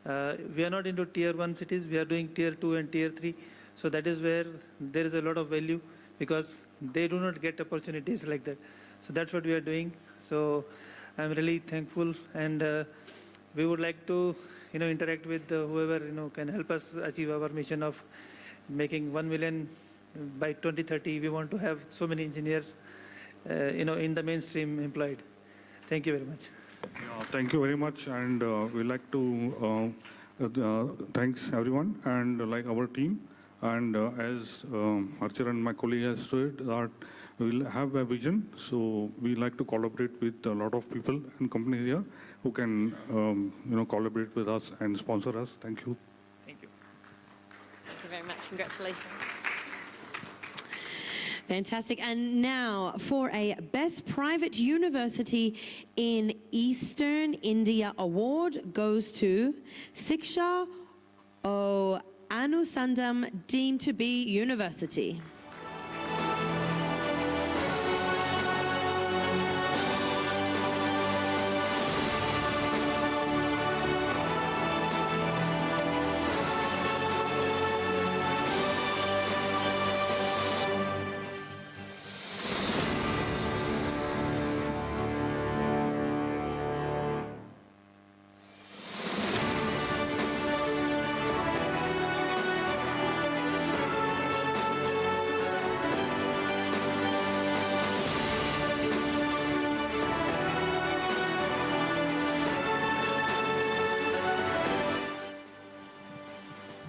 We are not into tier 1 cities, we are doing tier 2 and tier 3. So that is where there is a lot of value, because they do not get opportunities like that. So that's what we are doing. So I'm really thankful, and we would like to, interact with whoever, can help us achieve our mission of making 1 million by 2030. We want to have so many engineers, in the mainstream employed. Thank you very much. Thank you very much, and we'd like to thanks everyone, and like our team. And as Archer and my colleague has said, that we'll have a vision. So we like to collaborate with a lot of people and companies here who can, collaborate with us and sponsor us. Thank you. Thank you. Thank you very much. Congratulations. Fantastic. And now for a Best Private University in Eastern India award goes to Siksha O Anusandam, deemed to be University.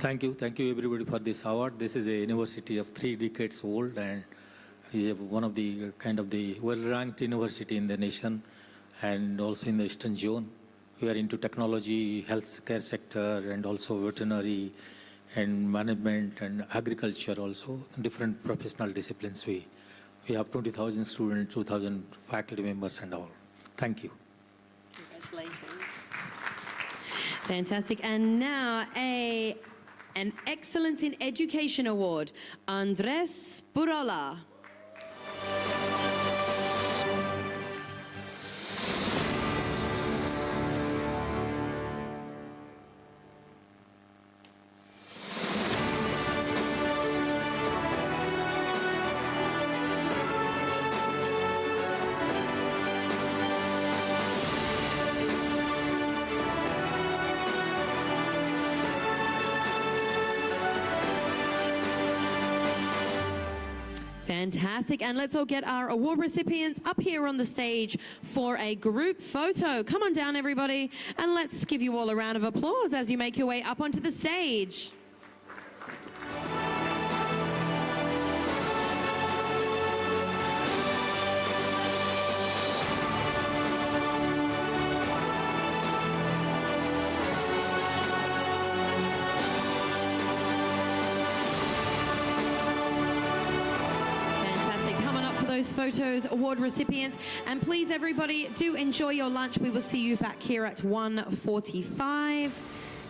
Thank you everybody for this award. This is a university of 3 decades old and is one of the well-ranked university in the nation and also in the Eastern Zone. We are into technology, healthcare sector, and also veterinary and management and agriculture also, different professional disciplines. We have 20,000 students, 2,000 faculty members and all. Thank you. Congratulations. Fantastic. And now an Excellence in Education Award, Andres Burola. Fantastic. And let's all get our award recipients up here on the stage for a group photo. Come on down, everybody, and let's give you all a round of applause as you make your way up onto the stage. Those photos, award recipients. And please, everybody, do enjoy your lunch. We will see you back here at 1:45.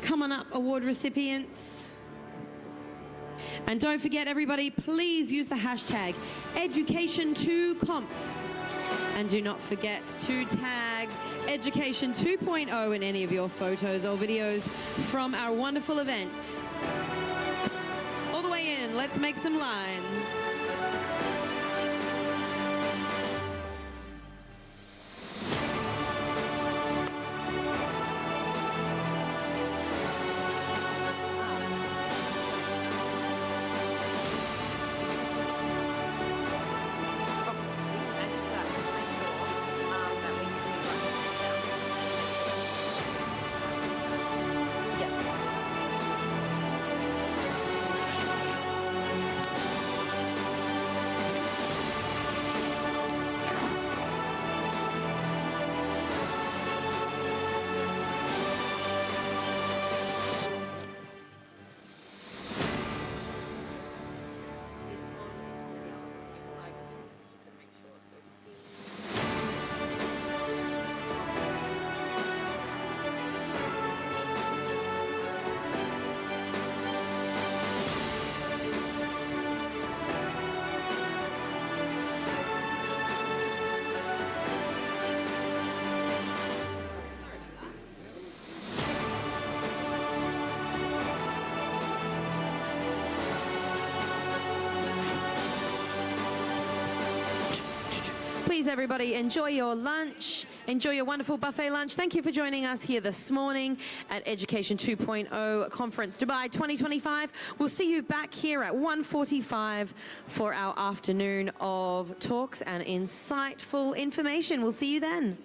Come on up, award recipients. And don't forget, everybody, please use the hashtag Education2Conf. And do not forget to tag Education 2.0 in any of your photos or videos from our wonderful event. All the way in, let's make some lines. Please, everybody, enjoy your lunch. Enjoy your wonderful buffet lunch. Thank you for joining us here this morning at Education 2.0 Conference Dubai 2025. We'll see you back here at 1:45 for our afternoon of talks and insightful information. We'll see you then.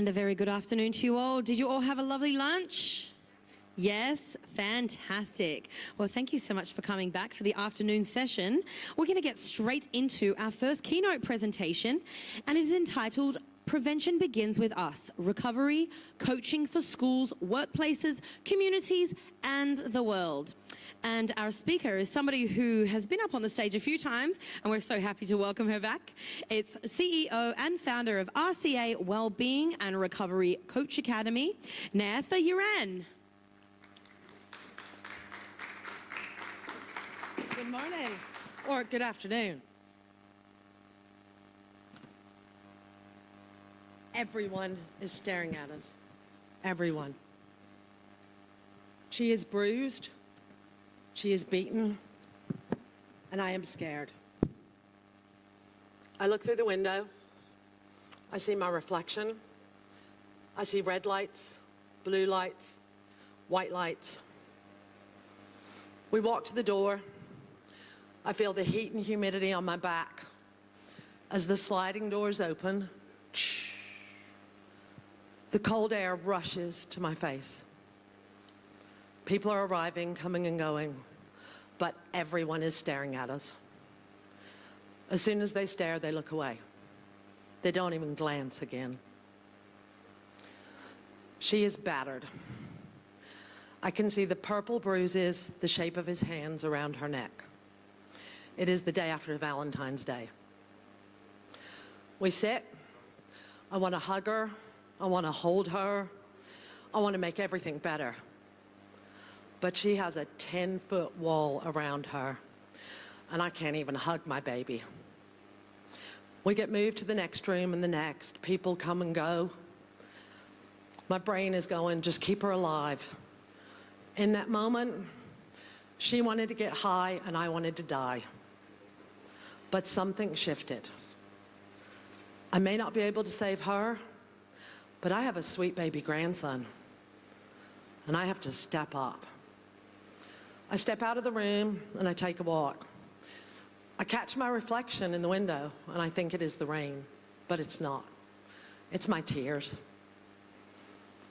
And a very good afternoon to you all. Did you all have a lovely lunch? Yes, fantastic. Well, thank you so much for coming back for the afternoon session. We're going to get straight into our first keynote presentation, and it is entitled Prevention Begins with Us, Recovery, Coaching for Schools, Workplaces, Communities, and the World. And our speaker is somebody who has been up on the stage a few times, and we're so happy to welcome her back. It's CEO and founder of RCA Wellbeing and Recovery Coach Academy, Netha Uran. Good morning, or good afternoon. Everyone is staring at us. Everyone. She is bruised. She is beaten. And I am scared. I look through the window. I see my reflection. I see red lights, blue lights, white lights. We walk to the door. I feel the heat and humidity on my back. As the sliding doors open, the cold air rushes to my face. People are arriving, coming and going, but everyone is staring at us. As soon as they stare, they look away. They don't even glance again. She is battered. I can see the purple bruises, the shape of his hands around her neck. It is the day after Valentine's Day. We sit. I want to hug her. I want to hold her. I want to make everything better. But she has a 10-foot wall around her, and I can't even hug my baby. We get moved to the next room and the next. People come and go. My brain is going, just keep her alive. In that moment, she wanted to get high and I wanted to die. But something shifted. I may not be able to save her, but I have a sweet baby grandson, and I have to step up. I step out of the room and I take a walk. I catch my reflection in the window and I think it is the rain, but it's not. It's my tears.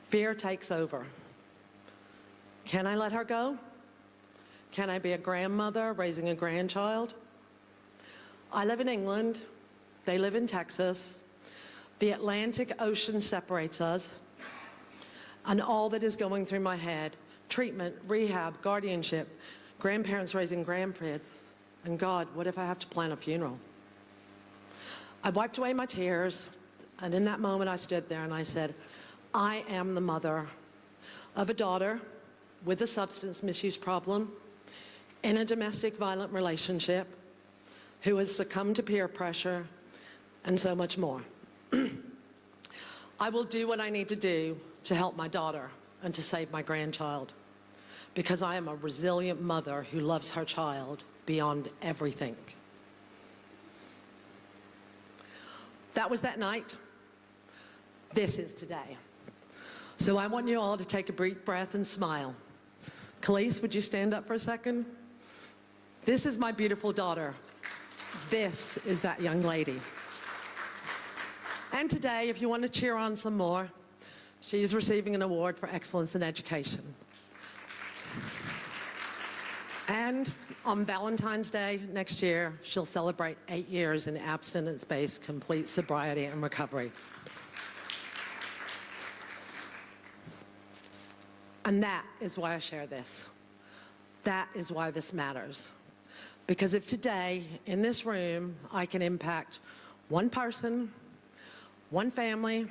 Fear takes over. Can I let her go? Can I be a grandmother raising a grandchild? I live in England. They live in Texas. The Atlantic Ocean separates us. And all that is going through my head, treatment, rehab, guardianship, grandparents raising grandkids, and God, what if I have to plan a funeral? I wiped away my tears, and in that moment I stood there and I said, I am the mother of a daughter with a substance misuse problem, in a domestic violent relationship, who has succumbed to peer pressure, and so much more. I will do what I need to do to help my daughter and to save my grandchild, because I am a resilient mother who loves her child beyond everything. That was that night. This is today. So I want you all to take a deep breath and smile. Khalees, would you stand up for a second? This is my beautiful daughter. This is that young lady. And today, if you want to cheer on some more, she's receiving an award for excellence in education. And on Valentine's Day next year, she'll celebrate 8 years in abstinence-based complete sobriety and recovery. And that is why I share this. That is why this matters. Because if today, in this room, I can impact one person, one family,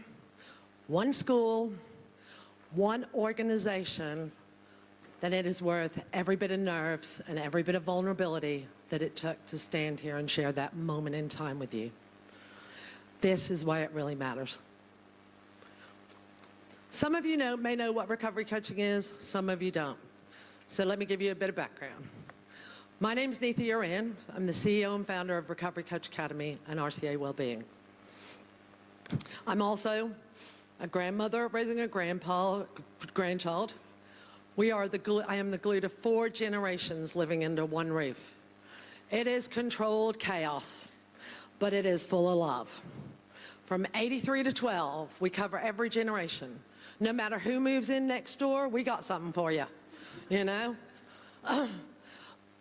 one school, one organization, then it is worth every bit of nerves and every bit of vulnerability that it took to stand here and share that moment in time with you. This is why it really matters. Some of you may know what recovery coaching is, some of you don't. So let me give you a bit of background. My name is Netha Uran. I'm the CEO and founder of Recovery Coach Academy and RCA Wellbeing. I'm also a grandmother raising a grandchild. I am the glue to 4 generations living under one roof. It is controlled chaos, but it is full of love. From 83 to 12, we cover every generation. No matter who moves in next door, we got something for you, you know?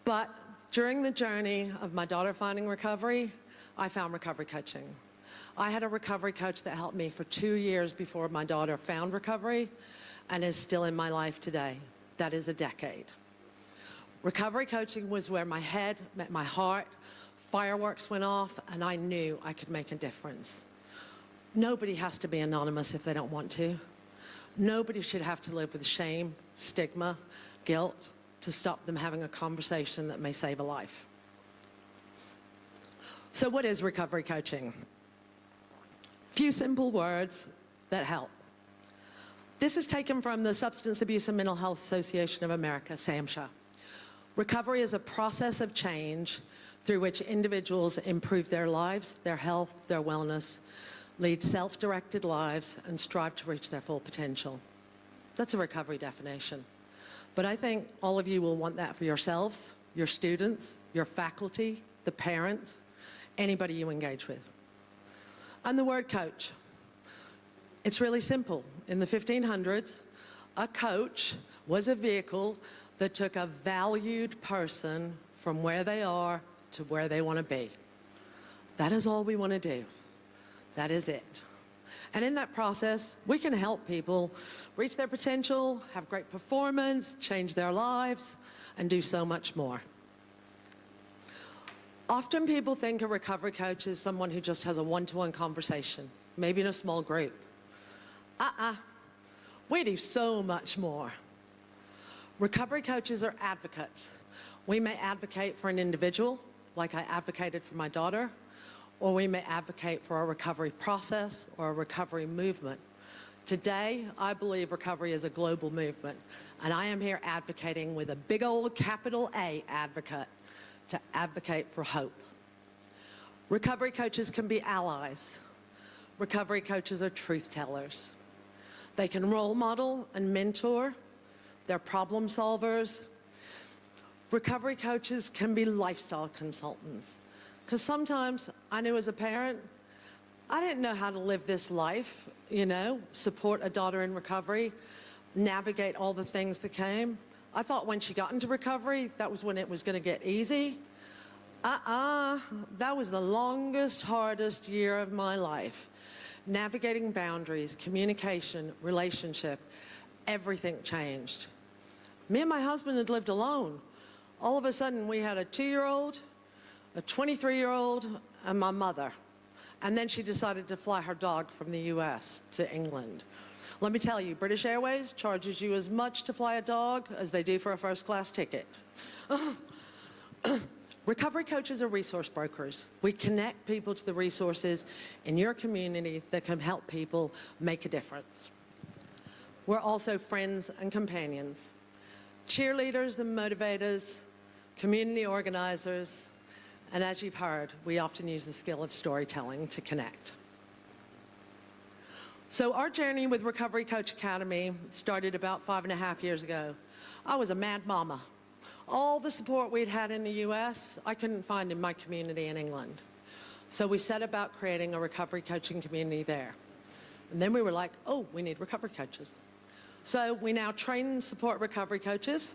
But during the journey of my daughter finding recovery, I found recovery coaching. I had a recovery coach that helped me for 2 years before my daughter found recovery and is still in my life today. That is a decade. Recovery coaching was where my head met my heart, fireworks went off, and I knew I could make a difference. Nobody has to be anonymous if they don't want to. Nobody should have to live with shame, stigma, guilt to stop them having a conversation that may save a life. So what is recovery coaching? Few simple words that help. This is taken from the Substance Abuse and Mental Health Association of America, SAMHSA. Recovery is a process of change through which individuals improve their lives, their health, their wellness, lead self-directed lives, and strive to reach their full potential. That's a recovery definition. But I think all of you will want that for yourselves, your students, your faculty, the parents, anybody you engage with. And the word coach. It's really simple. In the 1500s, a coach was a vehicle that took a valued person from where they are to where they want to be. That is all we want to do. That is it. And in that process, we can help people reach their potential, have great performance, change their lives, and do so much more. Often people think a recovery coach is someone who just has a one-to-one conversation, maybe in a small group. We do so much more. Recovery coaches are advocates. We may advocate for an individual, like I advocated for my daughter, or we may advocate for a recovery process or a recovery movement. Today, I believe recovery is a global movement, and I am here advocating with a big old capital A advocate to advocate for hope. Recovery coaches can be allies. Recovery coaches are truth tellers. They can role model and mentor. They're problem solvers. Recovery coaches can be lifestyle consultants. Because sometimes I knew as a parent, I didn't know how to live this life, you know, support a daughter in recovery, navigate all the things that came. I thought when she got into recovery, that was when it was going to get easy. That was the longest, hardest year of my life. Navigating boundaries, communication, relationship, everything changed. Me and my husband had lived alone. All of a sudden, we had a 2-year-old, a 23-year-old, and my mother. And then she decided to fly her dog from the US to England. Let me tell you, British Airways charges you as much to fly a dog as they do for a first-class ticket. Recovery coaches are resource brokers. We connect people to the resources in your community that can help people make a difference. We're also friends and companions, cheerleaders and motivators, community organizers, and as you've heard, we often use the skill of storytelling to connect. So our journey with Recovery Coach Academy started about 5.5 years ago. I was a mad mama. All the support we'd had in the US, I couldn't find in my community in England. So we set about creating a recovery coaching community there. And then we were like, oh, we need recovery coaches. So we now train and support recovery coaches.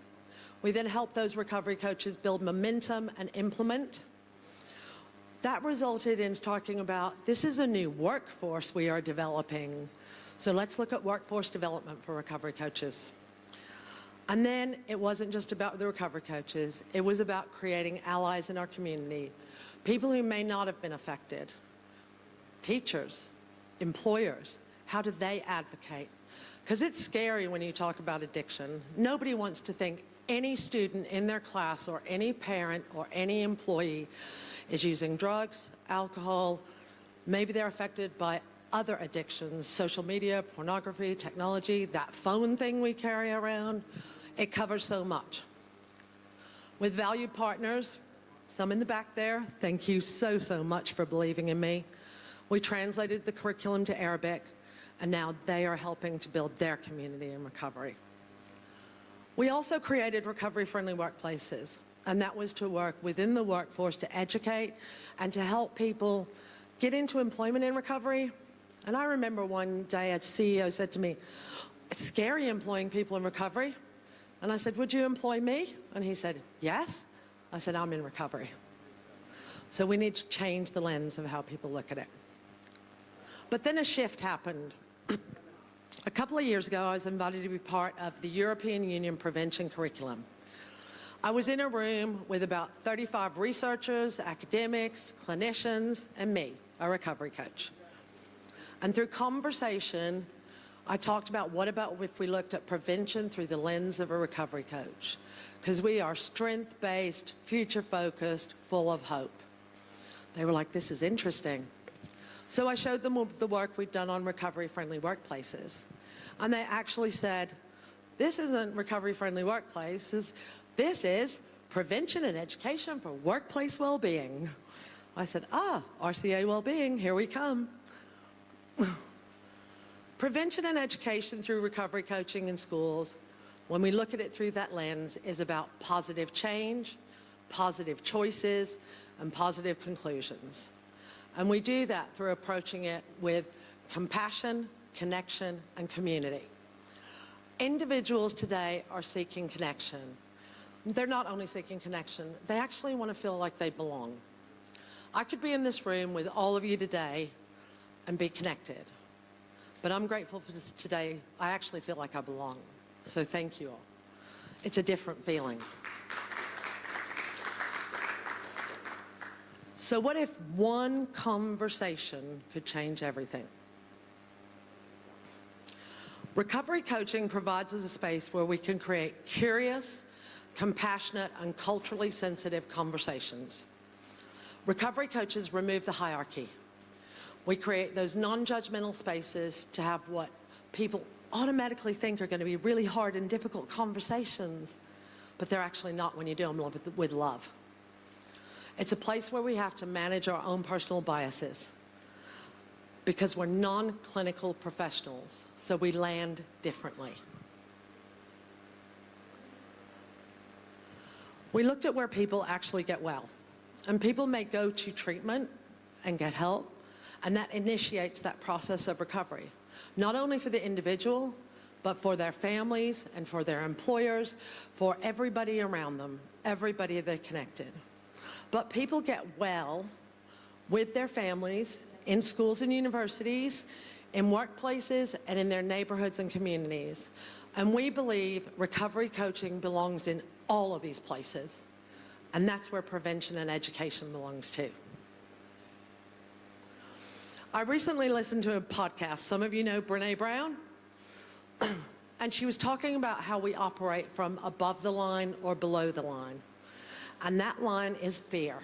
We then help those recovery coaches build momentum and implement. That resulted in talking about, this is a new workforce we are developing. So let's look at workforce development for recovery coaches. And then it wasn't just about the recovery coaches. It was about creating allies in our community, people who may not have been affected, teachers, employers. How do they advocate? Because it's scary when you talk about addiction. Nobody wants to think any student in their class or any parent or any employee is using drugs, alcohol, maybe they're affected by other addictions, social media, pornography, technology, that phone thing we carry around. It covers so much. With valued partners, some in the back there, thank you so, so much for believing in me. We translated the curriculum to Arabic, and now they are helping to build their community in recovery. We also created recovery-friendly workplaces, and that was to work within the workforce to educate and to help people get into employment in recovery And I remember one day a CEO said to me, "It's scary employing people in recovery." And I said, "Would you employ me?" And he said, "Yes." I said, "I'm in recovery." So we need to change the lens of how people look at it. But then a shift happened. A couple of years ago, I was invited to be part of the European Union Prevention Curriculum. I was in a room with about 35 researchers, academics, clinicians, and me, a recovery coach. And through conversation, I talked about what about if we looked at prevention through the lens of a recovery coach? Because we are strength-based, future-focused, full of hope. They were like, "This is interesting." So I showed them the work we've done on recovery-friendly workplaces. And they actually said, "This isn't recovery-friendly workplaces. This is prevention and education for workplace well-being." I said, RCA well-being, here we come. Prevention and education through recovery coaching in schools, when we look at it through that lens, is about positive change, positive choices, and positive conclusions. And we do that through approaching it with compassion, connection, and community. Individuals today are seeking connection. They're not only seeking connection, they actually want to feel like they belong. I could be in this room with all of you today and be connected. But I'm grateful for this today. I actually feel like I belong. So thank you all. It's a different feeling. So what if one conversation could change everything? Recovery coaching provides us a space where we can create curious, compassionate, and culturally sensitive conversations. Recovery coaches remove the hierarchy. We create those non-judgmental spaces to have what people automatically think are going to be really hard and difficult conversations, but they're actually not when you do them with love. It's a place where we have to manage our own personal biases because we're non-clinical professionals, so we land differently. We looked at where people actually get well, and people may go to treatment and get help, and that initiates that process of recovery, not only for the individual, but for their families and for their employers, for everybody around them, everybody they're connected. But people get well with their families, in schools and universities, in workplaces, and in their neighborhoods and communities. And we believe recovery coaching belongs in all of these places. And that's where prevention and education belongs too. I recently listened to a podcast. Some of you know Brené Brown. And she was talking about how we operate from above the line or below the line. And that line is fear.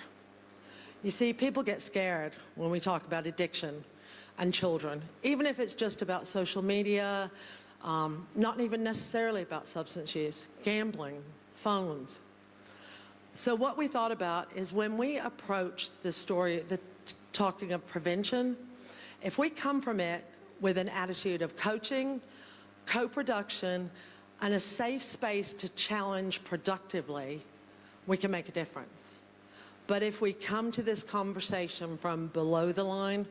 You see, people get scared when we talk about addiction and children, even if it's just about social media, not even necessarily about substance use, gambling, phones. So what we thought about is when we approach the story, talking of prevention, if we come from it with an attitude of coaching, co-production, and a safe space to challenge productively, we can make a difference. But if we come to this conversation from below the line,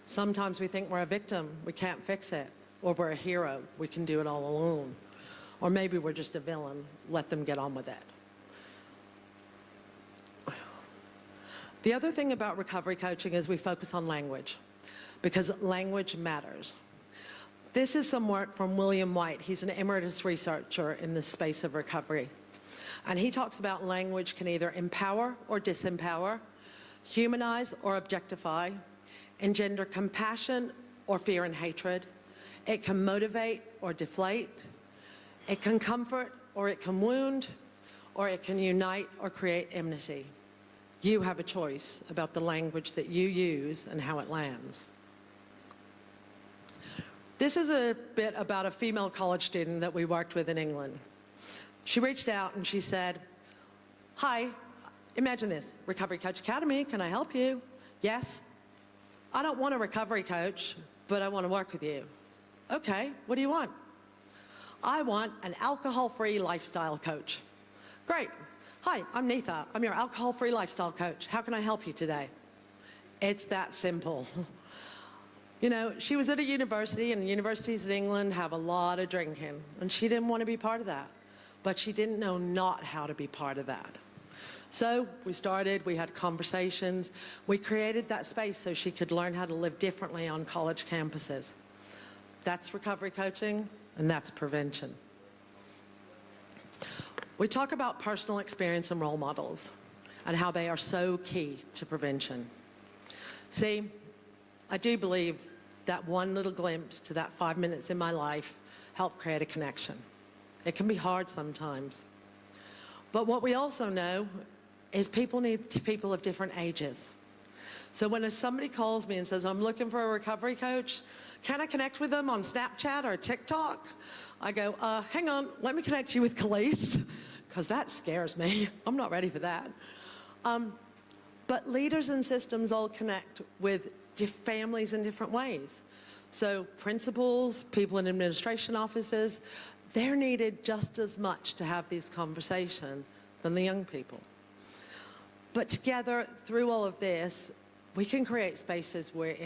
sometimes we think we're a victim, we can't fix it, or we're a hero, we can do it all alone. Or maybe we're just a villain, let them get on with it. The other thing about recovery coaching is we focus on language, because language matters. This is some work from William White. He's an emeritus researcher in the space of recovery. And he talks about language can either empower or disempower, humanize or objectify, engender compassion or fear and hatred. It can motivate or deflate. It can comfort or it can wound, or it can unite or create enmity. You have a choice about the language that you use and how it lands. This is a bit about a female college student that we worked with in England. She reached out and she said, "Hi, imagine this, Recovery Coach Academy, can I help you?" "Yes." "I don't want a recovery coach, but I want to work with you." "Okay, what do you want?" "I want an alcohol-free lifestyle coach." "Great. Hi, I'm Neetha. I'm your alcohol-free lifestyle coach. How can I help you today?" It's that simple. You know, she was at a university, and universities in England have a lot of drinking, and she didn't want to be part of that. But she didn't know not how to be part of that. So we had conversations. We created that space so she could learn how to live differently on college campuses. That's recovery coaching, and that's prevention. We talk about personal experience and role models and how they are so key to prevention. See, I do believe that one little glimpse to that 5 minutes in my life helped create a connection. It can be hard sometimes. But what we also know is people need people of different ages. So when somebody calls me and says, I'm looking for a recovery coach, can I connect with them on Snapchat or TikTok? I go, hang on, let me connect you with Khalees, because that scares me. I'm not ready for that. But leaders and systems all connect with families in different ways. So principals, people in administration offices, they're needed just as much to have these conversations than the young people. But together, through all of this, we can create spaces where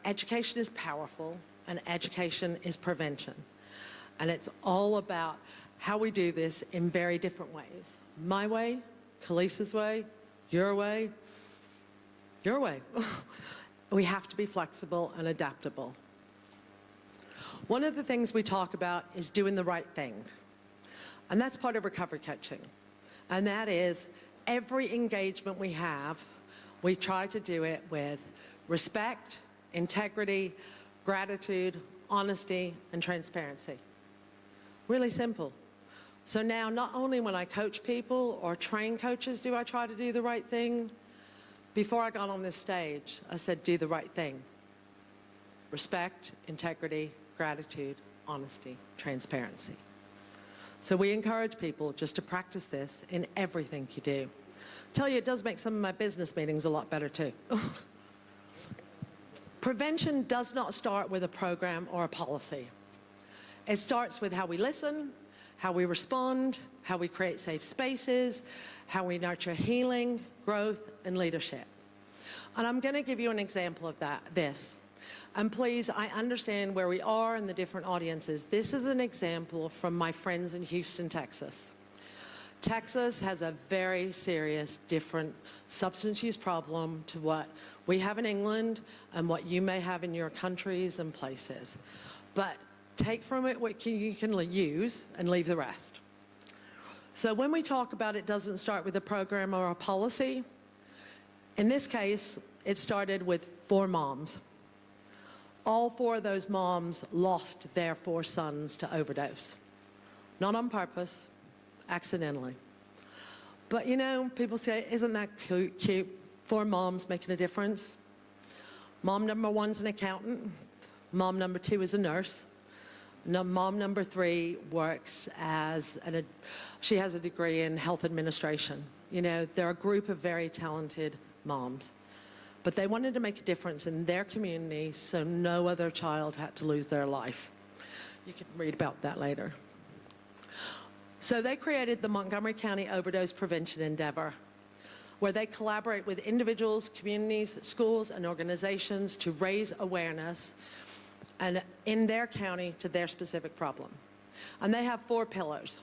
education is powerful and education is prevention. And it's all about how we do this in very different ways. My way, Khalees's way, your way, your way. We have to be flexible and adaptable. One of the things we talk about is doing the right thing. And that's part of recovery coaching. And that is every engagement we have, we try to do it with respect, integrity, gratitude, honesty, and transparency. Really simple. So now, not only when I coach people or train coaches do I try to do the right thing, before I got on this stage, I said, do the right thing. Respect, integrity, gratitude, honesty, transparency. So we encourage people just to practice this in everything you do. I tell you, it does make some of my business meetings a lot better too. Prevention does not start with a program or a policy. It starts with how we listen, how we respond, how we create safe spaces, how we nurture healing, growth, and leadership. And I'm going to give you an example of this. And please, I understand where we are in the different audiences. This is an example from my friends in Houston, Texas. Texas has a very serious, different substance use problem to what we have in England and what you may have in your countries and places. But take from it what you can use and leave the rest. So when we talk about it doesn't start with a program or a policy, in this case, it started with 4 moms. All 4 of those moms lost their 4 sons to overdose. Not on purpose, accidentally. But you know, people say, isn't that cute? 4 moms making a difference. Mom number 1's an accountant. Mom number 2 is a nurse. Mom number 3 works as she has a degree in health administration. You know, they're a group of very talented moms. But they wanted to make a difference in their community so no other child had to lose their life. You can read about that later. So they created the Montgomery County Overdose Prevention Endeavor, where they collaborate with individuals, communities, schools, and organizations to raise awareness and in their county to their specific problem. And they have 4 pillars: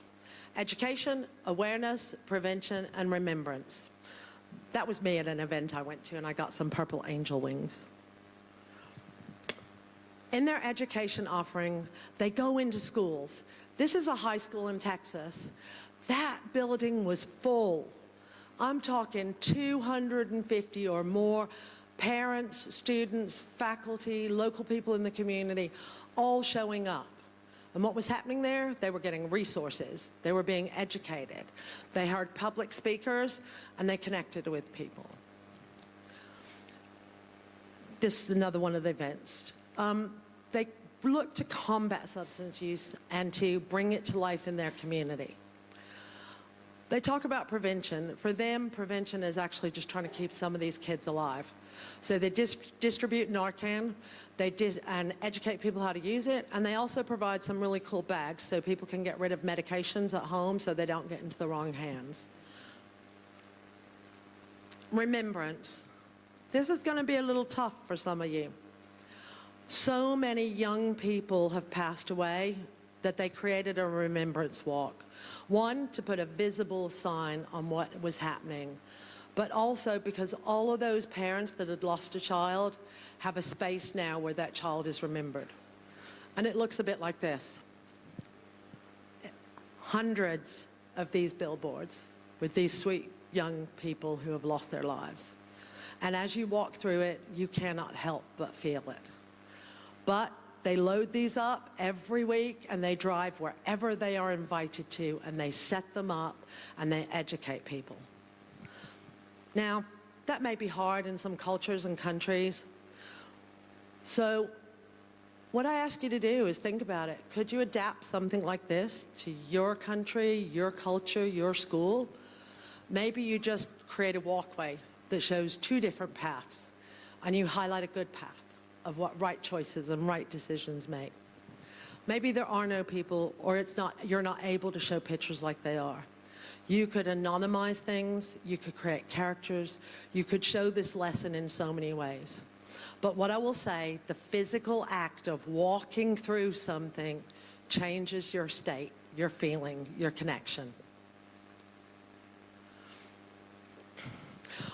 education, awareness, prevention, and remembrance. That was me at an event I went to, and I got some purple angel wings. In their education offering, they go into schools. This is a high school in Texas. That building was full. I'm talking 250 or more parents, students, faculty, local people in the community, all showing up. And what was happening there? They were getting resources. They were being educated. They heard public speakers, and they connected with people. This is another one of the events. They look to combat substance use and to bring it to life in their community. They talk about prevention. For them, prevention is actually just trying to keep some of these kids alive. So they distribute Narcan, and educate people how to use it, and they also provide some really cool bags so people can get rid of medications at home so they don't get into the wrong hands. Remembrance. This is going to be a little tough for some of you. So many young people have passed away that they created a remembrance walk. One, to put a visible sign on what was happening, but also because all of those parents that had lost a child have a space now where that child is remembered. And it looks a bit like this. Hundreds of these billboards with these sweet young people who have lost their lives. And as you walk through it, you cannot help but feel it. But they load these up every week and they drive wherever they are invited to and they set them up and they educate people. Now, that may be hard in some cultures and countries. So what I ask you to do is think about it. Could you adapt something like this to your country, your culture, your school? Maybe you just create a walkway that shows two different paths and you highlight a good path of what right choices and right decisions make. Maybe there are no people, or you're not able to show pictures like they are. You could anonymize things, you could create characters, you could show this lesson in so many ways. But what I will say, the physical act of walking through something changes your state, your feeling, your connection.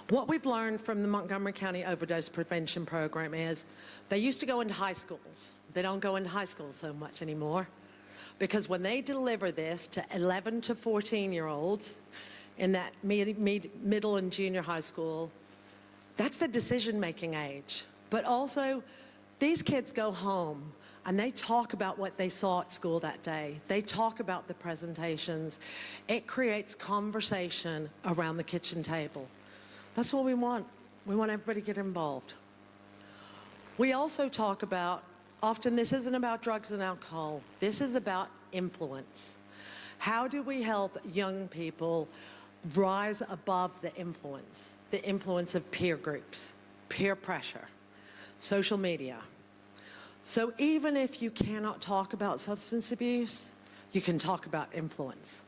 What we've learned from the Montgomery County Overdose Prevention Program is they used to go into high schools. They don't go into high schools so much anymore because when they deliver this to 11 to 14-year-olds in that middle and junior high school, that's the decision-making age. But also, these kids go home and they talk about what they saw at school that day. They talk about the presentations. It creates conversation around the kitchen table. That's what we want. We want everybody to get involved. We also talk about, often this isn't about drugs and alcohol. This is about influence. How do we help young people rise above the influence of peer groups, peer pressure, social media? So even if you cannot talk about substance abuse, you can talk about influence.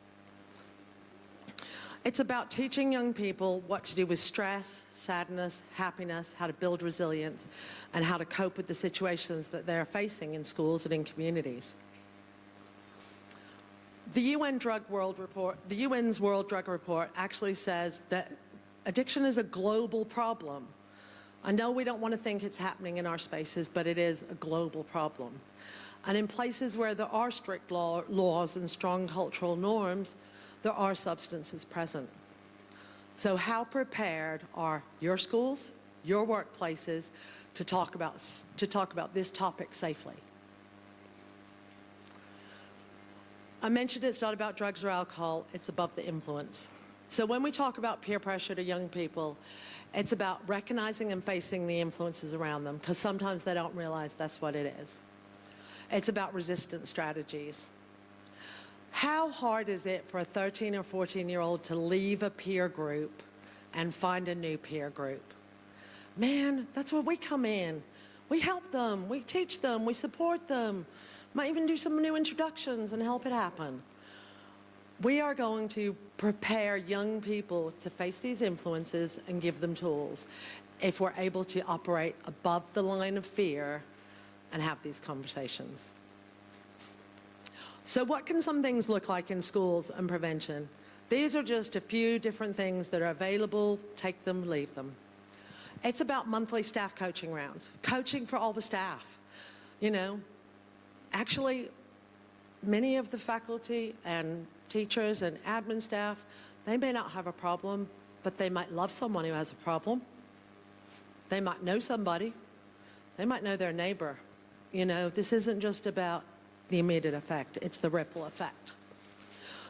It's about teaching young people what to do with stress, sadness, happiness, how to build resilience, and how to cope with the situations that they're facing in schools and in communities. The UN's World Drug Report actually says that addiction is a global problem. I know we don't want to think it's happening in our spaces, but it is a global problem. And in places where there are strict laws and strong cultural norms, there are substances present. So how prepared are your schools, your workplaces to talk about this topic safely? I mentioned it's not about drugs or alcohol, it's above the influence. So when we talk about peer pressure to young people, it's about recognizing and facing the influences around them, because sometimes they don't realize that's what it is. It's about resistance strategies. How hard is it for a 13 or 14-year-old to leave a peer group and find a new peer group? Man, that's where we come in. We help them, we teach them, we support them. Might even do some new introductions and help it happen. We are going to prepare young people to face these influences and give them tools if we're able to operate above the line of fear and have these conversations. So what can some things look like in schools and prevention? These are just a few different things that are available. Take them, leave them. It's about monthly staff coaching rounds, coaching for all the staff. You know, actually, many of the faculty and teachers and admin staff, they may not have a problem, but they might love someone who has a problem. They might know somebody. They might know their neighbor. You know, this isn't just about the immediate effect, it's the ripple effect.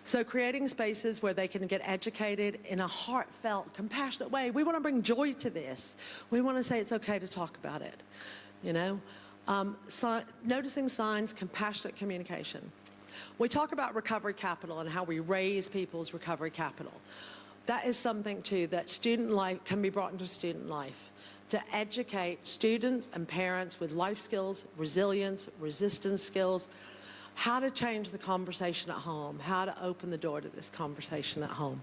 So creating spaces where they can get educated in a heartfelt, compassionate way. We want to bring joy to this. We want to say it's okay to talk about it, you know. Noticing signs, compassionate communication. We talk about recovery capital and how we raise people's recovery capital. That is something too that student life can be brought into student life, to educate students and parents with life skills, resilience, resistance skills, how to change the conversation at home, how to open the door to this conversation at home.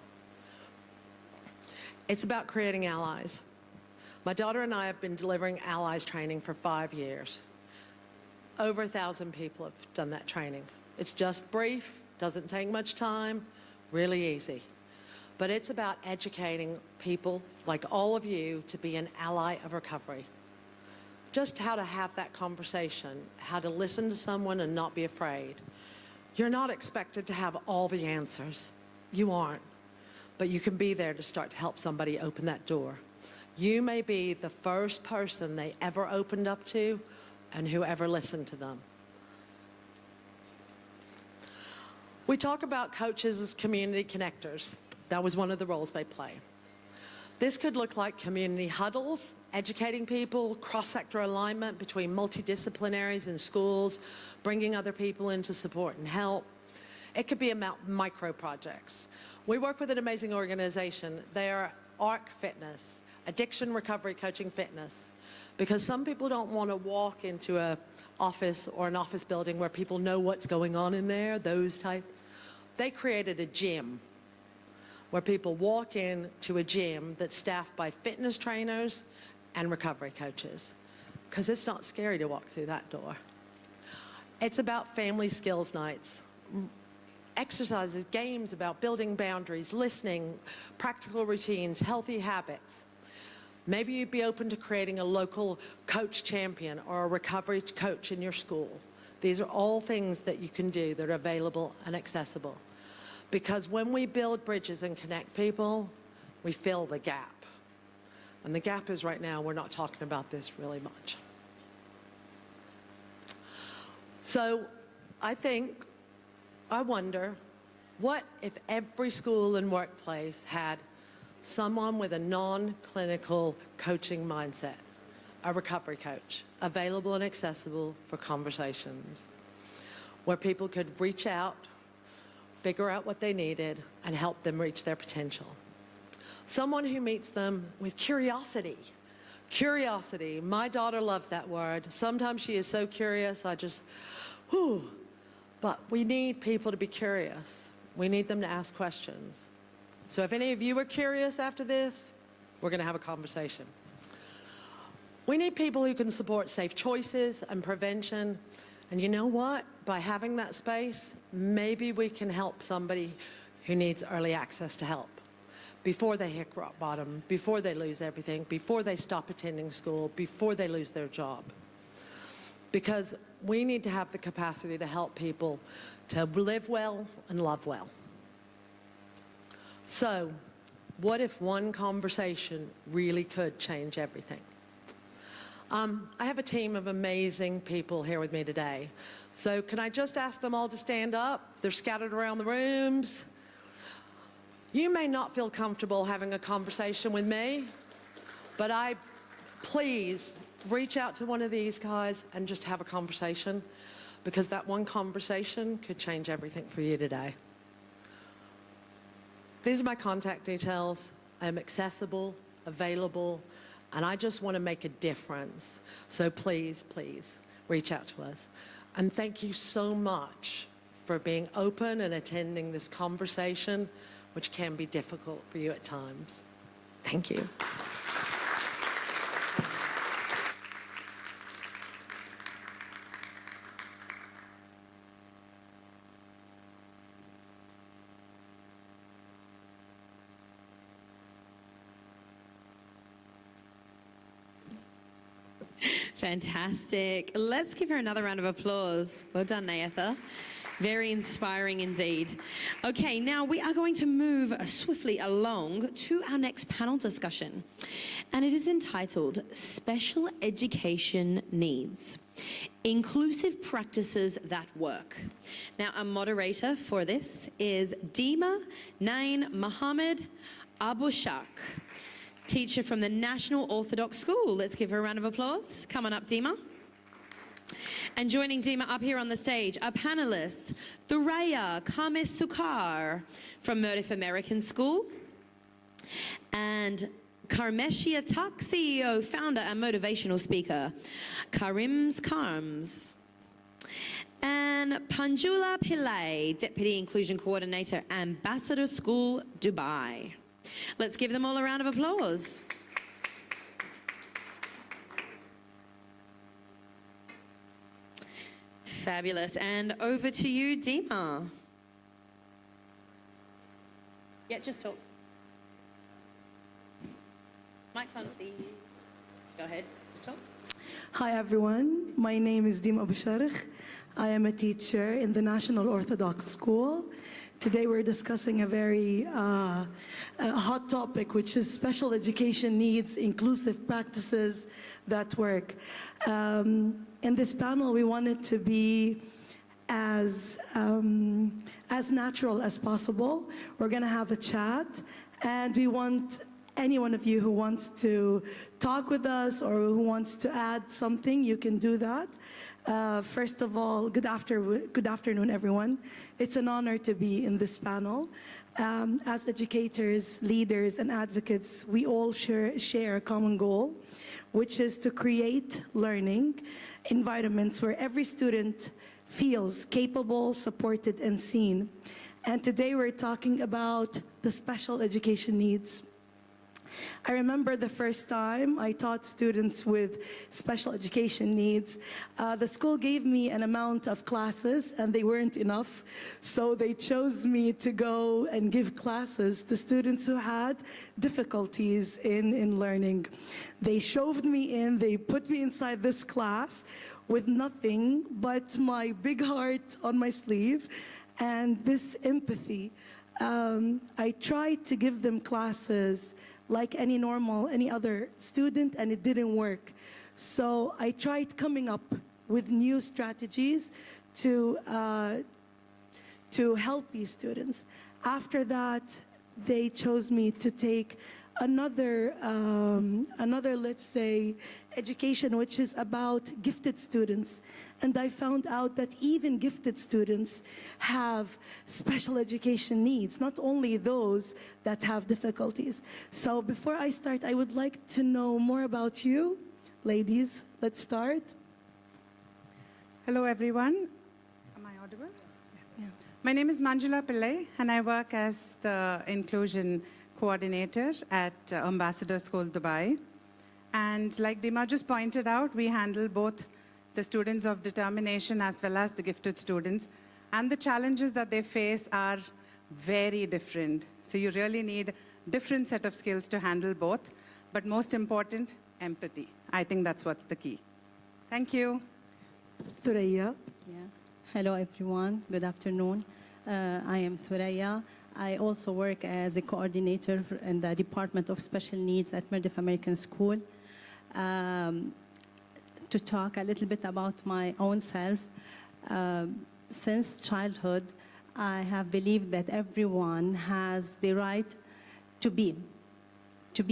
It's about creating allies. My daughter and I have been delivering allies training for 5 years. Over 1,000 people have done that training. It's just brief, doesn't take much time, really easy. But it's about educating people like all of you to be an ally of recovery. Just how to have that conversation, how to listen to someone and not be afraid. You're not expected to have all the answers. You aren't. But you can be there to start to help somebody open that door. You may be the first person they ever opened up to and whoever listened to them. We talk about coaches as community connectors. That was one of the roles they play. This could look like community huddles, educating people, cross-sector alignment between multidisciplinaries in schools, bringing other people in to support and help. It could be about micro projects. We work with an amazing organization. They are ARC Fitness, Addiction Recovery Coaching Fitness, because some people don't want to walk into an office or an office building where people know what's going on in there, those type. They created a gym where people walk in to a gym that's staffed by fitness trainers and recovery coaches, because it's not scary to walk through that door. It's about family skills nights, exercises, games about building boundaries, listening, practical routines, healthy habits. Maybe you'd be open to creating a local coach champion or a recovery coach in your school. These are all things that you can do that are available and accessible. Because when we build bridges and connect people, we fill the gap. And the gap is right now, we're not talking about this really much. So I wonder, what if every school and workplace had someone with a non-clinical coaching mindset, a recovery coach, available and accessible for conversations, where people could reach out, figure out what they needed, and help them reach their potential. Someone who meets them with curiosity. Curiosity. My daughter loves that word. Sometimes she is so curious, I just, whew. But we need people to be curious. We need them to ask questions. So if any of you are curious after this, we're going to have a conversation. We need people who can support safe choices and prevention. And you know what? By having that space, maybe we can help somebody who needs early access to help before they hit rock bottom, before they lose everything, before they stop attending school, before they lose their job. Because we need to have the capacity to help people to live well and love well. So, what if one conversation really could change everything? I have a team of amazing people here with me today. So can I just ask them all to stand up? They're scattered around the rooms. You may not feel comfortable having a conversation with me, but please reach out to one of these guys and just have a conversation, because that one conversation could change everything for you today. These are my contact details. I'm accessible, available, and I just want to make a difference. So please, please, reach out to us. And thank you so much for being open and attending this conversation, which can be difficult for you at times. Thank you. Fantastic. Let's give her another round of applause. Well done, Nayatha. Very inspiring indeed. Okay, now we are going to move swiftly along to our next panel discussion. And it is entitled Special Education Needs, Inclusive Practices That Work. Now, our moderator for this is Dima Nain Mohammed Abushak, teacher from the National Orthodox School. Let's give her a round of applause. Come on up, Dima. And joining Dima up here on the stage, our panelists, Thuraya Kamis Sukar from Murdoch American School, and Karmeshia Tak, CEO, founder and motivational speaker, Karim's Karms, and Panjula Pillai, Deputy Inclusion Coordinator, Ambassador School, Dubai. Let's give them all a round of applause. Fabulous. And over to you, Dima. Yeah, just talk. Mic's on, please. Go ahead, just talk. Hi everyone, my name is Dima Boucharikh. I am a teacher in the National Orthodox School. Today we're discussing a very hot topic, which is special education needs, inclusive practices that work. In this panel, we want it to be as natural as possible. We're going to have a chat, and we want any one of you who wants to talk with us or who wants to add something, you can do that. First of all, good afternoon, everyone. It's an honor to be in this panel. As educators, leaders, and advocates, we all share a common goal, which is to create learning environments where every student feels capable, supported, and seen. And today we're talking about the special education needs. I remember the first time I taught students with special education needs. The school gave me an amount of classes and they weren't enough, so they chose me to go and give classes to students who had difficulties in learning. They shoved me in, they put me inside this class with nothing but my big heart on my sleeve and this empathy. I tried to give them classes like any other student, and it didn't work. So I tried coming up with new strategies to help these students. After that, they chose me to take another, let's say, education, which is about gifted students. And I found out that even gifted students have special education needs, not only those that have difficulties. So before I start, I would like to know more about you. Ladies, let's start. Hello, everyone. Am I audible? Yeah. My name is Manjula Pillai, and I work as the inclusion coordinator at Ambassador School, Dubai. And like Dima just pointed out, we handle both the students of determination as well as the gifted students. And the challenges that they face are very different. So you really need a different set of skills to handle both. But most important, empathy. I think that's what's the key. Thank you. Thuraya. Yeah. Hello, everyone. Good afternoon. I am Thuraya. I also work as a coordinator in the Department of Special Needs at Mirdif American School. To talk a little bit about my own self, since childhood, I have believed that everyone has the right to be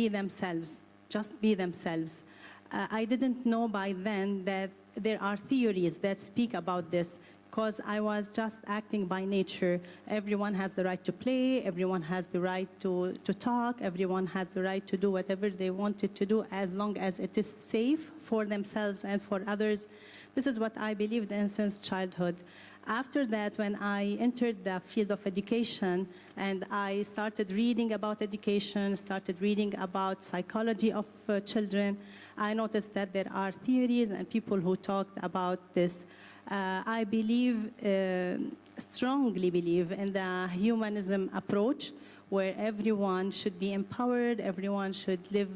themselves, just be themselves. I didn't know by then that there are theories that speak about this, because I was just acting by nature. Everyone has the right to play, everyone has the right to talk, everyone has the right to do whatever they wanted to do as long as it is safe for themselves and for others. This is what I believed in since childhood. After that, when I entered the field of education and I started reading about education, started reading about psychology of children, I noticed that there are theories and people who talked about this. I strongly believe in the humanism approach, where everyone should be empowered, everyone should live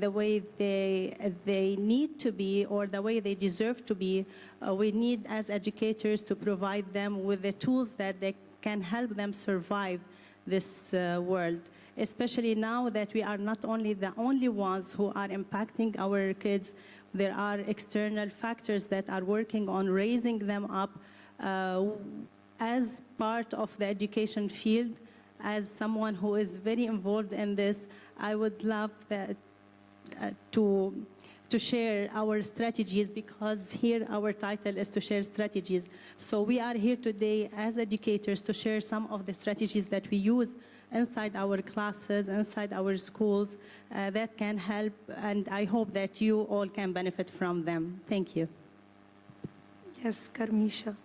the way they need to be or the way they deserve to be. We need, as educators, to provide them with the tools that they can help them survive this world, especially now that we are not only the only ones who are impacting our kids. There are external factors that are working on raising them up. As part of the education field, as someone who is very involved in this, I would love that, to share our strategies, because here our title is to share strategies. So we are here today as educators to share some of the strategies that we use inside our classes, inside our schools, that can help, and I hope that you all can benefit from them. Thank you. Yes, Karmisha.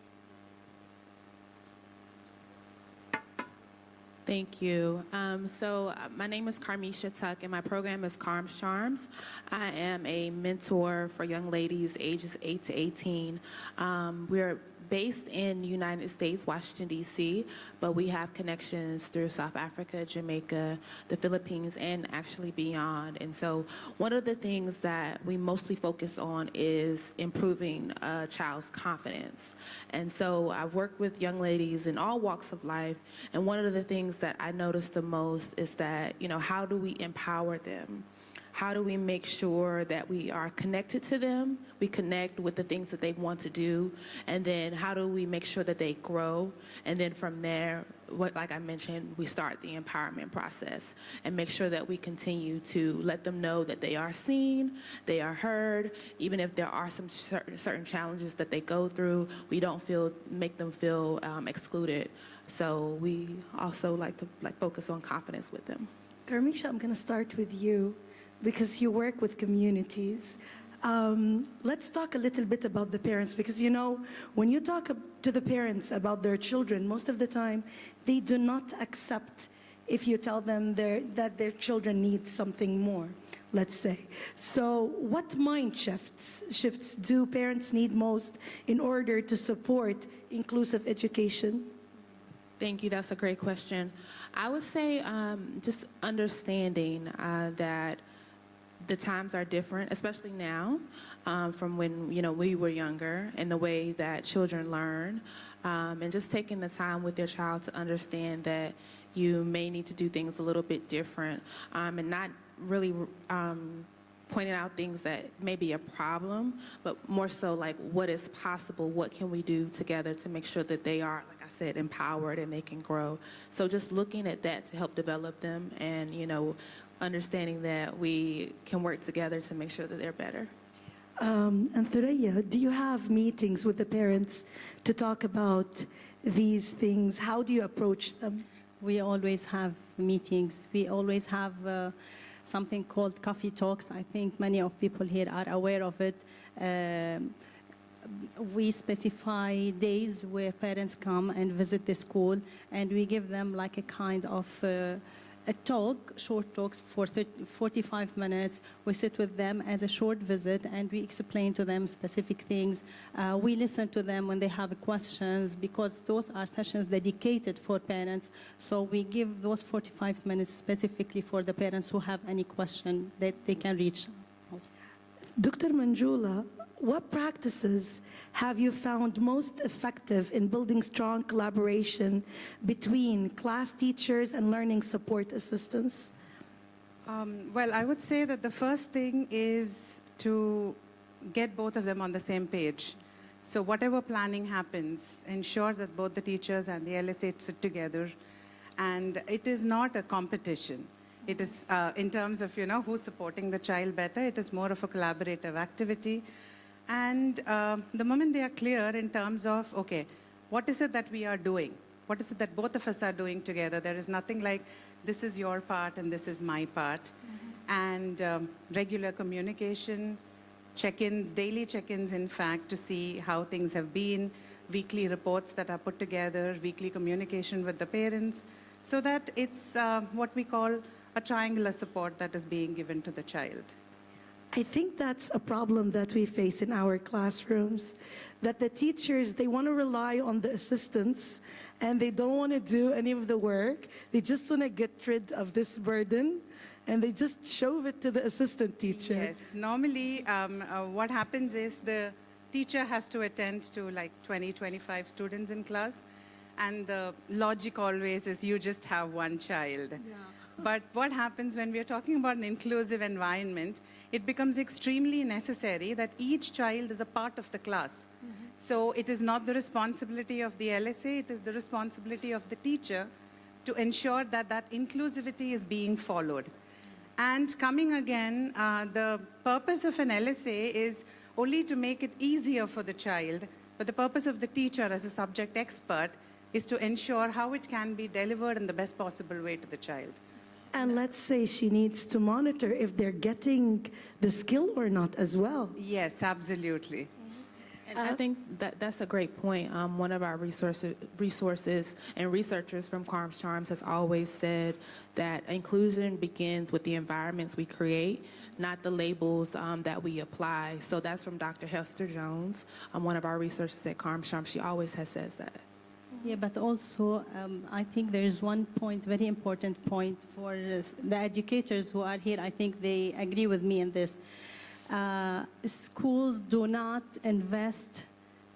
Thank you. My name is Carmisha Tuck, and my program is Carms Charms. I am a mentor for young ladies ages 8 to 18. We're based in the United States, Washington, D.C., but we have connections through South Africa, Jamaica, the Philippines, and actually beyond. And so one of the things that we mostly focus on is improving a child's confidence. And so I've worked with young ladies in all walks of life, and one of the things that I notice the most is that, how do we empower them? How do we make sure that we are connected to them? We connect with the things that they want to do. And then how do we make sure that they grow? And then from there, like I mentioned, we start the empowerment process and make sure that we continue to let them know that they are seen, they are heard. Even if there are some certain challenges that they go through, we don't make them feel excluded. So we also like to focus on confidence with them. Carmisha, I'm going to start with you, because you work with communities. Let's talk a little bit about the parents, because when you talk to the parents about their children, most of the time they do not accept if you tell them that their children need something more, let's say. So what mind shifts do parents need most in order to support inclusive education? Thank you. That's a great question. I would say just understanding that the times are different, especially now, from when we were younger, and the way that children learn, and just taking the time with your child to understand that you may need to do things a little bit different, and not really pointing out things that may be a problem, but more so like what is possible, what can we do together to make sure that they are, like I said, empowered and they can grow. So just looking at that to help develop them, and understanding that we can work together to make sure that they're better. And Thuraya, do you have meetings with the parents to talk about these things? How do you approach them? We always have meetings. We always have something called coffee talks. I think many of people here are aware of it. We specify days where parents come and visit the school, and we give them like a kind of a talk, short talks for 45 minutes. We sit with them as a short visit, and we explain to them specific things. We listen to them when they have questions, because those are sessions dedicated for parents. So we give those 45 minutes specifically for the parents who have any question that they can reach. Dr. Manjula, what practices have you found most effective in building strong collaboration between class teachers and learning support assistants? Well, I would say that the first thing is to get both of them on the same page. So whatever planning happens, ensure that both the teachers and the LSA sit together. And it is not a competition. It is, in terms of, who's supporting the child better, it is more of a collaborative activity. And the moment they are clear in terms of, okay, what is it that we are doing? What is it that both of us are doing together? There is nothing like, this is your part and this is my part. Mm-hmm. And regular communication, check-ins, daily check-ins, in fact, to see how things have been, weekly reports that are put together, weekly communication with the parents, so that it's what we call a triangular support that is being given to the child. I think that's a problem that we face in our classrooms, that the teachers, they want to rely on the assistants and they don't want to do any of the work. They just want to get rid of this burden and they just shove it to the assistant teacher. Yes, normally what happens is the teacher has to attend to like 20, 25 students in class, and the logic always is you just have one child. Yeah. But what happens when we are talking about an inclusive environment, it becomes extremely necessary that each child is a part of the class. Mm-hmm. So it is not the responsibility of the LSA, it is the responsibility of the teacher to ensure that that inclusivity is being followed. And coming again, the purpose of an LSA is only to make it easier for the child, but the purpose of the teacher as a subject expert is to ensure how it can be delivered in the best possible way to the child. And let's say she needs to monitor if they're getting the skill or not as well. Yes, absolutely. And I think that's a great point. One of our resources and researchers from Carms Charms has always said that inclusion begins with the environments we create, not the labels that we apply. So that's from Dr. Hester Jones, one of our researchers at Carms Charms. She always has says that. Yeah, but also I think there is one point, very important point for the educators who are here. I think they agree with me in this. Schools do not invest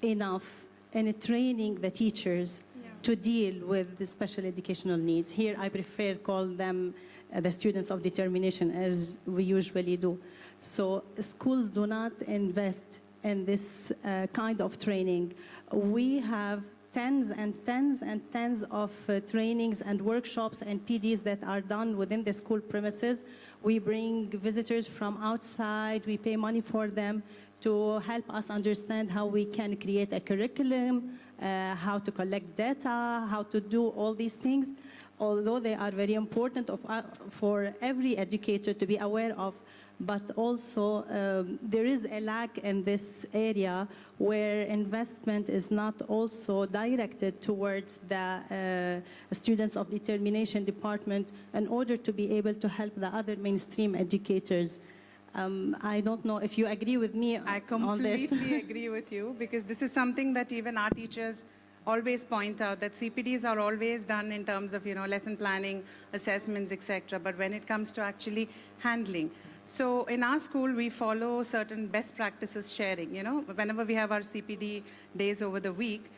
enough in training the teachers to deal with the special educational needs. Here, I prefer call them the students of determination, as we usually do. So schools do not invest in this kind of training. We have tens and tens and tens of trainings and workshops and PDs that are done within the school premises. We bring visitors from outside. We pay money for them to help us understand how we can create a curriculum, how to collect data, how to do all these things. Although they are very important for every educator to be aware of, but also there is a lack in this area where investment is not also directed towards the students of determination department in order to be able to help the other mainstream educators. I don't know if you agree with me on this. I completely agree with you, because this is something that even our teachers always point out, that CPDs are always done in terms of, lesson planning, assessments, etc. But when it comes to actually handling, so in our school, we follow certain best practices sharing. Whenever we have our CPD days over the week,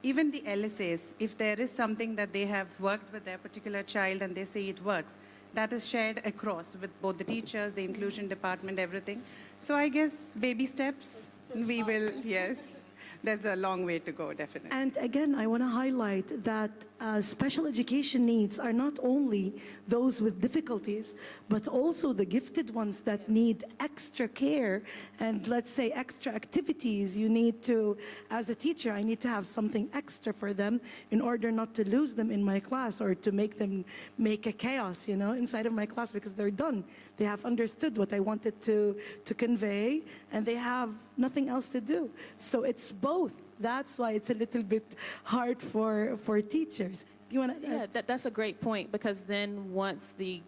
even the LSAs, if there is something that they have worked with their particular child and they say it works, that is shared across with both the teachers, the inclusion department, everything. So I guess baby steps, we will, yes. There's a long way to go, definitely. And again, I want to highlight that special education needs are not only those with difficulties, but also the gifted ones that need extra care and, let's say, extra activities. You need to, as a teacher, I need to have something extra for them in order not to lose them in my class or to make them make a chaos, inside of my class, because they're done. They have understood what I wanted to convey, and they have nothing else to do. So it's both. That's why it's a little bit hard for teachers. You want to? Yeah, that's a great point, because then once the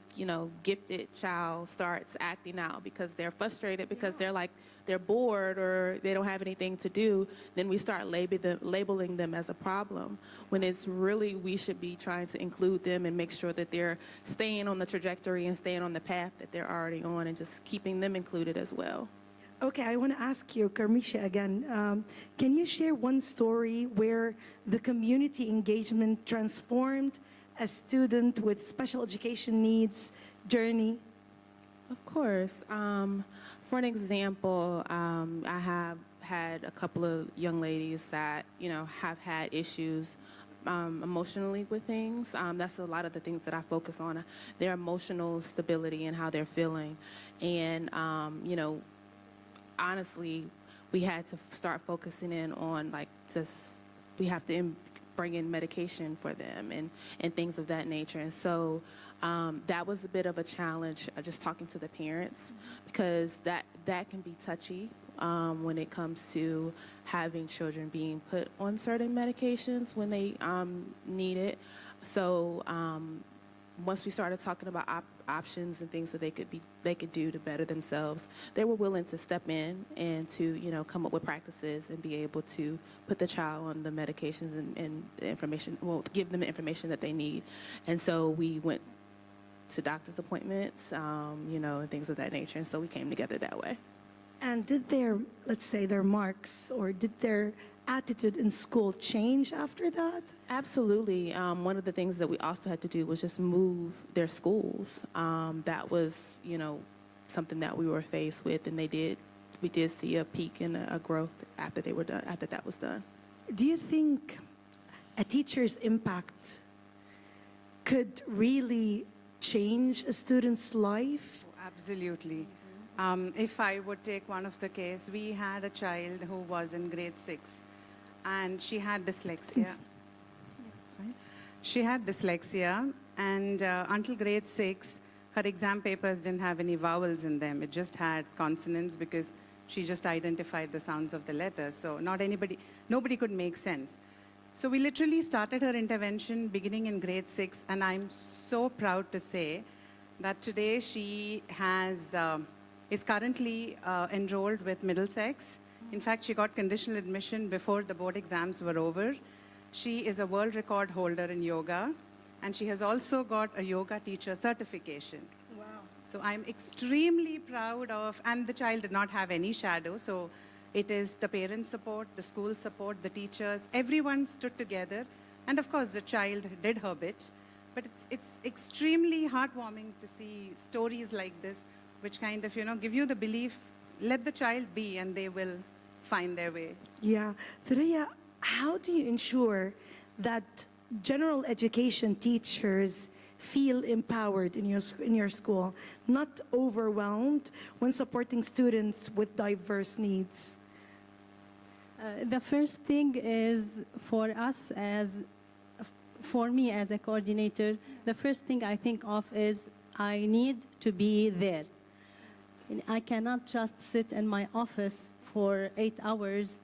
gifted child starts acting out because they're frustrated, because they're bored or they don't have anything to do, then we start labeling them as a problem, when it's really we should be trying to include them and make sure that they're staying on the trajectory and staying on the path that they're already on, and just keeping them included as well. Okay, I want to ask you, Karmisha, again, can you share one story where the community engagement transformed a student with special education needs journey? Of course. For an example, I have had a couple of young ladies that, have had issues emotionally with things. That's a lot of the things that I focus on, their emotional stability and how they're feeling. And, honestly, we had to start focusing in on we have to bring in medication for them and things of that nature. And so that was a bit of a challenge, just talking to the parents, because that can be touchy when it comes to having children being put on certain medications when they need it. So once we started talking about options and things that they could do to better themselves, they were willing to step in and to come up with practices and be able to put the child on the medications and the information, give them the information that they need. And so we went to doctor's appointments, and things of that nature. And so we came together that way. And did their, let's say, their marks, or did their attitude in school change after that? Absolutely. One of the things that we also had to do was just move their schools. That was, something that we were faced with, and we did see a peak in a growth after they were done, after that was done. Do you think a teacher's impact could really change a student's life? Absolutely. If I would take one of the case, we had a child who was in grade 6, and she had dyslexia. She had dyslexia, and until grade 6, her exam papers didn't have any vowels in them. It just had consonants, because She just identified the sounds of the letters. So nobody could make sense. So we literally started her intervention beginning in grade 6, and I'm so proud to say that today she is currently enrolled with Middlesex. In fact, she got conditional admission before the board exams were over. She is a world record holder in yoga, and she has also got a yoga teacher certification. Wow. So I'm extremely proud of, and the child did not have any shadow, so it is the parent support, the school support, the teachers, everyone stood together. And of course, the child did her bit. But it's extremely heartwarming to see stories like this, which kind of, give you the belief, let the child be and they will find their way. Yeah. Thuraya, how do you ensure that general education teachers feel empowered in your school, not overwhelmed when supporting students with diverse needs? The first thing is for me as a coordinator, the first thing I think of is I need to be there. I cannot just sit in my office for 8 hours,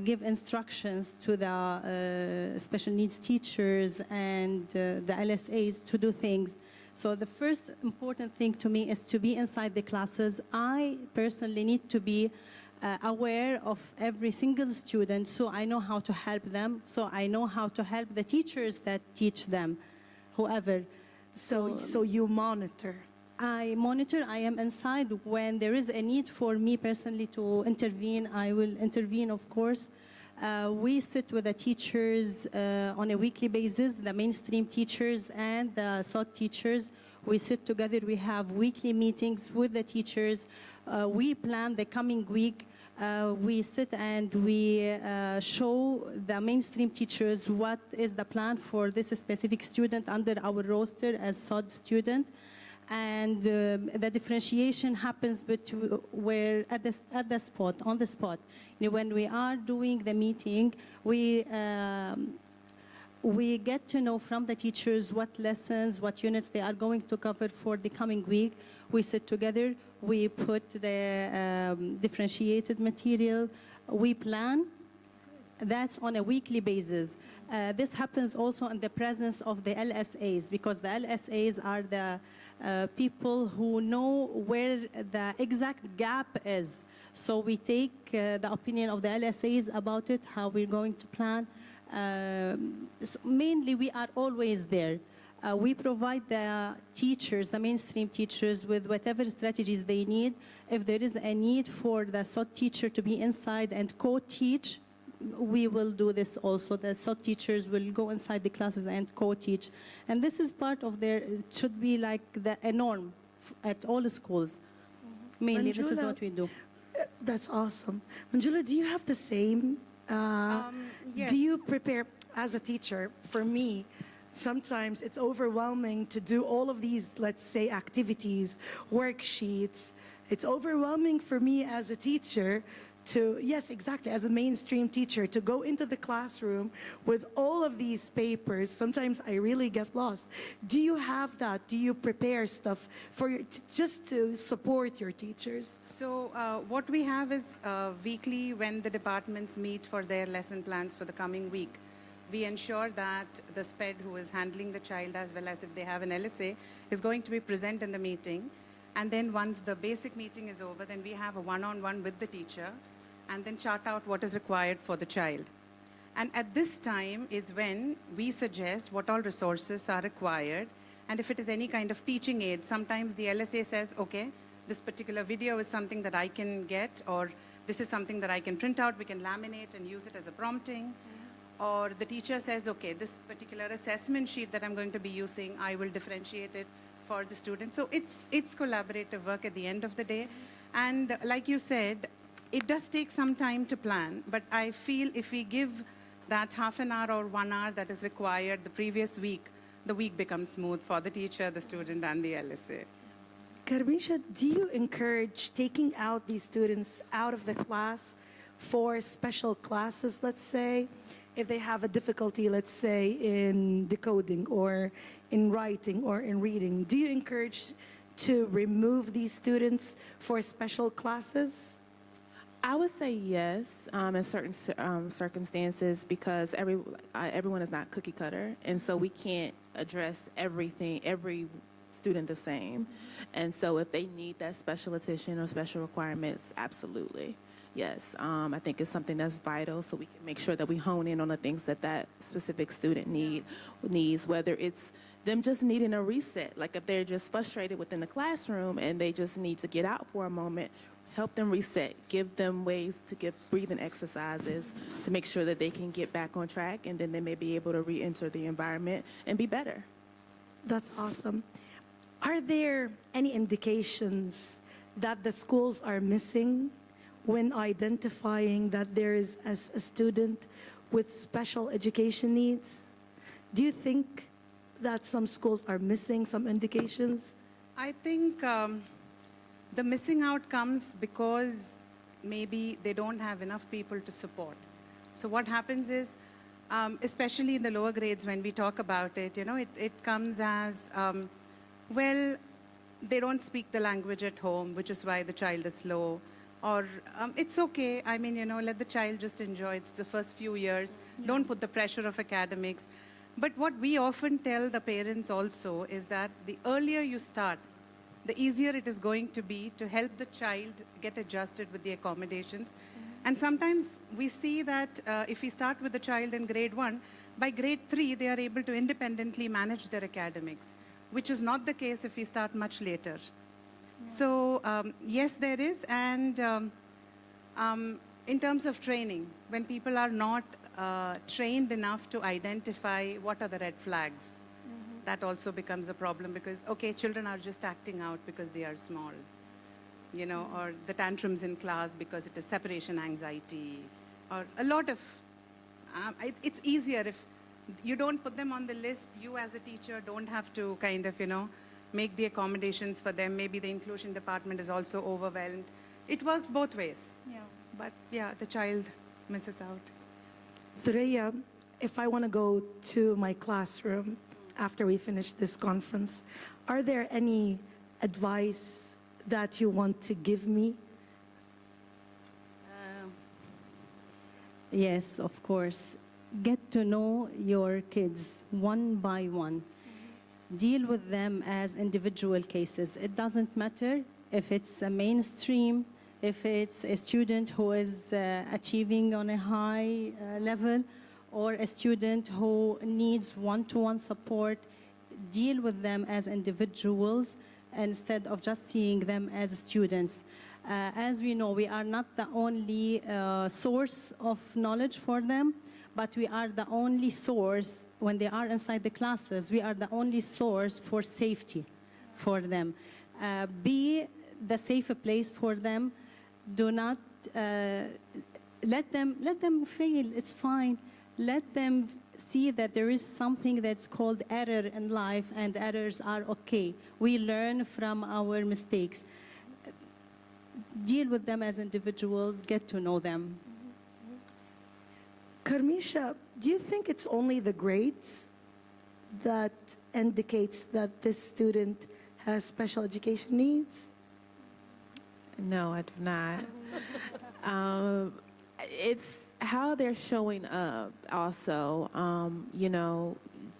give instructions to the special needs teachers and the LSAs to do things. So the first important thing to me is to be inside the classes. I personally need to be aware of every single student, so I know how to help them, so I know how to help the teachers that teach them, whoever. So you monitor? I monitor. I am inside. When there is a need for me personally to intervene, I will intervene, of course. We sit with the teachers on a weekly basis, the mainstream teachers and the SOT teachers. We sit together. We have weekly meetings with the teachers. We plan the coming week. We sit and we show the mainstream teachers what is the plan for this specific student under our roster as SOD student. And the differentiation happens where on the spot. When we are doing the meeting, we get to know from the teachers what lessons, what units they are going to cover for the coming week. We sit together, we put the differentiated material, we plan. That's on a weekly basis. This happens also in the presence of the LSAs, because the LSAs are the people who know where the exact gap is. So we take the opinion of the LSAs about it, how we're going to plan. So mainly, we are always there. We provide the teachers, the mainstream teachers, with whatever strategies they need. If there is a need for the SOT teacher to be inside and co-teach, we will do this also. The SOT teachers will go inside the classes and co-teach. And this is part of their, it should be like a norm at all schools. Mainly, this is what we do. That's awesome. Manjula, do you have the same? Yes. Do you prepare as a teacher? For me, sometimes it's overwhelming to do all of these, let's say, activities, worksheets. It's overwhelming for me as a teacher to, yes, exactly, as a mainstream teacher, to go into the classroom with all of these papers. Sometimes I really get lost. Do you have that? Do you prepare stuff for just to support your teachers? So what we have is weekly, when the departments meet for their lesson plans for the coming week, we ensure that the SPED who is handling the child, as well as if they have an LSA, is going to be present in the meeting. And then once the basic meeting is over, then we have a one-on-one with the teacher and then chart out what is required for the child. And at this time is when we suggest what all resources are required. And if it is any kind of teaching aid, sometimes the LSA says, okay, this particular video is something that I can get, or this is something that I can print out, we can laminate and use it as a prompting. Or the teacher says, okay, this particular assessment sheet that I'm going to be using, I will differentiate it for the student. So it's collaborative work at the end of the day. And like you said, it does take some time to plan, but I feel if we give that half an hour or 1 hour that is required the previous week, the week becomes smooth for the teacher, the student, and the LSA. Karmisha, do you encourage taking out these students out of the class for special classes, let's say, if they have a difficulty, let's say, in decoding or in writing or in reading? Do you encourage to remove these students for special classes? I would say yes in certain circumstances because everyone is not cookie cutter, and so we can't address every student the same. And so if they need that special attention or special requirements, absolutely. Yes, I think it's something that's vital so we can make sure that we hone in on the things that that specific student needs, whether it's them just needing a reset, like if they're just frustrated within the classroom and they just need to get out for a moment, help them reset, give them ways to give breathing exercises to make sure that they can get back on track, and then they may be able to re-enter the environment and be better. That's awesome. Are there any indications that the schools are missing when identifying that there is a student with special education needs? Do you think that some schools are missing some indications? I think the missing out comes because maybe they don't have enough people to support. So what happens is, especially in the lower grades when we talk about it, it comes as, well, they don't speak the language at home, which is why the child is slow. Or it's okay, I mean, let the child just enjoy it the first few years. Don't put the pressure of academics. But what we often tell the parents also is that the earlier you start, the easier it is going to be to help the child get adjusted with the accommodations. And sometimes we see that if we start with the child in grade 1, by grade 3, they are able to independently manage their academics, which is not the case if we start much later. So yes, there is. And in terms of training, when people are not trained enough to identify what are the red flags, that also becomes a problem because, okay, children are just acting out because they are small, or the tantrums in class because it is separation anxiety, or a lot of, it's easier if you don't put them on the list. You as a teacher don't have to kind of, make the accommodations for them. Maybe the inclusion department is also overwhelmed. It works both ways. Yeah. But yeah, the child misses out. Thuraya, if I want to go to my classroom after we finish this conference, are there any advice that you want to give me? Yes, of course. Get to know your kids one by one. Deal with them as individual cases. It doesn't matter if it's a mainstream, if it's a student who is achieving on a high level, or a student who needs one-to-one support. Deal with them as individuals instead of just seeing them as students. As we know, we are not the only source of knowledge for them, but we are the only source. When they are inside the classes, we are the only source for safety for them. Be the safer place for them. Do not let them fail. It's fine. Let them see that there is something that's called error in life, and errors are okay. We learn from our mistakes. Deal with them as individuals. Get to know them. Karmisha, do you think it's only the grades that indicates that this student has special education needs? No, I do not. It's how they're showing up also,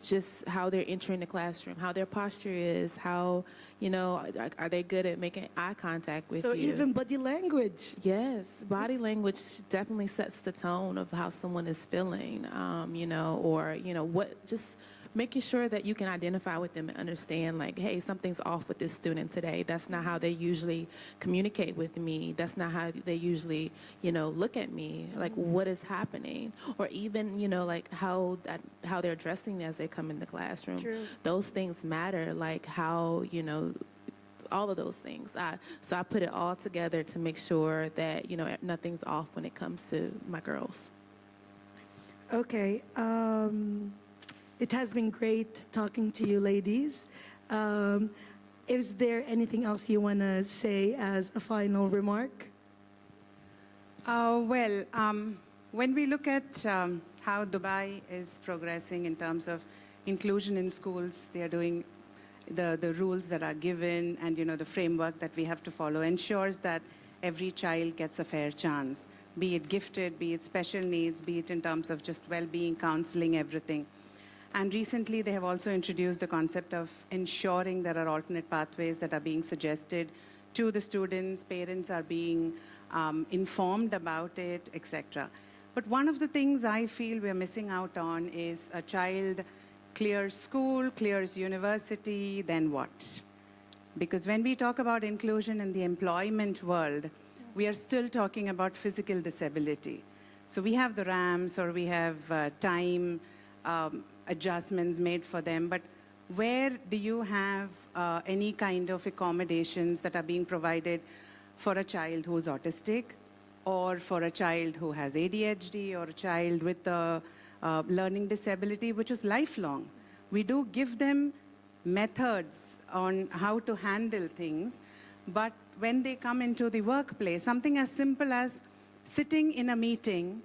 just how they're entering the classroom, how their posture is, how, are they good at making eye contact with you? So even body language. Yes, body language definitely sets the tone of how someone is feeling, just making sure that you can identify with them and understand, like, hey, something's off with this student today. That's not how they usually communicate with me. That's not how they usually, look at me. Like, what is happening? Or even, like how they're dressing as they come in the classroom. True. Those things matter, like how, all of those things. So I put it all together to make sure that, nothing's off when it comes to my girls. Okay. It has been great talking to you, ladies. Is there anything else you want to say as a final remark? When we look at how Dubai is progressing in terms of inclusion in schools, they are doing the rules that are given, and the framework that we have to follow ensures that every child gets a fair chance, be it gifted, be it special needs, be it in terms of just well-being, counseling, everything. And recently, they have also introduced the concept of ensuring there are alternate pathways that are being suggested to the students, parents are being informed about it, etc. But one of the things I feel we're missing out on is a child clears school, clears university, then what? Because when we talk about inclusion in the employment world, we are still talking about physical disability. So we have the ramps or we have time adjustments made for them, but where do you have any kind of accommodations that are being provided for a child who's autistic or for a child who has ADHD or a child with a learning disability, which is lifelong? We do give them methods on how to handle things, but when they come into the workplace, something as simple as sitting in a meeting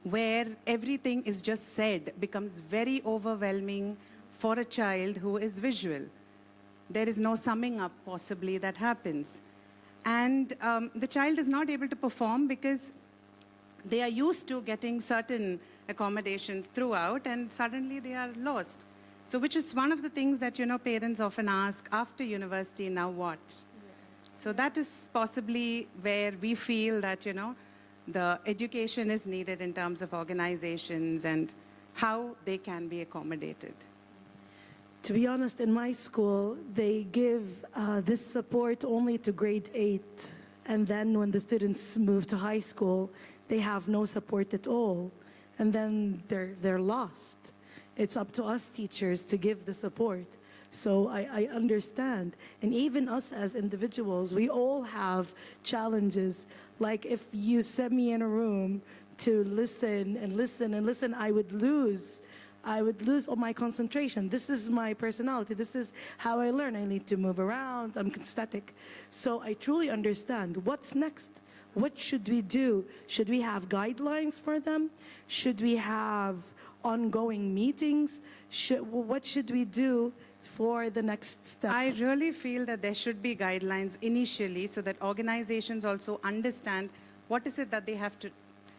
where everything is just said becomes very overwhelming for a child who is visual. There is no summing up possibly that happens. And the child is not able to perform because they are used to getting certain accommodations throughout and suddenly they are lost. So which is one of the things that, parents often ask after university, now what? So that is possibly where we feel that, the education is needed in terms of organizations and how they can be accommodated. To be honest, in my school, they give this support only to grade 8. And then when the students move to high school, they have no support at all. And then they're lost. It's up to us teachers to give the support. So I understand. And even us as individuals, we all have challenges. Like if you set me in a room to listen and listen and listen, I would lose all my concentration. This is my personality. This is how I learn. I need to move around. I'm static. So I truly understand. What's next? What should we do? Should we have guidelines for them? Should we have ongoing meetings? What should we do for the next step? I really feel that there should be guidelines initially so that organizations also understand what is it that they have to,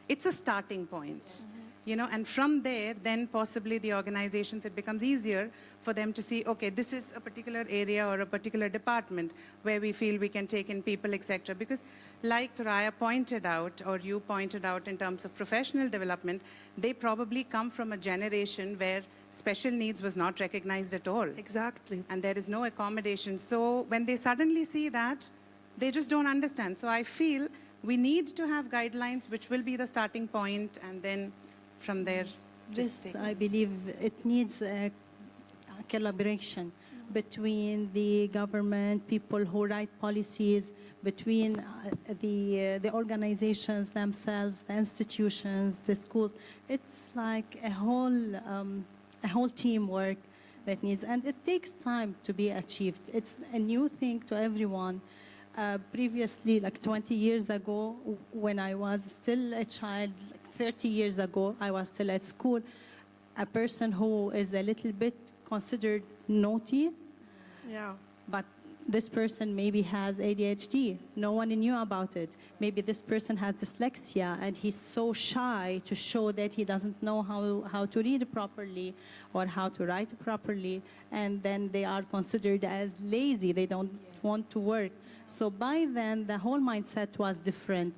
it's a starting point. And from there, then possibly the organizations, it becomes easier for them to see, okay, this is a particular area or a particular department where we feel we can take in people, etc. Because like Raya pointed out, or you pointed out in terms of professional development, they probably come from a generation where special needs was not recognized at all. Exactly. And there is no accommodation. So when they suddenly see that, they just don't understand. So I feel we need to have guidelines, which will be the starting point, and then from there, This, I believe, it needs a collaboration between the government, people who write policies, between the organizations themselves, the institutions, the schools. It's like a whole teamwork that needs, and it takes time to be achieved. It's a new thing to everyone. Previously, like 20 years ago, when I was still a child, like 30 years ago, I was still at school, a person who is a little bit considered naughty, but this person maybe has ADHD. No one knew about it. Maybe this person has dyslexia and he's so shy to show that he doesn't know how to read properly or how to write properly, and then they are considered as lazy. They don't want to work. So by then, the whole mindset was different.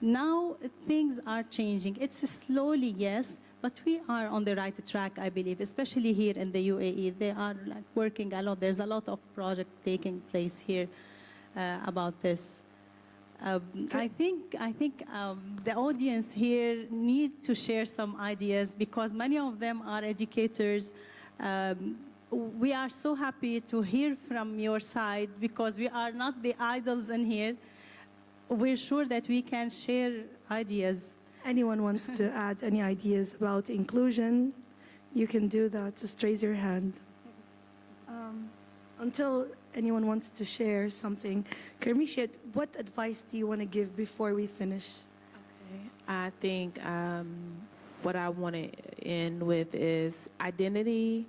Now, things are changing. It's slowly, yes, but we are on the right track, I believe, especially here in the UAE. They are working a lot. There's a lot of projects taking place here about this. I think the audience here need to share some ideas because many of them are educators. We are so happy to hear from your side because we are not the idols in here. We're sure that we can share ideas. Anyone wants to add any ideas about inclusion, you can do that. Just raise your hand. Until anyone wants to share something. Karmishat, what advice do you want to give before we finish? Okay. I think what I want to end with is identity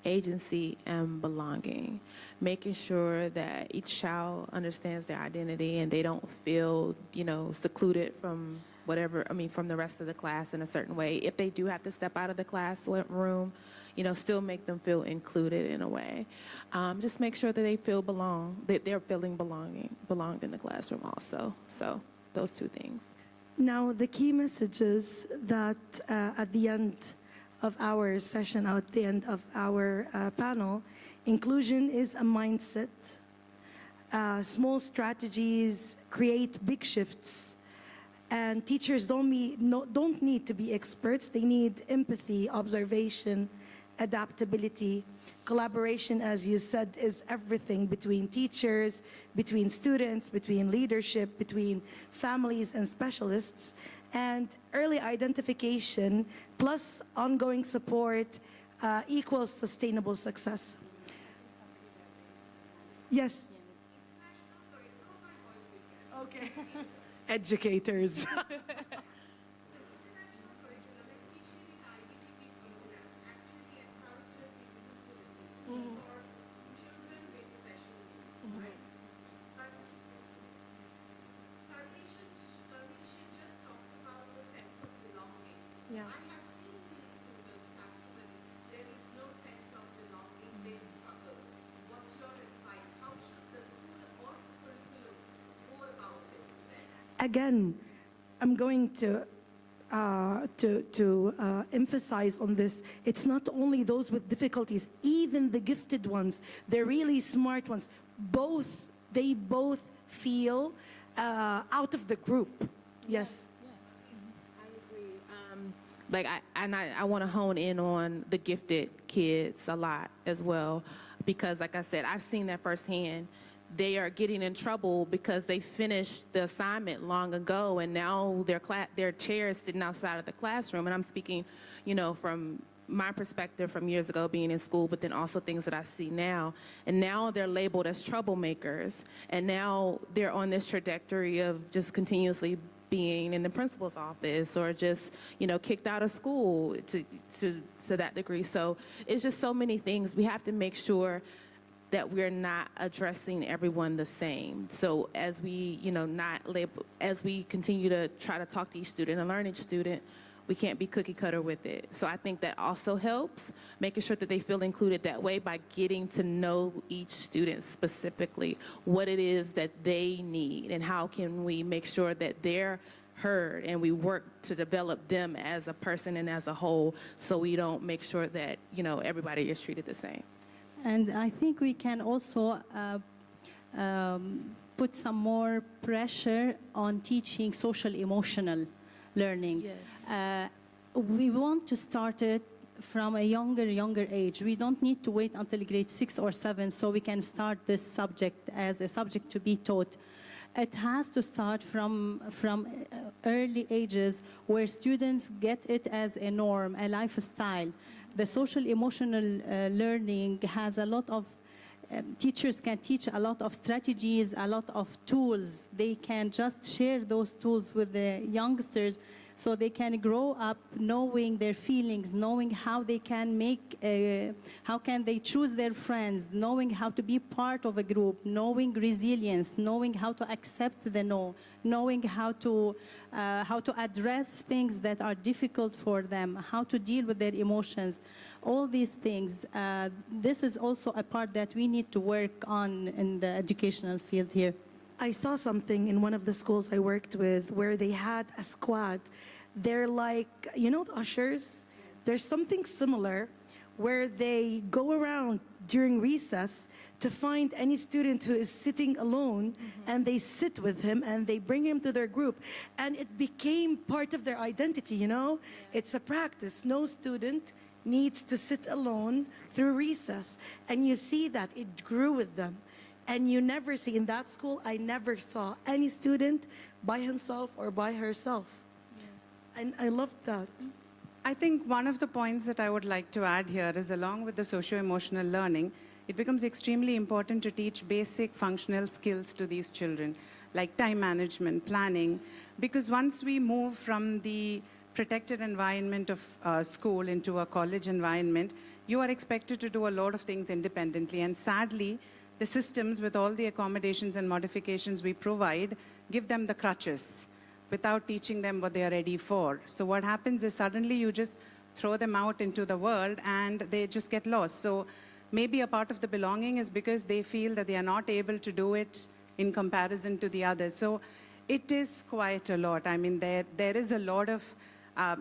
agency and belonging, making sure that each child understands their identity and they don't feel, secluded from from the rest of the class in a certain way. If they do have to step out of the classroom, still make them feel included in a way. Just make sure that they feel that they're feeling belonged in the classroom also. So those two things. Now, the key messages that at the end of our session, at the end of our panel, inclusion is a mindset. Small strategies create big shifts. And teachers don't need to be experts. They need empathy, observation, adaptability. Collaboration, as you said, is everything between teachers, between students, between leadership, between families and specialists. And early identification plus ongoing support equals sustainable success. Yes. Okay. Educators. Yeah. I have seen these students actually, there is no sense of belonging, they struggle. What's your advice? How should the school or curriculum go about it? Again, I'm going to emphasize on this. It's not only those with difficulties, even the gifted ones, the really smart ones, they both feel out of the group. Yes. I want to hone in on the gifted kids a lot as well, because like I said, I've seen that firsthand. They are getting in trouble because they finished the assignment long ago, and now their chair is sitting outside of the classroom. And I'm speaking, from my perspective from years ago being in school, but then also things that I see now. And now they're labeled as troublemakers, and now they're on this trajectory of just continuously being in the principal's office or just, kicked out of school to that degree. So it's just so many things. We have to make sure that we're not addressing everyone the same. So as we, as we continue to try to talk to each student and learn each student, we can't be cookie cutter with it. So I think that also helps, making sure that they feel included that way by getting to know each student specifically, what it is that they need and how can we make sure that they're heard and we work to develop them as a person and as a whole, so we don't make sure that, everybody is treated the same. And I think we can also put some more pressure on teaching social emotional learning. Yes. We want to start it from a younger age. We don't need to wait until grade 6 or 7 so we can start this subject as a subject to be taught. It has to start from early ages where students get it as a norm, a lifestyle. The social emotional learning has a lot of teachers can teach a lot of strategies, a lot of tools. They can just share those tools with the youngsters so they can grow up knowing their feelings, knowing how they can how can they choose their friends, knowing how to be part of a group, knowing resilience, knowing how to accept the no, knowing how to address things that are difficult for them, how to deal with their emotions. All these things, this is also a part that we need to work on in the educational field here. I saw something in one of the schools I worked with where they had a squad. They're like, the ushers? There's something similar where they go around during recess to find any student who is sitting alone, and they sit with him and they bring him to their group. And it became part of their identity, It's a practice. No student needs to sit alone through recess. And you see that it grew with them. And you never see, in that school, I never saw any student by himself or by herself. Yes. And I loved that. I think one of the points that I would like to add here is, along with the socio-emotional learning, it becomes extremely important to teach basic functional skills to these children, like time management, planning, because once we move from the protected environment of school into a college environment, you are expected to do a lot of things independently. And sadly, the systems with all the accommodations and modifications we provide give them the crutches without teaching them what they are ready for. So what happens is suddenly you just throw them out into the world and they just get lost. So maybe a part of the belonging is because they feel that they are not able to do it in comparison to the others. So it is quite a lot. I mean, there is a lot of,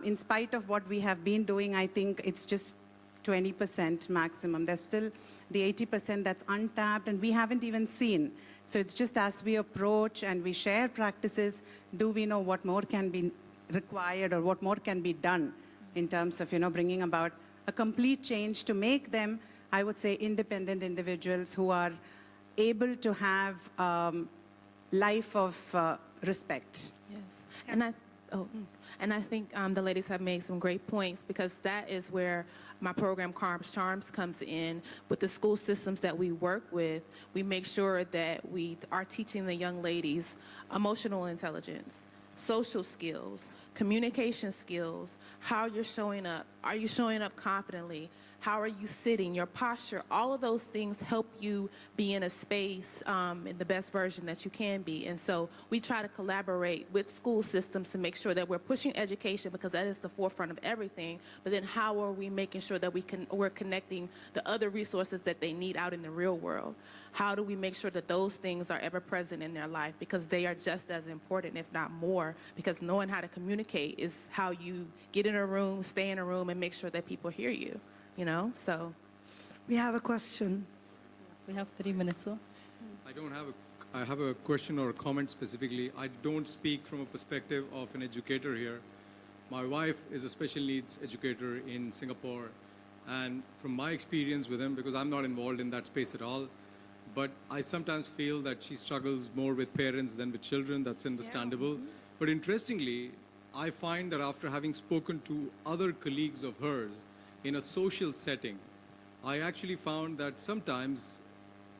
in spite of what we have been doing, I think it's just 20% maximum. There's still the 80% that's untapped and we haven't even seen. So it's just as we approach and we share practices, do we know what more can be required or what more can be done in terms of, bringing about a complete change to make them, I would say, independent individuals who are able to have life of respect. Yes, and I think the ladies have made some great points, because that is where my program Charms comes in. With the school systems that we work with, we make sure that we are teaching the young ladies emotional intelligence, social skills, communication skills, how you're showing up. Are you showing up confidently? How are you sitting? Your posture, all of those things help you be in a space in the best version that you can be. And so we try to collaborate with school systems to make sure that we're pushing education, because that is the forefront of everything. But then how are we making sure that we're connecting the other resources that they need out in the real world? How do we make sure that those things are ever present in their life? Because they are just as important, if not more, because knowing how to communicate is how you get in a room, stay in a room, and make sure that people hear you. So. We have a question. We have 3 minutes, sir. I have a question or a comment specifically. I don't speak from a perspective of an educator here. My wife is a special needs educator in Singapore. And from my experience with him, because I'm not involved in that space at all, but I sometimes feel that she struggles more with parents than with children. That's understandable. But interestingly, I find that after having spoken to other colleagues of hers, in a social setting, I actually found that sometimes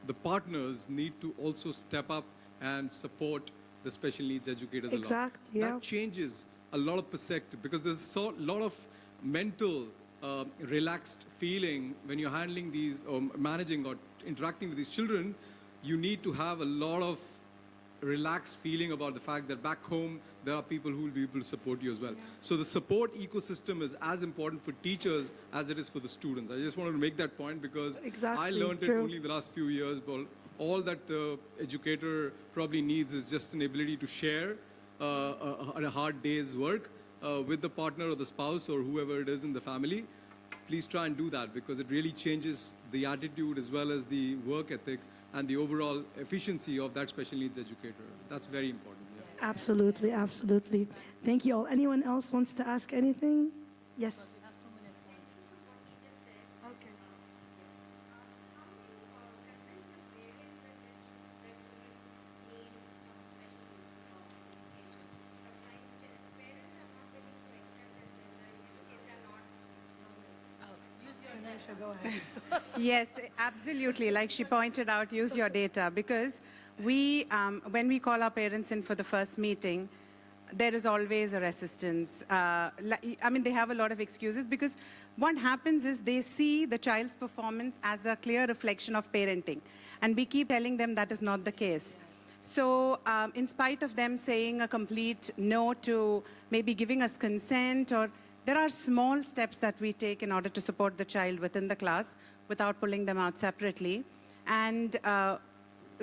the partners need to also step up and support the special needs educators a lot. Exactly, yeah. That changes a lot of perspective, because there's a lot of mental, relaxed feeling when you're handling these, or managing or interacting with these children. You need to have a lot of relaxed feeling about the fact that back home there are people who will be able to support you as well. So the support ecosystem is as important for teachers as it is for the students. I just wanted to make that point, because I learned it only the last few years. But all that the educator probably needs is just an ability to share a hard day's work with the partner or the spouse or whoever it is in the family. Please try and do that, because it really changes the attitude as well as the work ethic and the overall efficiency of that special needs educator. That's very important. Yeah. Absolutely, absolutely. Thank you all. Anyone else wants to ask anything? Yes. Go ahead. Yes, absolutely. Like she pointed out, use your data, because we, when we call our parents in for the first meeting, there is always a resistance. I mean, they have a lot of excuses, because what happens is they see the child's performance as a clear reflection of parenting. And we keep telling them that is not the case. So in spite of them saying a complete no to maybe giving us consent, or there are small steps that we take in order to support the child within the class without pulling them out separately. And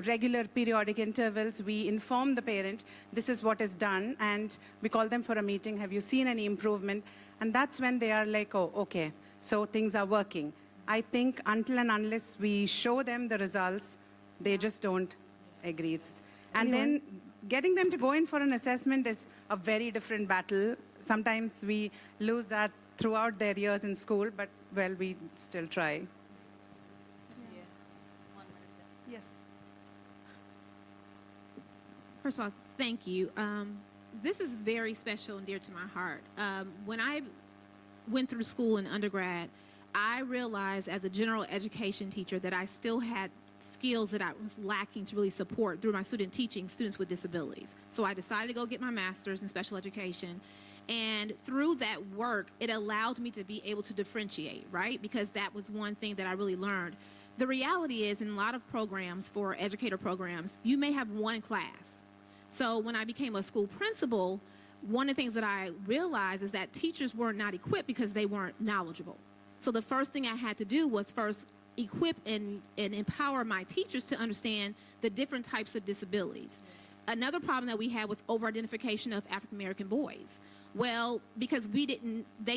regular periodic intervals, we inform the parent, this is what is done, and we call them for a meeting. Have you seen any improvement? And that's when they are like, oh, okay, so things are working. I think until and unless we show them the results, they just don't agree. And then getting them to go in for an assessment is a very different battle. Sometimes we lose that throughout their years in school, but, well, we still try. Yes. First of all, thank you. This is very special and dear to my heart. When I went through school in undergrad, I realized as a general education teacher that I still had skills that I was lacking to really support through my student teaching students with disabilities. So I decided to go get my master's in special education. And through that work, it allowed me to be able to differentiate, right? Because that was one thing that I really learned. The reality is, in a lot of programs, for educator programs, you may have one class. So when I became a school principal, one of the things that I realized is that teachers were not equipped because they weren't knowledgeable. So the first thing I had to do was first equip and empower my teachers to understand the different types of disabilities. Another problem that we had was over-identification of African American boys. Well, because they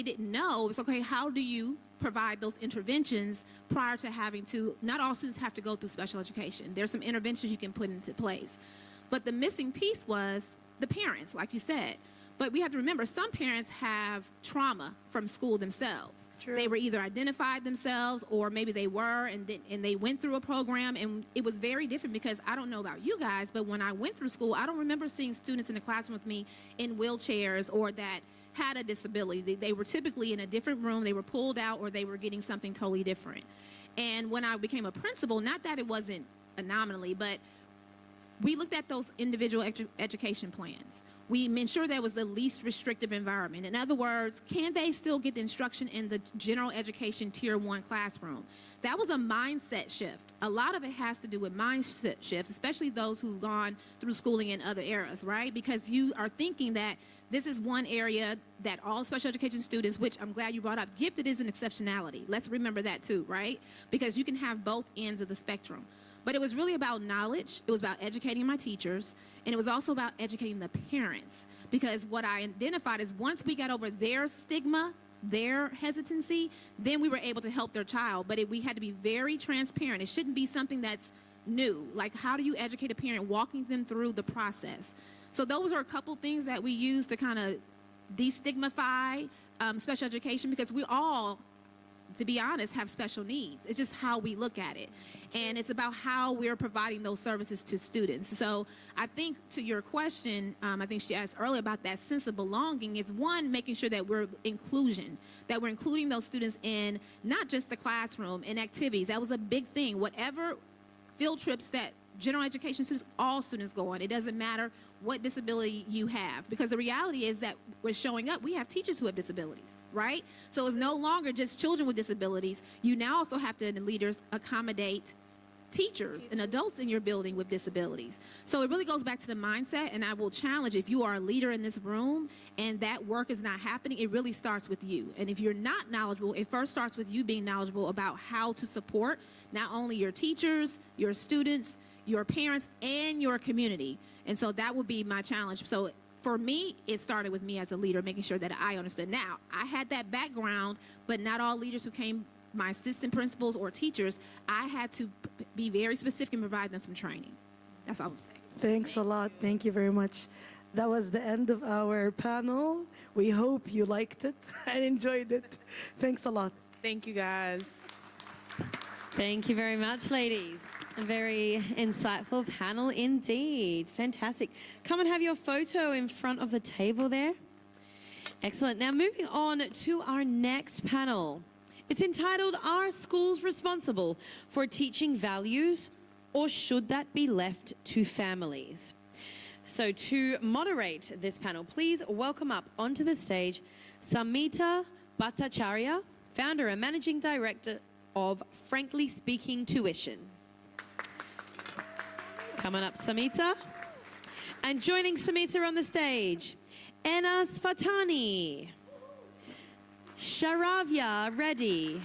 didn't know, it's okay, how do you provide those interventions prior to having to, not all students have to go through special education. There's some interventions you can put into place. But the missing piece was the parents, like you said. But we have to remember, some parents have trauma from school themselves. True. They were either identified themselves, or maybe they were, and they went through a program, and it was very different because I don't know about you guys, but when I went through school, I don't remember seeing students in the classroom with me in wheelchairs or that had a disability. They were typically in a different room, they were pulled out, or they were getting something totally different. And when I became a principal, not that it wasn't nominally, but we looked at those individual education plans. We made sure that was the least restrictive environment. In other words, can they still get the instruction in the general education tier 1 classroom? That was a mindset shift. A lot of it has to do with mindset shifts, especially those who've gone through schooling in other eras, right? Because you are thinking that this is one area that all special education students, which I'm glad you brought up, gifted is an exceptionality. Let's remember that too, right? Because you can have both ends of the spectrum. But it was really about knowledge, it was about educating my teachers, and it was also about educating the parents. Because what I identified is once we got over their stigma, their hesitancy, then we were able to help their child. But we had to be very transparent. It shouldn't be something that's new. Like, how do you educate a parent, walking them through the process? So those are a couple things that we use to kind of destigmify special education, because we all, to be honest, have special needs. It's just how we look at it. And it's about how we're providing those services to students. So I think to your question, I think she asked earlier about that sense of belonging, is one, making sure that we're inclusion, that we're including those students in not just the classroom, in activities. That was a big thing. Whatever field trips that general education students, all students go on. It doesn't matter what disability you have, because the reality is that we're showing up. We have teachers who have disabilities, right? So it's no longer just children with disabilities. You now also have to, the leaders, accommodate teachers and adults in your building with disabilities. So it really goes back to the mindset, and I will challenge, if you are a leader in this room and that work is not happening, it really starts with you. And if you're not knowledgeable, it first starts with you being knowledgeable about how to support not only your teachers, your students, your parents, and your community. And so that would be my challenge. So for me, it started with me as a leader, making sure that I understood. Now, I had that background, but not all leaders who came, my assistant principals or teachers, I had to be very specific and provide them some training. That's all I'm saying. Thanks a lot. Thank you very much. That was the end of our panel. We hope you liked it and enjoyed it. Thanks a lot. Thank you, guys. Thank you very much, ladies. A very insightful panel indeed. Fantastic. Come and have your photo in front of the table there. Excellent. Now moving on to our next panel. It's entitled, Are Schools Responsible for Teaching Values, or Should That Be Left to Families? So to moderate this panel, please welcome up onto the stage Samita Bhattacharya, founder and managing director of Frankly Speaking Tuition. Coming up, Samita. And joining Samita on the stage, Enas Fatani, Sharavya Reddy,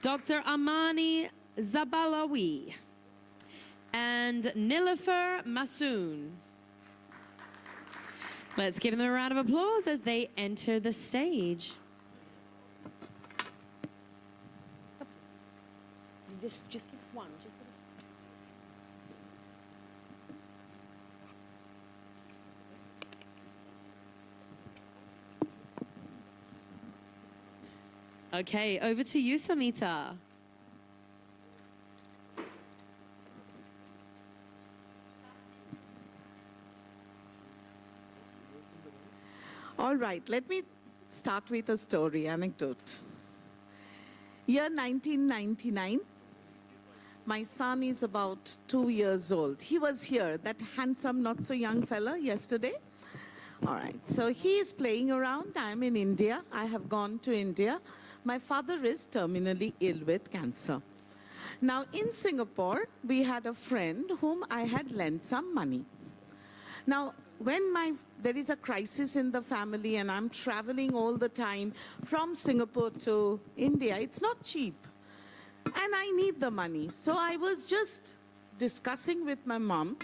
Dr. Amani Zabalawi, and Nilofer Masoon. Let's give them a round of applause as they enter the stage. Just give us one. Okay, over to you, Samita. All right, let me start with a story, anecdote. Year 1999, my son is about 2 years old. He was here, that handsome, not so young fella, yesterday. All right, so he is playing around. I'm in India. I have gone to India. My father is terminally ill with cancer. Now, in Singapore, we had a friend whom I had lent some money. Now, when there is a crisis in the family and I'm traveling all the time from Singapore to India, it's not cheap. And I need the money. So I was just discussing with my mom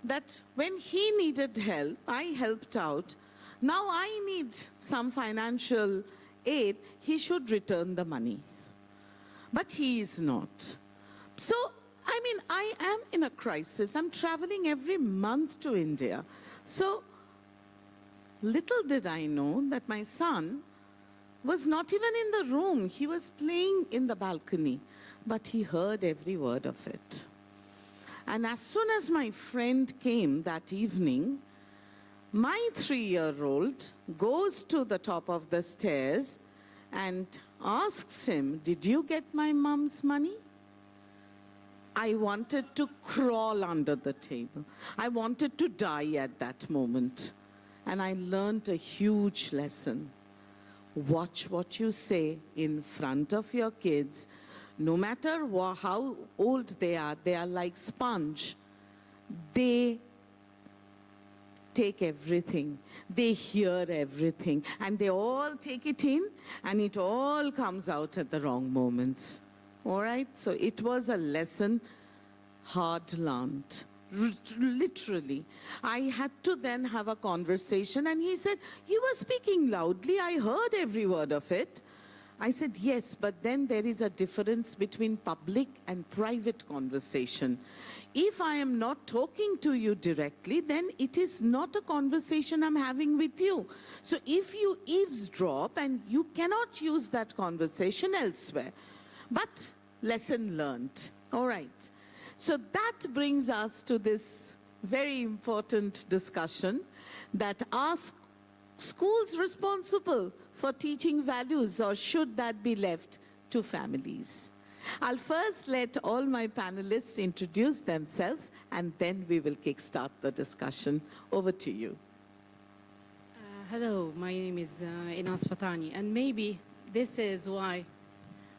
that when he needed help, I helped out. Now I need some financial aid. He should return the money. But he is not. So, I mean, I am in a crisis. I'm traveling every month to India. So, little did I know that my son was not even in the room. He was playing in the balcony, but he heard every word of it. And as soon as my friend came that evening, my 3-year-old goes to the top of the stairs and asks him, "Did you get my mom's money?" I wanted to crawl under the table. I wanted to die at that moment. And I learned a huge lesson. Watch what you say in front of your kids. No matter how old they are like sponge. They take everything. They hear everything. And they all take it in, and it all comes out at the wrong moments. All right? So it was a lesson hard learned. Literally. I had to then have a conversation, and he said, "You were speaking loudly. I heard every word of it." I said, "Yes, but then there is a difference between public and private conversation. If I am not talking to you directly, then it is not a conversation I'm having with you. So if you eavesdrop, and you cannot use that conversation elsewhere." But lesson learned. All right. So that brings us to this very important discussion that are schools responsible for teaching values, or should that be left to families? I'll first let all my panelists introduce themselves, and then we will kickstart the discussion. Over to you. Hello, my name is Inas Fatani, and maybe this is why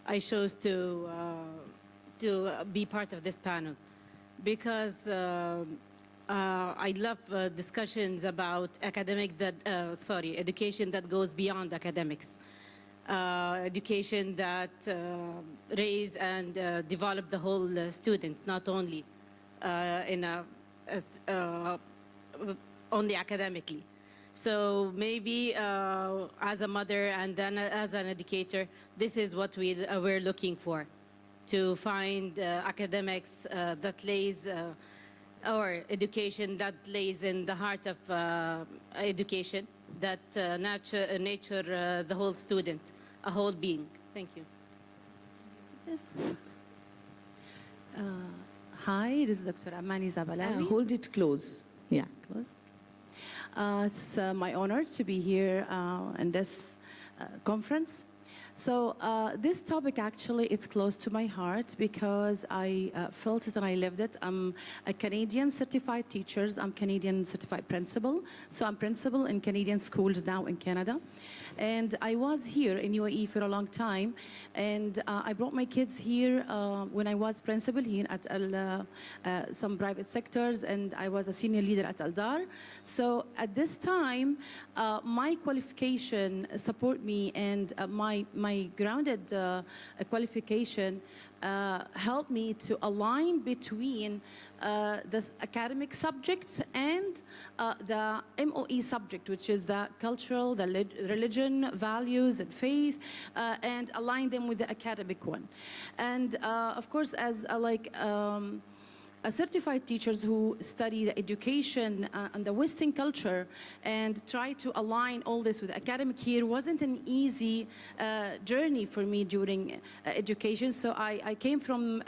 I chose to be part of this panel, because I love discussions about education that goes beyond academics, education that raise and develop the whole student, not only only academically. So maybe as a mother and then as an educator, this is what we're looking for, to find academics that lays, or education that lays in the heart of education, that nature the whole student, a whole being. Thank you. Hi, this is Dr. Amani Zabalawi. Hold it close. Yeah. Close. It's my honor to be here in this conference. So this topic actually, it's close to my heart because I felt it and I lived it. I'm a Canadian certified teacher. I'm Canadian certified principal. So I'm principal in Canadian schools now in Canada. And I was here in UAE for a long time. And I brought my kids here when I was principal here at some private sectors. And I was a senior leader at Aldar. So at this time, my qualification support me, and my grounded qualification helped me to align between the academic subjects and the MOE subject, which is the cultural, the religion, values, and faith, and align them with the academic one. And of course, as certified teachers who study the education and the Western culture and try to align all this with academic here wasn't an easy journey for me during education. So I came from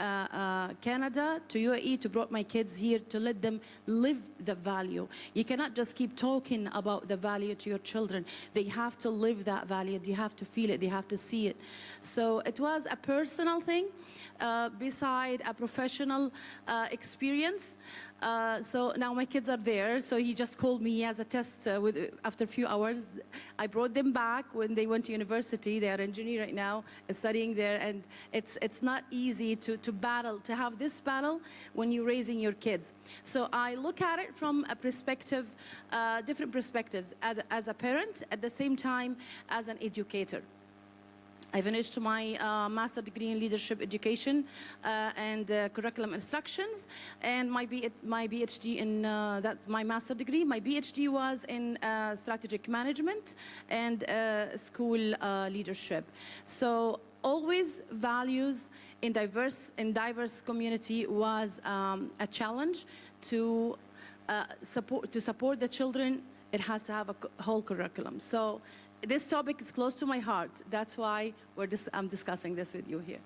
Canada to UAE to brought my kids here to let them live the value. You cannot just keep talking about the value to your children. They have to live that value. They have to feel it. They have to see it. So it was a personal thing beside a professional experience. So now my kids are there. So he just called me as a test after a few hours. I brought them back when they went to university. They are engineer right now, studying there. And it's not easy to have this battle when you're raising your kids. So I look at it from a perspective, different perspectives, as a parent, at the same time as an educator. I finished my master's degree in leadership education and curriculum instructions, and my PhD in that's my master's degree. My PhD was in strategic management and school leadership. So always values in diverse community was a challenge to support the children. It has to have a whole curriculum. So this topic is close to my heart. That's why I'm discussing this with you here.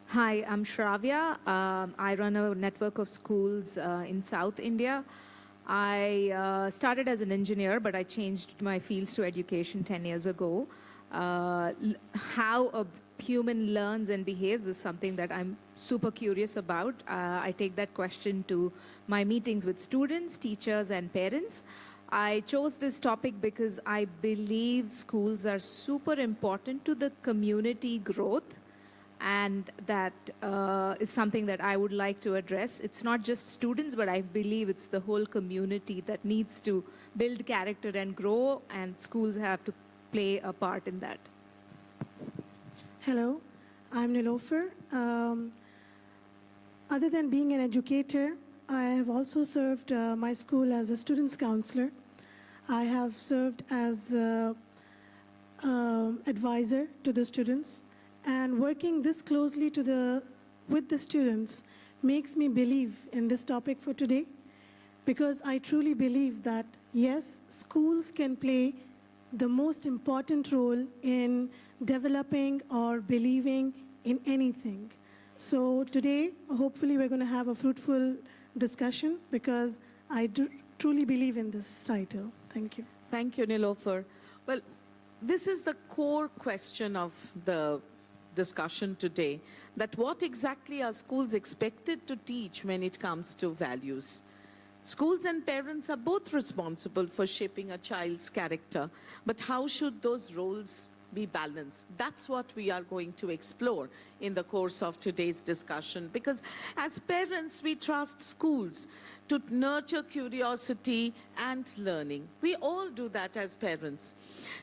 Hi, I'm Shravya. I run a network of schools in South India. I started as an engineer, but I changed my fields to education 10 years ago. How a human learns and behaves is something that I'm super curious about. I take that question to my meetings with students, teachers, and parents. I chose this topic because I believe schools are super important to the community growth, and that is something that I would like to address. It's not just students, but I believe it's the whole community that needs to build character and grow, and schools have to play a part in that. Hello, I'm Nilofer. Other than being an educator, I have also served my school as a students counselor. I have served as advisor to the students, and working this closely with the students makes me believe in this topic for today, because I truly believe that yes, schools can play the most important role in developing or believing in anything. So today, hopefully we're going to have a fruitful discussion, because I truly believe in this title. Thank you. Thank you, Nilofer. Well, this is the core question of the discussion today, that what exactly are schools expected to teach when it comes to values? Schools and parents are both responsible for shaping a child's character, but how should those roles be balanced? That's what we are going to explore in the course of today's discussion, because as parents, we trust schools to nurture curiosity and learning. We all do that as parents.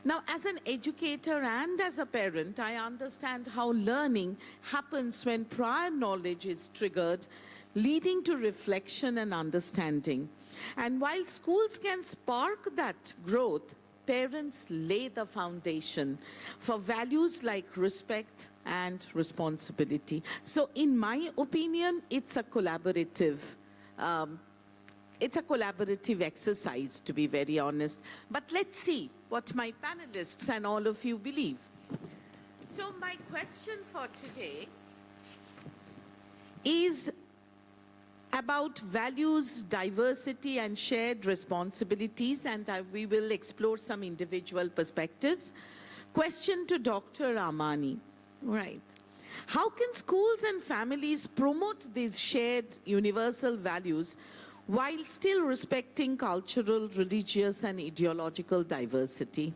Now, as an educator and as a parent, I understand how learning happens when prior knowledge is triggered, leading to reflection and understanding. And while schools can spark that growth, parents lay the foundation for values like respect and responsibility. So in my opinion, it's a collaborative exercise, to be very honest. But let's see what my panelists and all of you believe. So my question for today is about values, diversity, and shared responsibilities, and we will explore some individual perspectives. Question to Dr. Amani. Right. How can schools and families promote these shared universal values while still respecting cultural, religious, and ideological diversity?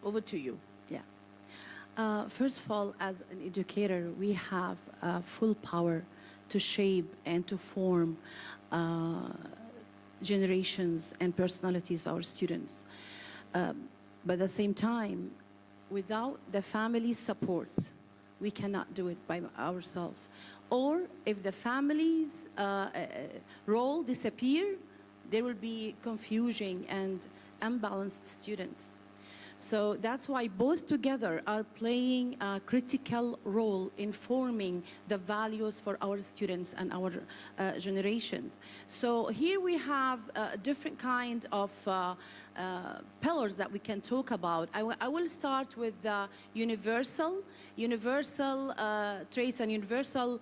Over to you. Yeah. First of all, as an educator, we have full power to shape and to form generations and personalities of our students. But at the same time, without the family support, we cannot do it by ourselves. Or if the family's role disappear, there will be confusion and unbalanced students. So that's why both together are playing a critical role in forming the values for our students and our generations. So here we have a different kind of pillars that we can talk about. I will start with the universal traits and universal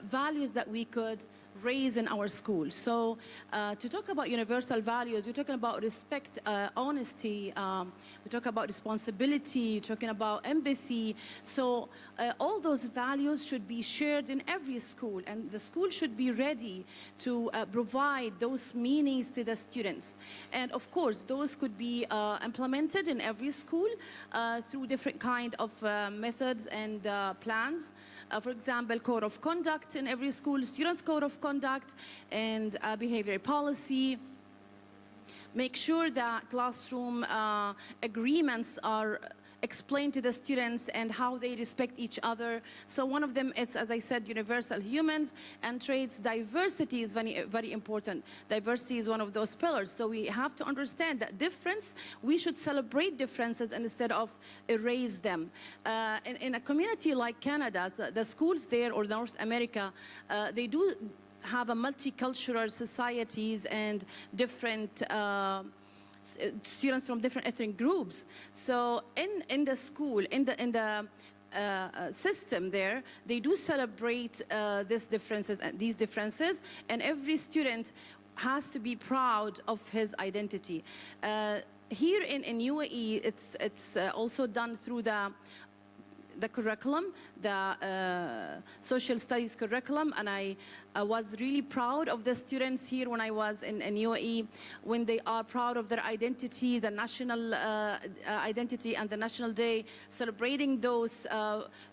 values that we could raised in our school. So to talk about universal values, we're talking about respect, honesty, we talk about responsibility, talking about empathy. So all those values should be shared in every school, and the school should be ready to provide those meanings to the students. And of course, those could be implemented in every school through different kind of methods and plans. For example, code of conduct in every school, students' code of conduct, and behavioral policy. Make sure that classroom agreements are explained to the students and how they respect each other. So one of them, it's, as I said, universal humans and traits. Diversity is very, very important. Diversity is one of those pillars. So we have to understand that difference, we should celebrate differences instead of erase them. In a community like Canada, the schools there, or North America, they do have a multicultural societies and different students from different ethnic groups. So in the school, in the system there, they do celebrate these differences, and every student has to be proud of his identity. Here in UAE, it's also done through the curriculum, the social studies curriculum, and I was really proud of the students here when I was in UAE, when they are proud of their identity, the national identity and the national day, celebrating those,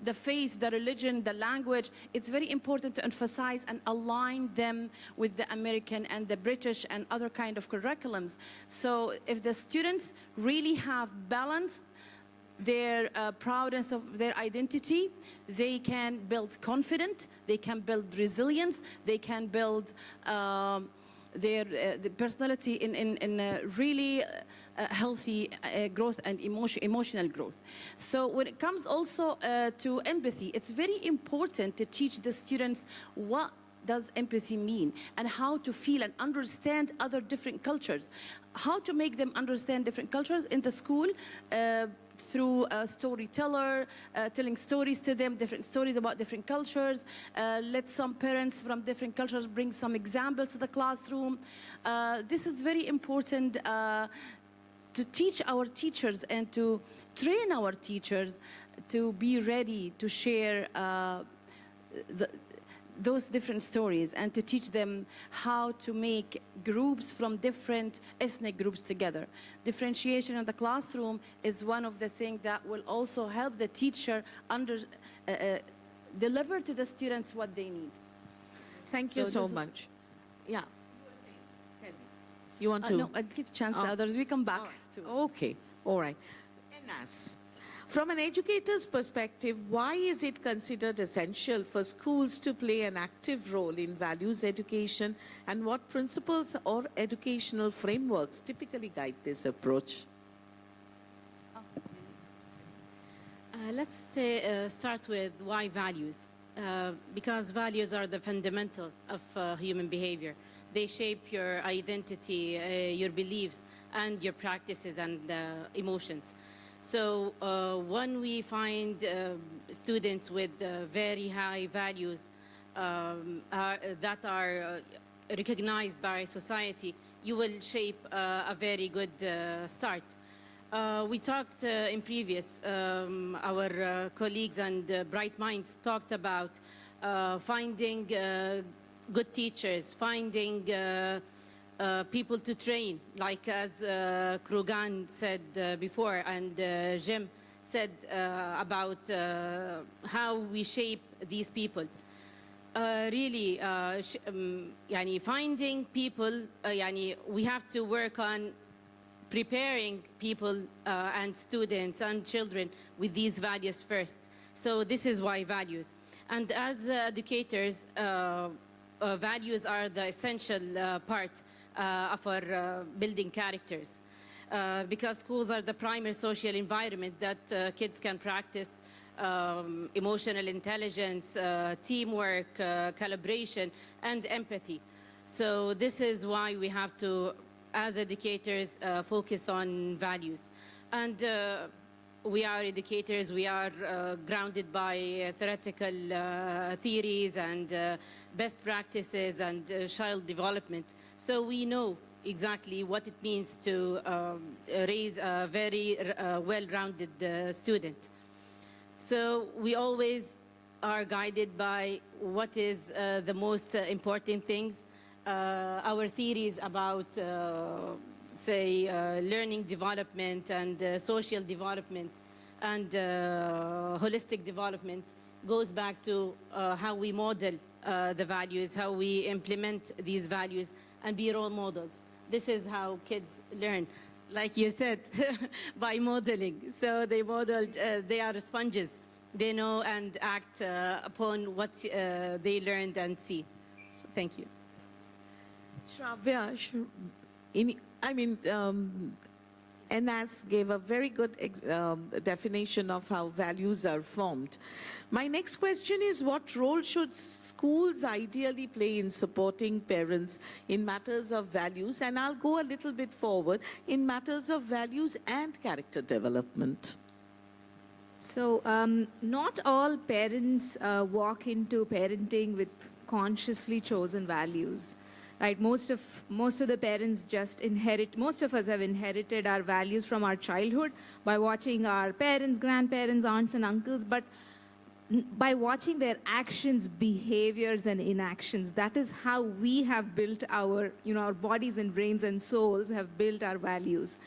the faith, the religion, the language. It's very important to emphasize and align them with the American and the British and other kind of curriculums. So if the students really have balanced their proudness of their identity, they can build confidence, they can build resilience, they can build their personality in a really healthy growth and emotional growth. So when it comes also to empathy, it's very important to teach the students what does empathy mean and how to feel and understand other different cultures, how to make them understand different cultures in the school, through a storyteller, telling stories to them, different stories about different cultures. Let some parents from different cultures bring some examples to the classroom. This is very important to teach our teachers and to train our teachers to be ready to share those different stories, and to teach them how to make groups from different ethnic groups together. Differentiation in the classroom is one of the things that will also help the teacher deliver to the students what they need. Thank you so much. Yeah. You want to? No, I'll give chance to others. We come back. Okay, all right. Enas, from an educator's perspective, why is it considered essential for schools to play an active role in values education, and what principles or educational frameworks typically guide this approach? Let's start with why values. Because values are the fundamental of human behavior. They shape your identity, your beliefs, and your practices and emotions. So when we find students with very high values that are recognized by society, you will shape a very good start. We talked in previous, our colleagues and bright minds talked about finding good teachers, finding people to train, like as Krogan said before, and Jim said about how we shape these people. Really, finding people, we have to work on preparing people and students and children with these values first. So this is why values. And as educators, values are the essential part of our building characters, because schools are the primary social environment that kids can practice emotional intelligence, teamwork, collaboration, and empathy. So this is why we have to, as educators, focus on values. And we are educators, we are grounded by theoretical theories and best practices and child development. So we know exactly what it means to raise a very well-rounded student. So we always are guided by what is the most important things. Our theories about, say, learning development and social development and holistic development goes back to how we model the values, how we implement these values and be role models. This is how kids learn, like you said, by modeling. So they modeled, they are sponges. They know and act upon what they learned and see. So, thank you. Shravya, Enas gave a very good definition of how values are formed. My next question is, what role should schools ideally play in supporting parents in matters of values? And I'll go a little bit forward in matters of values and character development. So not all parents walk into parenting with consciously chosen values. Right, most of the parents just inherit, most of us have inherited our values from our childhood by watching our parents, grandparents, aunts and uncles, but by watching their actions, behaviors and inactions. That is how we have built our, our bodies and brains and souls have built our values.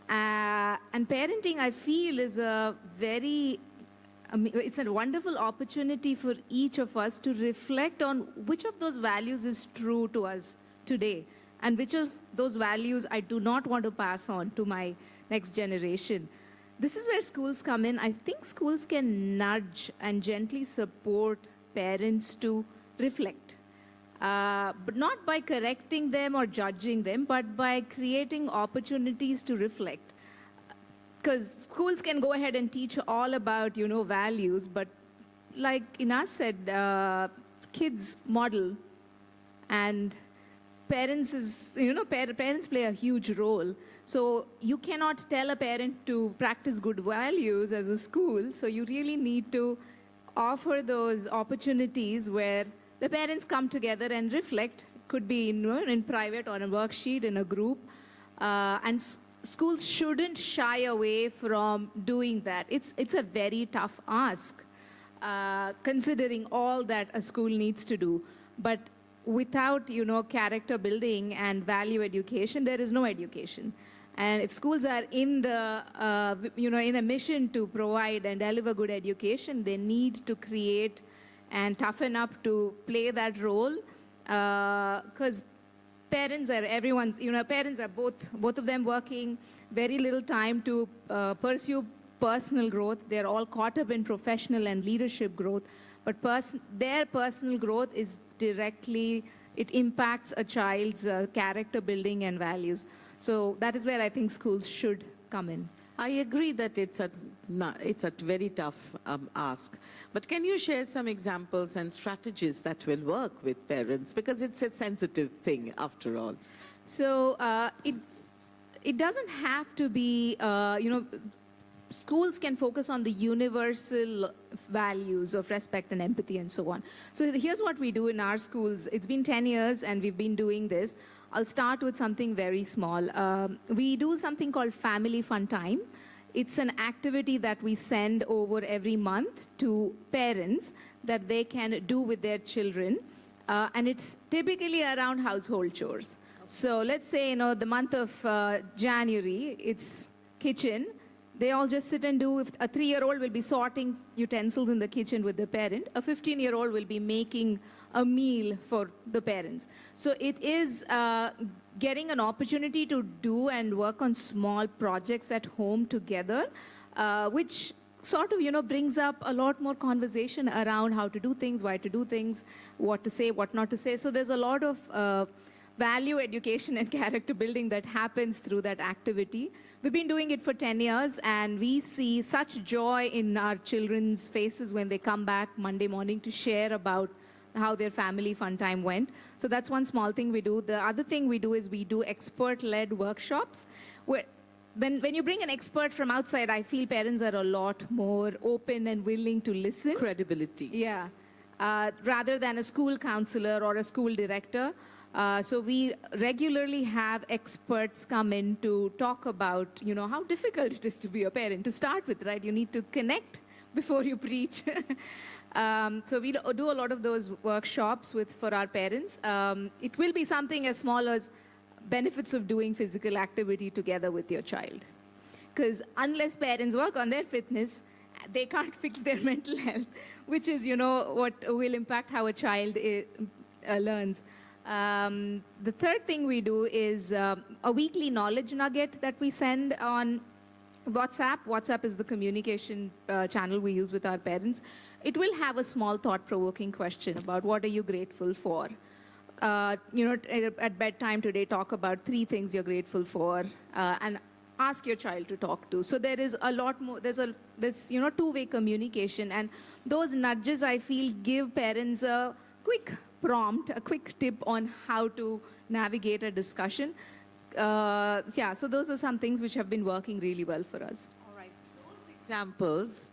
And parenting, I feel, is a very, it's a wonderful opportunity for each of us to reflect on which of those values is true to us today and which of those values I do not want to pass on to my next generation. This is where schools come in. I think schools can nudge and gently support parents to reflect. But not by correcting them or judging them, but by creating opportunities to reflect. Because schools can go ahead and teach all about, values, but like Inas said, kids model, and parents is, parents play a huge role. So you cannot tell a parent to practice good values as a school, so you really need to offer those opportunities where the parents come together and reflect. It could be in private, on a worksheet, in a group, and schools shouldn't shy away from doing that. It's a very tough ask, considering all that a school needs to do. But without, character building and value education, there is no education. And if schools are in the, in a mission to provide and deliver good education, they need to create and toughen up to play that role, because parents are everyone's, parents are both of them working, very little time to pursue personal growth. They're all caught up in professional and leadership growth, but their personal growth is directly, it impacts a child's character building and values. So that is where I think schools should come in. I agree that it's a very tough ask. But can you share some examples and strategies that will work with parents? Because it's a sensitive thing, after all. So it doesn't have to be, schools can focus on the universal values of respect and empathy and so on. So here's what we do in our schools. It's been 10 years and we've been doing this. I'll start with something very small. We do something called Family Fun Time. It's an activity that we send over every month to parents that they can do with their children. And it's typically around household chores. So let's say, the month of January, it's kitchen. They all just sit and do. If a 3-year-old will be sorting utensils in the kitchen with the parent, a 15-year-old will be making a meal for the parents. So it is getting an opportunity to do and work on small projects at home together, which sort of, brings up a lot more conversation around how to do things, why to do things, what to say, what not to say. So there's a lot of value education and character building that happens through that activity. We've been doing it for 10 years, and we see such joy in our children's faces when they come back Monday morning to share about how their family fun time went. So that's one small thing we do. The other thing we do is we do expert-led workshops where when you bring an expert from outside, I feel parents are a lot more open and willing to listen. Credibility. Yeah. Rather than a school counselor or a school director. So we regularly have experts come in to talk about, how difficult it is to be a parent. To start with, right? You need to connect before you preach. So we do a lot of those workshops for our parents. It will be something as small as benefits of doing physical activity together with your child. Because unless parents work on their fitness, they can't fix their mental health, which is, what will impact how a child learns. The third thing we do is a weekly knowledge nugget that we send on WhatsApp. WhatsApp is the communication channel we use with our parents. It will have a small thought-provoking question about what are you grateful for. At bedtime today, talk about 3 things you're grateful for, and ask your child to talk to. So there is a lot more. There's two-way communication, and those nudges I feel give parents a quick prompt, a quick tip on how to navigate a discussion. So those are some things which have been working really well for us. All right, those examples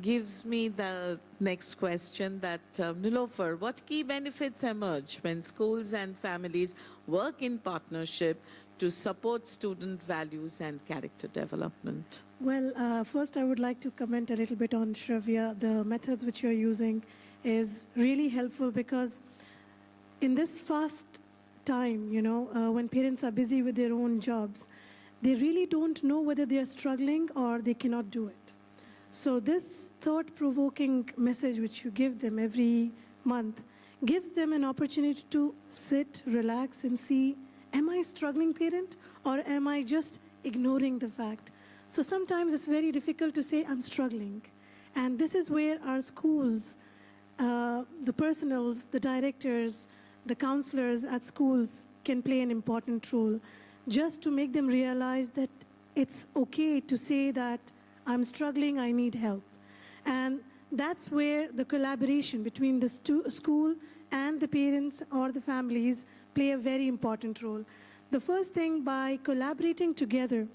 gives me the next question that, Nilofer, what key benefits emerge when schools and families work in partnership to support student values and character development? Well, first I would like to comment a little bit on Shravya. The methods which you're using is really helpful because in this fast time, when parents are busy with their own jobs, they really don't know whether they are struggling or they cannot do it. So this thought-provoking message which you give them every month gives them an opportunity to sit, relax, and see, am I a struggling parent or am I just ignoring the fact? So sometimes it's very difficult to say I'm struggling. And this is where our schools, the personals, the directors, the counselors at schools can play an important role, just to make them realize that it's okay to say that I'm struggling, I need help. And that's where the collaboration between the school and the parents or the families play a very important role. The first thing, by collaborating together,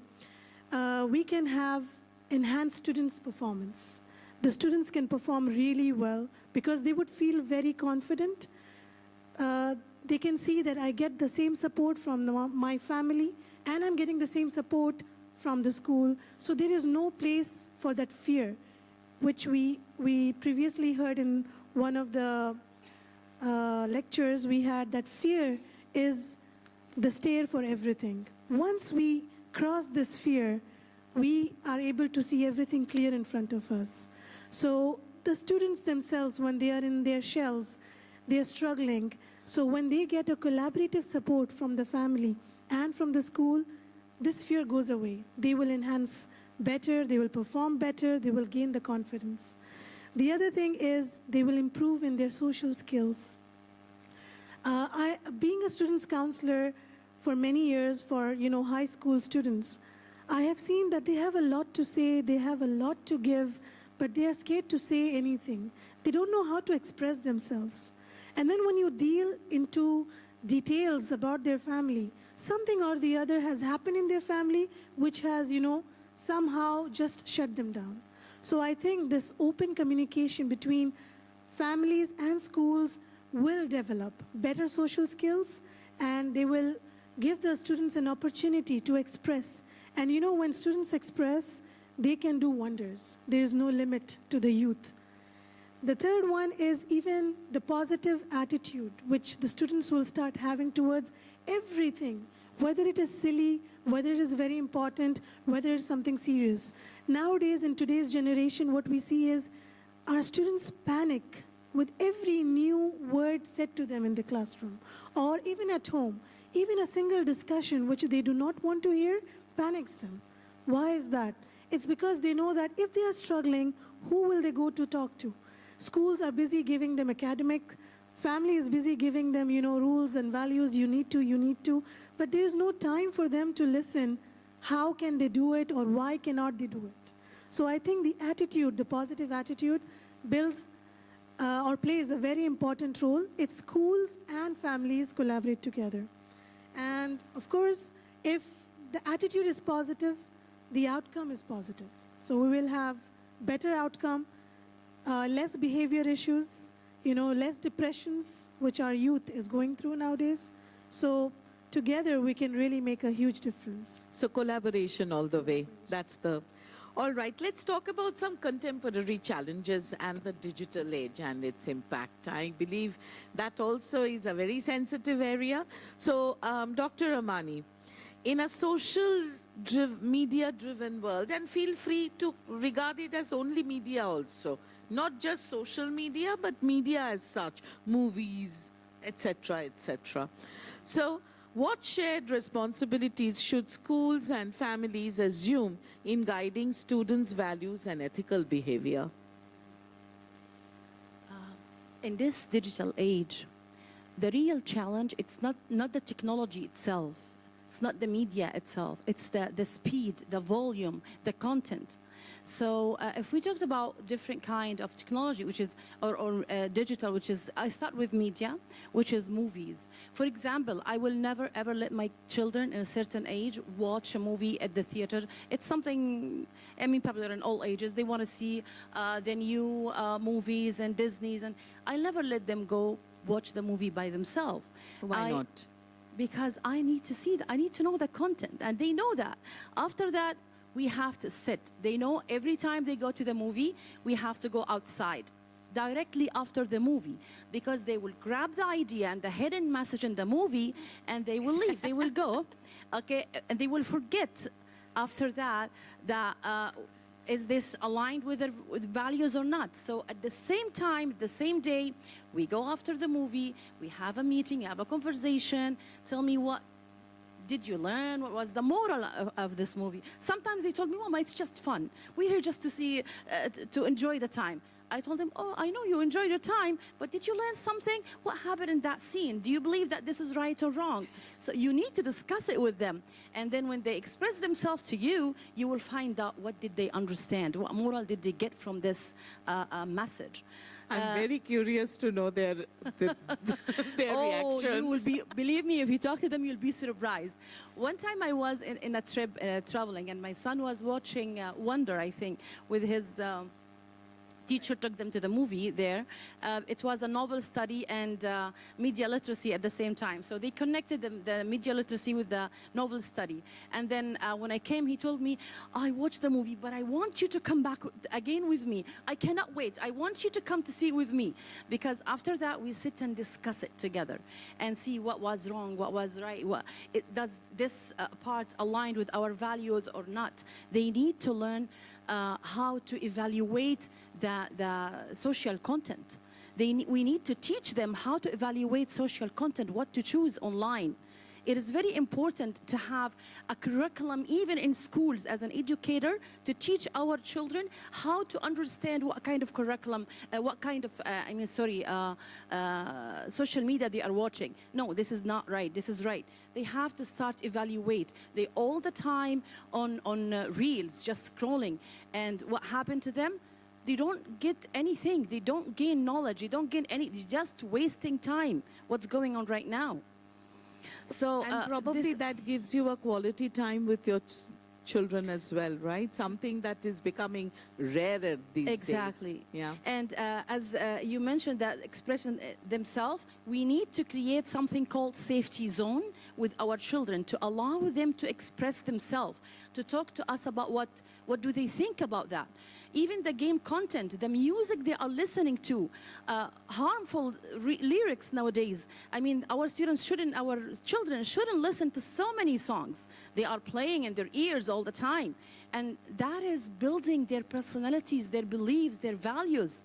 we can have enhanced students' performance. The students can perform really well because they would feel very confident. They can see that I get the same support from my family and I'm getting the same support from the school. So there is no place for that fear, which we previously heard in one of the lectures we had, that fear is the stair for everything. Once we cross this fear, we are able to see everything clear in front of us. So the students themselves, when they are in their shells, they are struggling. So when they get a collaborative support from the family and from the school, this fear goes away. They will enhance better, they will perform better, they will gain the confidence. The other thing is they will improve in their social skills. Being a students counselor for many years for high school students, I have seen that they have a lot to say, they have a lot to give, but they are scared to say anything. They don't know how to express themselves. And then when you deal into details about their family, something or the other has happened in their family which has, somehow just shut them down. So I think this open communication between families and schools will develop better social skills, and they will give the students an opportunity to express. And when students express, they can do wonders. There is no limit to the youth. The third one is even the positive attitude which the students will start having towards everything, whether it is silly, whether it is very important, whether it's something serious. Nowadays, in today's generation, what we see is our students panic with every new word said to them in the classroom or even at home. Even a single discussion which they do not want to hear panics them. Why is that? It's because they know that if they are struggling, who will they go to talk to? Schools are busy giving them academic, family is busy giving them, rules and values, you need to, but there is no time for them to listen. How can they do it or why cannot they do it? So I think the attitude, the positive attitude, builds or plays a very important role if schools and families collaborate together. And of course, if the attitude is positive, the outcome is positive. So we will have better outcome, less behavior issues, less depressions, which our youth is going through nowadays. So together we can really make a huge difference. So collaboration all the way. That's the... All right, let's talk about some contemporary challenges and the digital age and its impact. I believe that also is a very sensitive area. So, Dr. Amani, in a social media-driven world, and feel free to regard it as only media also, not just social media, but media as such, movies, etc., etc. So, what shared responsibilities should schools and families assume in guiding students' values and ethical behavior? In this digital age, the real challenge, it's not the technology itself, it's not the media itself, it's the speed, the volume, the content. So if we talked about different kind of technology, which is, or digital, which is, I start with media, which is movies. For example, I will never ever let my children in a certain age watch a movie at the theater. It's something, popular in all ages. They want to see the new movies and Disney's, and I'll never let them go watch the movie by themselves. Why not? Because I need to see that. I need to know the content, and they know that. After that, we have to sit. They know every time they go to the movie, we have to go outside directly after the movie, because they will grab the idea and the hidden message in the movie and they will leave. They will go, okay, and they will forget after that is this aligned with their values or not. So at the same time, the same day, we go after the movie, we have a meeting, have a conversation, tell me what did you learn? What was the moral of this movie? Sometimes they told me, Mama, it's just fun. We're here just to see, to enjoy the time. I told them, oh, I know you enjoyed your time, but did you learn something? What happened in that scene? Do you believe that this is right or wrong? So you need to discuss it with them. And then when they express themselves to you, you will find out what did they understand? What moral did they get from this message? I'm very curious to know their reactions. You will be, believe me, if you talk to them, you'll be surprised. One time I was in a trip traveling, and my son was watching Wonder, I think, with his teacher took them to the movie there. It was a novel study and media literacy at the same time. So they connected the media literacy with the novel study. And then when I came, he told me, I watched the movie, but I want you to come back again with me. I cannot wait. I want you to come to see it with me. Because after that, we sit and discuss it together and see what was wrong, what was right. Does this part align with our values or not? They need to learn how to evaluate the social content. We need to teach them how to evaluate social content, what to choose online. It is very important to have a curriculum, even in schools, as an educator, to teach our children how to understand what kind of curriculum, what kind of, social media they are watching. No, this is not right, this is right. They have to start evaluate. They all the time on reels, just scrolling. And what happened to them? They don't get anything. They don't gain knowledge. They don't gain any, they're just wasting time. What's going on right now? So and probably that gives you a quality time with your children as well, right? Something that is becoming rarer these days. Exactly. Yeah. And as you mentioned that expression themselves, we need to create something called safety zone with our children to allow them to express themselves, to talk to us about what do they think about that. Even the game content, the music they are listening to, harmful lyrics nowadays. I mean, our children shouldn't listen to so many songs. They are playing in their ears all the time. And that is building their personalities, their beliefs, their values.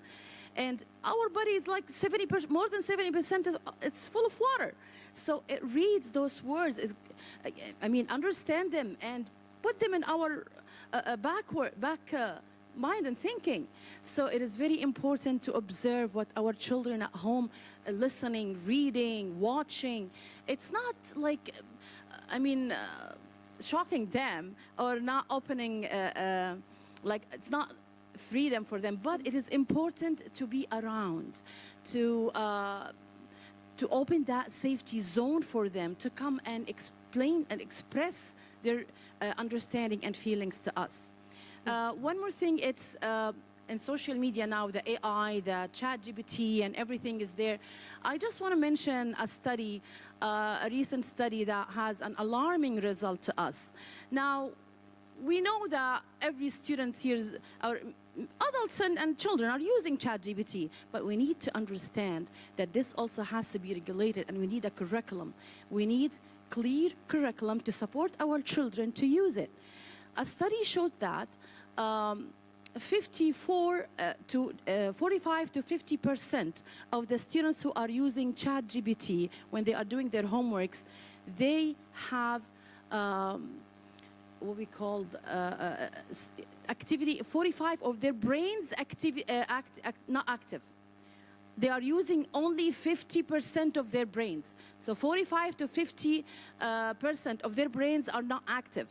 And our body is like 70%, more than 70%, it's full of water. So it reads those words, understand them and put them in our mind and thinking. So it is very important to observe what our children at home listening, reading, watching. It's not like, shocking them or not opening, it's not freedom for them, but it is important to be around, to open that safety zone for them, to come and explain and express their understanding and feelings to us. One more thing, it's in social media now, the AI, the ChatGPT, and everything is there. I just want to mention a study, a recent study that has an alarming result to us. Now, we know that every student here, our adults and children are using ChatGPT, but we need to understand that this also has to be regulated, and we need a curriculum. We need clear curriculum to support our children to use it. A study showed that 45 to 50% of the students who are using ChatGPT when they are doing their homeworks, they have what we call activity, 45 of their brains not active. They are using only 50% of their brains. So 45 to 50% of their brains are not active.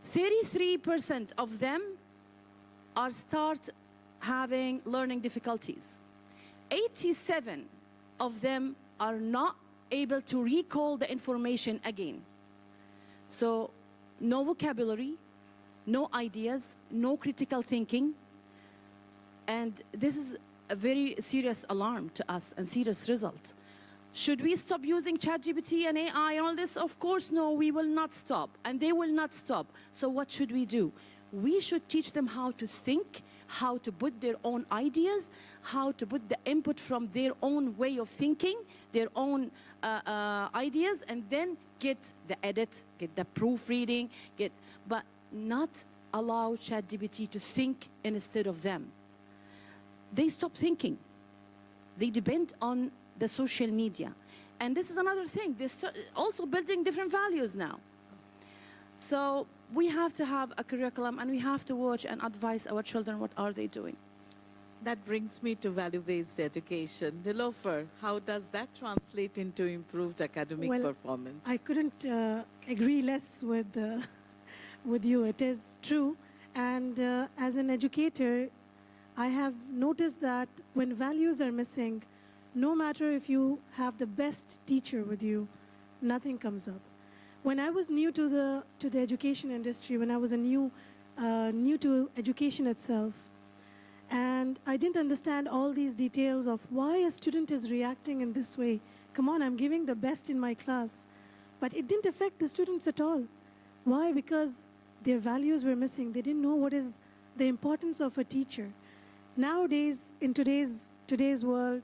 33% of them are start having learning difficulties. 87 of them are not able to recall the information again. So no vocabulary, no ideas, no critical thinking. And this is a very serious alarm to us and serious result. Should we stop using ChatGPT and AI and all this? Of course, no, we will not stop, and they will not stop. So what should we do? We should teach them how to think, how to put their own ideas, how to put the input from their own way of thinking, their own ideas, and then get the edit, get the proofreading, but not allow ChatGPT to think instead of them. They stop thinking. They depend on the social media. And this is another thing. They're also building different values now. So we have to have a curriculum, and we have to watch and advise our children what are they doing. That brings me to value-based education. Nilofer, how does that translate into improved academic performance? I couldn't agree less with you. It is true. And as an educator, I have noticed that when values are missing, no matter if you have the best teacher with you, nothing comes up. When I was new to the education industry, when I was new to education itself, and I didn't understand all these details of why a student is reacting in this way. Come on, I'm giving the best in my class. But it didn't affect the students at all. Why? Because their values were missing. They didn't know what is the importance of a teacher. Nowadays, in today's world,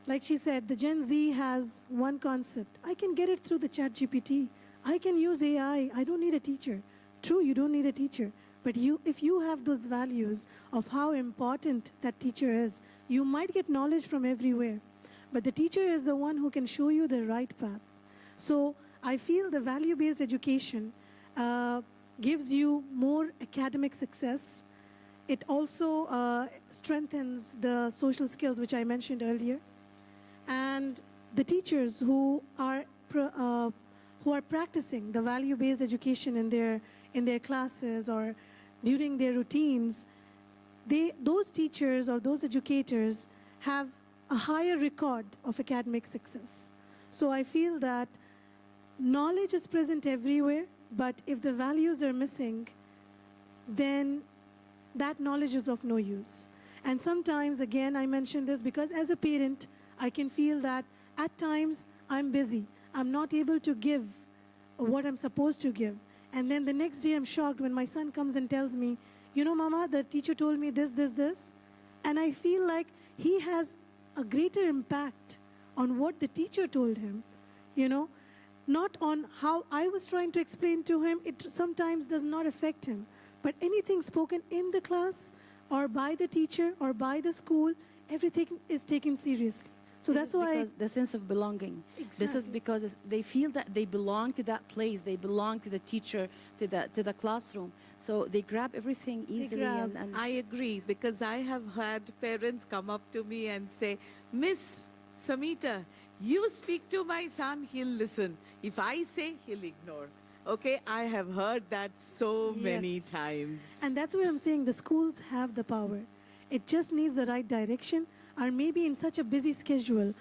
like she said, the Gen Z has one concept. I can get it through the ChatGPT. I can use AI. I don't need a teacher. True, you don't need a teacher. But if you have those values of how important that teacher is, you might get knowledge from everywhere. But the teacher is the one who can show you the right path. So I feel the value-based education gives you more academic success. It also strengthens the social skills, which I mentioned earlier. And the teachers who are practicing the value-based education in their classes or during their routines, those teachers or those educators have a higher record of academic success. So I feel that knowledge is present everywhere, but if the values are missing, then that knowledge is of no use. And sometimes, again, I mention this because as a parent, I can feel that at times I'm busy. I'm not able to give what I'm supposed to give. And then the next day I'm shocked when my son comes and tells me, you know, Mama, the teacher told me this. And I feel like he has a greater impact on what the teacher told him, you know, not on how I was trying to explain to him. It sometimes does not affect him. But anything spoken in the class or by the teacher or by the school, everything is taken seriously. So that's why... Because the sense of belonging. Exactly. This is because they feel that they belong to that place, they belong to the teacher, to the classroom. So they grab everything easily. And I agree, because I have had parents come up to me and say, Miss Samita, you speak to my son, he'll listen. If I say, he'll ignore. Okay, I have heard that so many times. And that's why I'm saying the schools have the power. It just needs the right direction, or maybe in such a busy schedule,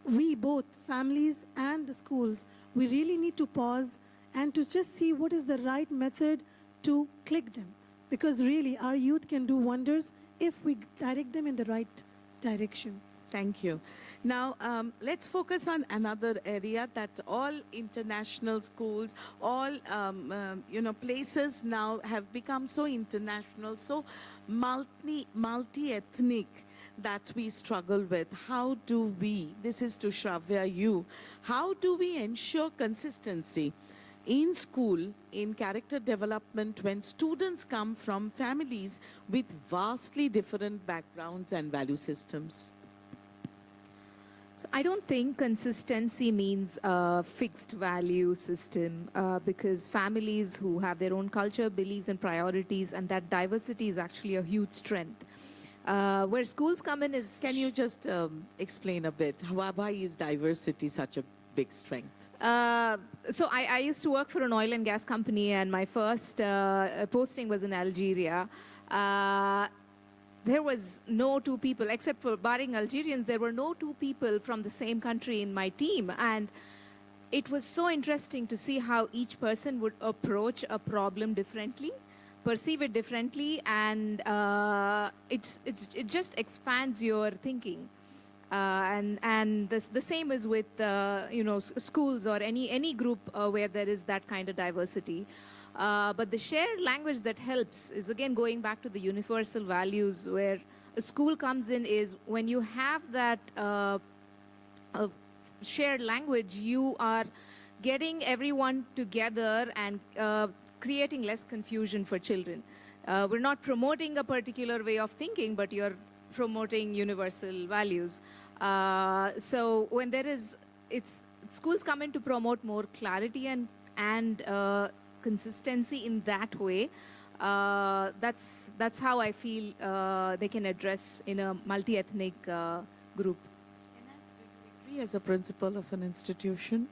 we both, families and the schools, we really need to pause and to just see what is the right method to click them. Because really, our youth can do wonders if we direct them in the right direction. Thank you. Now, let's focus on another area that all international schools, all places now have become so international, so multi-ethnic that we struggle with. How do we, this is to Shravya, you, how do we ensure consistency in school, in character development, when students come from families with vastly different backgrounds and value systems? So I don't think consistency means a fixed value system because families who have their own culture, beliefs and priorities, and that diversity is actually a huge strength. Where schools come in is... Can you just explain a bit? Why is diversity such a big strength? So I used to work for an oil and gas company, and my first posting was in Algeria. There was no two people, except for barring Algerians, there were no two people from the same country in my team. And it was so interesting to see how each person would approach a problem differently, perceive it differently, and it just expands your thinking. And the same is with schools or any group where there is that kind of diversity. But the shared language that helps is, again, going back to the universal values, where a school comes in is when you have that shared language, you are getting everyone together and creating less confusion for children. We're not promoting a particular way of thinking, but you're promoting universal values. So when there is, schools come in to promote more clarity and consistency in that way. That's how I feel they can address in a multi-ethnic group. As a principal of an institution?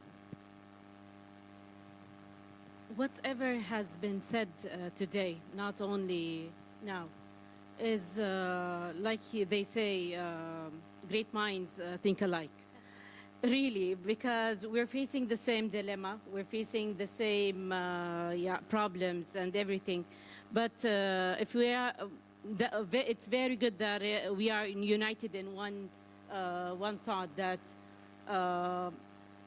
Whatever has been said today, not only now, is like they say, great minds think alike. Really, because we're facing the same dilemma, we're facing the same problems and everything. But if we are, it's very good that we are united in one thought, that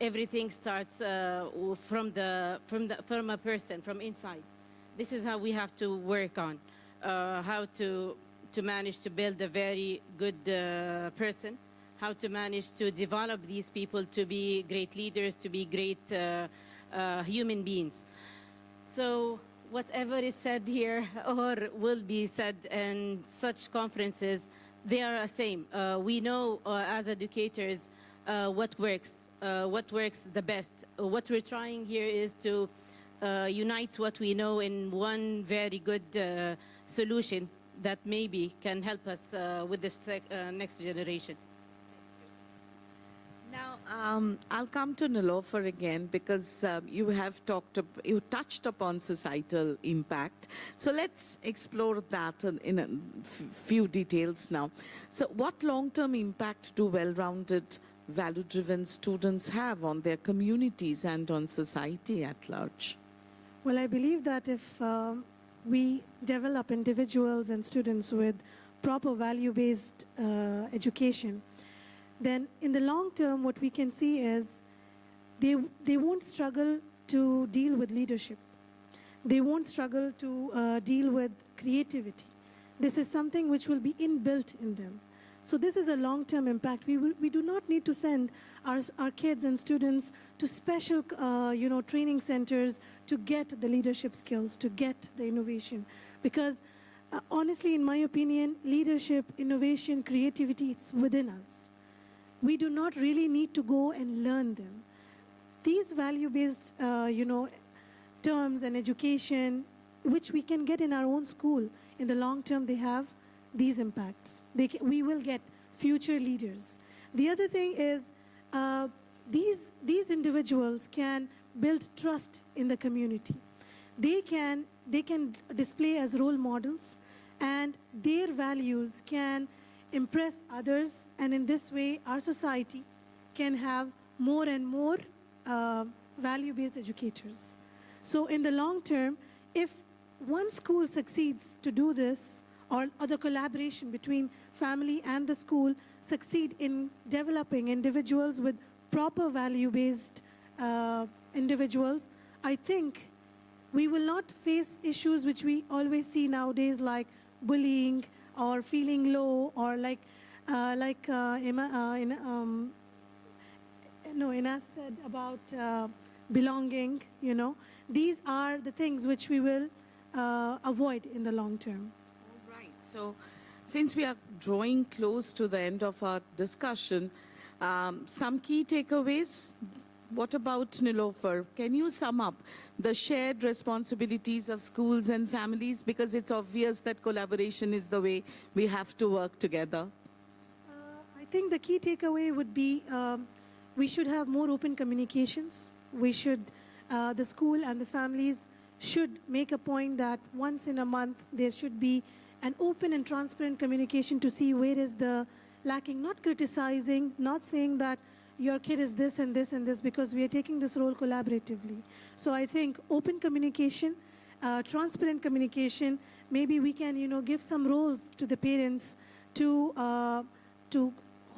everything starts from a person, from inside. This is how we have to work on, how to manage to build a very good person, how to manage to develop these people to be great leaders, to be great human beings. So whatever is said here or will be said in such conferences, they are the same. We know as educators what works the best. What we're trying here is to unite what we know in one very good solution that maybe can help us with this next generation. Now, I'll come to Nilofer again because you touched upon societal impact. So let's explore that in a few details now. So what long-term impact do well-rounded, value-driven students have on their communities and on society at large? Well, I believe that if we develop individuals and students with proper value-based education, then in the long term, what we can see is they won't struggle to deal with leadership. They won't struggle to deal with creativity. This is something which will be inbuilt in them. So this is a long-term impact. We do not need to send our kids and students to special training centers to get the leadership skills, to get the innovation. Because honestly, in my opinion, leadership, innovation, creativity, it's within us. We do not really need to go and learn them. These value-based, terms and education, which we can get in our own school, in the long term, they have these impacts. We will get future leaders. The other thing is these individuals can build trust in the community. They can display as role models, and their values can impress others, and in this way our society can have more and more value-based educators. So in the long term, if one school succeeds to do this, or the collaboration between family and the school succeed in developing individuals with proper value-based individuals, I think we will not face issues which we always see nowadays, like bullying or feeling low, or like Inas said about belonging. You know, these are the things which we will avoid in the long term. All right. So, since we are drawing close to the end of our discussion, some key takeaways. What about Nilofer? Can you sum up the shared responsibilities of schools and families? Because it's obvious that collaboration is the way we have to work together. I think the key takeaway would be we should have more open communications. We should, the school and the families should make a point that once in a month there should be an open and transparent communication to see where is the lacking, not criticizing, not saying that your kid is this and this and this, because we are taking this role collaboratively. So I think open communication, transparent communication, maybe we can, give some roles to the parents to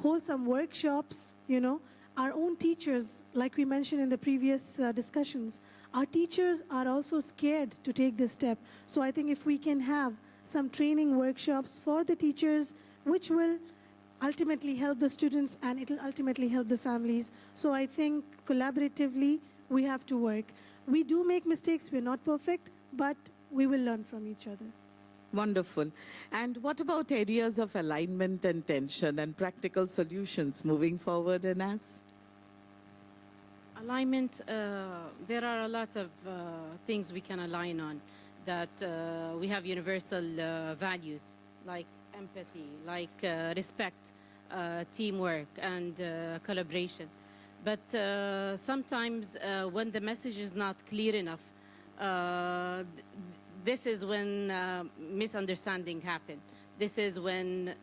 hold some workshops, Our own teachers, like we mentioned in the previous discussions, our teachers are also scared to take this step. So I think if we can have some training workshops for the teachers, which will ultimately help the students and it will ultimately help the families. So I think collaboratively we have to work. We do make mistakes, we're not perfect, but we will learn from each other. Wonderful. And what about areas of alignment and tension and practical solutions moving forward, Inas? Alignment, there are a lot of things we can align on, that we have universal values like empathy, like respect, teamwork, and collaboration. But sometimes when the message is not clear enough, this is when misunderstanding happen. This is when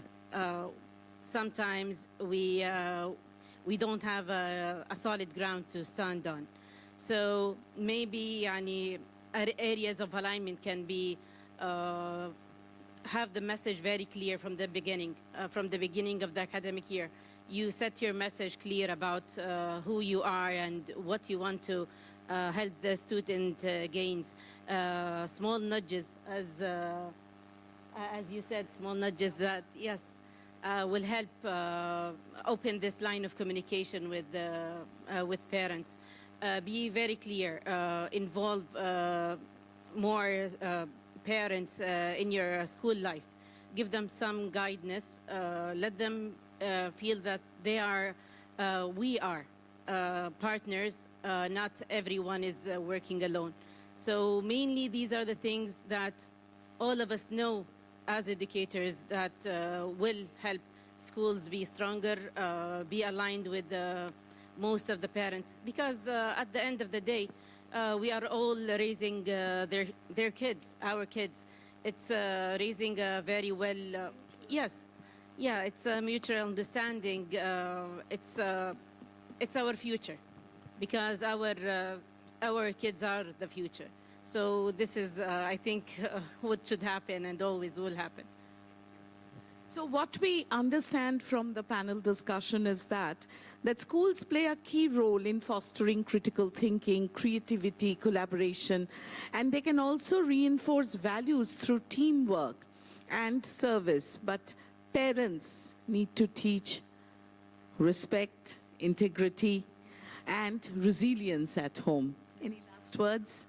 sometimes we don't have a solid ground to stand on. So maybe areas of alignment can be have the message very clear from the beginning of the academic year. You set your message clear about who you are and what you want to help the student gains. Small nudges, as you said, small nudges that, yes, will help open this line of communication with parents. Be very clear, involve more parents in your school life. Give them some guidance. Let them feel that they are, we are partners. Not everyone is working alone. So mainly these are the things that all of us know as educators that will help schools be stronger, be aligned with most of the parents. Because at the end of the day, we are all raising their kids, our kids. It's raising very well, yes. Yeah, it's a mutual understanding. It's our future, because our kids are the future. So this is, I think, what should happen and always will happen. So what we understand from the panel discussion is that schools play a key role in fostering critical thinking, creativity, collaboration, and they can also reinforce values through teamwork and service. But parents need to teach respect, integrity, and resilience at home. Any last words?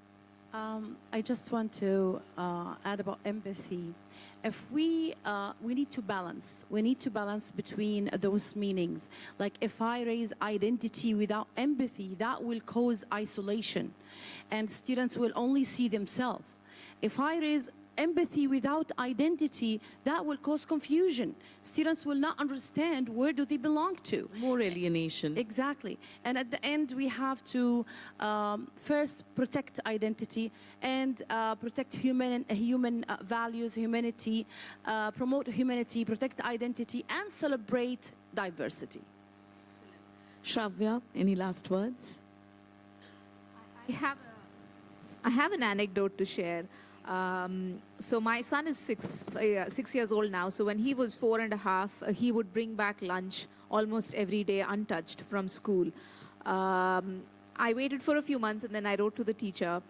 I just want to add about empathy. If we need to balance. We need to balance between those meanings. Like if I raise identity without empathy, that will cause isolation, and students will only see themselves. If I raise empathy without identity, that will cause confusion. Students will not understand where do they belong to. More alienation. Exactly. And at the end, we have to first protect identity and protect human values, humanity, promote humanity, protect identity, and celebrate diversity. Shravya, any last words? I have an anecdote to share. So my son is 6 years old now. So when he was 4.5, he would bring back lunch almost every day untouched from school. I waited for a few months and then I wrote to the teacher.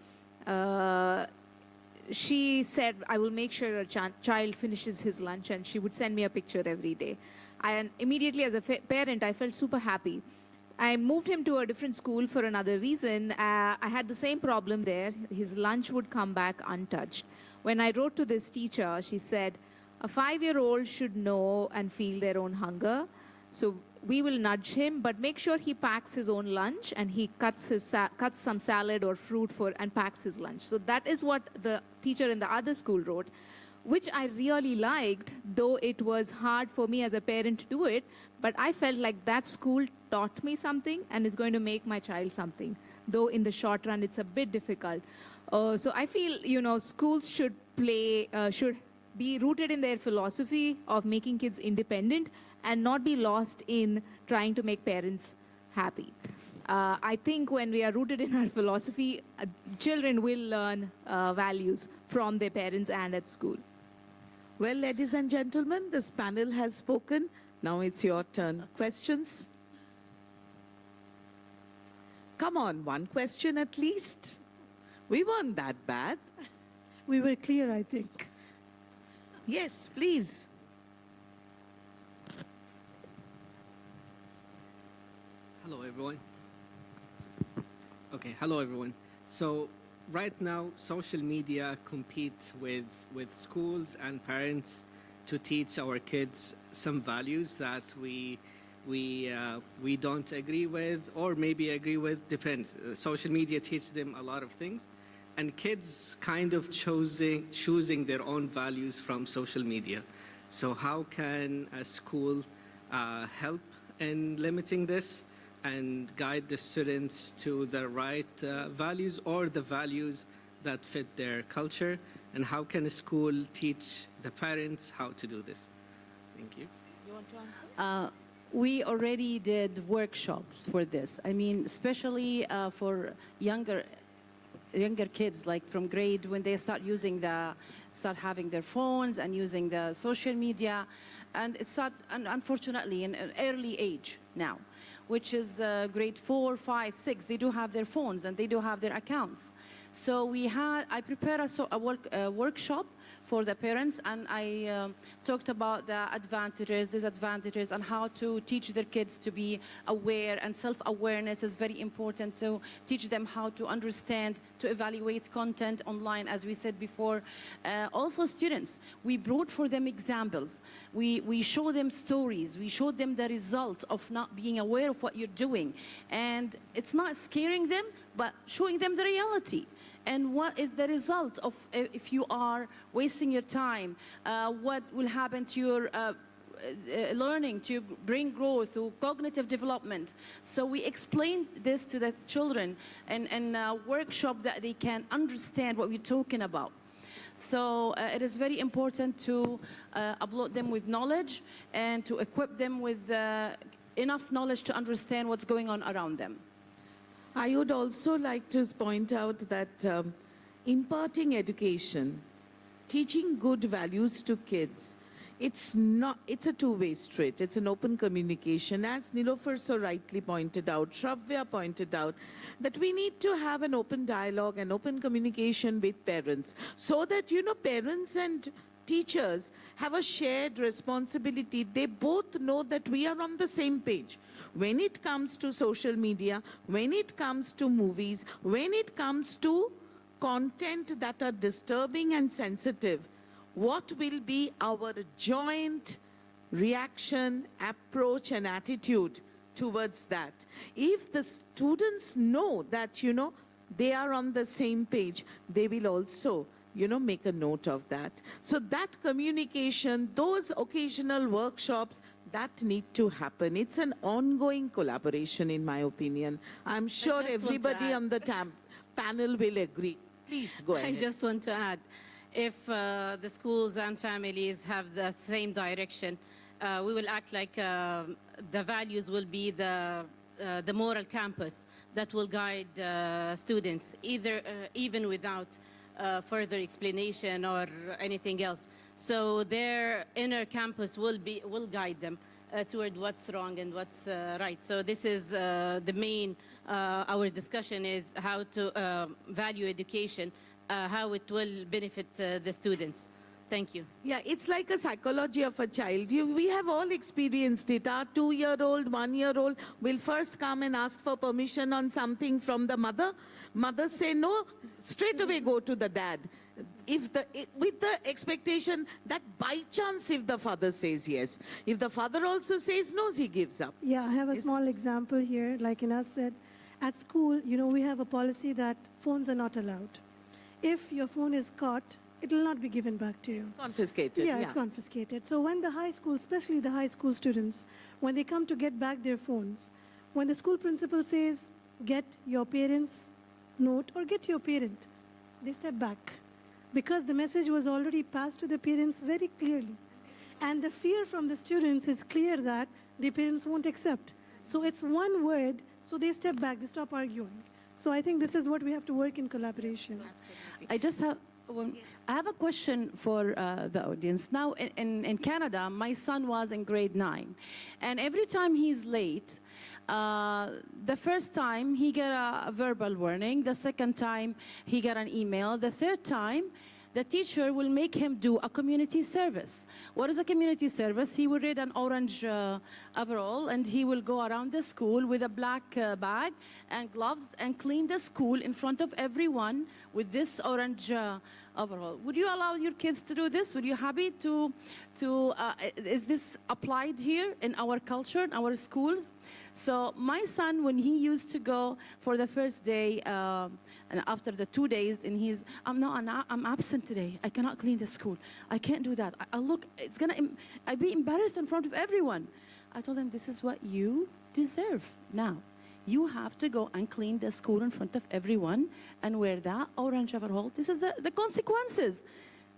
She said, I will make sure a child finishes his lunch, and she would send me a picture every day. And immediately as a parent, I felt super happy. I moved him to a different school for another reason. I had the same problem there. His lunch would come back untouched. When I wrote to this teacher, she said, a 5-year-old should know and feel their own hunger. So we will nudge him, but make sure he packs his own lunch and he cuts some salad or fruit and packs his lunch. So that is what the teacher in the other school wrote, which I really liked, though it was hard for me as a parent to do it. But I felt like that school taught me something and is going to make my child something, though in the short run it's a bit difficult. So I feel, schools should be rooted in their philosophy of making kids independent and not be lost in trying to make parents happy. I think when we are rooted in our philosophy, children will learn values from their parents and at school. Well, ladies and gentlemen, this panel has spoken. Now it's your turn. Questions? Come on, one question at least. We weren't that bad. We were clear, I think. Yes, please. Hello, everyone. Okay, hello, everyone. So right now, social media competes with schools and parents to teach our kids some values that we don't agree with, or maybe agree with, depends. Social media teaches them a lot of things, and kids kind of choosing their own values from social media. So how can a school help in limiting this and guide the students to the right values, or the values that fit their culture? And how can a school teach the parents how to do this? Thank you. You want to answer? We already did workshops for this. I mean, especially for younger kids, like from grade, when they start having their phones and using the social media, and it's unfortunately in an early age now, which is grade 4, 5, 6. They do have their phones and they do have their accounts. So I prepared a workshop for the parents, and I talked about the advantages, disadvantages, and how to teach their kids to be aware, and self-awareness is very important, to teach them how to understand, to evaluate content online, as we said before. Also students, we brought for them examples. We show them stories. We showed them the result of not being aware of what you're doing. And it's not scaring them, but showing them the reality. And what is the result of if you are wasting your time? What will happen to your learning, to bring growth, to cognitive development? So we explain this to the children in a workshop that they can understand what we're talking about. So it is very important to upload them with knowledge and to equip them with enough knowledge to understand what's going on around them. I would also like to point out that imparting education, teaching good values to kids, it's a two-way street. It's an open communication. As Nilofer so rightly pointed out, Shravya pointed out, that we need to have an open dialogue and open communication with parents, so that, parents and teachers have a shared responsibility. They both know that we are on the same page. When it comes to social media, when it comes to movies, when it comes to content that are disturbing and sensitive, what will be our joint reaction, approach, and attitude towards that? If the students know that, they are on the same page, they will also make a note of that. So that communication, those occasional workshops, that need to happen. It's an ongoing collaboration, in my opinion. I'm sure everybody on the panel will agree. Please go ahead. I just want to add, if the schools and families have the same direction, we will act like the values will be the the moral campus that will guide students, even without further explanation or anything else. So their inner campus will guide them toward what's wrong and what's right. So this is the main, our discussion is how to value education, how it will benefit the students. Thank you. Yeah, it's like a psychology of a child. We have all experienced it. Our 2-year-old, 1-year-old will first come and ask for permission on something from the mother. Mother say no, straight away go to the dad. With the expectation that by chance if the father says yes. If the father also says no, he gives up. Yeah, I have a small example here. Like Inas said, at school, we have a policy that phones are not allowed. If your phone is caught, it will not be given back to you. It's confiscated. Yeah, it's confiscated. So when the high school, especially the high school students, when they come to get back their phones, when the school principal says, get your parents' note or get your parent, they step back because the message was already passed to the parents very clearly. And the fear from the students is clear that the parents won't accept. So it's one word, so they step back, they stop arguing. So I think this is what we have to work in collaboration. Absolutely. I have a question for the audience. Now, in Canada, my son was in grade 9. And every time he's late, the first time he got a verbal warning. The second time he got an email. The third time, the teacher will make him do a community service. What is a community service? He will read an orange overall, and he will go around the school with a black bag and gloves and clean the school in front of everyone with this orange overall. Would you allow your kids to do this? Would you happy to is this applied here in our culture, in our schools? So my son, when he used to go for the first day, and after the 2 days, and I'm absent today. I cannot clean the school. I can't do that. I'd be embarrassed in front of everyone. I told him, this is what you deserve now. You have to go and clean the school in front of everyone and wear that orange overall. This is the consequences.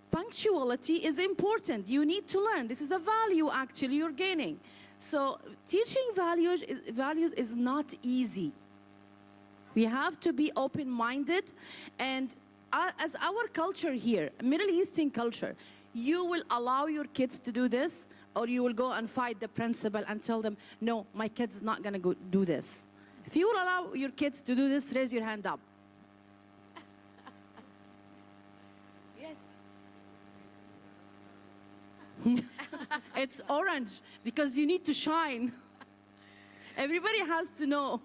Punctuality is important. You need to learn. This is the value actually you're gaining. So teaching values is not easy. We have to be open-minded, and as our culture here, Middle Eastern culture, you will allow your kids to do this, or you will go and fight the principal and tell them, no, my kid's not going to go do this. If you will allow your kids to do this, raise your hand up. Yes. It's orange, because you need to shine. Everybody has to know.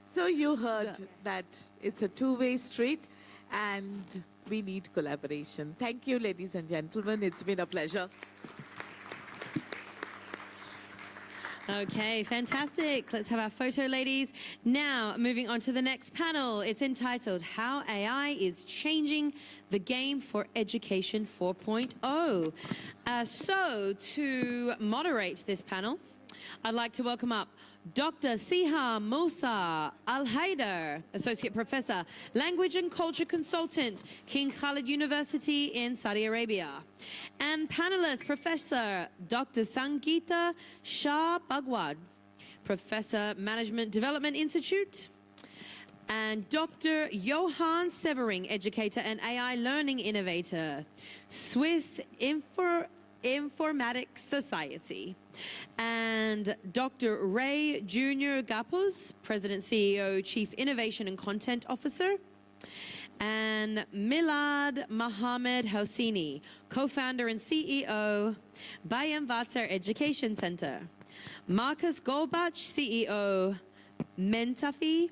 So you heard that it's a two-way street and we need collaboration. Thank you, ladies and gentlemen. It's been a pleasure. Okay, fantastic. Let's have our photo, ladies. Now, moving on to the next panel. It's entitled, How AI is Changing the Game for Education 4.0. So, to moderate this panel, I'd like to welcome up Dr. Siha Musa Al-Haider, Associate Professor, Language and Culture Consultant, King Khalid University in Saudi Arabia. And panelist, Professor Dr. Sangeeta Shah Bhagwad, Professor, Management Development Institute. And Dr. Johan Severing, Educator and AI Learning Innovator, Swiss Informatics Society. And Dr. Ray Junior Gapos, President, CEO, Chief Innovation and Content Officer. And Milad Mohammed Hosseini, co-founder and CEO, Bayam Vater Education Center. Marcus Golbach, CEO, Mentafi.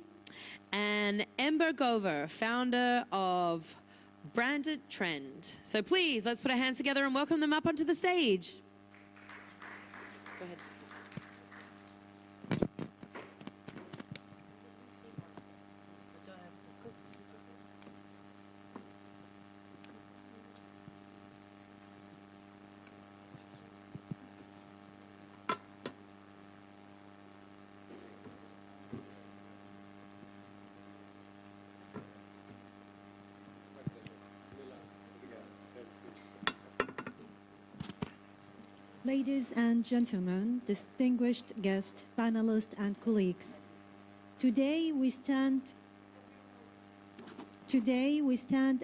And Ember Gover, founder of Branded Trend. So please, let's put our hands together and welcome them up onto the stage. Go ahead. Ladies and gentlemen, distinguished guests, panelists, and colleagues, Today we stand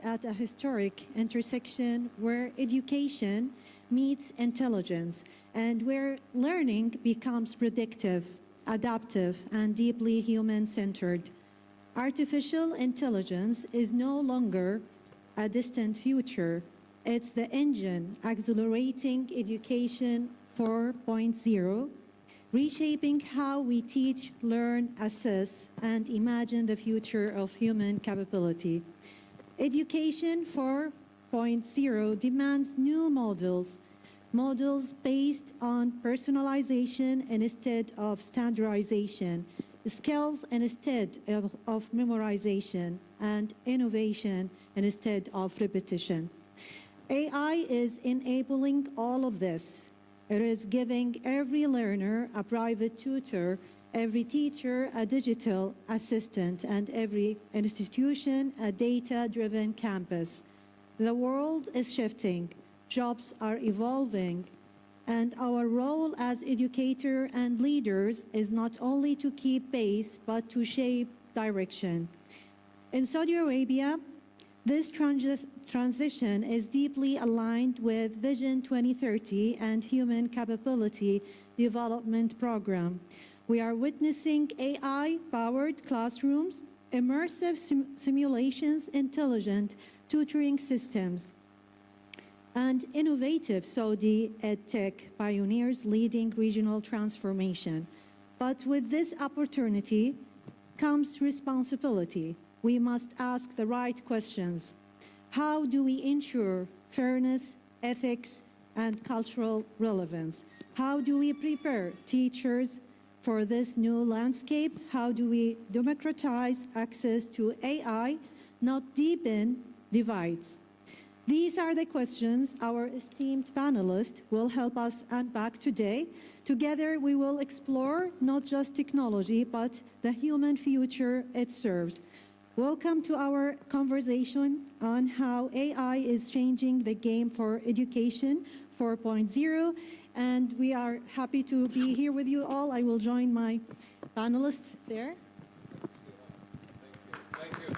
at a historic intersection where education meets intelligence and where learning becomes predictive, adaptive, and deeply human-centered. Artificial intelligence is no longer a distant future. It's the engine accelerating education 4.0, reshaping how we teach, learn, assess, and imagine the future of human capability. Education 4.0 demands new models based on personalization instead of standardization, skills instead of memorization, and innovation instead of repetition. AI is enabling all of this. It is giving every learner a private tutor, every teacher a digital assistant, and every institution a data-driven campus. The world is shifting, jobs are evolving, and our role as educators and leaders is not only to keep pace, but to shape direction. In Saudi Arabia, this transition is deeply aligned with Vision 2030 and Human Capability Development Program. We are witnessing AI-powered classrooms, immersive simulations, intelligent tutoring systems, and innovative Saudi EdTech pioneers leading regional transformation. But with this opportunity comes responsibility. We must ask the right questions. How do we ensure fairness, ethics, and cultural relevance? How do we prepare teachers for this new landscape? How do we democratize access to AI, not deepen divides? These are the questions our esteemed panelists will help us unpack today. Together, we will explore not just technology, but the human future it serves. Welcome to our conversation on how AI is changing the game for Education 4.0. And we are happy to be here with you all. I will join my panelists there. Thank you.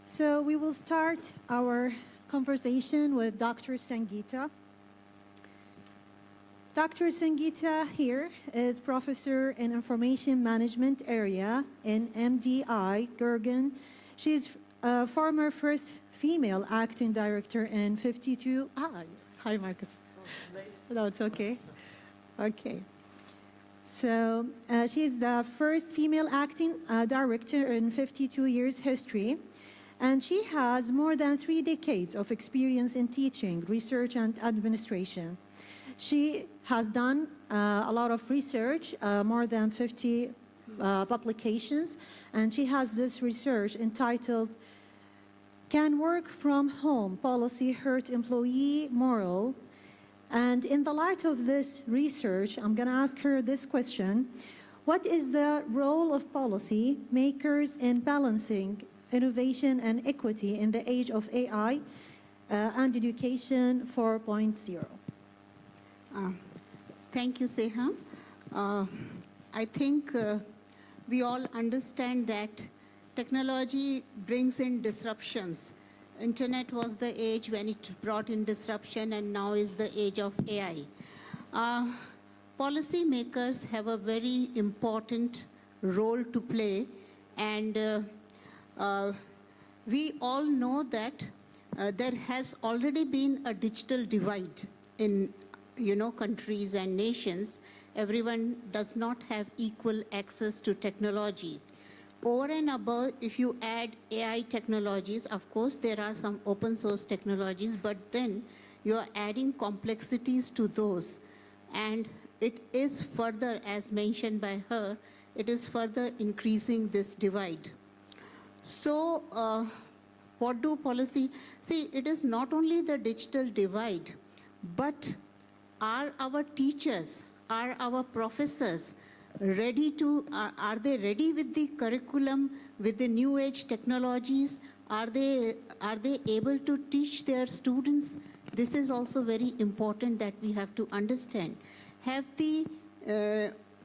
So we will start our conversation with Dr. Sangeeta. Dr. Sangeeta here is professor in information management area in MDI, Gurgen. She's a former first female acting director in 52. Hi, Marcus. No, it's okay. Okay. So she's the first female acting director in 52 years history. And she has more than 3 decades of experience in teaching, research, and administration. She has done a lot of research, more than 50 publications, and she has this research entitled, Can Work from Home Policy Hurt Employee Morale? And in the light of this research, I'm going to ask her this question. What is the role of policy makers in balancing innovation and equity in the age of AI and Education 4.0? Thank you, Seha. I think we all understand that technology brings in disruptions. Internet was the age when it brought in disruption, and now is the age of AI. Policy makers have a very important role to play, and we all know that there has already been a digital divide in countries and nations. Everyone does not have equal access to technology. Over and above, if you add AI technologies, of course, there are some open source technologies, but then you are adding complexities to those. And it is further, as mentioned by her, it is further increasing this divide. So what do policy? See, it is not only the digital divide, but are our teachers, are our professors ready to, are they ready with the curriculum, with the new age technologies? Are they able to teach their students this is also very important that we have to understand. Have the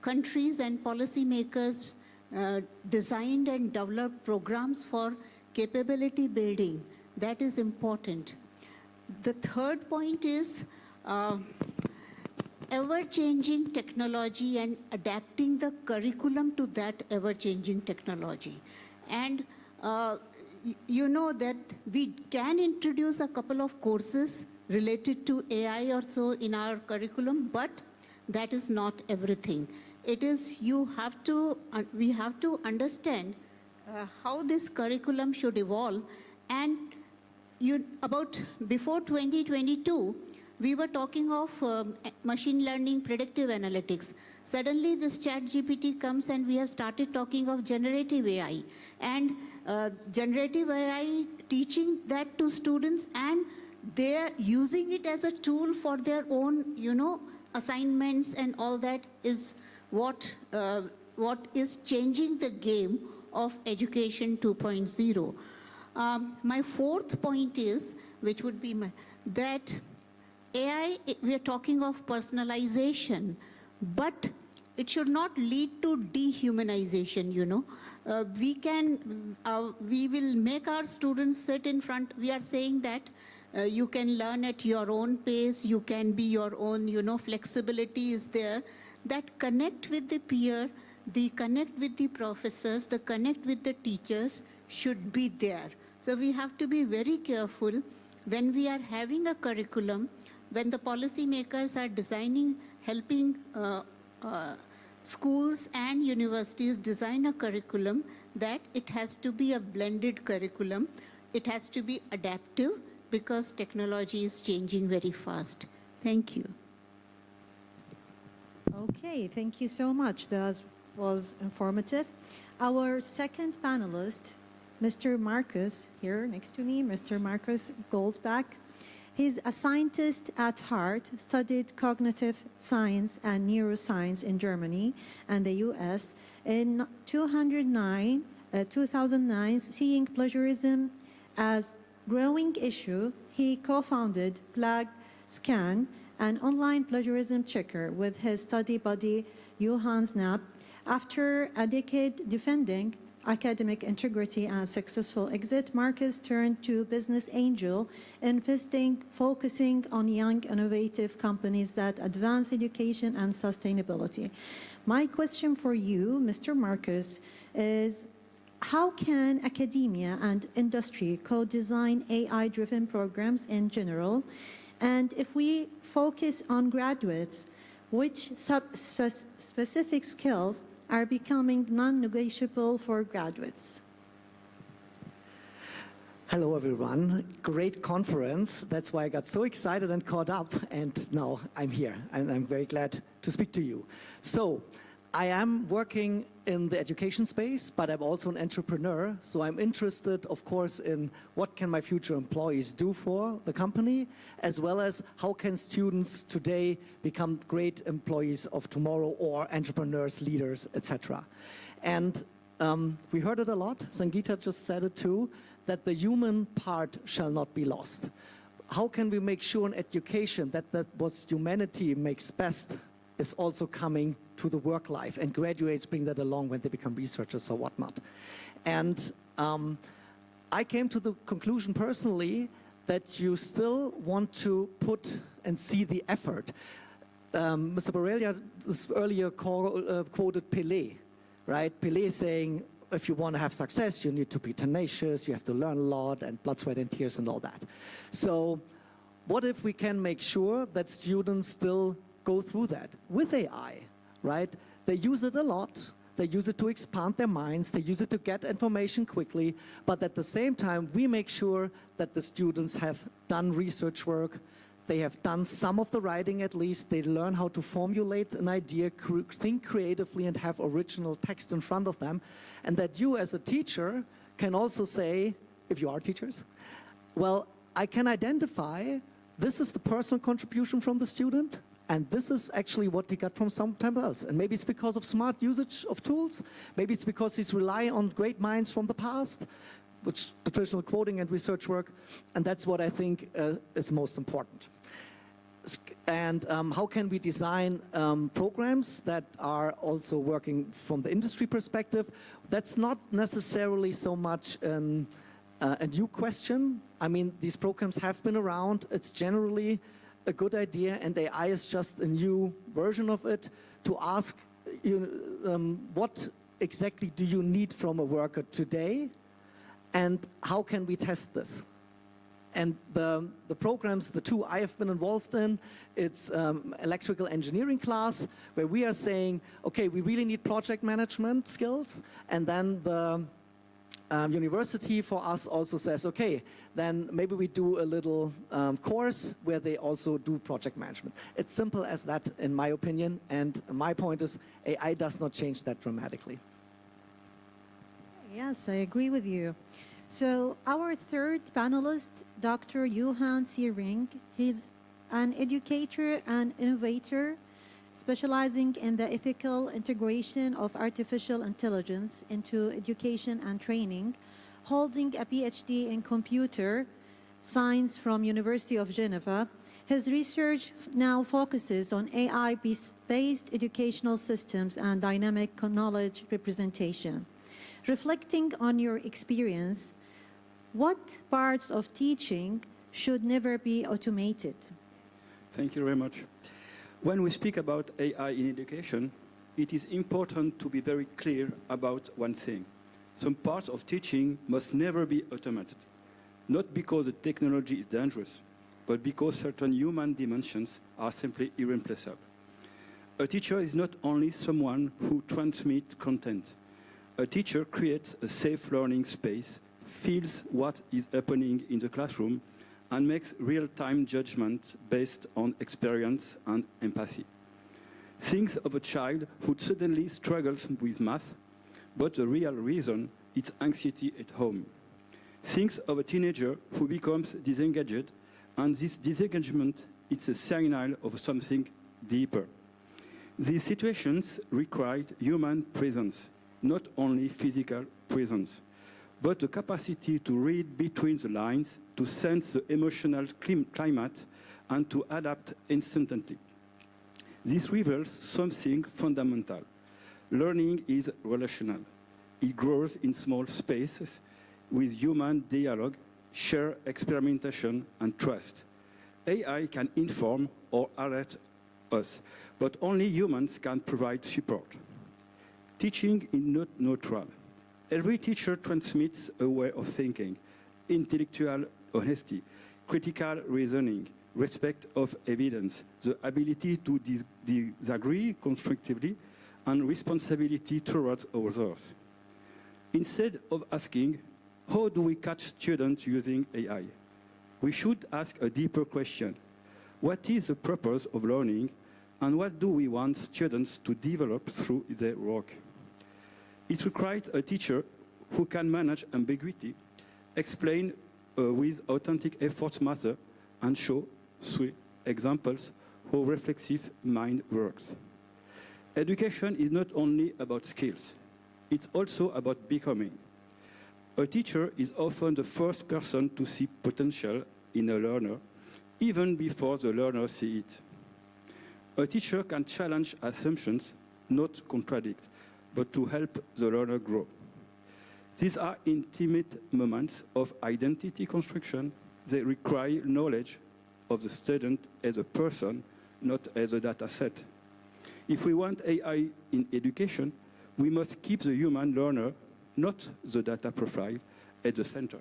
countries and policymakers designed and developed programs for capability building? That is important. The third point is ever-changing technology and adapting the curriculum to that ever-changing technology. And you know that we can introduce a couple of courses related to AI or so in our curriculum, but that is not everything. It is, we have to understand how this curriculum should evolve. And before 2022, we were talking of machine learning, predictive analytics. Suddenly this ChatGPT comes and we have started talking of generative AI. And generative AI, teaching that to students, and they're using it as a tool for their own, assignments and all that is what is changing the game of Education 2.0. My fourth point is, which would be that AI, we are talking of personalization, but it should not lead to dehumanization, we will make our students sit in front. We are saying that you can learn at your own pace, you can be your own, flexibility is there. That connect with the peer, the connect with the professors, the connect with the teachers should be there. So we have to be very careful when we are having a curriculum, when the policymakers are designing, helping schools and universities design a curriculum, that it has to be a blended curriculum. It has to be adaptive because technology is changing very fast. Thank you. Okay, thank you so much. That was informative. Our second panelist, Mr. Marcus, here next to me, Mr. Marcus Goldbach. He's a scientist at heart, studied cognitive science and neuroscience in Germany and the US. In 2009, seeing plagiarism as growing issue, he co-founded PlagScan, an online plagiarism checker, with his study buddy Johannes Knapp. After a decade defending academic integrity and successful exit, Marcus turned to business angel investing, focusing on young, innovative companies that advance education and sustainability. My question for you, Mr. Marcus, is how can academia and industry co-design AI-driven programs in general? And if we focus on graduates, which specific skills are becoming non-negotiable for graduates? Hello, everyone. Great conference. That's why I got so excited and caught up, and now I'm here. I'm very glad to speak to you. So, I am working in the education space, but I'm also an entrepreneur. So I'm interested, of course, in what can my future employees do for the company, as well as how can students today become great employees of tomorrow, or entrepreneurs, leaders, etc. And we heard it a lot. Sangeeta just said it too, that the human part shall not be lost. How can we make sure in education that what humanity makes best is also coming to the work life, and graduates bring that along when they become researchers or whatnot. And I came to the conclusion personally that you still want to put and see the effort. Mr. Borrelia earlier quoted Pelé, right? Pelé saying, if you want to have success, you need to be tenacious, you have to learn a lot, and blood, sweat, and tears, and all that. So what if we can make sure that students still go through that with AI, right? They use it a lot. They use it to expand their minds. They use it to get information quickly. But at the same time, we make sure that the students have done research work. They have done some of the writing at least. They learn how to formulate an idea, think creatively, and have original text in front of them. And that you as a teacher can also say, if you are teachers, well, I can identify this is the personal contribution from the student, and this is actually what he got from sometime else. And maybe it's because of smart usage of tools. Maybe it's because he's relying on great minds from the past. which the traditional quoting and research work, and that's what I think is most important. And how can we design programs that are also working from the industry perspective? That's not necessarily so much a new question. I mean, these programs have been around. It's generally a good idea, and AI is just a new version of it to ask what exactly do you need from a worker today, and how can we test this? And the programs, the two I have been involved in, it's electrical engineering class, where we are saying, okay, we really need project management skills, and then the university for us also says, okay, then maybe we do a little course where they also do project management. It's simple as that, in my opinion, and my point is AI does not change that dramatically. Yes, I agree with you. So our third panelist, Dr. Johan Seering, he's an educator and innovator specializing in the ethical integration of artificial intelligence into education and training, holding a PhD in computer science from University of Geneva. His research now focuses on AI-based educational systems and dynamic knowledge representation. Reflecting on your experience, what parts of teaching should never be automated? Thank you very much. When we speak about AI in education, it is important to be very clear about one thing. Some parts of teaching must never be automated, not because the technology is dangerous, but because certain human dimensions are simply irreplaceable. A teacher is not only someone who transmits content. A teacher creates a safe learning space, feels what is happening in the classroom, and makes real-time judgment based on experience and empathy. Think of a child who suddenly struggles with math, but the real reason is anxiety at home. Think of a teenager who becomes disengaged, and this disengagement is a signal of something deeper. These situations require human presence, not only physical presence, but the capacity to read between the lines, to sense the emotional climate, and to adapt instantly. This reveals something fundamental. Learning is relational. It grows in small spaces with human dialogue, shared experimentation, and trust. AI can inform or alert us, but only humans can provide support. Teaching is not neutral. Every teacher transmits a way of thinking, intellectual honesty, critical reasoning, respect of evidence, the ability to disagree constructively, and responsibility towards others. Instead of asking, how do we catch students using AI? We should ask a deeper question. What is the purpose of learning, and what do we want students to develop through their work? It requires a teacher who can manage ambiguity, explain with authentic effort matter, and show through examples how reflexive mind works. Education is not only about skills, it's also about becoming. A teacher is often the first person to see potential in a learner, even before the learner sees it. A teacher can challenge assumptions, not contradict, but to help the learner grow. These are intimate moments of identity construction. They require knowledge of the student as a person, not as a data set. If we want AI in education, we must keep the human learner, not the data profile, at the center.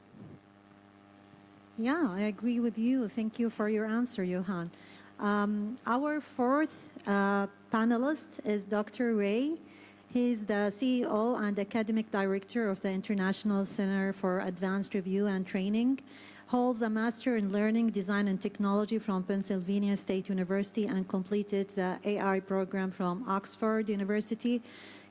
Yeah, I agree with you. Thank you for your answer, Johan. Our fourth panelist is Dr. Ray. He's the CEO and Academic Director of the International Center for Advanced Review and Training, holds a Master in Learning, Design and Technology from Pennsylvania State University, and completed the AI program from Oxford University,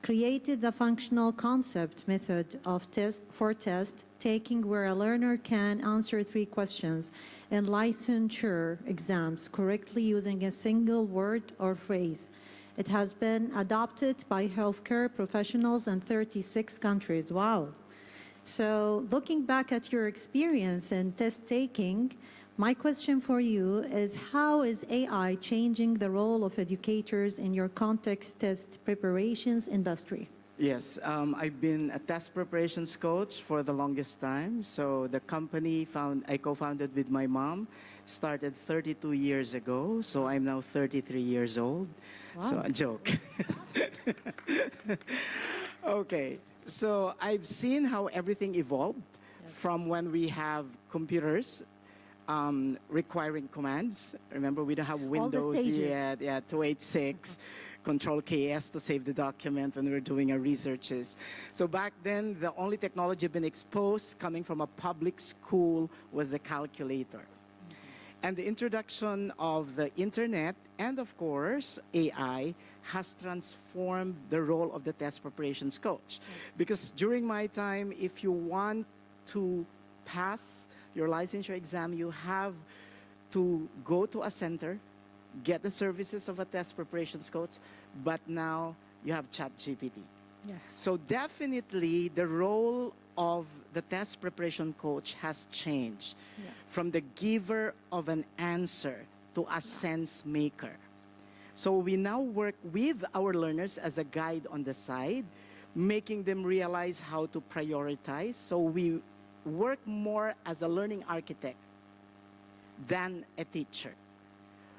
created the functional concept method of test taking, where a learner can answer 3 questions in licensure exams correctly using a single word or phrase. It has been adopted by healthcare professionals in 36 countries. Wow. So looking back at your experience in test taking, my question for you is, how is AI changing the role of educators in your context test preparations industry? Yes, I've been a test preparations coach for the longest time. So the company I co-founded with my mom started 32 years ago. So I'm now 33 years old. Wow. So a joke. Okay, so I've seen how everything evolved from when we have computers requiring commands. Remember, we don't have Windows yet. Yeah, 286. Control KS to save the document when we were doing our researches. So back then, the only technology been exposed coming from a public school was the calculator. And the introduction of the internet and, of course, AI has transformed the role of the test preparations coach. Because during my time, if you want to pass your licensure exam, you have to go to a center, get the services of a test preparations coach, but now you have ChatGPT. Yes. So definitely the role of the test preparation coach has changed from the giver of an answer to a sense maker. So we now work with our learners as a guide on the side, making them realize how to prioritize. So we work more as a learning architect than a teacher.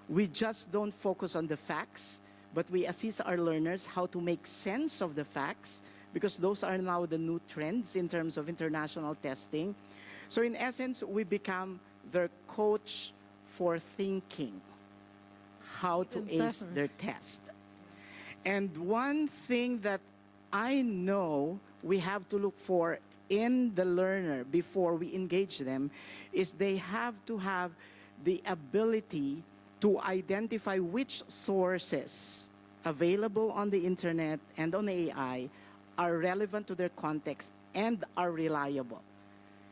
We just don't focus on the facts, but we assist our learners how to make sense of the facts, because those are now the new trends in terms of international testing. So in essence, we become their coach for thinking how to ace their test. And one thing that I know we have to look for in the learner before we engage them is they have to have the ability to identify which sources available on the internet and on AI are relevant to their context and are reliable.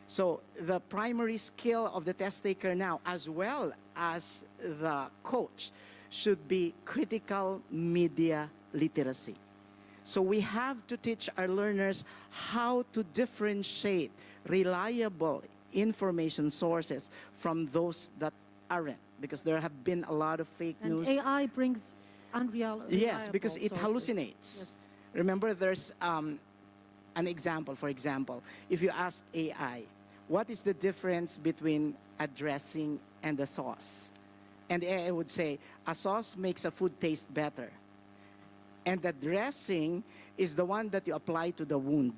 So the primary skill of the test taker now, as well as the coach, should be critical media literacy. So we have to teach our learners how to differentiate reliable information sources from those that aren't, because there have been a lot of fake news. And AI brings unreal. Yes, because it sources. hallucinates. Yes. Remember, there's an example. For example, if you ask AI, what is the difference between a dressing and a sauce? And AI would say, a sauce makes a food taste better. And the dressing is the one that you apply to the wound.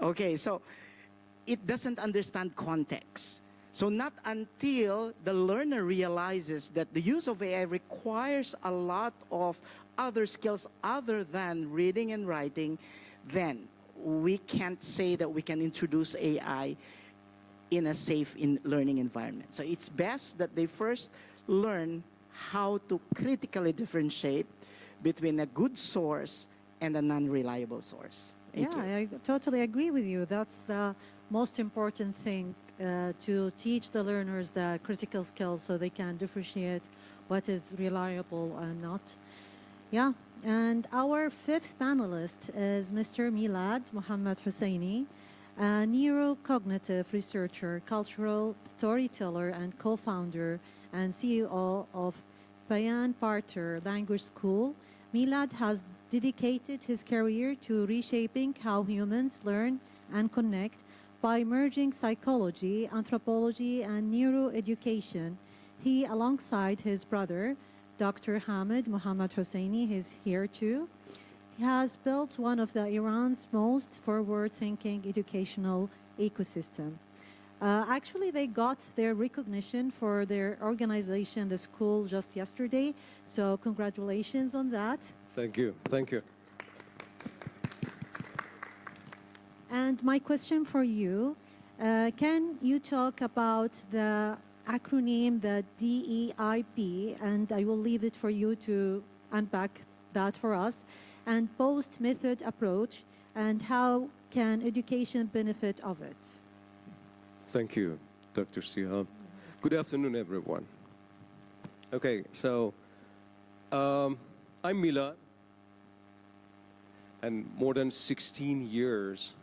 Okay, so it doesn't understand context. So not until the learner realizes that the use of AI requires a lot of other skills other than reading and writing, then we can't say that we can introduce AI in a safe learning environment. So it's best that they first learn how to critically differentiate between a good source and a non-reliable source. Thank you. I totally agree with you. That's the most important thing, to teach the learners the critical skills so they can differentiate what is reliable and not. Yeah, and our fifth panelist is Mr. Milad Muhammad Husseini, a neurocognitive researcher, cultural storyteller, and co-founder and CEO of Bayan Parter Language School. Milad has dedicated his career to reshaping how humans learn and connect by merging psychology, anthropology, and neuroeducation. He, alongside his brother, Dr. Hamid Muhammad Husseini, is here too. He has built one of Iran's most forward-thinking educational ecosystem. Actually, they got their recognition for their organization, the school, just yesterday. So congratulations on that. Thank you. Thank you. And my question for you, can you talk about the acronym, the DEIP, and I will leave it for you to unpack that for us, and post-method approach, and how can education benefit of it? Thank you, Dr. Siha. Good afternoon, everyone. Okay, so I'm Milad, and more than 16 years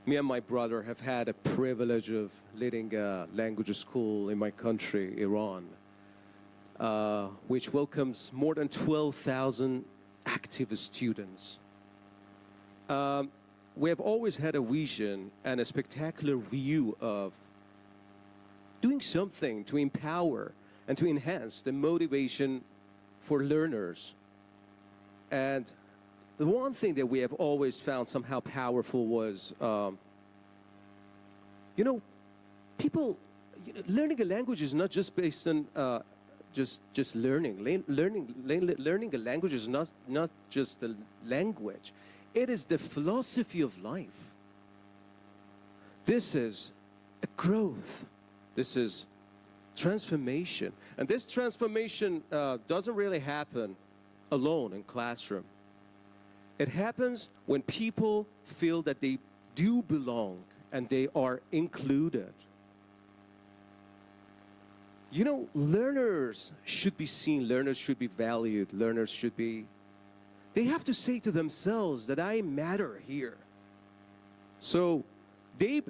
Me and my brother have had a privilege of leading a language school in my country, Iran, which welcomes more than 12,000 active students. We have always had a vision and a spectacular view of doing something to empower and to enhance the motivation for learners. And the one thing that we have always found somehow powerful was, people, learning a language is not just based on just learning. Learning a language is not just the language. It is the philosophy of life. This is a growth. This is transformation. And this transformation doesn't really happen alone in classroom. It happens when people feel that they do belong and they are included. Learners should be seen, learners should be valued, learners should be, they have to say to themselves that I matter here. So, DABE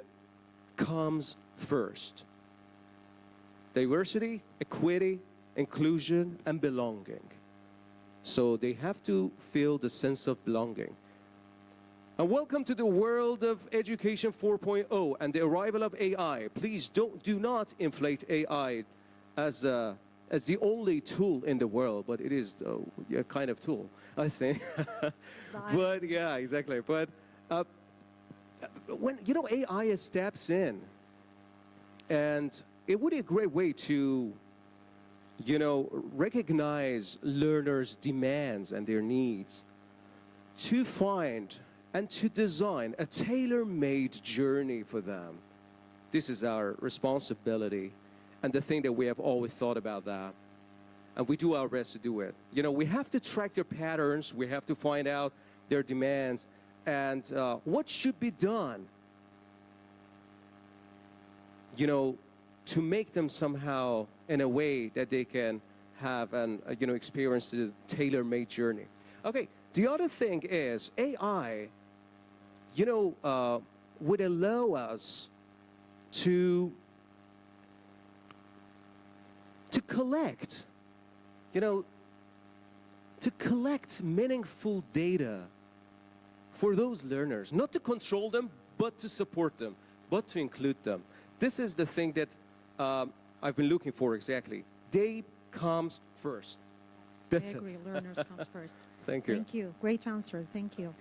comes first. Diversity, equity, inclusion, and belonging. So they have to feel the sense of belonging. And welcome to the world of Education 4.0 and the arrival of AI. Please do not inflate AI as the only tool in the world, but it is a kind of tool, I think. But yeah, exactly. But when AI steps in, and it would be a great way to recognize learners' demands and their needs, to find and to design a tailor-made journey for them. This is our responsibility, and the thing that we have always thought about that, and we do our best to do it. We have to track their patterns, we have to find out their demands, and what should be done, to make them somehow in a way that they can have an experience the tailor-made journey. Okay, the other thing is AI would allow us to collect meaningful data for those learners, not to control them, but to support them, but to include them. This is the thing that I've been looking for exactly. DABE comes first. That's I agree. it. Learners comes first. Thank you. Thank you. Great answer. Thank you.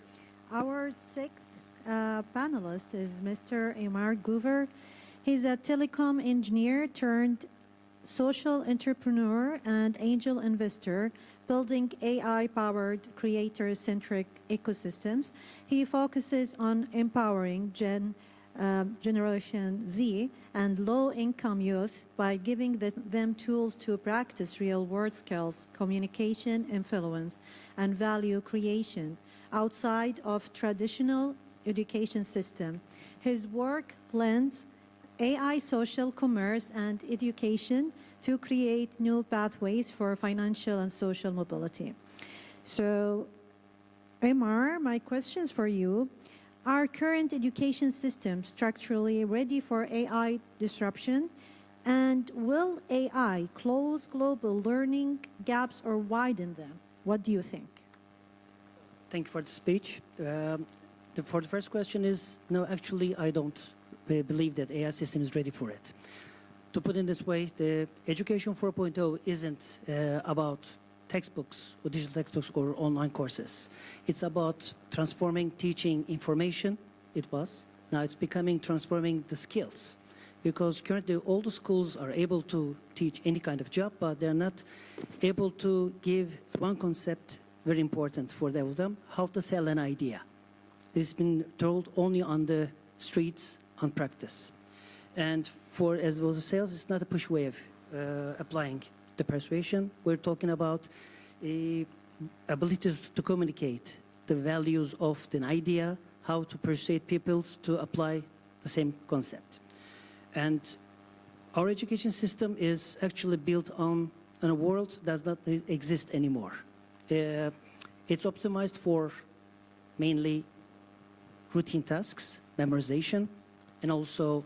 Our sixth panelist is Mr. Amar Goover. He's a telecom engineer turned social entrepreneur and angel investor, building AI-powered creator-centric ecosystems. He focuses on empowering Generation Z and low-income youth by giving them tools to practice real-world skills, communication, influence, and value creation outside of traditional education system. His work blends AI, social commerce, and education to create new pathways for financial and social mobility. So, Amar, my questions for you. Are current education systems structurally ready for AI disruption? And will AI close global learning gaps or widen them? What do you think? Thank you for the speech. For the first question is, no, actually, I don't believe that AI system is ready for it. To put it this way, the Education 4.0 isn't about textbooks or digital textbooks or online courses. It's about transforming teaching information. It was. Now it's becoming transforming the skills. Because currently all the schools are able to teach any kind of job, but they're not able to give one concept very important for them, how to sell an idea. It's been told only on the streets, on practice. And for as well as sales, it's not a push way of applying the persuasion. We're talking about a ability to communicate the values of an idea, how to persuade people to apply the same concept. And our education system is actually built on a world that does not exist anymore. It's optimized for mainly routine tasks, memorization, and also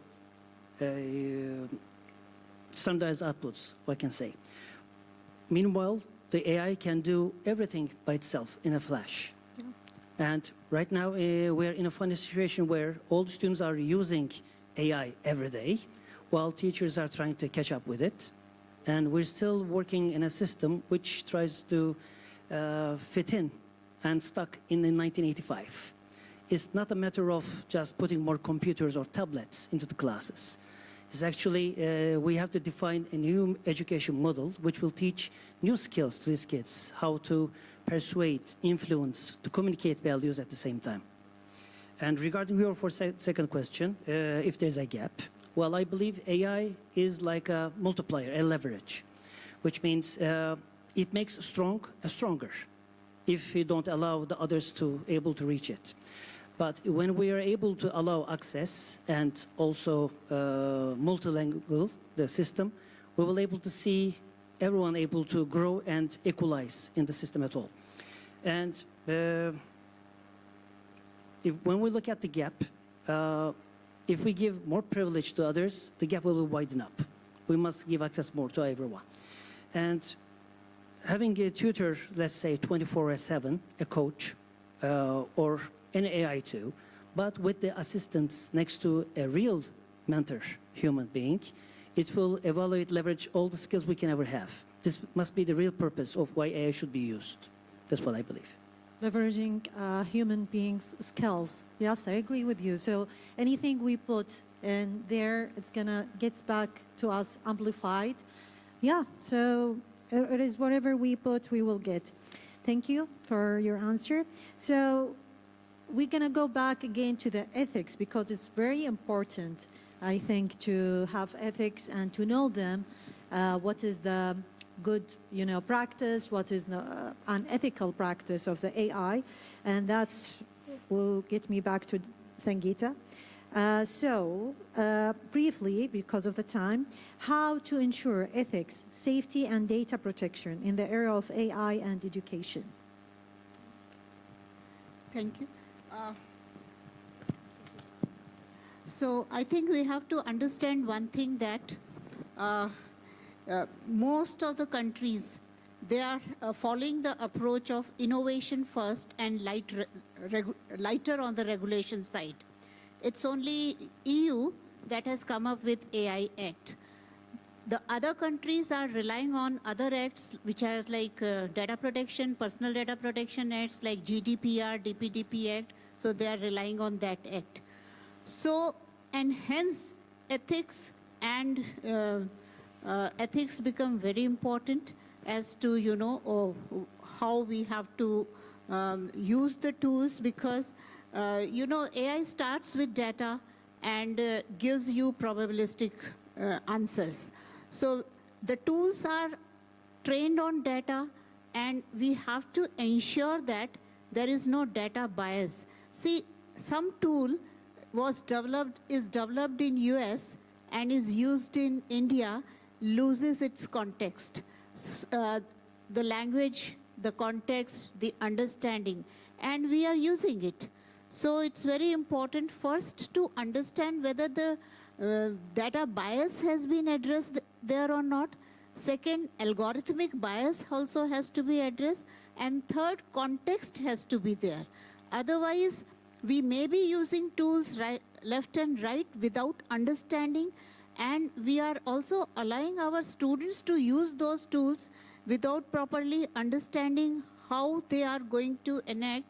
standardized outputs, I can say. Meanwhile, the AI can do everything by itself in a flash. And right now, we're in a funny situation where all the students are using AI every day, while teachers are trying to catch up with it. And we're still working in a system which tries to fit in and stuck in 1985. It's not a matter of just putting more computers or tablets into the classes. It's actually, we have to define a new education model which will teach new skills to these kids, how to persuade, influence, to communicate values at the same time. And regarding your second question, if there's a gap, well, I believe AI is like a multiplier, a leverage, which means it makes strong stronger if you don't allow the others to able to reach it. But when we are able to allow access and also multilingual, the system, we will able to see everyone able to grow and equalize in the system at all. And when we look at the gap, if we give more privilege to others, the gap will widen up. We must give access more to everyone. And having a tutor, let's say 24/7, a coach, or an AI too, but with the assistance next to a real mentor, human being, it will evaluate, leverage all the skills we can ever have. This must be the real purpose of why AI should be used. That's what I believe. Leveraging human beings' skills. Yes, I agree with you. So anything we put in there, it's gonna get back to us amplified. Yeah, so it is whatever we put, we will get. Thank you for your answer. So we're gonna go back again to the ethics because it's very important, I think, to have ethics and to know them. What is the good, practice? What is the unethical practice of the AI? And that's will get me back to Sangeeta. Briefly, because of the time, how to ensure ethics, safety, and data protection in the area of AI and education? Thank you. So I think we have to understand one thing, that most of the countries, they are following the approach of innovation first and lighter on the regulation side. It's only EU that has come up with AI Act. The other countries are relying on other acts which are like data protection, personal data protection acts like GDPR, DPDP Act. So they are relying on that act. So, and hence ethics and ethics become very important as to, how we have to use the tools, because, AI starts with data and gives you probabilistic answers. So the tools are trained on data, and we have to ensure that there is no data bias. See, some tool is developed in US and is used in India, loses its context. The language, the context, the understanding, and we are using it. So it's very important first to understand whether the data bias has been addressed there or not. Second, algorithmic bias also has to be addressed. And third, context has to be there. Otherwise, we may be using tools left and right without understanding, and we are also allowing our students to use those tools without properly understanding how they are going to enact,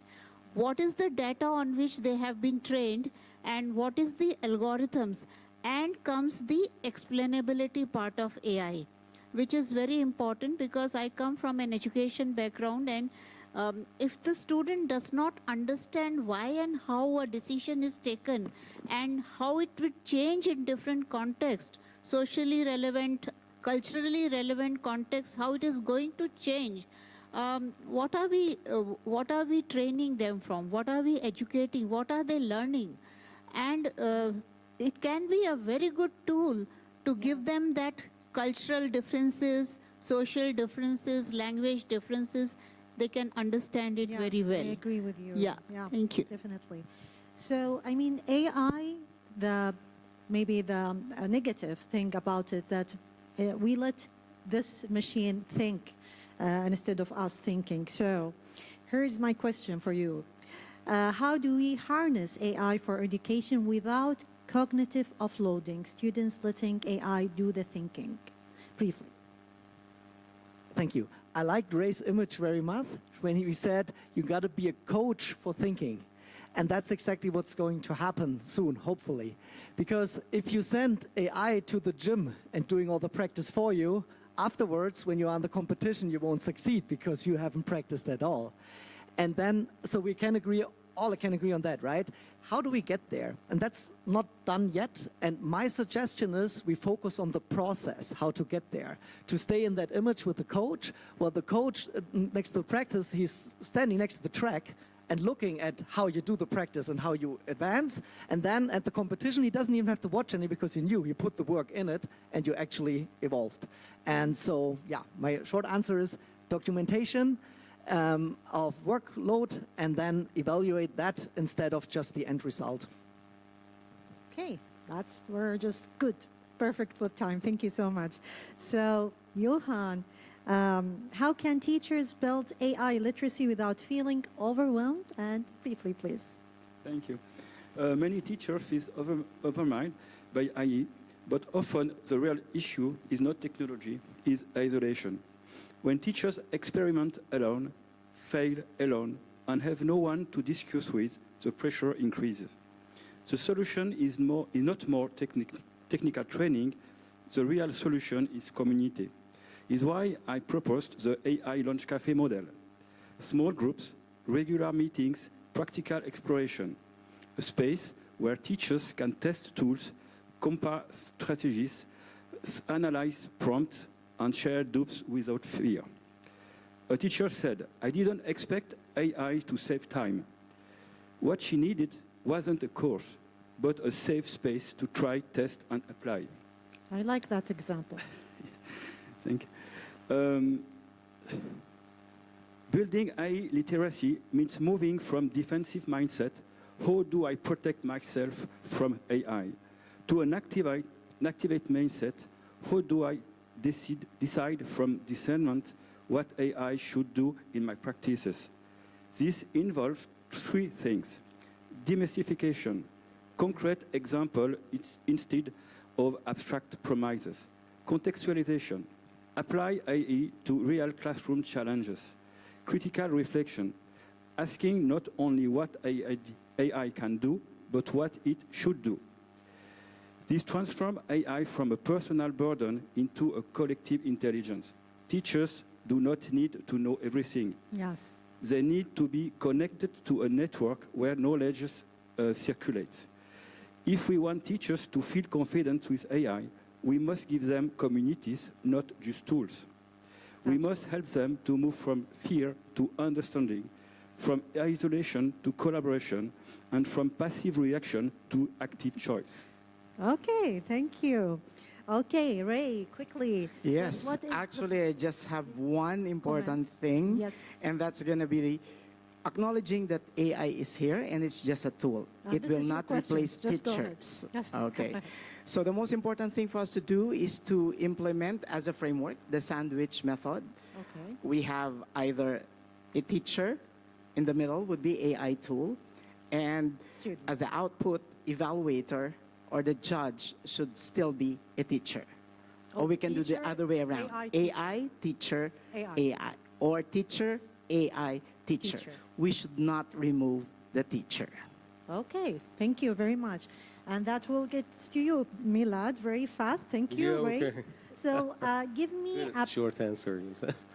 what is the data on which they have been trained, and what is the algorithms. And comes the explainability part of AI, which is very important because I come from an education background, and if the student does not understand why and how a decision is taken and how it would change in different contexts, socially relevant, culturally relevant contexts, how it is going to change, what are we training them from? What are we educating? What are they learning? And it can be a very good tool to give them that cultural differences, social differences, language differences. They can understand it very well. I agree with you. Yeah, thank you. Definitely. So, I mean, AI, maybe the negative thing about it that we let this machine think instead of us thinking. So, here's my question for you. How do we harness AI for education without cognitive offloading, students letting AI do the thinking? Briefly. Thank you. I liked Ray's image very much when he said you got to be a coach for thinking. And that's exactly what's going to happen soon, hopefully. Because if you send AI to the gym and doing all the practice for you, afterwards, when you're on the competition, you won't succeed because you haven't practiced at all. And then, so we can agree, all can agree on that, right? How do we get there? And that's not done yet. And my suggestion is we focus on the process, how to get there. To stay in that image with the coach, well, the coach next to practice, he's standing next to the track and looking at how you do the practice and how you advance. And then at the competition, he doesn't even have to watch any because he knew you put the work in it and you actually evolved. And so, yeah, my short answer is documentation of workload and then evaluate that instead of just the end result. Okay, we're just good, perfect with time. Thank you so much. So, Johan, how can teachers build AI literacy without feeling overwhelmed? And briefly, please. Thank you. Many teachers feel overwhelmed by AI, but often the real issue is not technology, it's isolation. When teachers experiment alone, fail alone, and have no one to discuss with, the pressure increases. The solution is not more technical training. The real solution is community. Is why I proposed the AI Launch Cafe model. Small groups, regular meetings, practical exploration. A space where teachers can test tools, compare strategies, analyze prompts, and share doubts without fear. A teacher said, I didn't expect AI to save time. What she needed wasn't a course, but a safe space to try, test, and apply. I like that example. Thank you. Building AI literacy means moving from defensive mindset, how do I protect myself from AI, to an activate mindset, how do I decide from discernment what AI should do in my practices. This involves three things. Demystification, concrete example instead of abstract promises. Contextualization, apply AI to real classroom challenges. Critical reflection, asking not only what AI can do, but what it should do. This transforms AI from a personal burden into a collective intelligence. Teachers do not need to know everything. Yes. They need to be connected to a network where knowledge circulates. If we want teachers to feel confident with AI, we must give them communities, not just tools. We must help them to move from fear to understanding, from isolation to collaboration, and from passive reaction to active choice. Okay, thank you. Okay, Ray, quickly. Yes, actually, I just have one important thing, and that's going to be the acknowledging that AI is here and it's just a tool. It will not replace teachers. Okay. So the most important thing for us to do is to implement as a framework the sandwich method. Okay. We have either a teacher, in the middle would be AI tool, and as the output evaluator or the judge should still be a teacher. Or we can do the other way around. AI, teacher, AI. Or teacher, AI, teacher. We should not remove the teacher. Okay, thank you very much. And that will get to you, Milad, very fast. Thank you, Ray. Okay. So give me a short answer.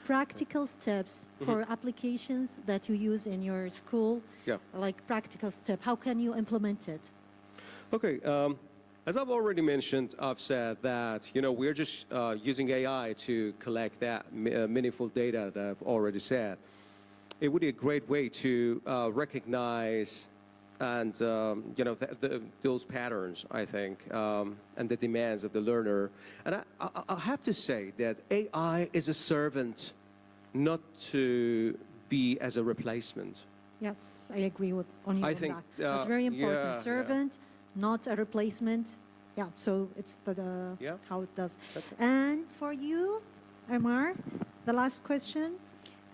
practical steps for applications that you use in your school. Yeah. Like practical step. How can you implement it? Okay. As I've already mentioned, I've said that we're just using AI to collect that meaningful data that I've already said. It would be a great way to recognize and those patterns, I think, and the demands of the learner. And I have to say that AI is a servant, not to be as a replacement. Yes, I agree on you I on think, that. That's very important. yeah, yeah. Servant, not a replacement. Yeah, so it's Yeah. how it does. That's it. And for you, Amar, the last question.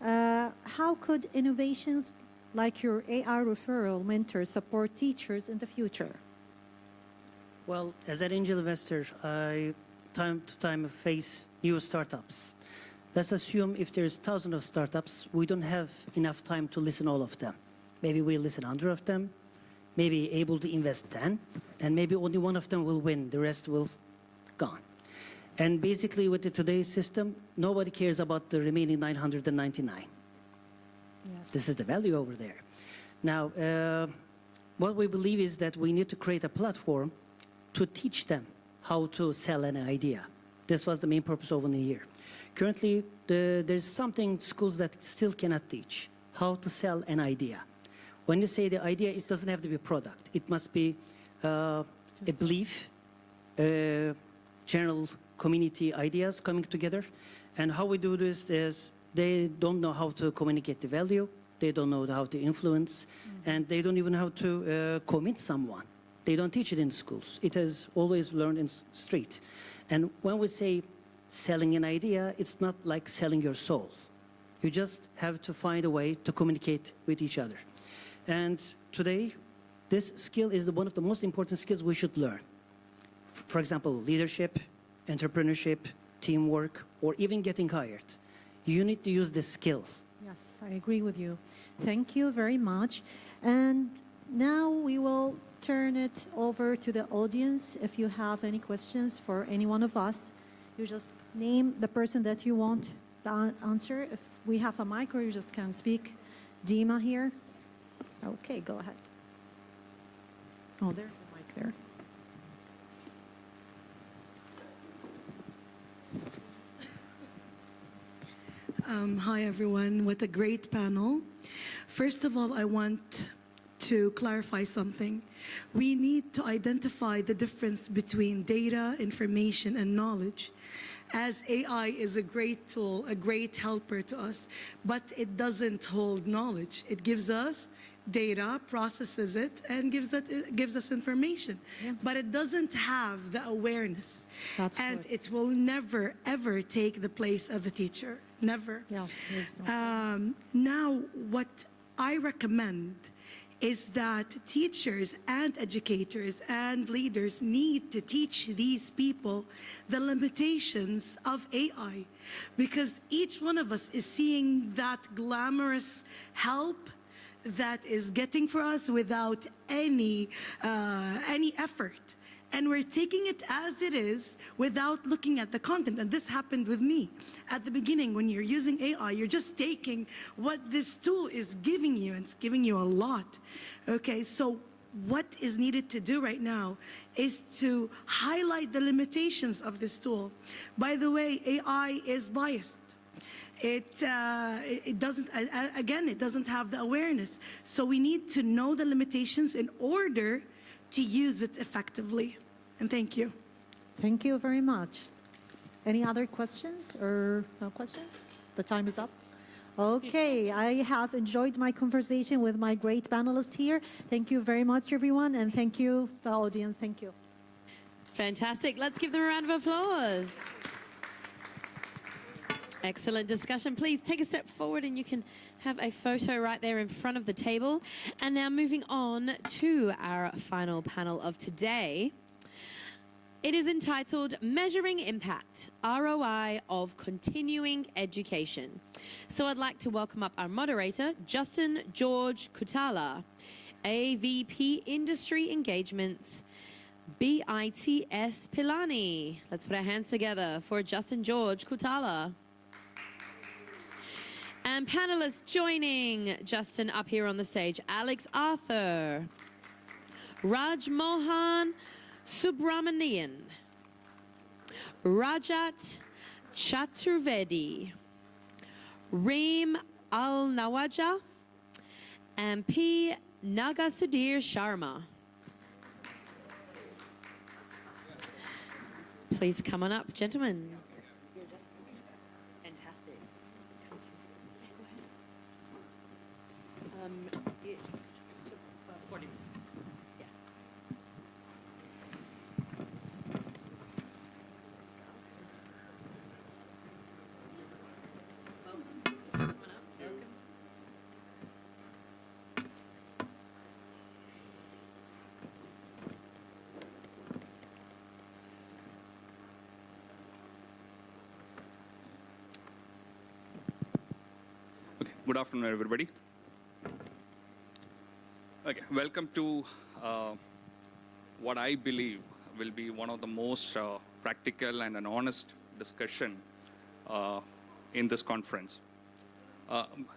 How could innovations like your AI referral mentor support teachers in the future? Well, as an angel investor, I time to time face new startups. Let's assume if there's thousands of startups, we don't have enough time to listen all of them. Maybe we listen 100 of them, maybe able to invest 10, and maybe only one of them will win, the rest will gone. And basically with today's system, nobody cares about the remaining 999. Yes. This is the value over there. Now, what we believe is that we need to create a platform to teach them how to sell an idea. This was the main purpose of the year. Currently, there's something schools that still cannot teach, how to sell an idea. When you say the idea, it doesn't have to be a product. It must be a belief, general community ideas coming together. And how we do this is they don't know how to communicate the value, they don't know how to influence, and they don't even know how to commit someone. They don't teach it in schools. It is always learned in street. And when we say selling an idea, it's not like selling your soul. You just have to find a way to communicate with each other. And today, this skill is one of the most important skills we should learn. For example, leadership, entrepreneurship, teamwork, or even getting hired. You need to use this skill. Yes, I agree with you. Thank you very much. And now we will turn it over to the audience. If you have any questions for any one of us, you just name the person that you want to answer. If we have a mic, or you just can speak. Dima here. Okay, go ahead. Oh, there's a mic there. Hi, everyone. What a great panel. First of all, I want to clarify something. We need to identify the difference between data, information, and knowledge, as AI is a great tool, a great helper to us, but it doesn't hold knowledge. It gives us data, processes it, and gives us information. Yes. But it doesn't have the awareness. That's and right. it will never, ever take the place of a teacher. Never. Yeah, there's no Now, what I recommend is that teachers and educators and leaders need to teach these people the limitations of AI, because each one of us is seeing that glamorous help that is getting for us without any effort. And we're taking it as it is without looking at the content. And this happened with me. At the beginning, when you're using AI, you're just taking what this tool is giving you, and it's giving you a lot. Okay, so what is needed to do right now is to highlight the limitations of this tool. By the way, AI is biased. It doesn't, again, it doesn't have the awareness. So we need to know the limitations in order to use it effectively. And thank you. Thank you very much. Any other questions or no questions? The time is up. Okay, I have enjoyed my conversation with my great panelists here. Thank you very much, everyone, and thank you, the audience. Thank you. Fantastic. Let's give them a round of applause. Excellent discussion. Please take a step forward and you can have a photo right there in front of the table. And now moving on to our final panel of today. It is entitled Measuring Impact, ROI of Continuing Education. So I'd like to welcome up our moderator, Justin George Kutala, AVP Industry Engagements, BITS Pilani. Let's put our hands together for Justin George Kutala. And panelists joining Justin up here on the stage, Alex Arthur, Raj Mohan Subramanian, Rajat Chaturvedi, Reem Al-Nawaja, and P. Nagasudhir Sharma. Please come on up, gentlemen. Fantastic. 40 minutes. Yeah. Okay, good afternoon, everybody. Okay, welcome to what I believe will be one of the most practical and an honest discussion in this conference.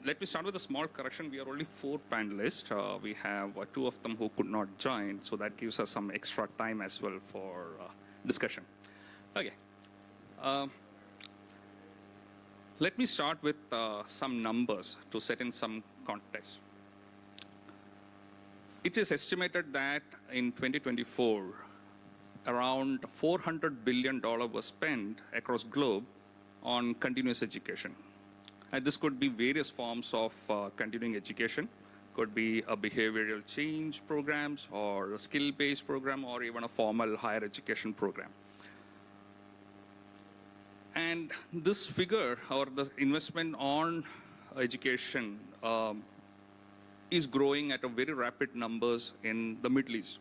Let me start with a small correction. We are only 4 panelists. We have 2 of them who could not join, so that gives us some extra time as well for discussion. Okay. Let me start with some numbers to set in some context. It is estimated that in 2024, around $400 billion was spent across globe on continuous education. And this could be various forms of continuing education. Could be a behavioral change programs or a skill-based program or even a formal higher education program. And this figure, or the investment on education, is growing at a very rapid numbers in the Middle East.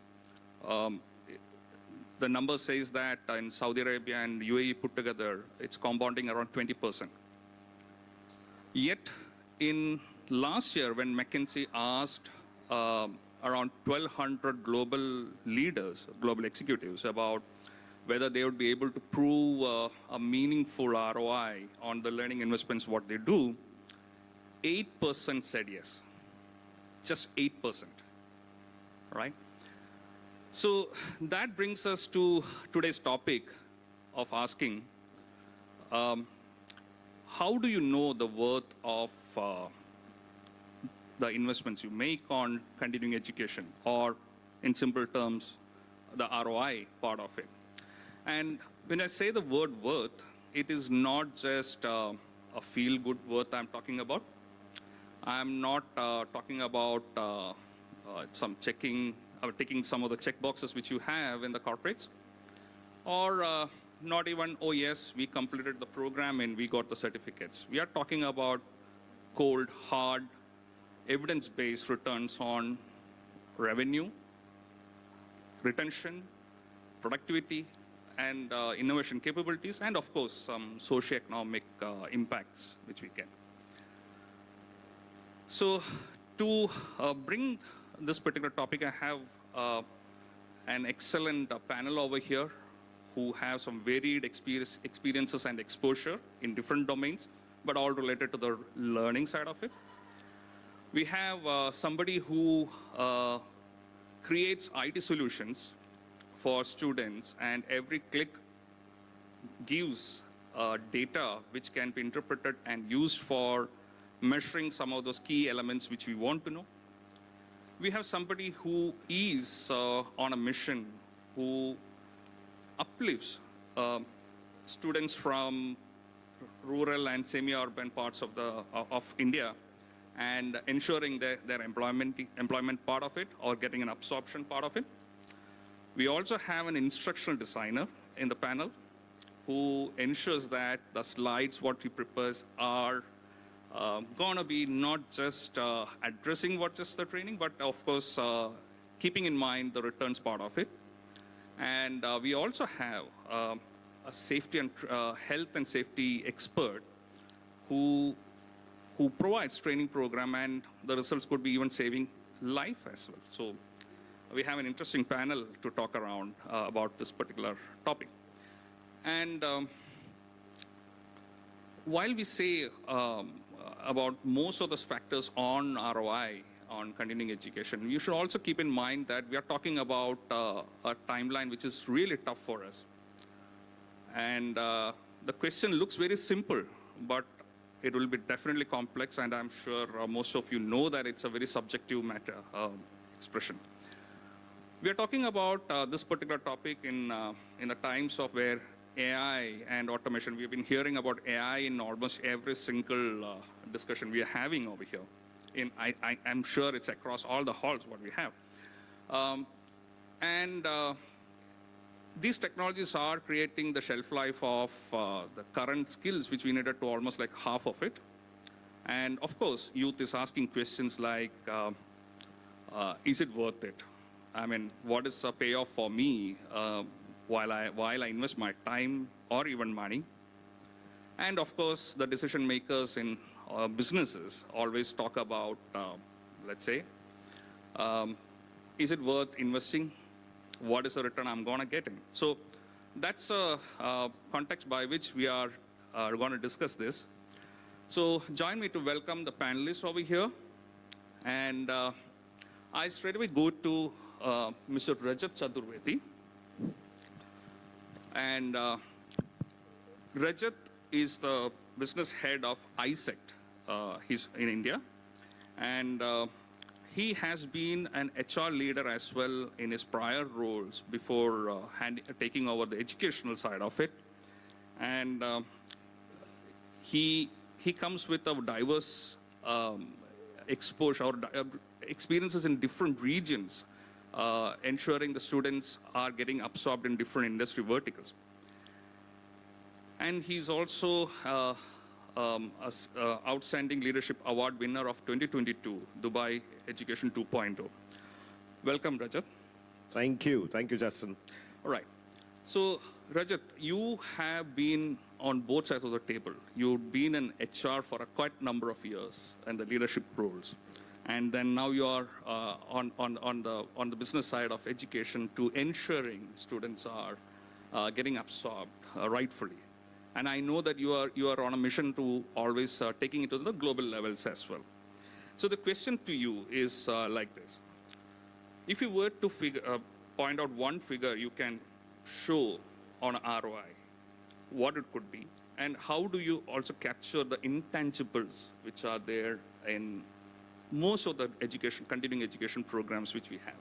The number says that in Saudi Arabia and UAE put together, it's compounding around 20%. Yet, in last year, when McKinsey asked around 1,200 global leaders, global executives, about whether they would be able to prove a meaningful ROI on the learning investments, what they do, 8% said yes. Just 8%, right? So that brings us to today's topic of asking, how do you know the worth of the investments you make on continuing education, or in simple terms, the ROI part of it? And when I say the word worth, it is not just a feel-good worth I'm talking about. I'm not talking about some checking, or taking some of the check boxes which you have in the corporates, or not even, oh yes, we completed the program and we got the certificates. We are talking about cold, hard, evidence-based returns on revenue, retention, productivity, and innovation capabilities, and of course, some socioeconomic impacts which we get. So to bring this particular topic, I have an excellent panel over here who have some varied experiences and exposure in different domains, but all related to the learning side of it. We have somebody who creates IT solutions for students, and every click gives data which can be interpreted and used for measuring some of those key elements which we want to know. We have somebody who is on a mission, who uplifts students from rural and semi-urban parts of India, and ensuring their employment part of it, or getting an absorption part of it. We also have an instructional designer in the panel who ensures that the slides, what we prepare, are going to be not just addressing what just the training, but of course, keeping in mind the returns part of it. And we also have a safety and health and safety expert who provides training program, and the results could be even saving life as well. So we have an interesting panel to talk around about this particular topic. And while we say about most of those factors on ROI, on continuing education, you should also keep in mind that we are talking about a timeline which is really tough for us. And the question looks very simple, but it will be definitely complex, and I'm sure most of you know that it's a very subjective matter, expression. We are talking about this particular topic in the times of where AI and automation, we've been hearing about AI in almost every single discussion we are having over here. I'm sure it's across all the halls what we have. These technologies are creating the shelf life of the current skills, which we needed to almost like half of it. And of course, youth is asking questions like, is it worth it? I mean, what is the payoff for me while I invest my time or even money? And of course, the decision makers in businesses always talk about, let's say, is it worth investing? What is the return I'm going to get in? So that's a context by which we are going to discuss this. So join me to welcome the panelists over here. And I straight away go to Mr. Rajat Chaturvedi. And Rajat is the business head of ISECT. He's in India. And he has been an HR leader as well in his prior roles before taking over the educational side of it. And he comes with a diverse exposure or experiences in different regions, ensuring the students are getting absorbed in different industry verticals. And he's also Outstanding Leadership Award winner of 2022 Dubai Education 2.0. Welcome, Rajat. Thank you, Justin. All right. So, Rajat, you have been on both sides of the table. You've been in HR for a quite number of years and the leadership roles. And then now you are on the business side of education to ensuring students are getting absorbed rightfully. And I know that you are on a mission to always taking it to the global levels as well. So the question to you is like this. If you were to point out one figure you can show on ROI, what it could be, and how do you also capture the intangibles which are there in most of the continuing education programs which we have?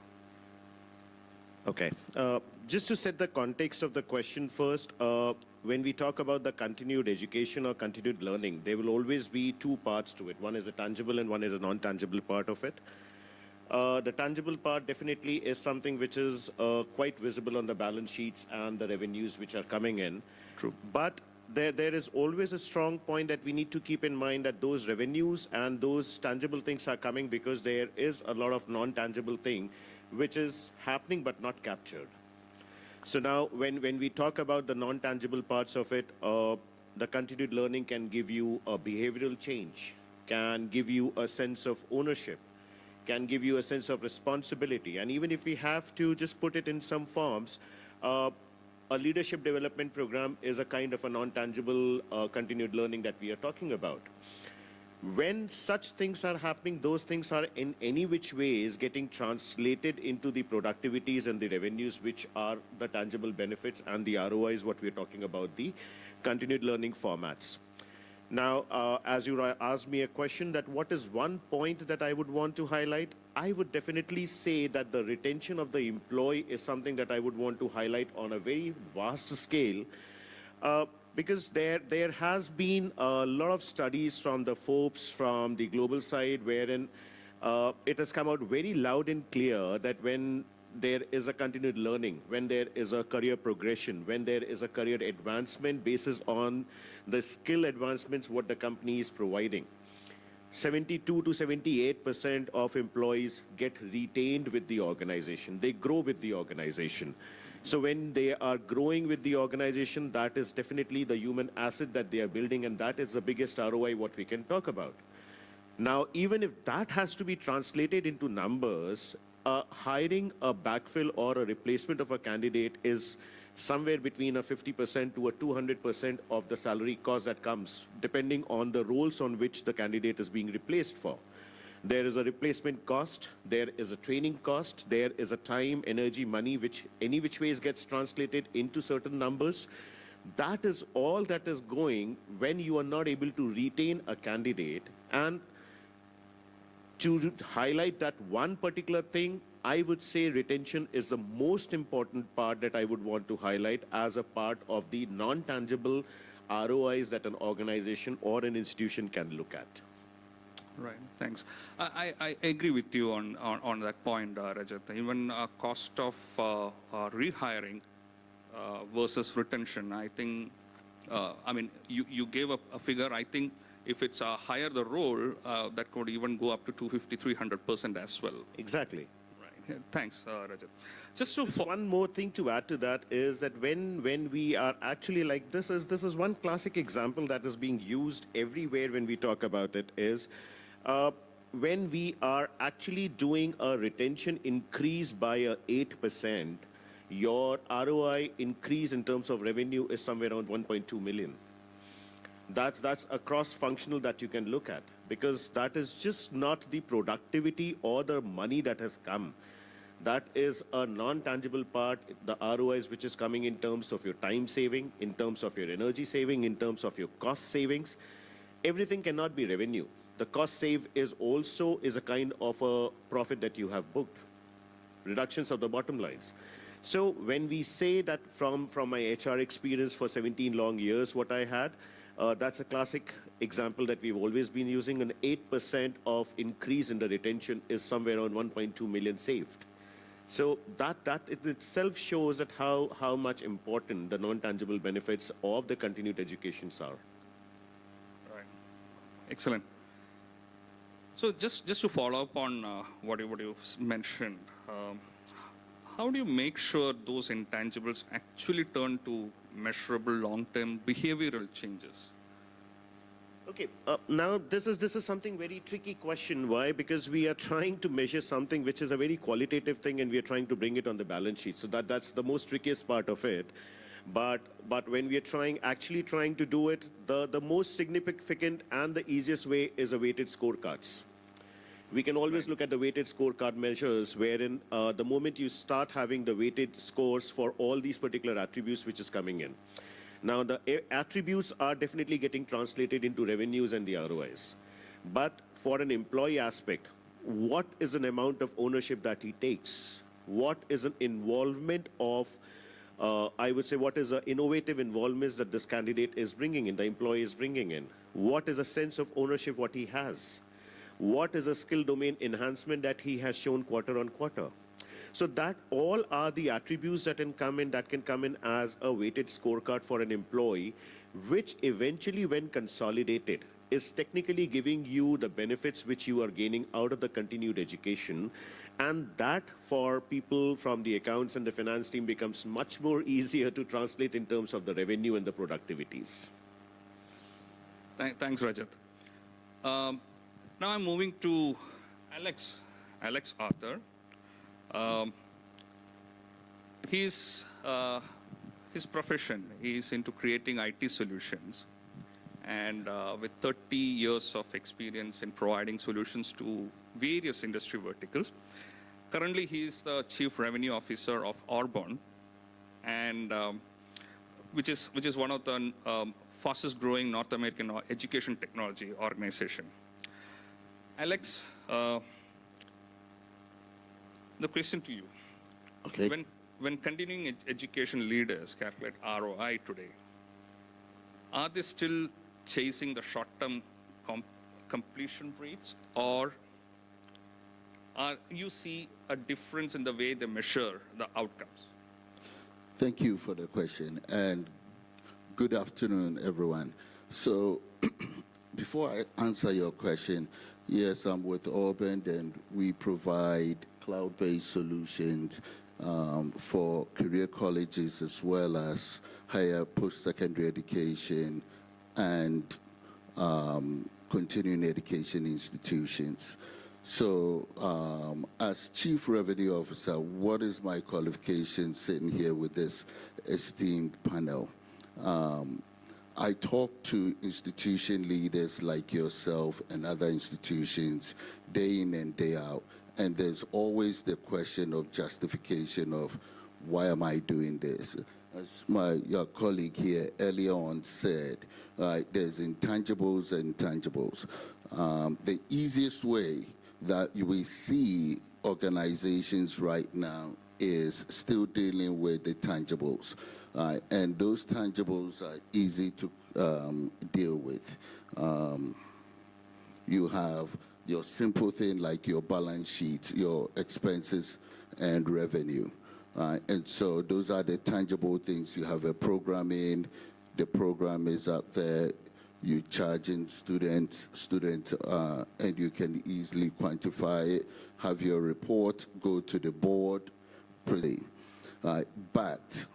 Okay. Just to set the context of the question first, when we talk about the continued education or continued learning, there will always be two parts to it. One is a tangible and one is a non-tangible part of it. The tangible part definitely is something which is quite visible on the balance sheets and the revenues which are coming in. True. But there is always a strong point that we need to keep in mind that those revenues and those tangible things are coming because there is a lot of non-tangible thing which is happening but not captured. So now when we talk about the non-tangible parts of it, the continued learning can give you a behavioral change, can give you a sense of ownership, can give you a sense of responsibility. And even if we have to just put it in some forms, a leadership development program is a kind of a non-tangible continued learning that we are talking about. When such things are happening, those things are in any which ways getting translated into the productivities and the revenues, which are the tangible benefits, and the ROI is what we're talking about, the continued learning formats. Now, as you asked me a question that what is one point that I would want to highlight, I would definitely say that the retention of the employee is something that I would want to highlight on a very vast scale. Because there has been a lot of studies from the Forbes, from the global side, wherein it has come out very loud and clear that when there is a continued learning, when there is a career progression, when there is a career advancement basis on the skill advancements what the company is providing, 72 to 78% of employees get retained with the organization. They grow with the organization. So when they are growing with the organization, that is definitely the human asset that they are building, and that is the biggest ROI what we can talk about. Now, even if that has to be translated into numbers, hiring a backfill or a replacement of a candidate is somewhere between a 50% to a 200% of the salary cost that comes, depending on the roles on which the candidate is being replaced for. There is a replacement cost, there is a training cost, there is a time, energy, money, which any which ways gets translated into certain numbers. That is all that is going when you are not able to retain a candidate. And to highlight that one particular thing, I would say retention is the most important part that I would want to highlight as a part of the non-tangible ROIs that an organization or an institution can look at. Right, thanks. I agree with you on that point, Rajat. Even cost of rehiring versus retention, I think, I mean, you gave a figure. I think if it's higher the role, that could even go up to 250, 300% as well. Exactly. Right. Thanks, Rajat. Just one more thing to add to that is that when we are actually like this is one classic example that is being used everywhere when we talk about it is when we are actually doing a retention increase by 8%, your ROI increase in terms of revenue is somewhere around 1.2 million. That's a cross-functional that you can look at, because that is just not the productivity or the money that has come. That is a non-tangible part, the ROIs which is coming in terms of your time saving, in terms of your energy saving, in terms of your cost savings. Everything cannot be revenue. The cost save is also a kind of a profit that you have booked. Reductions of the bottom lines. So when we say that from my HR experience for 17 long years, what I had, that's a classic example that we've always been using. An 8% of increase in the retention is somewhere around 1.2 million saved. So that in itself shows that how much important the non-tangible benefits of the continued educations are. Right. Excellent. So just to follow up on what you mentioned, how do you make sure those intangibles actually turn to measurable long-term behavioral changes? Okay, now this is something very tricky question. Why? Because we are trying to measure something which is a very qualitative thing, and we are trying to bring it on the balance sheet. So that's the most trickiest part of it. But when we are actually trying to do it, the most significant and the easiest way is a weighted scorecards. We can always look at the weighted scorecard measures, wherein the moment you start having the weighted scores for all these particular attributes which is coming in. Now, the attributes are definitely getting translated into revenues and the ROIs. But for an employee aspect, what is an amount of ownership that he takes? What is an involvement of, I would say, what is an innovative involvement that this candidate is bringing in, the employee is bringing in? What is a sense of ownership what he has? What is a skill domain enhancement that he has shown quarter on quarter? So that all are the attributes that can come in as a weighted scorecard for an employee, which eventually, when consolidated, is technically giving you the benefits which you are gaining out of the continued education. And that, for people from the accounts and the finance team, becomes much more easier to translate in terms of the revenue and the productivities. Thanks, Rajat. Now I'm moving to Alex Arthur. His profession is into creating IT solutions, and with 30 years of experience in providing solutions to various industry verticals. Currently, he is the Chief Revenue Officer of Arbonne, and which is one of the fastest growing North American education technology organization. Alex, the question to you. Okay. When continuing education leaders calculate ROI today, are they still chasing the short-term completion rates, or you see a difference in the way they measure the outcomes? Thank you for the question, and good afternoon, everyone. So before I answer your question, yes, I'm with Arbonne, and we provide cloud-based solutions for career colleges as well as higher post-secondary education and continuing education institutions. So as Chief Revenue Officer, what is my qualification sitting here with this esteemed panel? I talk to institution leaders like yourself and other institutions day in and day out, and there's always the question of justification of, why am I doing this? As your colleague here earlier on said, there's intangibles and tangibles. The easiest way that we see organizations right now is still dealing with the tangibles. And those tangibles are easy to deal with. You have your simple thing like your balance sheet, your expenses and revenue. And so those are the tangible things. You have a program in, the program is up there, you charging students, and you can easily quantify it, have your report, go to the board, play. But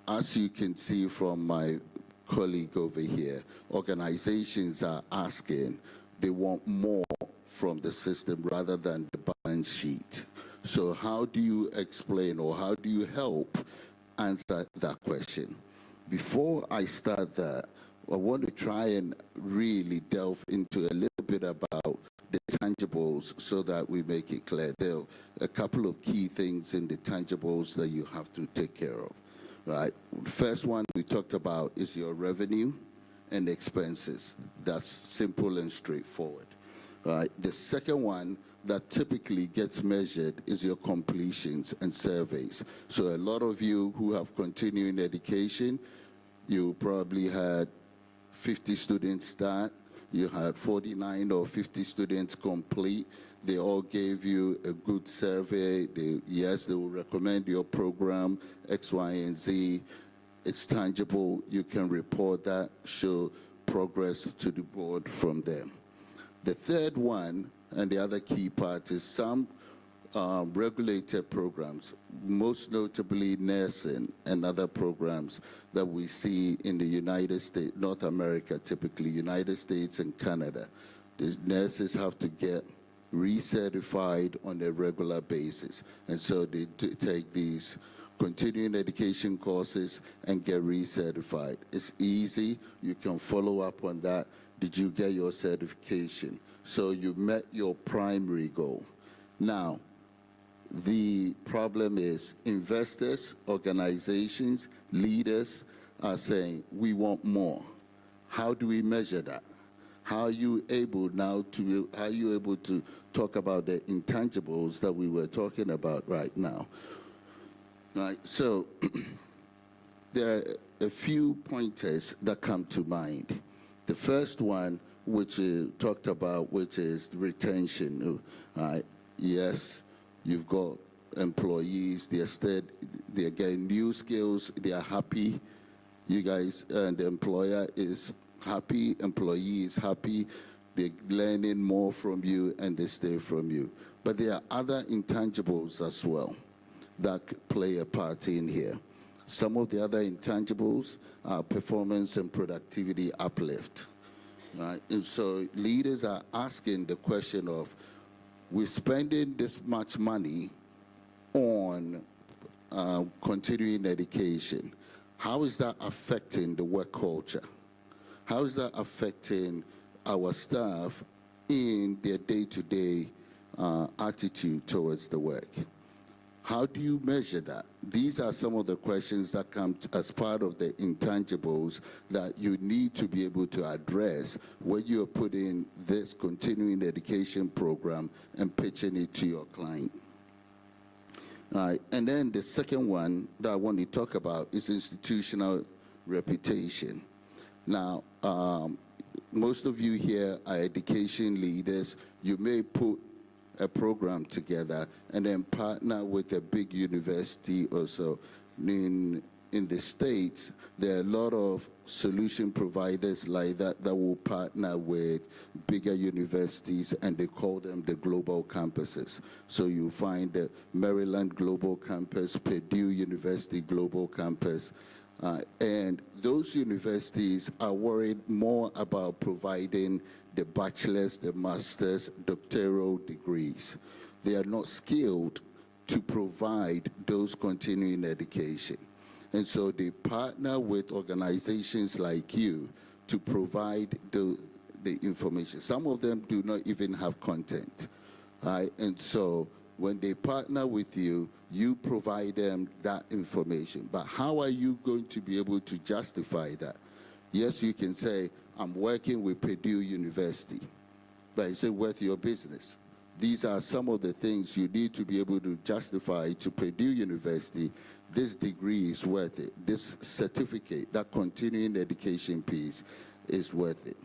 as you can see from my colleague over here, organizations are asking, they want more from the system rather than the balance sheet. So how do you explain or how do you help answer that question? Before I start that, I want to try and really delve into a little bit about the tangibles so that we make it clear. There are a couple of key things in the tangibles that you have to take care of. Right. First one we talked about is your revenue and expenses. That's simple and straightforward. Right. The second one that typically gets measured is your completions and surveys. So a lot of you who have continuing education, you probably had 50 students start, you had 49 or 50 students complete. They all gave you a good survey. Yes, they will recommend your program, X, Y, and Z. It's tangible. You can report that, show progress to the board from there. The third one, and the other key part, is some regulated programs, most notably nursing and other programs that we see in the United States, North America typically, United States and Canada. The nurses have to get recertified on a regular basis. And so they take these continuing education courses and get recertified. It's easy. You can follow up on that. Did you get your certification? So you met your primary goal. Now, the problem is investors, organizations, leaders are saying, we want more. How do we measure that? How are you able to talk about the intangibles that we were talking about right now? Right, so there are a few pointers that come to mind. The first one, which is talked about, which is retention. Yes, you've got employees, they're getting new skills, they are happy. You guys, and the employer is happy, employee is happy, they're learning more from you and they stay from you. But there are other intangibles as well that play a part in here. Some of the other intangibles are performance and productivity uplift. Right? And so leaders are asking the question of, we're spending this much money on continuing education. How is that affecting the work culture? How is that affecting our staff in their day-to-day attitude towards the work? How do you measure that? These are some of the questions that come as part of the intangibles that you need to be able to address when you're putting this continuing education program and pitching it to your client. And then the second one that I want to talk about is institutional reputation. Now, most of you here are education leaders. You may put a program together and then partner with a big university or so. In the States, there are a lot of solution providers like that that will partner with bigger universities, and they call them the global campuses. So you find the Maryland Global Campus, Purdue University Global Campus, and those universities are worried more about providing the bachelor's, the master's, doctoral degrees. They are not skilled to provide those continuing education. And so they partner with organizations like you to provide the information. Some of them do not even have content. Right? And so when they partner with you, you provide them that information. But how are you going to be able to justify that? Yes, you can say, I'm working with Purdue University, but is it worth your business? These are some of the things you need to be able to justify to Purdue University. This degree is worth it. This certificate, that continuing education piece is worth it.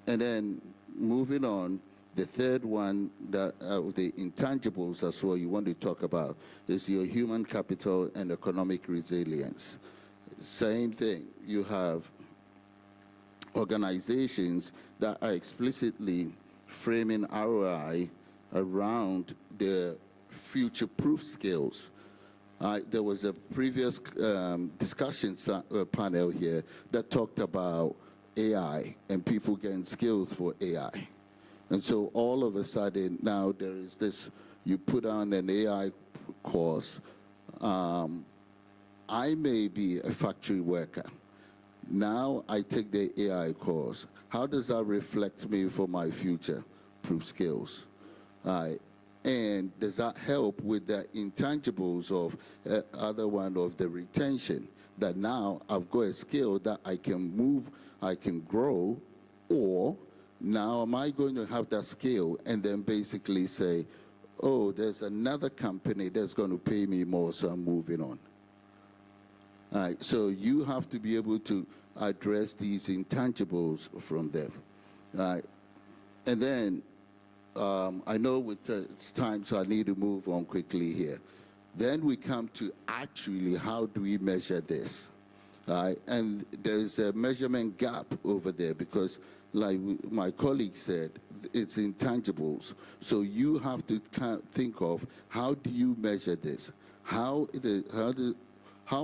And then moving on, the third one, that the intangibles as well you want to talk about, is your human capital and economic resilience. Same thing. You have organizations that are explicitly framing ROI around the future-proof skills. There was a previous discussion panel here that talked about AI and people getting skills for AI. And so all of a sudden now there is this, you put on an AI course. I may be a factory worker. Now I take the AI course. How does that reflect me for my future-proof skills? And does that help with the intangibles of other one of the retention? That now I've got a skill that I can move, I can grow, or now am I going to have that skill and then basically say, oh, there's another company that's going to pay me more, so I'm moving on. All right, so you have to be able to address these intangibles from them. All right, and then I know it's time, so I need to move on quickly here. Then we come to actually how do we measure this? And there's a measurement gap over there because, like my colleague said, it's intangibles. So you have to think of how do you measure this? How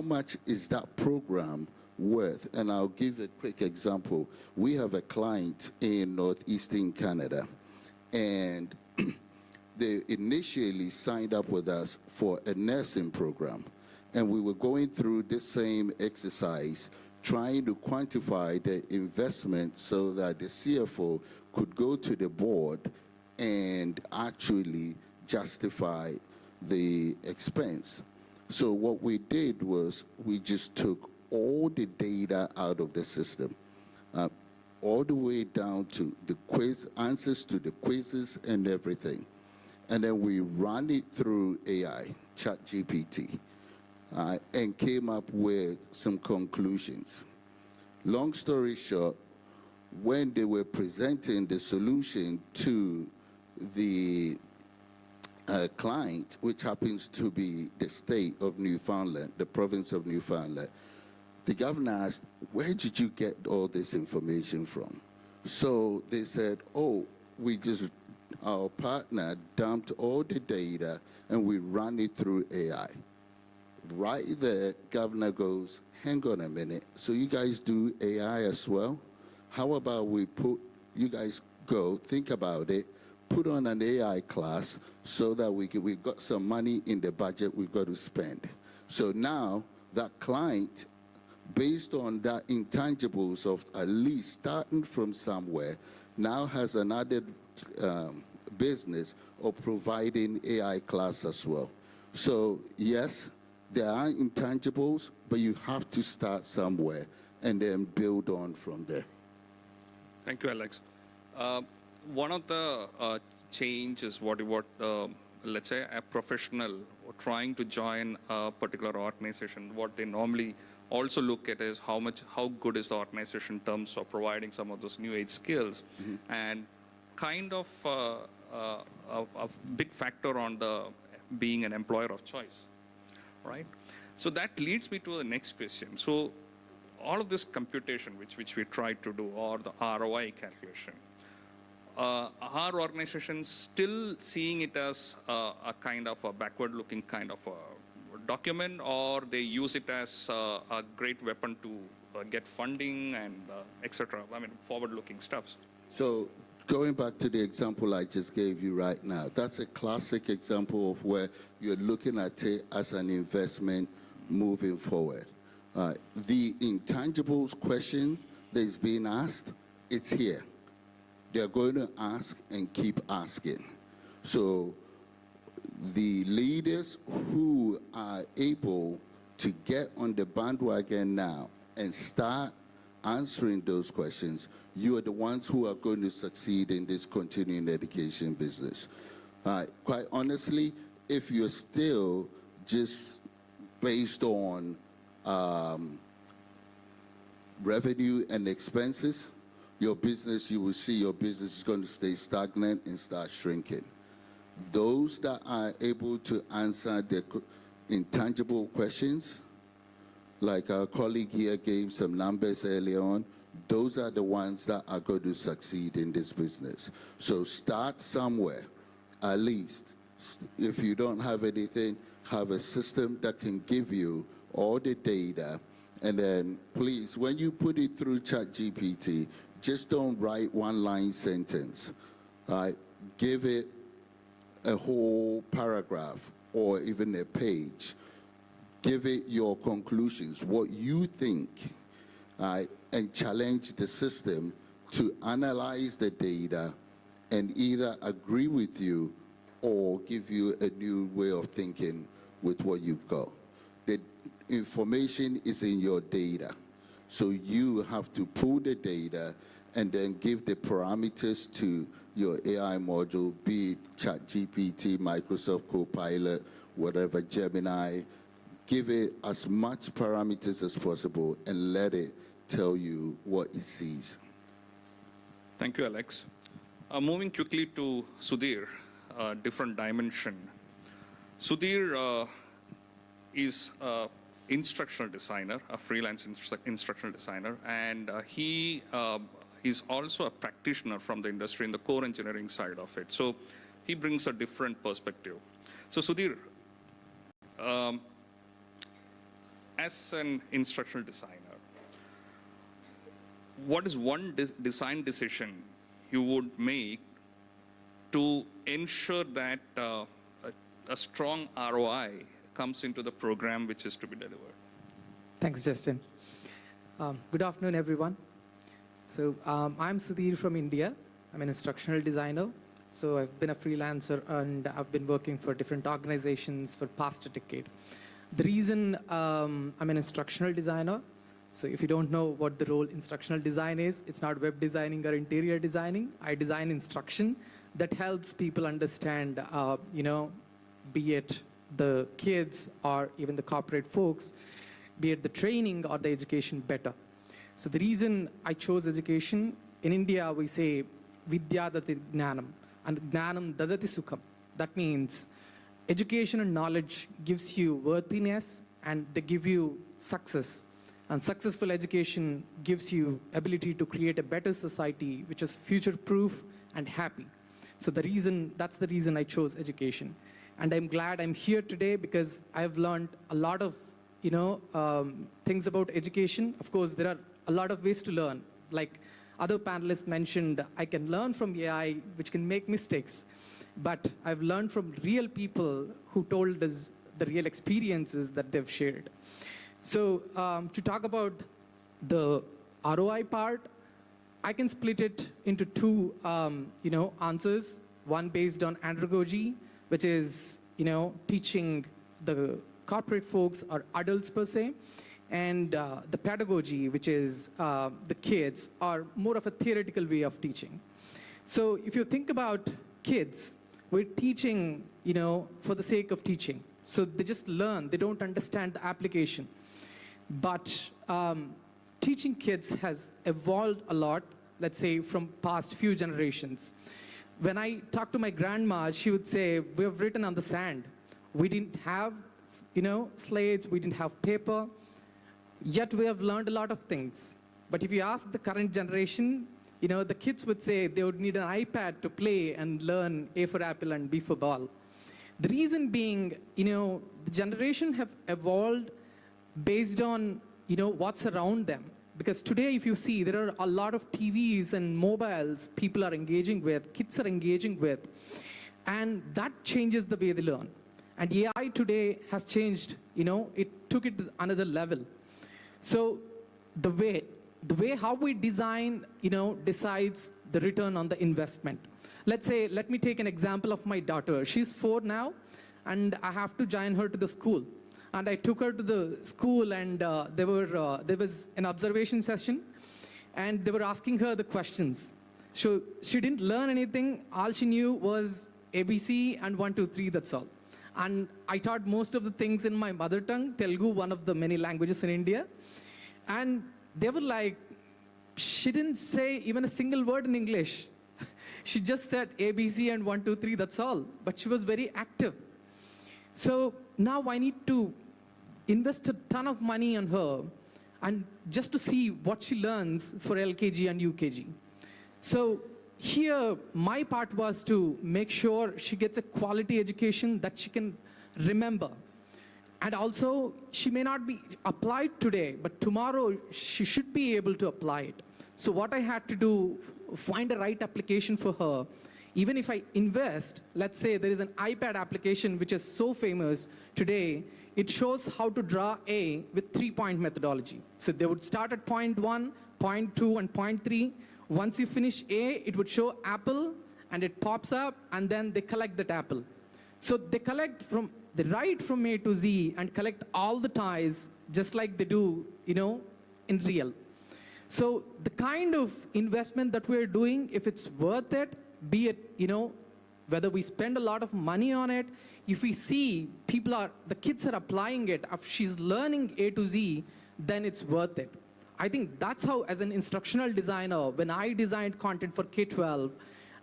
much is that program worth? And I'll give a quick example. We have a client in northeastern Canada, and they initially signed up with us for a nursing program. And we were going through this same exercise, trying to quantify the investment so that the CFO could go to the board and actually justify the expense. So what we did was we just took all the data out of the system, all the way down to the quiz, answers to the quizzes and everything. And then we ran it through AI, ChatGPT, and came up with some conclusions. Long story short, when they were presenting the solution to the client, which happens to be the state of Newfoundland, the province of Newfoundland, the governor asked, where did you get all this information from? So they said, oh, our partner dumped all the data and we ran it through AI. Right there, governor goes, hang on a minute, so you guys do AI as well? How about you guys go, think about it, put on an AI class so that we've got some money in the budget we've got to spend. So now that client, based on that intangibles of at least starting from somewhere, now has an added business of providing AI class as well. So yes, there are intangibles, but you have to start somewhere and then build on from there. Thank you, Alex. One of the changes, let's say a professional trying to join a particular organization, what they normally also look at is how good is the organization in terms of providing some of those new age skills, and kind of a big factor on the being an employer of choice, right? So that leads me to the next question. So all of this computation, which we try to do, or the ROI calculation, are organizations still seeing it as a kind of a backward-looking kind of a document, or they use it as a great weapon to get funding and etc.? I mean, forward-looking stuff. So going back to the example I just gave you right now, that's a classic example of where you're looking at it as an investment moving forward. The intangibles question that is being asked, it's here. They're going to ask and keep asking. So the leaders who are able to get on the bandwagon now and start answering those questions, you are the ones who are going to succeed in this continuing education business. Quite honestly, if you're still just based on revenue and expenses, your business, you will see your business is going to stay stagnant and start shrinking. Those that are able to answer the intangible questions, like our colleague here gave some numbers earlier on, those are the ones that are going to succeed in this business. So start somewhere, at least. If you don't have anything, have a system that can give you all the data. And then please, when you put it through ChatGPT, just don't write one-line sentence. Give it a whole paragraph or even a page. Give it your conclusions, what you think, and challenge the system to analyze the data and either agree with you or give you a new way of thinking with what you've got. The information is in your data. So you have to pull the data and then give the parameters to your AI module, be it ChatGPT, Microsoft Copilot, whatever, Gemini. Give it as much parameters as possible and let it tell you what it sees. Thank you, Alex. Moving quickly to Sudhir, different dimension. Sudhir is an instructional designer, a freelance instructional designer, and he is also a practitioner from the industry in the core engineering side of it. So he brings a different perspective. So Sudhir, as an instructional designer, what is one design decision you would make to ensure that a strong ROI comes into the program which is to be delivered? Thanks, Justin. Good afternoon, everyone. So I'm Sudhir from India. I'm an instructional designer. So I've been a freelancer and I've been working for different organizations for past a decade. The reason I'm an instructional designer, so if you don't know what the role instructional design is, it's not web designing or interior designing. I design instruction that helps people understand, be it the kids or even the corporate folks, be it the training or the education better. So the reason I chose education, in India we say vidya dadati gnanam and gnanam dadati sukham. That means education and knowledge gives you worthiness and they give you success. And successful education gives you ability to create a better society which is future-proof and happy. So that's the reason I chose education. And I'm glad I'm here today because I've learned a lot of things about education. Of course, there are a lot of ways to learn. Like other panelists mentioned, I can learn from AI, which can make mistakes. But I've learned from real people who told us the real experiences that they've shared. So to talk about the ROI part, I can split it into two answers. One based on andragogy, which is teaching the corporate folks or adults per se, and the pedagogy, which is the kids, or more of a theoretical way of teaching. So if you think about kids, we're teaching for the sake of teaching. So they just learn, they don't understand the application. But teaching kids has evolved a lot, let's say from past few generations. When I talk to my grandma, she would say, we have written on the sand. We didn't have slates, we didn't have paper, yet we have learned a lot of things. But if you ask the current generation, the kids would say they would need an iPad to play and learn A for apple and B for ball. The reason being, the generation have evolved based on, what's around them. Because today, if you see, there are a lot of TVs and mobiles people are engaging with, kids are engaging with, and that changes the way they learn. And AI today has changed, it took it to another level. So the way how we design, decides the return on the investment. Let me take an example of my daughter. She's 4 now, and I have to join her to the school. And I took her to the school, and there was an observation session, and they were asking her the questions. So she didn't learn anything. All she knew was ABC and 1, 2, 3, that's all. And I taught most of the things in my mother tongue, Telugu, one of the many languages in India. And they were like, she didn't say even a single word in English. She just said ABC and 1, 2, 3, that's all. But she was very active. So now I need to invest a ton of money on her and just to see what she learns for LKG and UKG. So here, my part was to make sure she gets a quality education that she can remember. And also, she may not be applied today, but tomorrow she should be able to apply it. So what I had to do, find the right application for her. Even if I invest, let's say there is an iPad application which is so famous today, it shows how to draw A with 3-point methodology. So they would start at point 1, point 2, and point 3. Once you finish A, it would show apple, and it pops up, and then they collect that apple. So they write from A to Z and collect all the ties, just like they do, in real. So the kind of investment that we're doing, if it's worth it, be it, whether we spend a lot of money on it, if we see the kids are applying it, if she's learning A to Z, then it's worth it. I think that's how, as an instructional designer, when I designed content for K-12,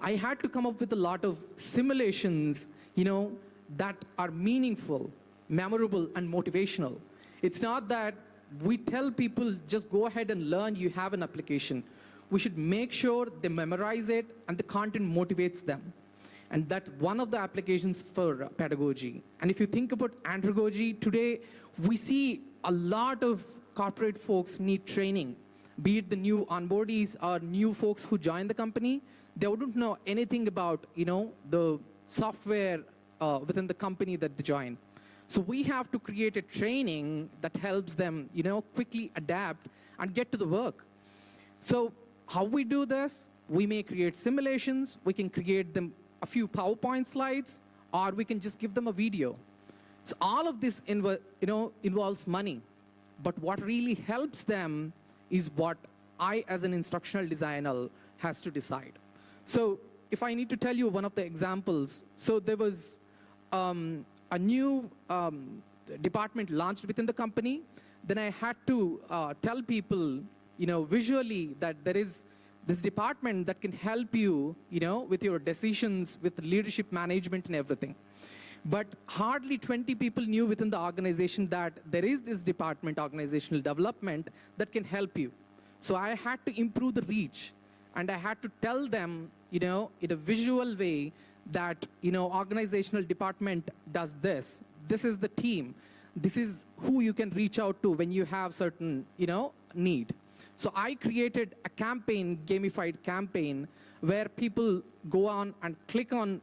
I had to come up with a lot of simulations, that are meaningful, memorable, and motivational. It's not that we tell people, just go ahead and learn, you have an application. We should make sure they memorize it and the content motivates them. And that's one of the applications for pedagogy. And if you think about andragogy, today we see a lot of corporate folks need training, be it the new onboardees or new folks who join the company. They wouldn't know anything about, the software within the company that they join. So we have to create a training that helps them, quickly adapt and get to the work. So how we do this? We may create simulations. We can create them a few PowerPoint slides, or we can just give them a video. So all of this, involves money. But what really helps them is what I, as an instructional designer, has to decide. So if I need to tell you one of the examples, so there was a new department launched within the company. Then I had to tell people, visually that there is this department that can help you, with your decisions, with leadership management and everything. But hardly 20 people knew within the organization that there is this department, organizational development, that can help you. So I had to improve the reach, and I had to tell them, in a visual way that, organizational department does this. This is the team. This is who you can reach out to when you have certain, need. So I created a campaign, gamified campaign, where people go on and click on,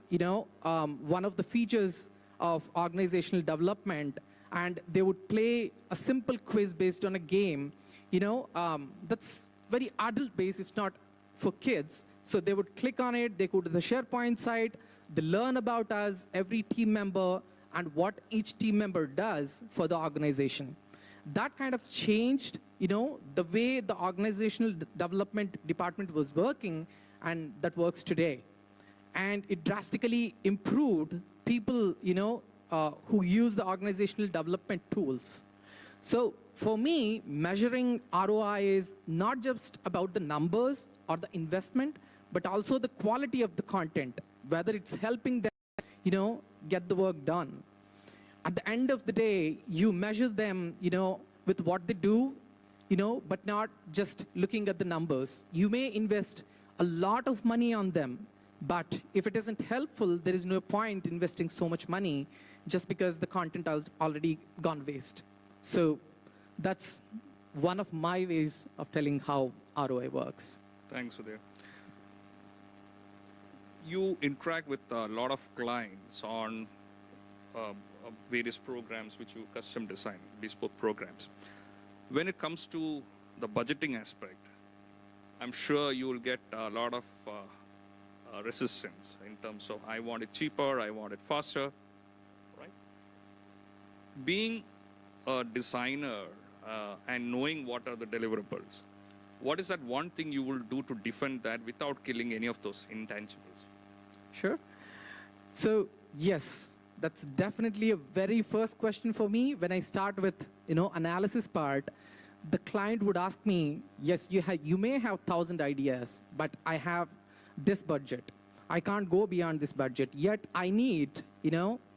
one of the features of organizational development, and they would play a simple quiz based on a game, that's very adult-based. It's not for kids. So they would click on it. They go to the SharePoint site. They learn about us, every team member, and what each team member does for the organization. That kind of changed, the way the organizational development department was working, and that works today. And it drastically improved people, who use the organizational development tools. So for me, measuring ROI is not just about the numbers or the investment, but also the quality of the content, whether it's helping them, get the work done. At the end of the day, you measure them, with what they do, but not just looking at the numbers. You may invest a lot of money on them, but if it isn't helpful, there is no point investing so much money just because the content has already gone waste. So that's one of my ways of telling how ROI works. Thanks, Sudhir. You interact with a lot of clients on various programs which you custom design, bespoke programs. When it comes to the budgeting aspect, I'm sure you will get a lot of resistance in terms of, I want it cheaper, I want it faster, right? Being a designer and knowing what are the deliverables, what is that one thing you will do to defend that without killing any of those intangibles? Sure. So yes, that's definitely a very first question for me when I start with, analysis part. the client would ask me, yes, you may have 1,000 ideas, but I have this budget. I can't go beyond this budget. Yet I need,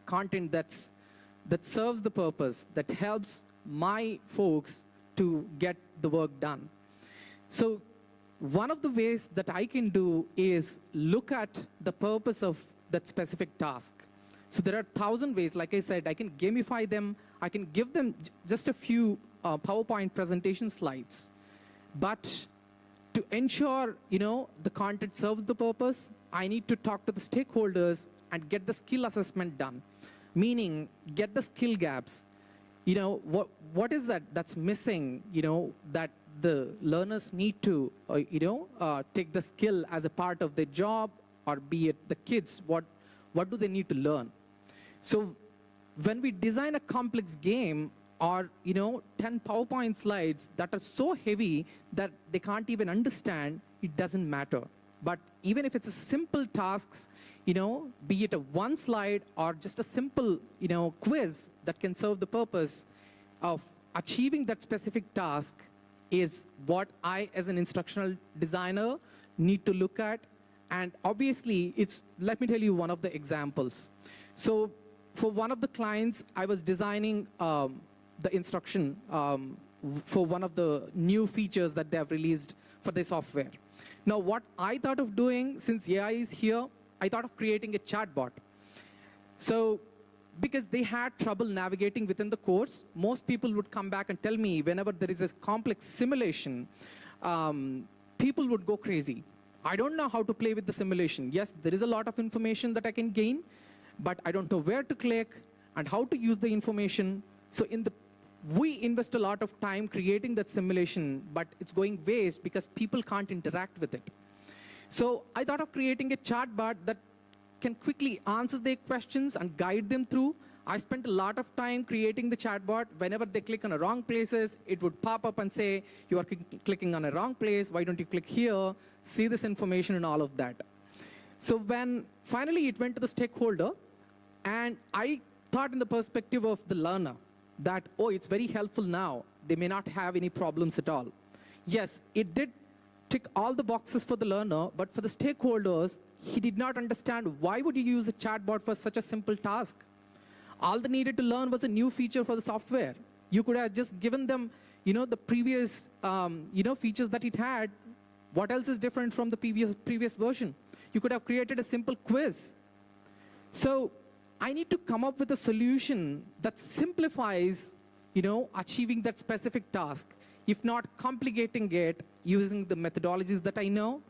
content that serves the purpose, that helps my folks to get the work done. So one of the ways that I can do is look at the purpose of that specific task. So there are 1,000 ways. Like I said, I can gamify them. I can give them just a few PowerPoint presentation slides. But to ensure, the content serves the purpose, I need to talk to the stakeholders and get the skill assessment done. Meaning, get the skill gaps. What is that's missing, that the learners need to, take the skill as a part of their job, or be it the kids, what do they need to learn? So when we design a complex game, or 10 PowerPoint slides that are so heavy that they can't even understand, it doesn't matter. But even if it's a simple tasks, be it a one slide or just a simple, quiz that can serve the purpose of achieving that specific task, is what I, as an instructional designer, need to look at. And obviously, let me tell you one of the examples. So for one of the clients, I was designing the instruction for one of the new features that they have released for their software. Now, what I thought of doing, since AI is here, I thought of creating a chatbot. So because they had trouble navigating within the course, most people would come back and tell me whenever there is a complex simulation, people would go crazy. I don't know how to play with the simulation. Yes, there is a lot of information that I can gain, but I don't know where to click and how to use the information. So we invest a lot of time creating that simulation, but it's going waste because people can't interact with it. So I thought of creating a chatbot that can quickly answer their questions and guide them through. I spent a lot of time creating the chatbot. Whenever they click on the wrong places, it would pop up and say, you are clicking on a wrong place. Why don't you click here? See this information and all of that. So when finally it went to the stakeholder, and I thought in the perspective of the learner, that, oh, it's very helpful now. They may not have any problems at all. Yes, it did tick all the boxes for the learner, but for the stakeholders, he did not understand why would you use a chatbot for such a simple task. All they needed to learn was a new feature for the software. You could have just given them, the previous, features that it had. What else is different from the previous version? You could have created a simple quiz. So I need to come up with a solution that simplifies, achieving that specific task, if not complicating it using the methodologies that I know.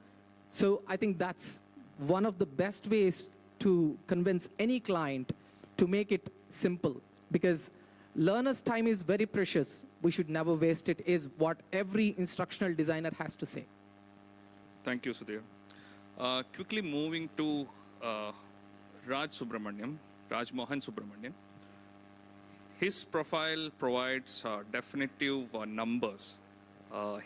So I think that's one of the best ways to convince any client to make it simple, because learners' time is very precious. We should never waste it, is what every instructional designer has to say. Thank you, Sudhir. Quickly moving to Raj Mohan Subramanian. His profile provides definitive numbers.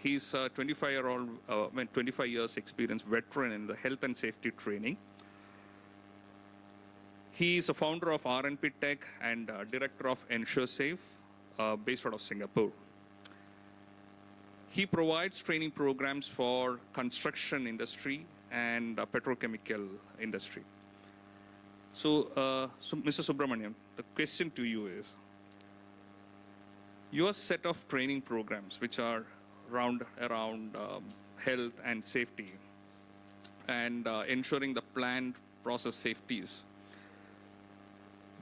He's a 25 years experience veteran in the health and safety training. He is a founder of RNP Tech and director of EnsureSafe, based out of Singapore. He provides training programs for construction industry and petrochemical industry. So Mr. Subramanian, the question to you is, your set of training programs, which are around health and safety and ensuring the planned process safeties,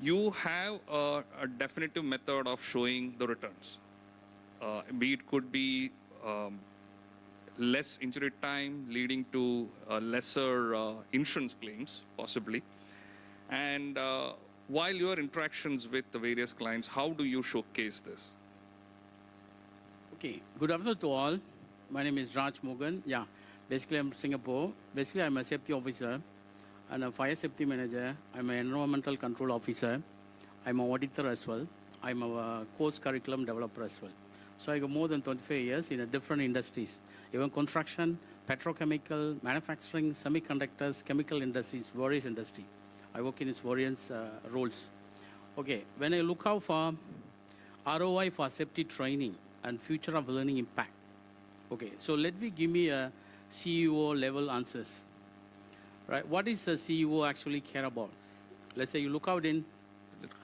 you have a definitive method of showing the returns. Be it could be less injury time leading to lesser insurance claims, possibly. And while your interactions with the various clients, how do you showcase this? Okay, good afternoon to all. My name is Raj Mohan. Yeah, basically I'm Singapore. Basically I'm a safety officer and a fire safety manager. I'm an environmental control officer. I'm an auditor as well. I'm a course curriculum developer as well. So I got more than 25 years in different industries, even construction, petrochemical, manufacturing, semiconductors, chemical industries, various industry. I work in its various roles. Okay, when I look out for ROI for safety training, and future of learning impact. Okay, so let me give me a CEO level answers. Right, what is a CEO actually care about? Let's say you look out in,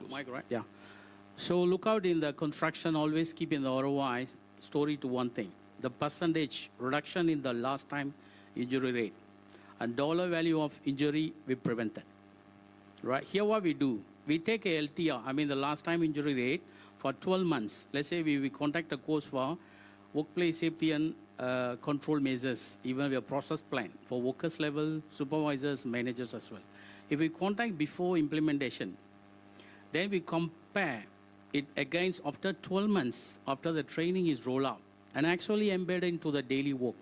Mike, right? Yeah. So look out in the construction, always keep in the ROI story to one thing. The percentage reduction in the last time injury rate and dollar value of injury we prevented. Right, here what we do, we take a LTR, I mean the last time injury rate for 12 months. Let's say we conduct a course for workplace safety and control measures, even we have process plan for workers level, supervisors, managers as well. If we contact before implementation, then we compare it against after 12 months after the training is rolled out and actually embedded into the daily work.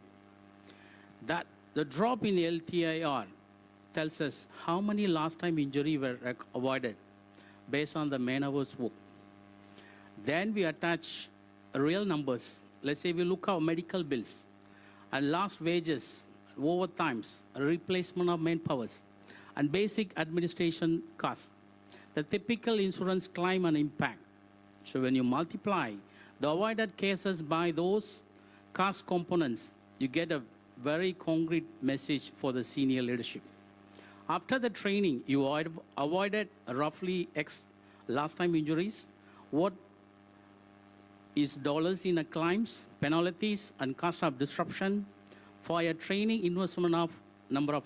That the drop in LTIR tells us how many last time injury were avoided based on the man hours work. Then we attach real numbers. Let's say we look at medical bills and lost wages, overtimes, replacement of manpowers, and basic administration costs. The typical insurance claim and impact. So when you multiply the avoided cases by those cost components, you get a very concrete message for the senior leadership. After the training, you avoided roughly X last time injuries. What is dollars in a claims, penalties, and cost of disruption for a training investment of number of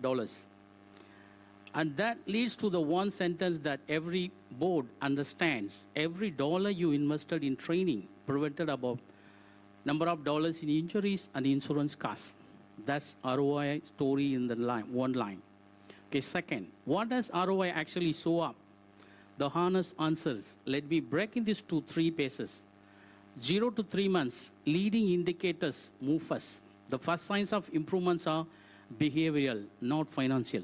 dollars. And that leads to the one sentence that every board understands. Every dollar you invested in training prevented about number of dollars in injuries and insurance costs. That's ROI story in the one line. Okay, second, what does ROI actually show up? The honest answers. Let me break in this to 3 phases. 0 to 3 months, leading indicators move first. The first signs of improvements are behavioral, not financial.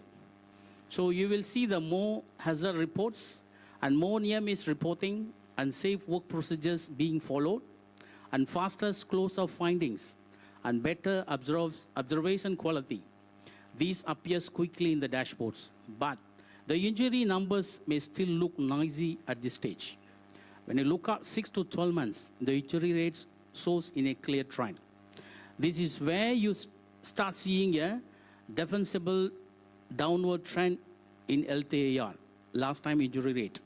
So you will see the more hazard reports and more near-miss reporting and safe work procedures being followed and faster close of findings and better observation quality. These appears quickly in the dashboards, but the injury numbers may still look noisy at this stage. When you look at 6 to 12 months, the injury rates shows in a clear trend. This is where you start seeing a defensible downward trend in LTIR, last time injury rate,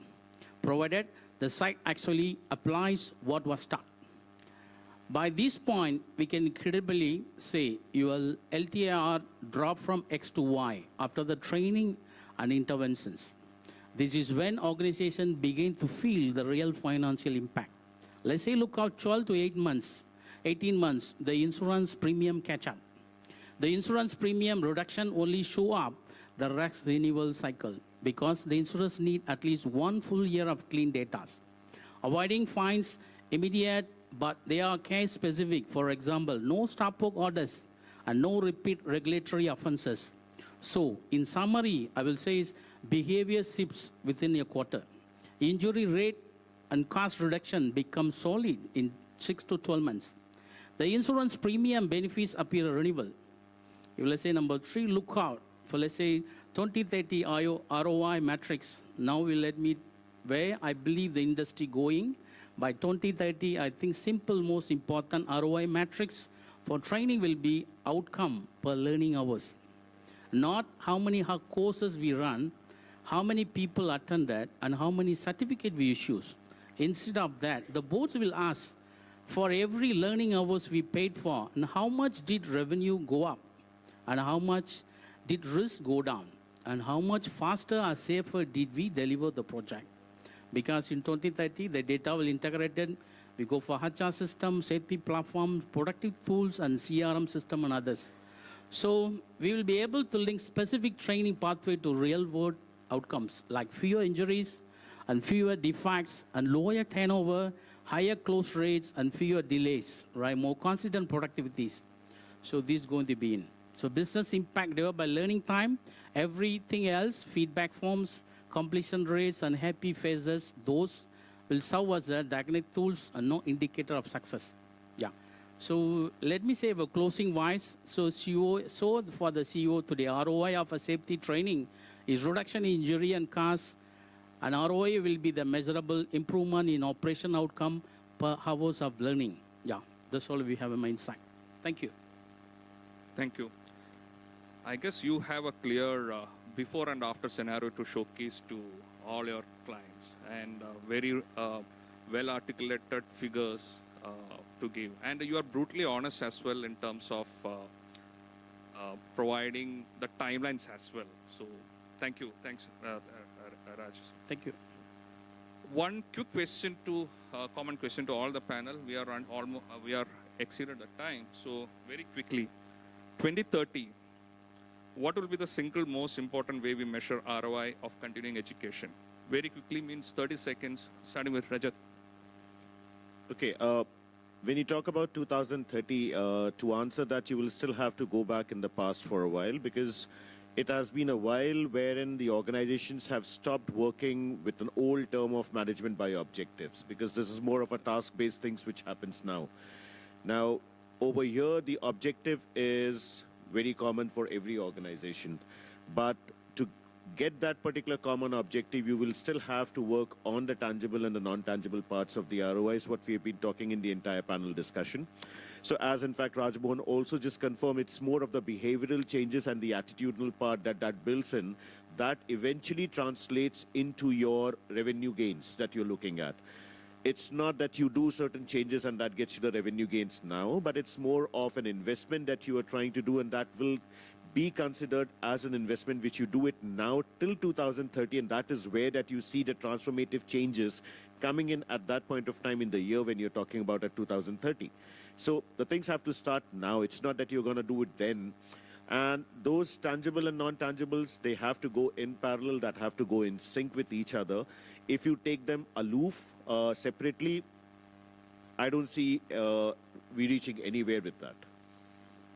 provided the site actually applies what was taught. By this point, we can credibly say your LTIR dropped from X to Y after the training and interventions. This is when organizations begin to feel the real financial impact. Let's say look out 12 to 18 months, the insurance premium catch up. The insurance premium reduction only show up the REX renewal cycle because the insurers need at least 1 full year of clean data. Avoiding fines immediate, but they are case specific. For example, no stop work orders and no repeat regulatory offenses. So in summary, I will say is behavior shifts within a quarter. Injury rate and cost reduction become solid in 6 to 12 months. The insurance premium benefits appear renewable. If let's say number 3, look out for let's say 2030 ROI matrix. Now will let me where I believe the industry going. By 2030, I think simple, most important ROI matrix for training will be outcome per learning hours. Not how many courses we run, how many people attended, and how many certificate we issue. Instead of that, the boards will ask for every learning hours we paid for, and how much did revenue go up, and how much did risk go down, and how much faster or safer did we deliver the project. Because in 2030, the data will integrated. We go for HR system, safety platform, productive tools, and CRM system and others. So we will be able to link specific training pathway to real-world outcomes like fewer injuries and fewer defects and lower turnover, higher close rates and fewer delays, right? More consistent productivities. So this is going to be in. So business impact there by learning time, everything else, feedback forms, completion rates and happy phases, those will serve as a diagnostic tools and no indicator of success. Yeah. So let me say a closing wise. So for the CEO today, ROI of a safety training is reduction in injury and cost, and ROI will be the measurable improvement in operation outcome per hours of learning. Yeah, that's all we have in my insight. Thank you. Thank you. I guess you have a clear before and after scenario to showcase to all your clients, and very well articulated figures to give. And you are brutally honest as well in terms of providing the timelines as well. So thank you. Thanks, Raj. Thank you. One quick question to common question to all the panel. We are almost we are exceeded the time. So very quickly, 2030. What will be the single most important way we measure ROI of continuing education? Very quickly means 30 seconds, starting with Rajat. Okay, when you talk about 2030, to answer that, you will still have to go back in the past for a while, because it has been a while wherein the organizations have stopped working with an old term of management by objectives, because this is more of a task-based things which happens now. Now, over here, the objective is very common for every organization. But to get that particular common objective, you will still have to work on the tangible and the non-tangible parts of the ROIs, what we have been talking in the entire panel discussion. So as in fact Rajmohan also just confirmed, it's more of the behavioral changes and the attitudinal part that builds in, that eventually translates into your revenue gains that you're looking at. It's not that you do certain changes and that gets you the revenue gains now, but it's more of an investment that you are trying to do, and that will be considered as an investment which you do it now till 2030, and that is where that you see the transformative changes coming in at that point of time in the year when you're talking about at 2030. So the things have to start now. It's not that you're going to do it then. And those tangible and non-tangibles, they have to go in parallel, that have to go in sync with each other. If you take them aloof, separately, I don't see we reaching anywhere with that.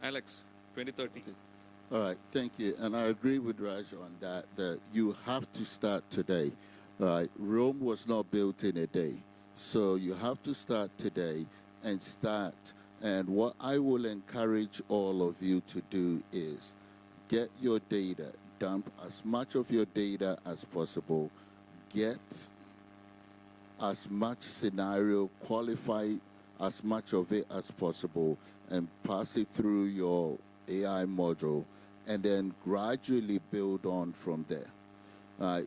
Alex, 2030. Okay. All right, thank you. And I agree with Raj on that, that you have to start today. All right, Rome was not built in a day. So you have to start today and start. And what I will encourage all of you to do is get your data, dump as much of your data as possible, get as much scenario, qualify as much of it as possible, and pass it through your AI module, and then gradually build on from there.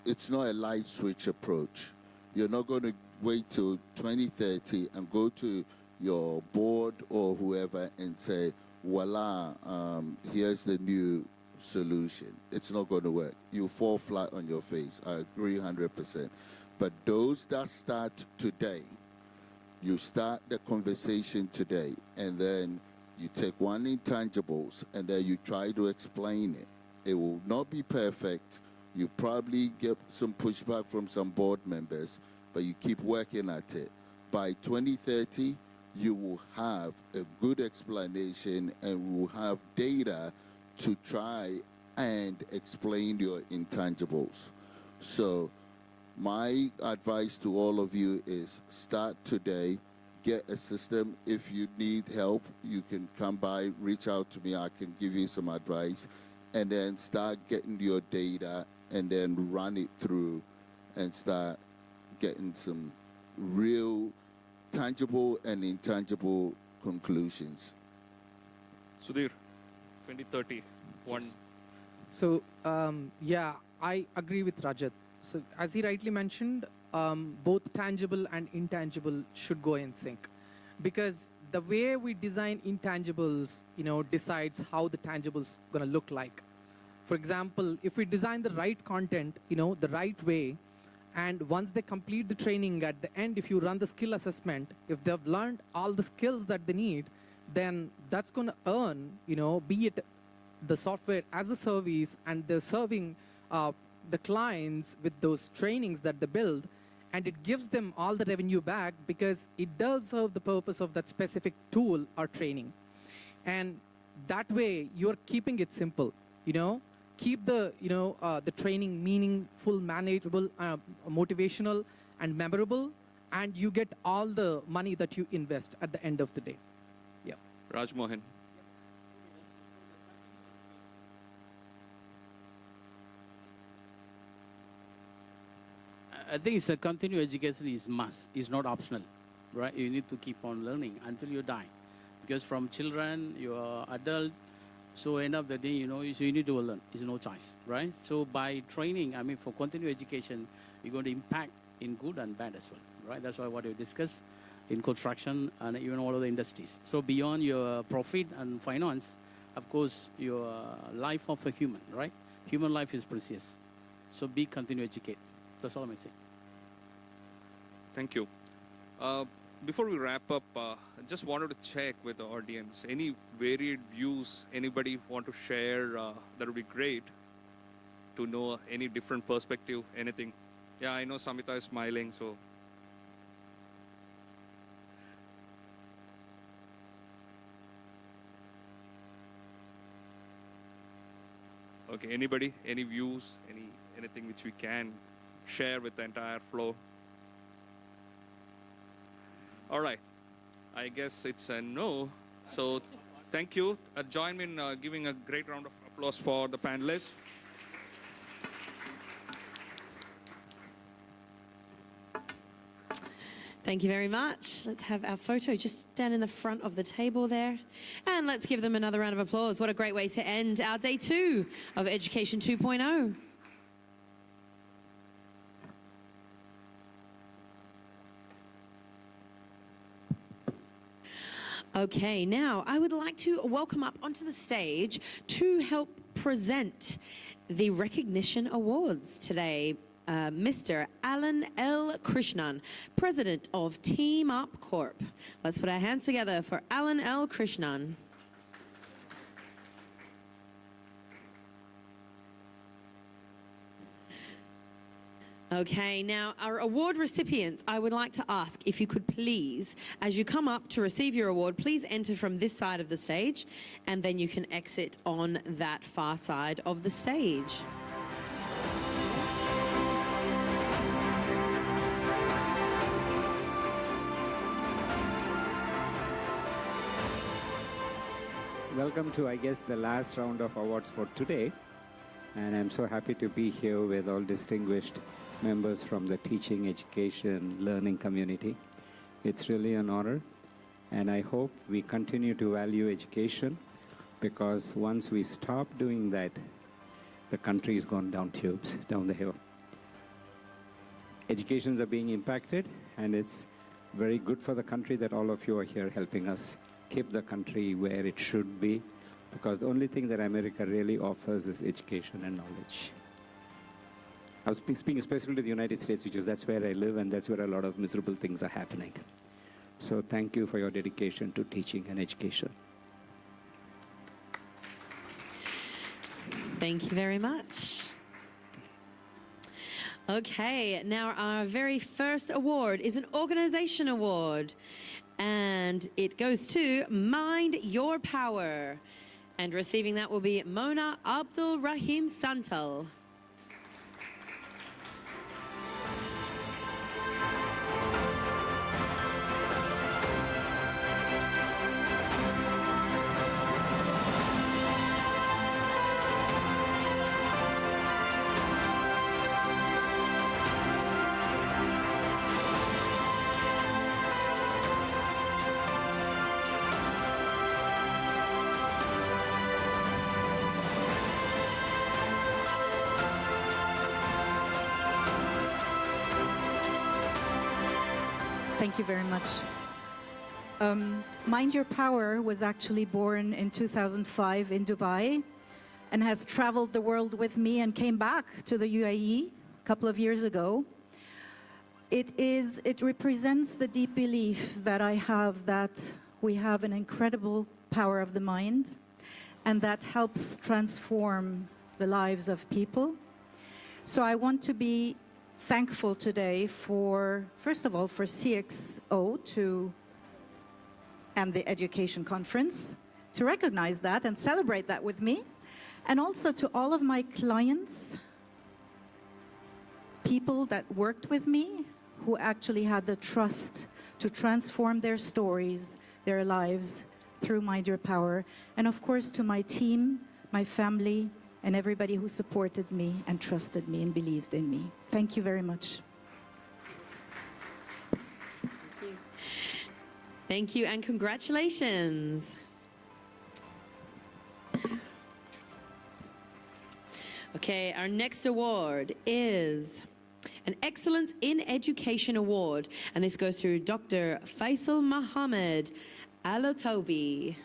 It's not a light switch approach. You're not going to wait till 2030 and go to your board or whoever and say, voila, here's the new solution. It's not going to work. You fall flat on your face. I agree 100%. But those that start today, you start the conversation today, and then you take one intangibles, and then you try to explain it. It will not be perfect. You probably get some pushback from some board members, but you keep working at it. By 2030, you will have a good explanation, and will have data to try and explain your intangibles. So my advice to all of you is start today, get a system. If you need help, you can come by, reach out to me, I can give you some advice, and then start getting your data and then run it through and start getting some real tangible and intangible conclusions. Sudhir, 2030, one. So, yeah, I agree with Rajat. So, as he rightly mentioned, both tangible and intangible should go in sync, because the way we design intangibles, decides how the tangibles going to look like. For example, if we design the right content, the right way, and once they complete the training, at the end, if you run the skill assessment, if they've learned all the skills that they need, then that's going to earn, be it the software as a service, and they're serving the clients with those trainings that they build, and it gives them all the revenue back because it does serve the purpose of that specific tool or training. And that way, you're keeping it simple, Keep the, the training meaningful, manageable, motivational, and memorable, and you get all the money that you invest at the end of the day. Yeah. Raj Mohan. I think it's a continuing education is must, is not optional. right? You need to keep on learning until you die. Because from children, you are adult, so end of the day, you know, so you need to learn. There's no choice, right? So by training, I mean, for continuing education, you're going to impact in good and bad as well, right? That's why what we discuss in construction and even all other industries. So beyond your profit and finance, of course, your life of a human, right? Human life is precious. So continue to educate. That's all I'm saying. Thank you. Before we wrap up, I just wanted to check with the audience. Any varied views anybody want to share? That would be great to know any different perspective, anything. Yeah, I know Samita is smiling, so. Okay, anybody, any views, anything which we can share with the entire floor? All right, I guess it's a no. So thank you. Join me in giving a great round of applause for the panelists. Thank you very much. Let's have our photo just stand in the front of the table there. And let's give them another round of applause. What a great way to end our day 2 of Education 2.0. Okay, now I would like to welcome up onto the stage to help present the recognition awards today. Mr. Alan L. Krishnan, President of Team Up Corp. Let's put our hands together for Alan L. Krishnan. Okay, now our award recipients, I would like to ask if you could please, as you come up to receive your award, please enter from this side of the stage, and then you can exit on that far side of the stage. Welcome to, I guess, the last round of awards for today. And I'm so happy to be here with all distinguished members from the teaching, education, learning community. It's really an honor. And I hope we continue to value education, because once we stop doing that, the country is going down tubes, down the hill. Educations are being impacted, and it's very good for the country that all of you are here helping us keep the country where it should be, because the only thing that America really offers is education and knowledge. I was speaking especially to the United States, because that's where I live and that's where a lot of miserable things are happening. So thank you for your dedication to teaching and education. Thank you very much. Okay, now our very first award is an organization award. And it goes to Mind Your Power. And receiving that will be Mona Abdul Rahim Santal. Thank you very much. Mind Your Power was actually born in 2005 in Dubai and has traveled the world with me and came back to the UAE a couple of years ago. It represents the deep belief that I have that we have an incredible power of the mind, and that helps transform the lives of people. So I want to be thankful today for, first of all, for CXO and the Education Conference to recognize that and celebrate that with me, and also to all of my clients, people that worked with me, who actually had the trust to transform their stories, their lives through Mind Your Power, and of course to my team, my family, and everybody who supported me and trusted me and believed in me. Thank you very much. Thank you. Thank you and congratulations. Okay, our next award is an Excellence in Education Award, and this goes to Dr. Faisal Mohammed Alotobi.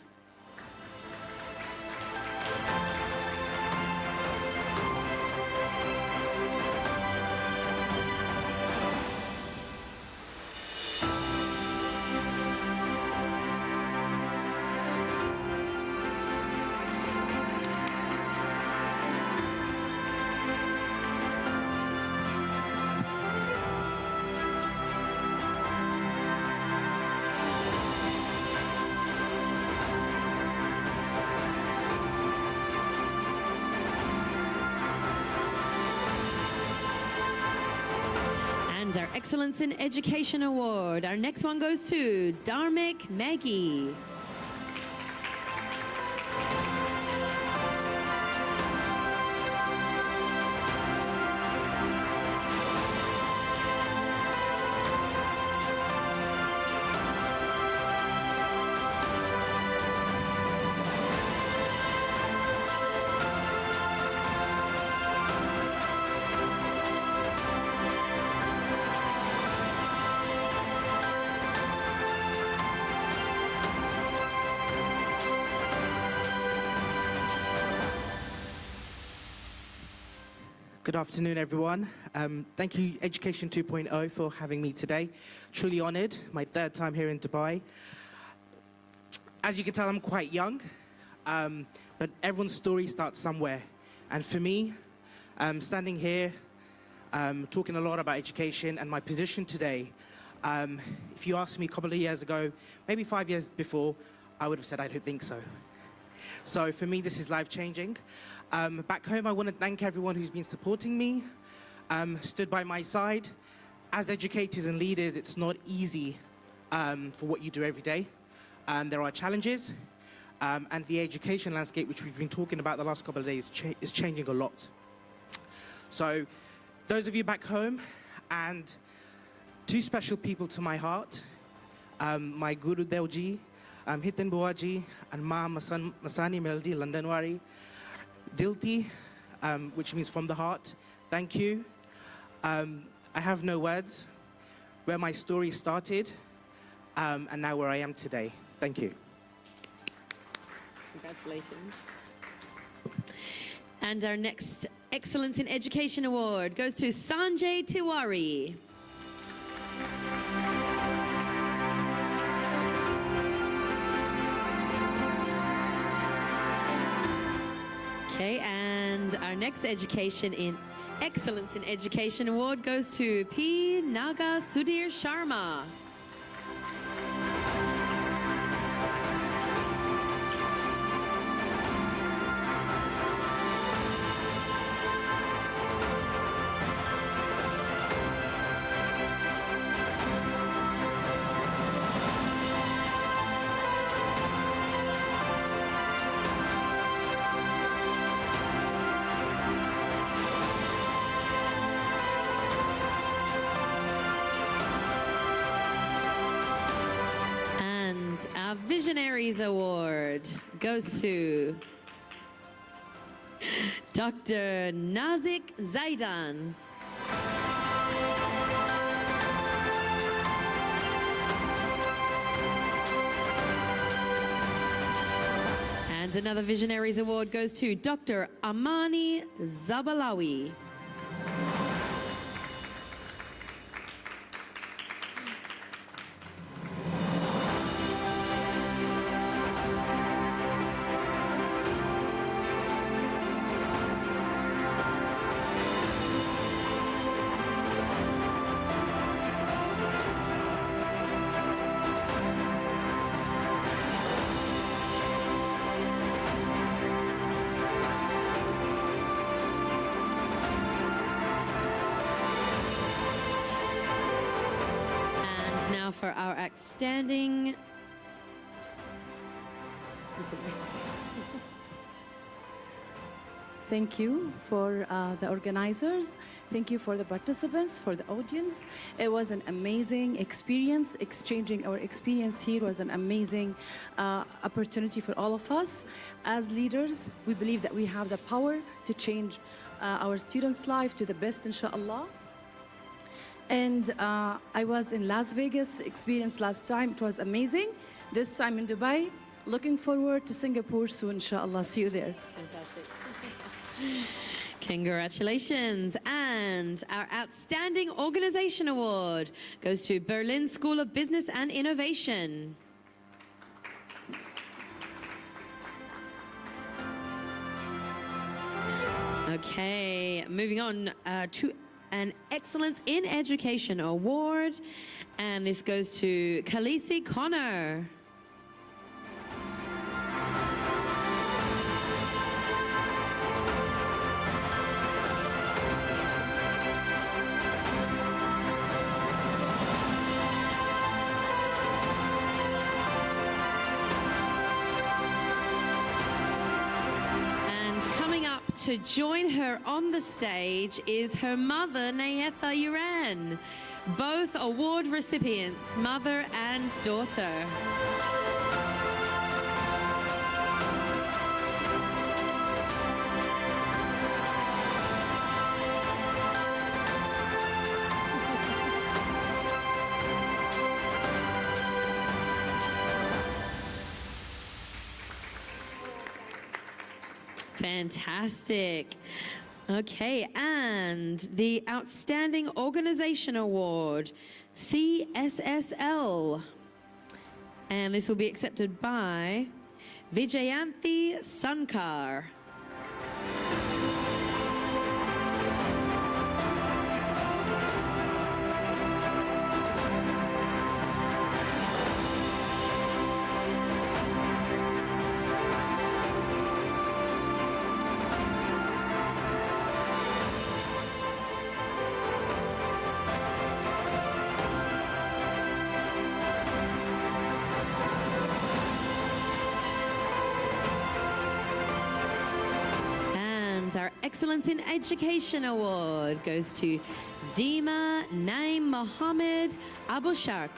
And our Excellence in Education Award, our next one goes to Dharmik Maggie. Good afternoon, everyone. Thank you, Education 2.0, for having me today. Truly honored, my third time here in Dubai. As you can tell, I'm quite young, but everyone's story starts somewhere. And for me, standing here, talking a lot about education and my position today, if you asked me a couple of years ago, maybe 5 years before, I would have said I don't think so. So for me, this is life-changing. Back home, I want to thank everyone who's been supporting me, stood by my side. As educators and leaders, it's not easy for what you do every day. There are challenges, and the education landscape, which we've been talking about the last couple of days, is changing a lot. So those of you back home, and two special people to my heart, my Guru Devji, Hitan Buaji, and Ma Masani Meldi Landanwari, Dilti, which means from the heart, thank you. I have no words. Where my story started, and now where I am today. Thank you. Congratulations. And our next Excellence in Education Award goes to Sanjay Tiwari. Okay, and our next Excellence in Education Award goes to P. Naga Sudhir Sharma. Our Visionaries Award goes to Dr. Nazik Zaidan. And another Visionaries Award goes to Dr. Amani Zabalawi. For our outstanding thank you for the organizers. Thank you for the participants, for the audience. It was an amazing experience. Exchanging our experience here was an amazing opportunity for all of us. As leaders, we believe that we have the power to change our students' life to the best, inshallah. And I was in Las Vegas, experience last time. It was amazing. This time in Dubai. Looking forward to Singapore soon, inshallah. See you there. Fantastic. Congratulations. And our Outstanding Organization Award goes to Berlin School of Business and Innovation. Okay, moving on to an Excellence in Education Award. And this goes to Khaleesi Connor. To join her on the stage is her mother, Nayetha Uran. Both award recipients, mother and daughter. Fantastic. Okay, and the Outstanding Organization Award, CSSL. And this will be accepted by Vijayanthi Sankar. Our Excellence in Education Award goes to Dima Naim Mohammed Abu Shark.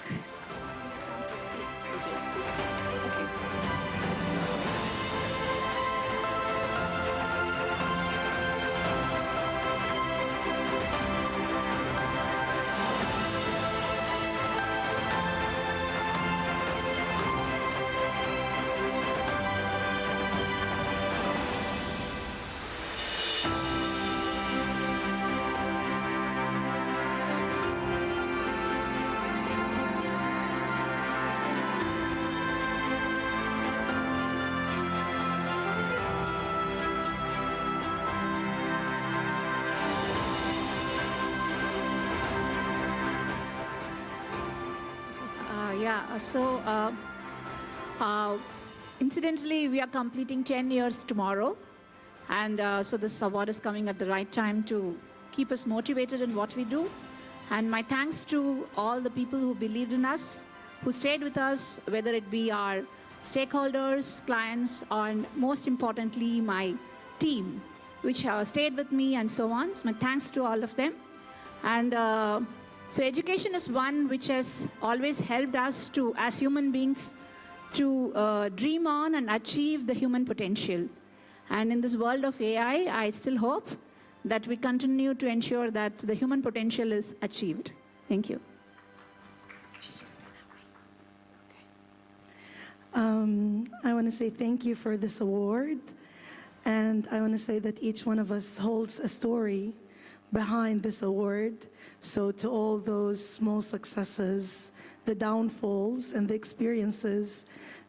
Incidentally, we are completing 10 years tomorrow. And so this award is coming at the right time to keep us motivated in what we do. And my thanks to all the people who believed in us, who stayed with us, whether it be our stakeholders, clients, and most importantly, my team, which stayed with me and so on. So my thanks to all of them. And so education is one which has always helped us to, as human beings, to dream on and achieve the human potential. And in this world of AI, I still hope that we continue to ensure that the human potential is achieved. Thank you. I want to say thank you for this award. And I want to say that each one of us holds a story behind this award. So to all those small successes, the downfalls, and the experiences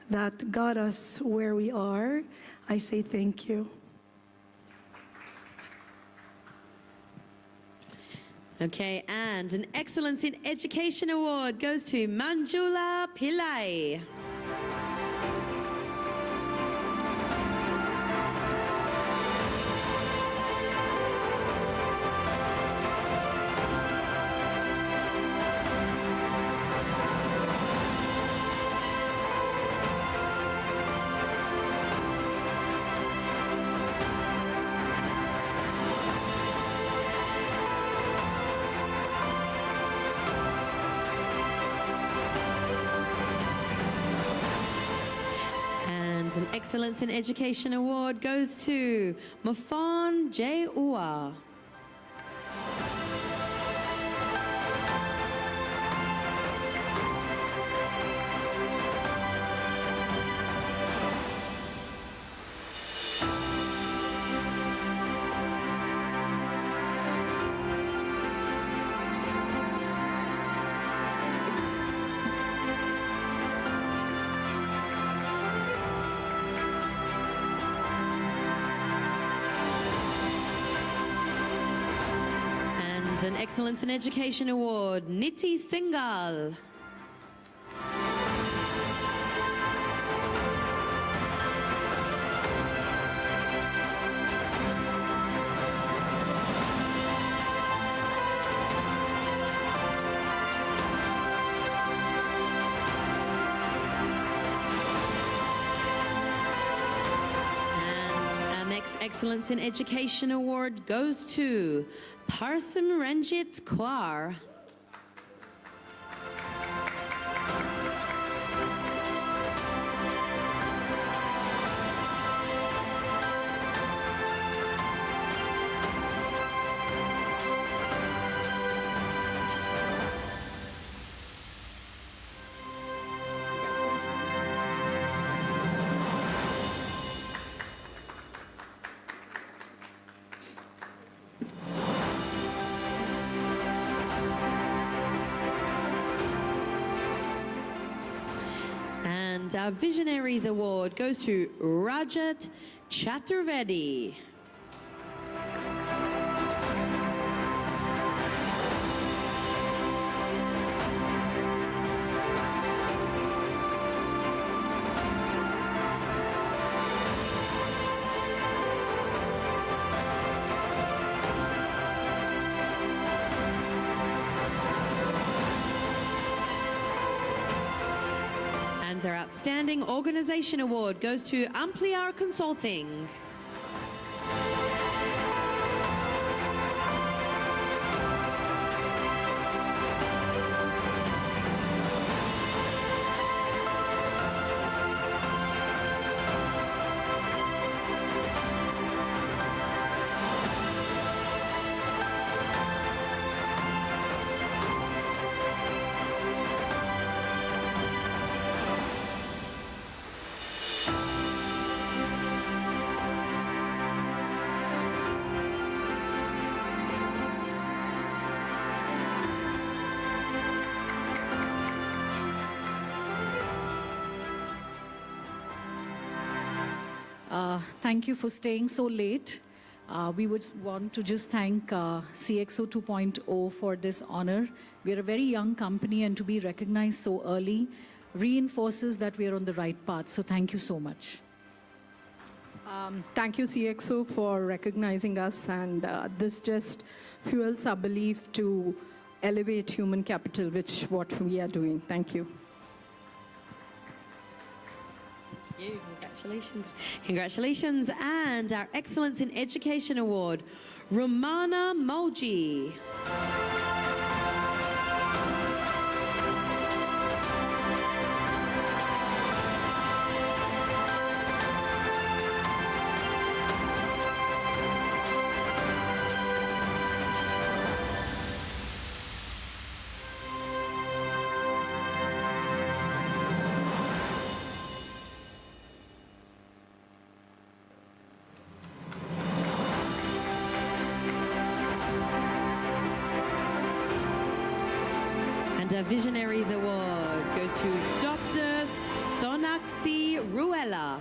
that got us where we are, I say thank you. Okay, and an Excellence in Education Award goes to Manjula Pillai. Excellence in Education Award goes to Mafon J. Ua. An Excellence in Education Award, Niti Singhal. And our next Excellence in Education Award goes to Parsim Ranjit Kaur. And our Visionaries Award goes to Rajat Chaturvedi. And our Outstanding Organization Award goes to Ampliar Consulting. Thank you for staying so late. We would want to just thank CXO 2.0 for this honor. We are a very young company, and to be recognized so early reinforces that we are on the right path. So thank you so much. Thank you, CXO, for recognizing us, and this just fuels our belief to elevate human capital, which what we are doing. Thank you. Congratulations. Congratulations. And our Excellence in Education Award, Romana Moji. The Visionaries Award goes to Dr. Sonaksi Ruella.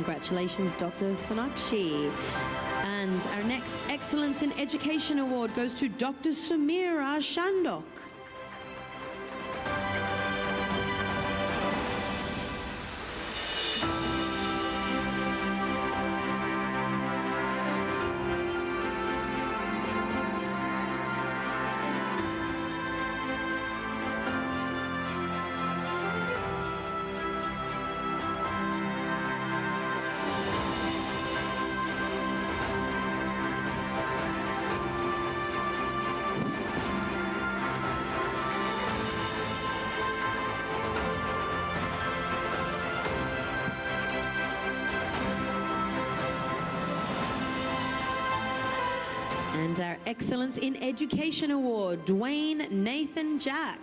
Congratulations, Dr. Sonakshi. And our next Excellence in Education Award goes to Dr. Sumira Shandok. And our Excellence in Education Award, Dwayne Nathan Jack.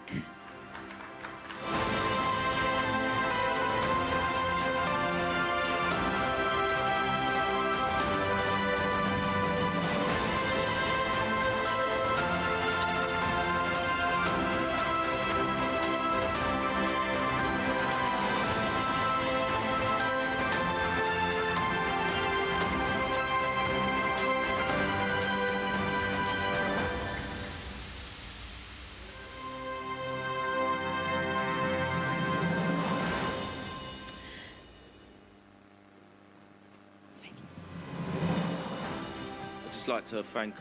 I'd just like to thank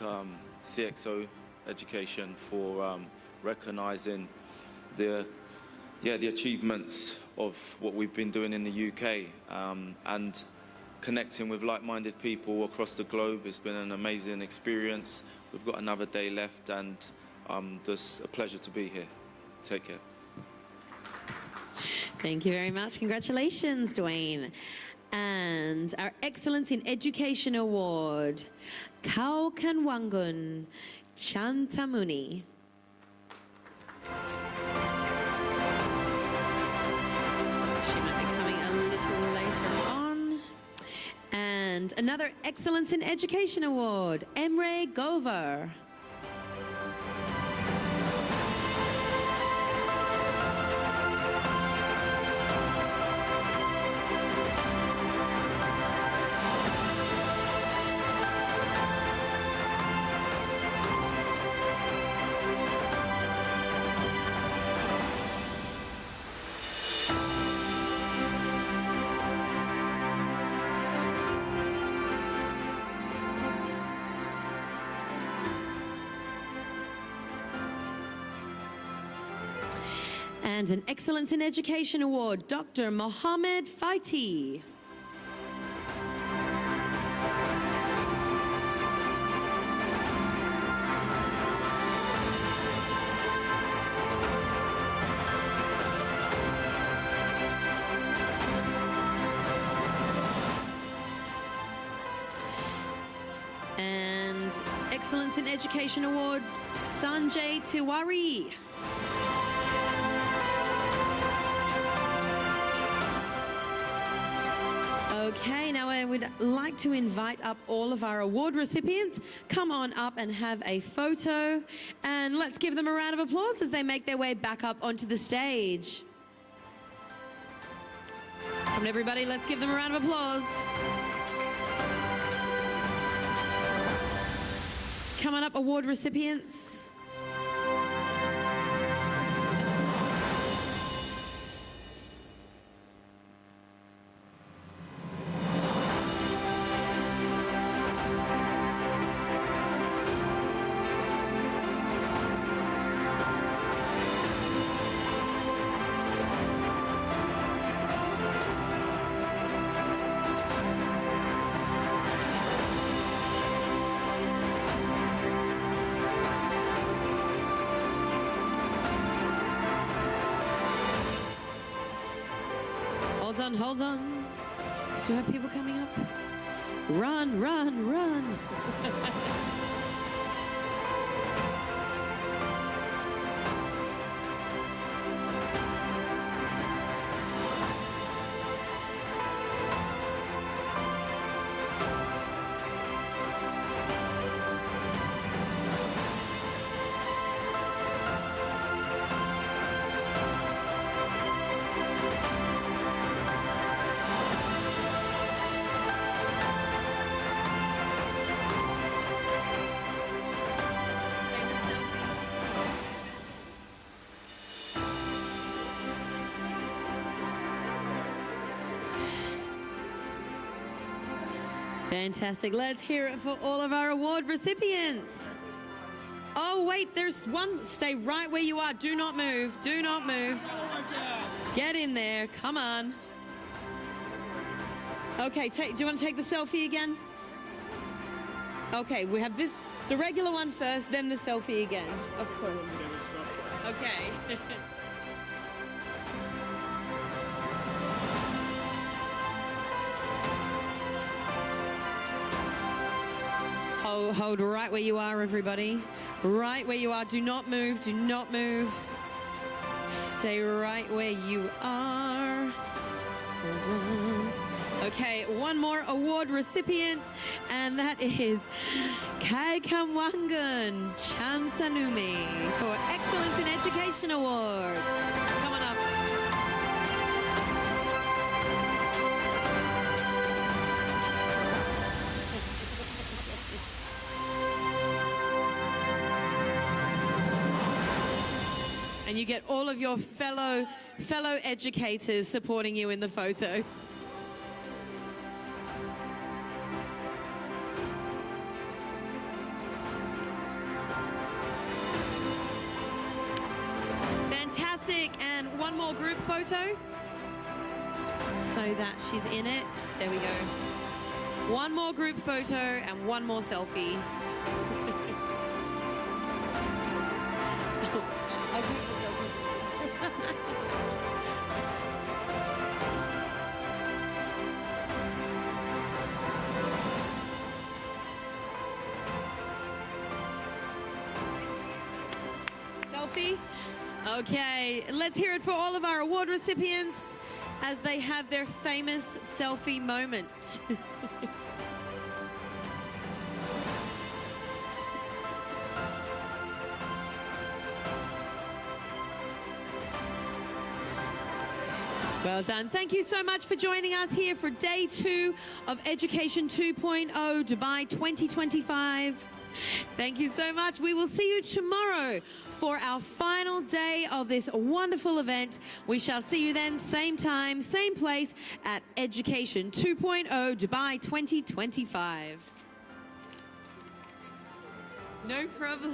CXO Education for recognising the achievements of what we've been doing in the UK and connecting with like-minded people across the globe. It's been an amazing experience. We've got another day left, and just a pleasure to be here. Take care. Thank you very much. Congratulations, Dwayne. And our Excellence in Education Award, Kaukanwangun Chantamuni. She might be coming a little later on. And another Excellence in Education Award, Emre Gover. And an Excellence in Education Award, Dr. Mohammed Faiti. And Excellence in Education Award, Sanjay Tiwari. Okay, now I would like to invite up all of our award recipients. Come on up and have a photo, and let's give them a round of applause as they make their way back up onto the stage. Come on, everybody, let's give them a round of applause. Come on up, award recipients. Hold on. Still have people coming up. Run, run, run. Fantastic. Let's hear it for all of our award recipients. Oh, wait, there's one. Stay right where you are. Do not move. Do not move. Get in there. Come on. Okay, do you want to take the selfie again? Okay, we have this, the regular one first, then the selfie again. Of course. Okay. Hold right where you are, everybody. Right where you are. Do not move. Do not move. Stay right where you are. Hold on. Okay, one more award recipient, and that is Kai Kamwangan Chansanumi for Excellence in Education Award. Come on up. And you get all of your fellow educators supporting you in the photo. Fantastic, and one more group photo so that she's in it. There we go. One more group photo and one more selfie. I'll do the selfie. Selfie? Okay, let's hear it for all of our award recipients as they have their famous selfie moment. Well done. Thank you so much for joining us here for day 2 of Education 2.0 Dubai 2025. Thank you so much. We will see you tomorrow for our final day of this wonderful event. We shall see you then, same time, same place at Education 2.0 Dubai 2025. No problem.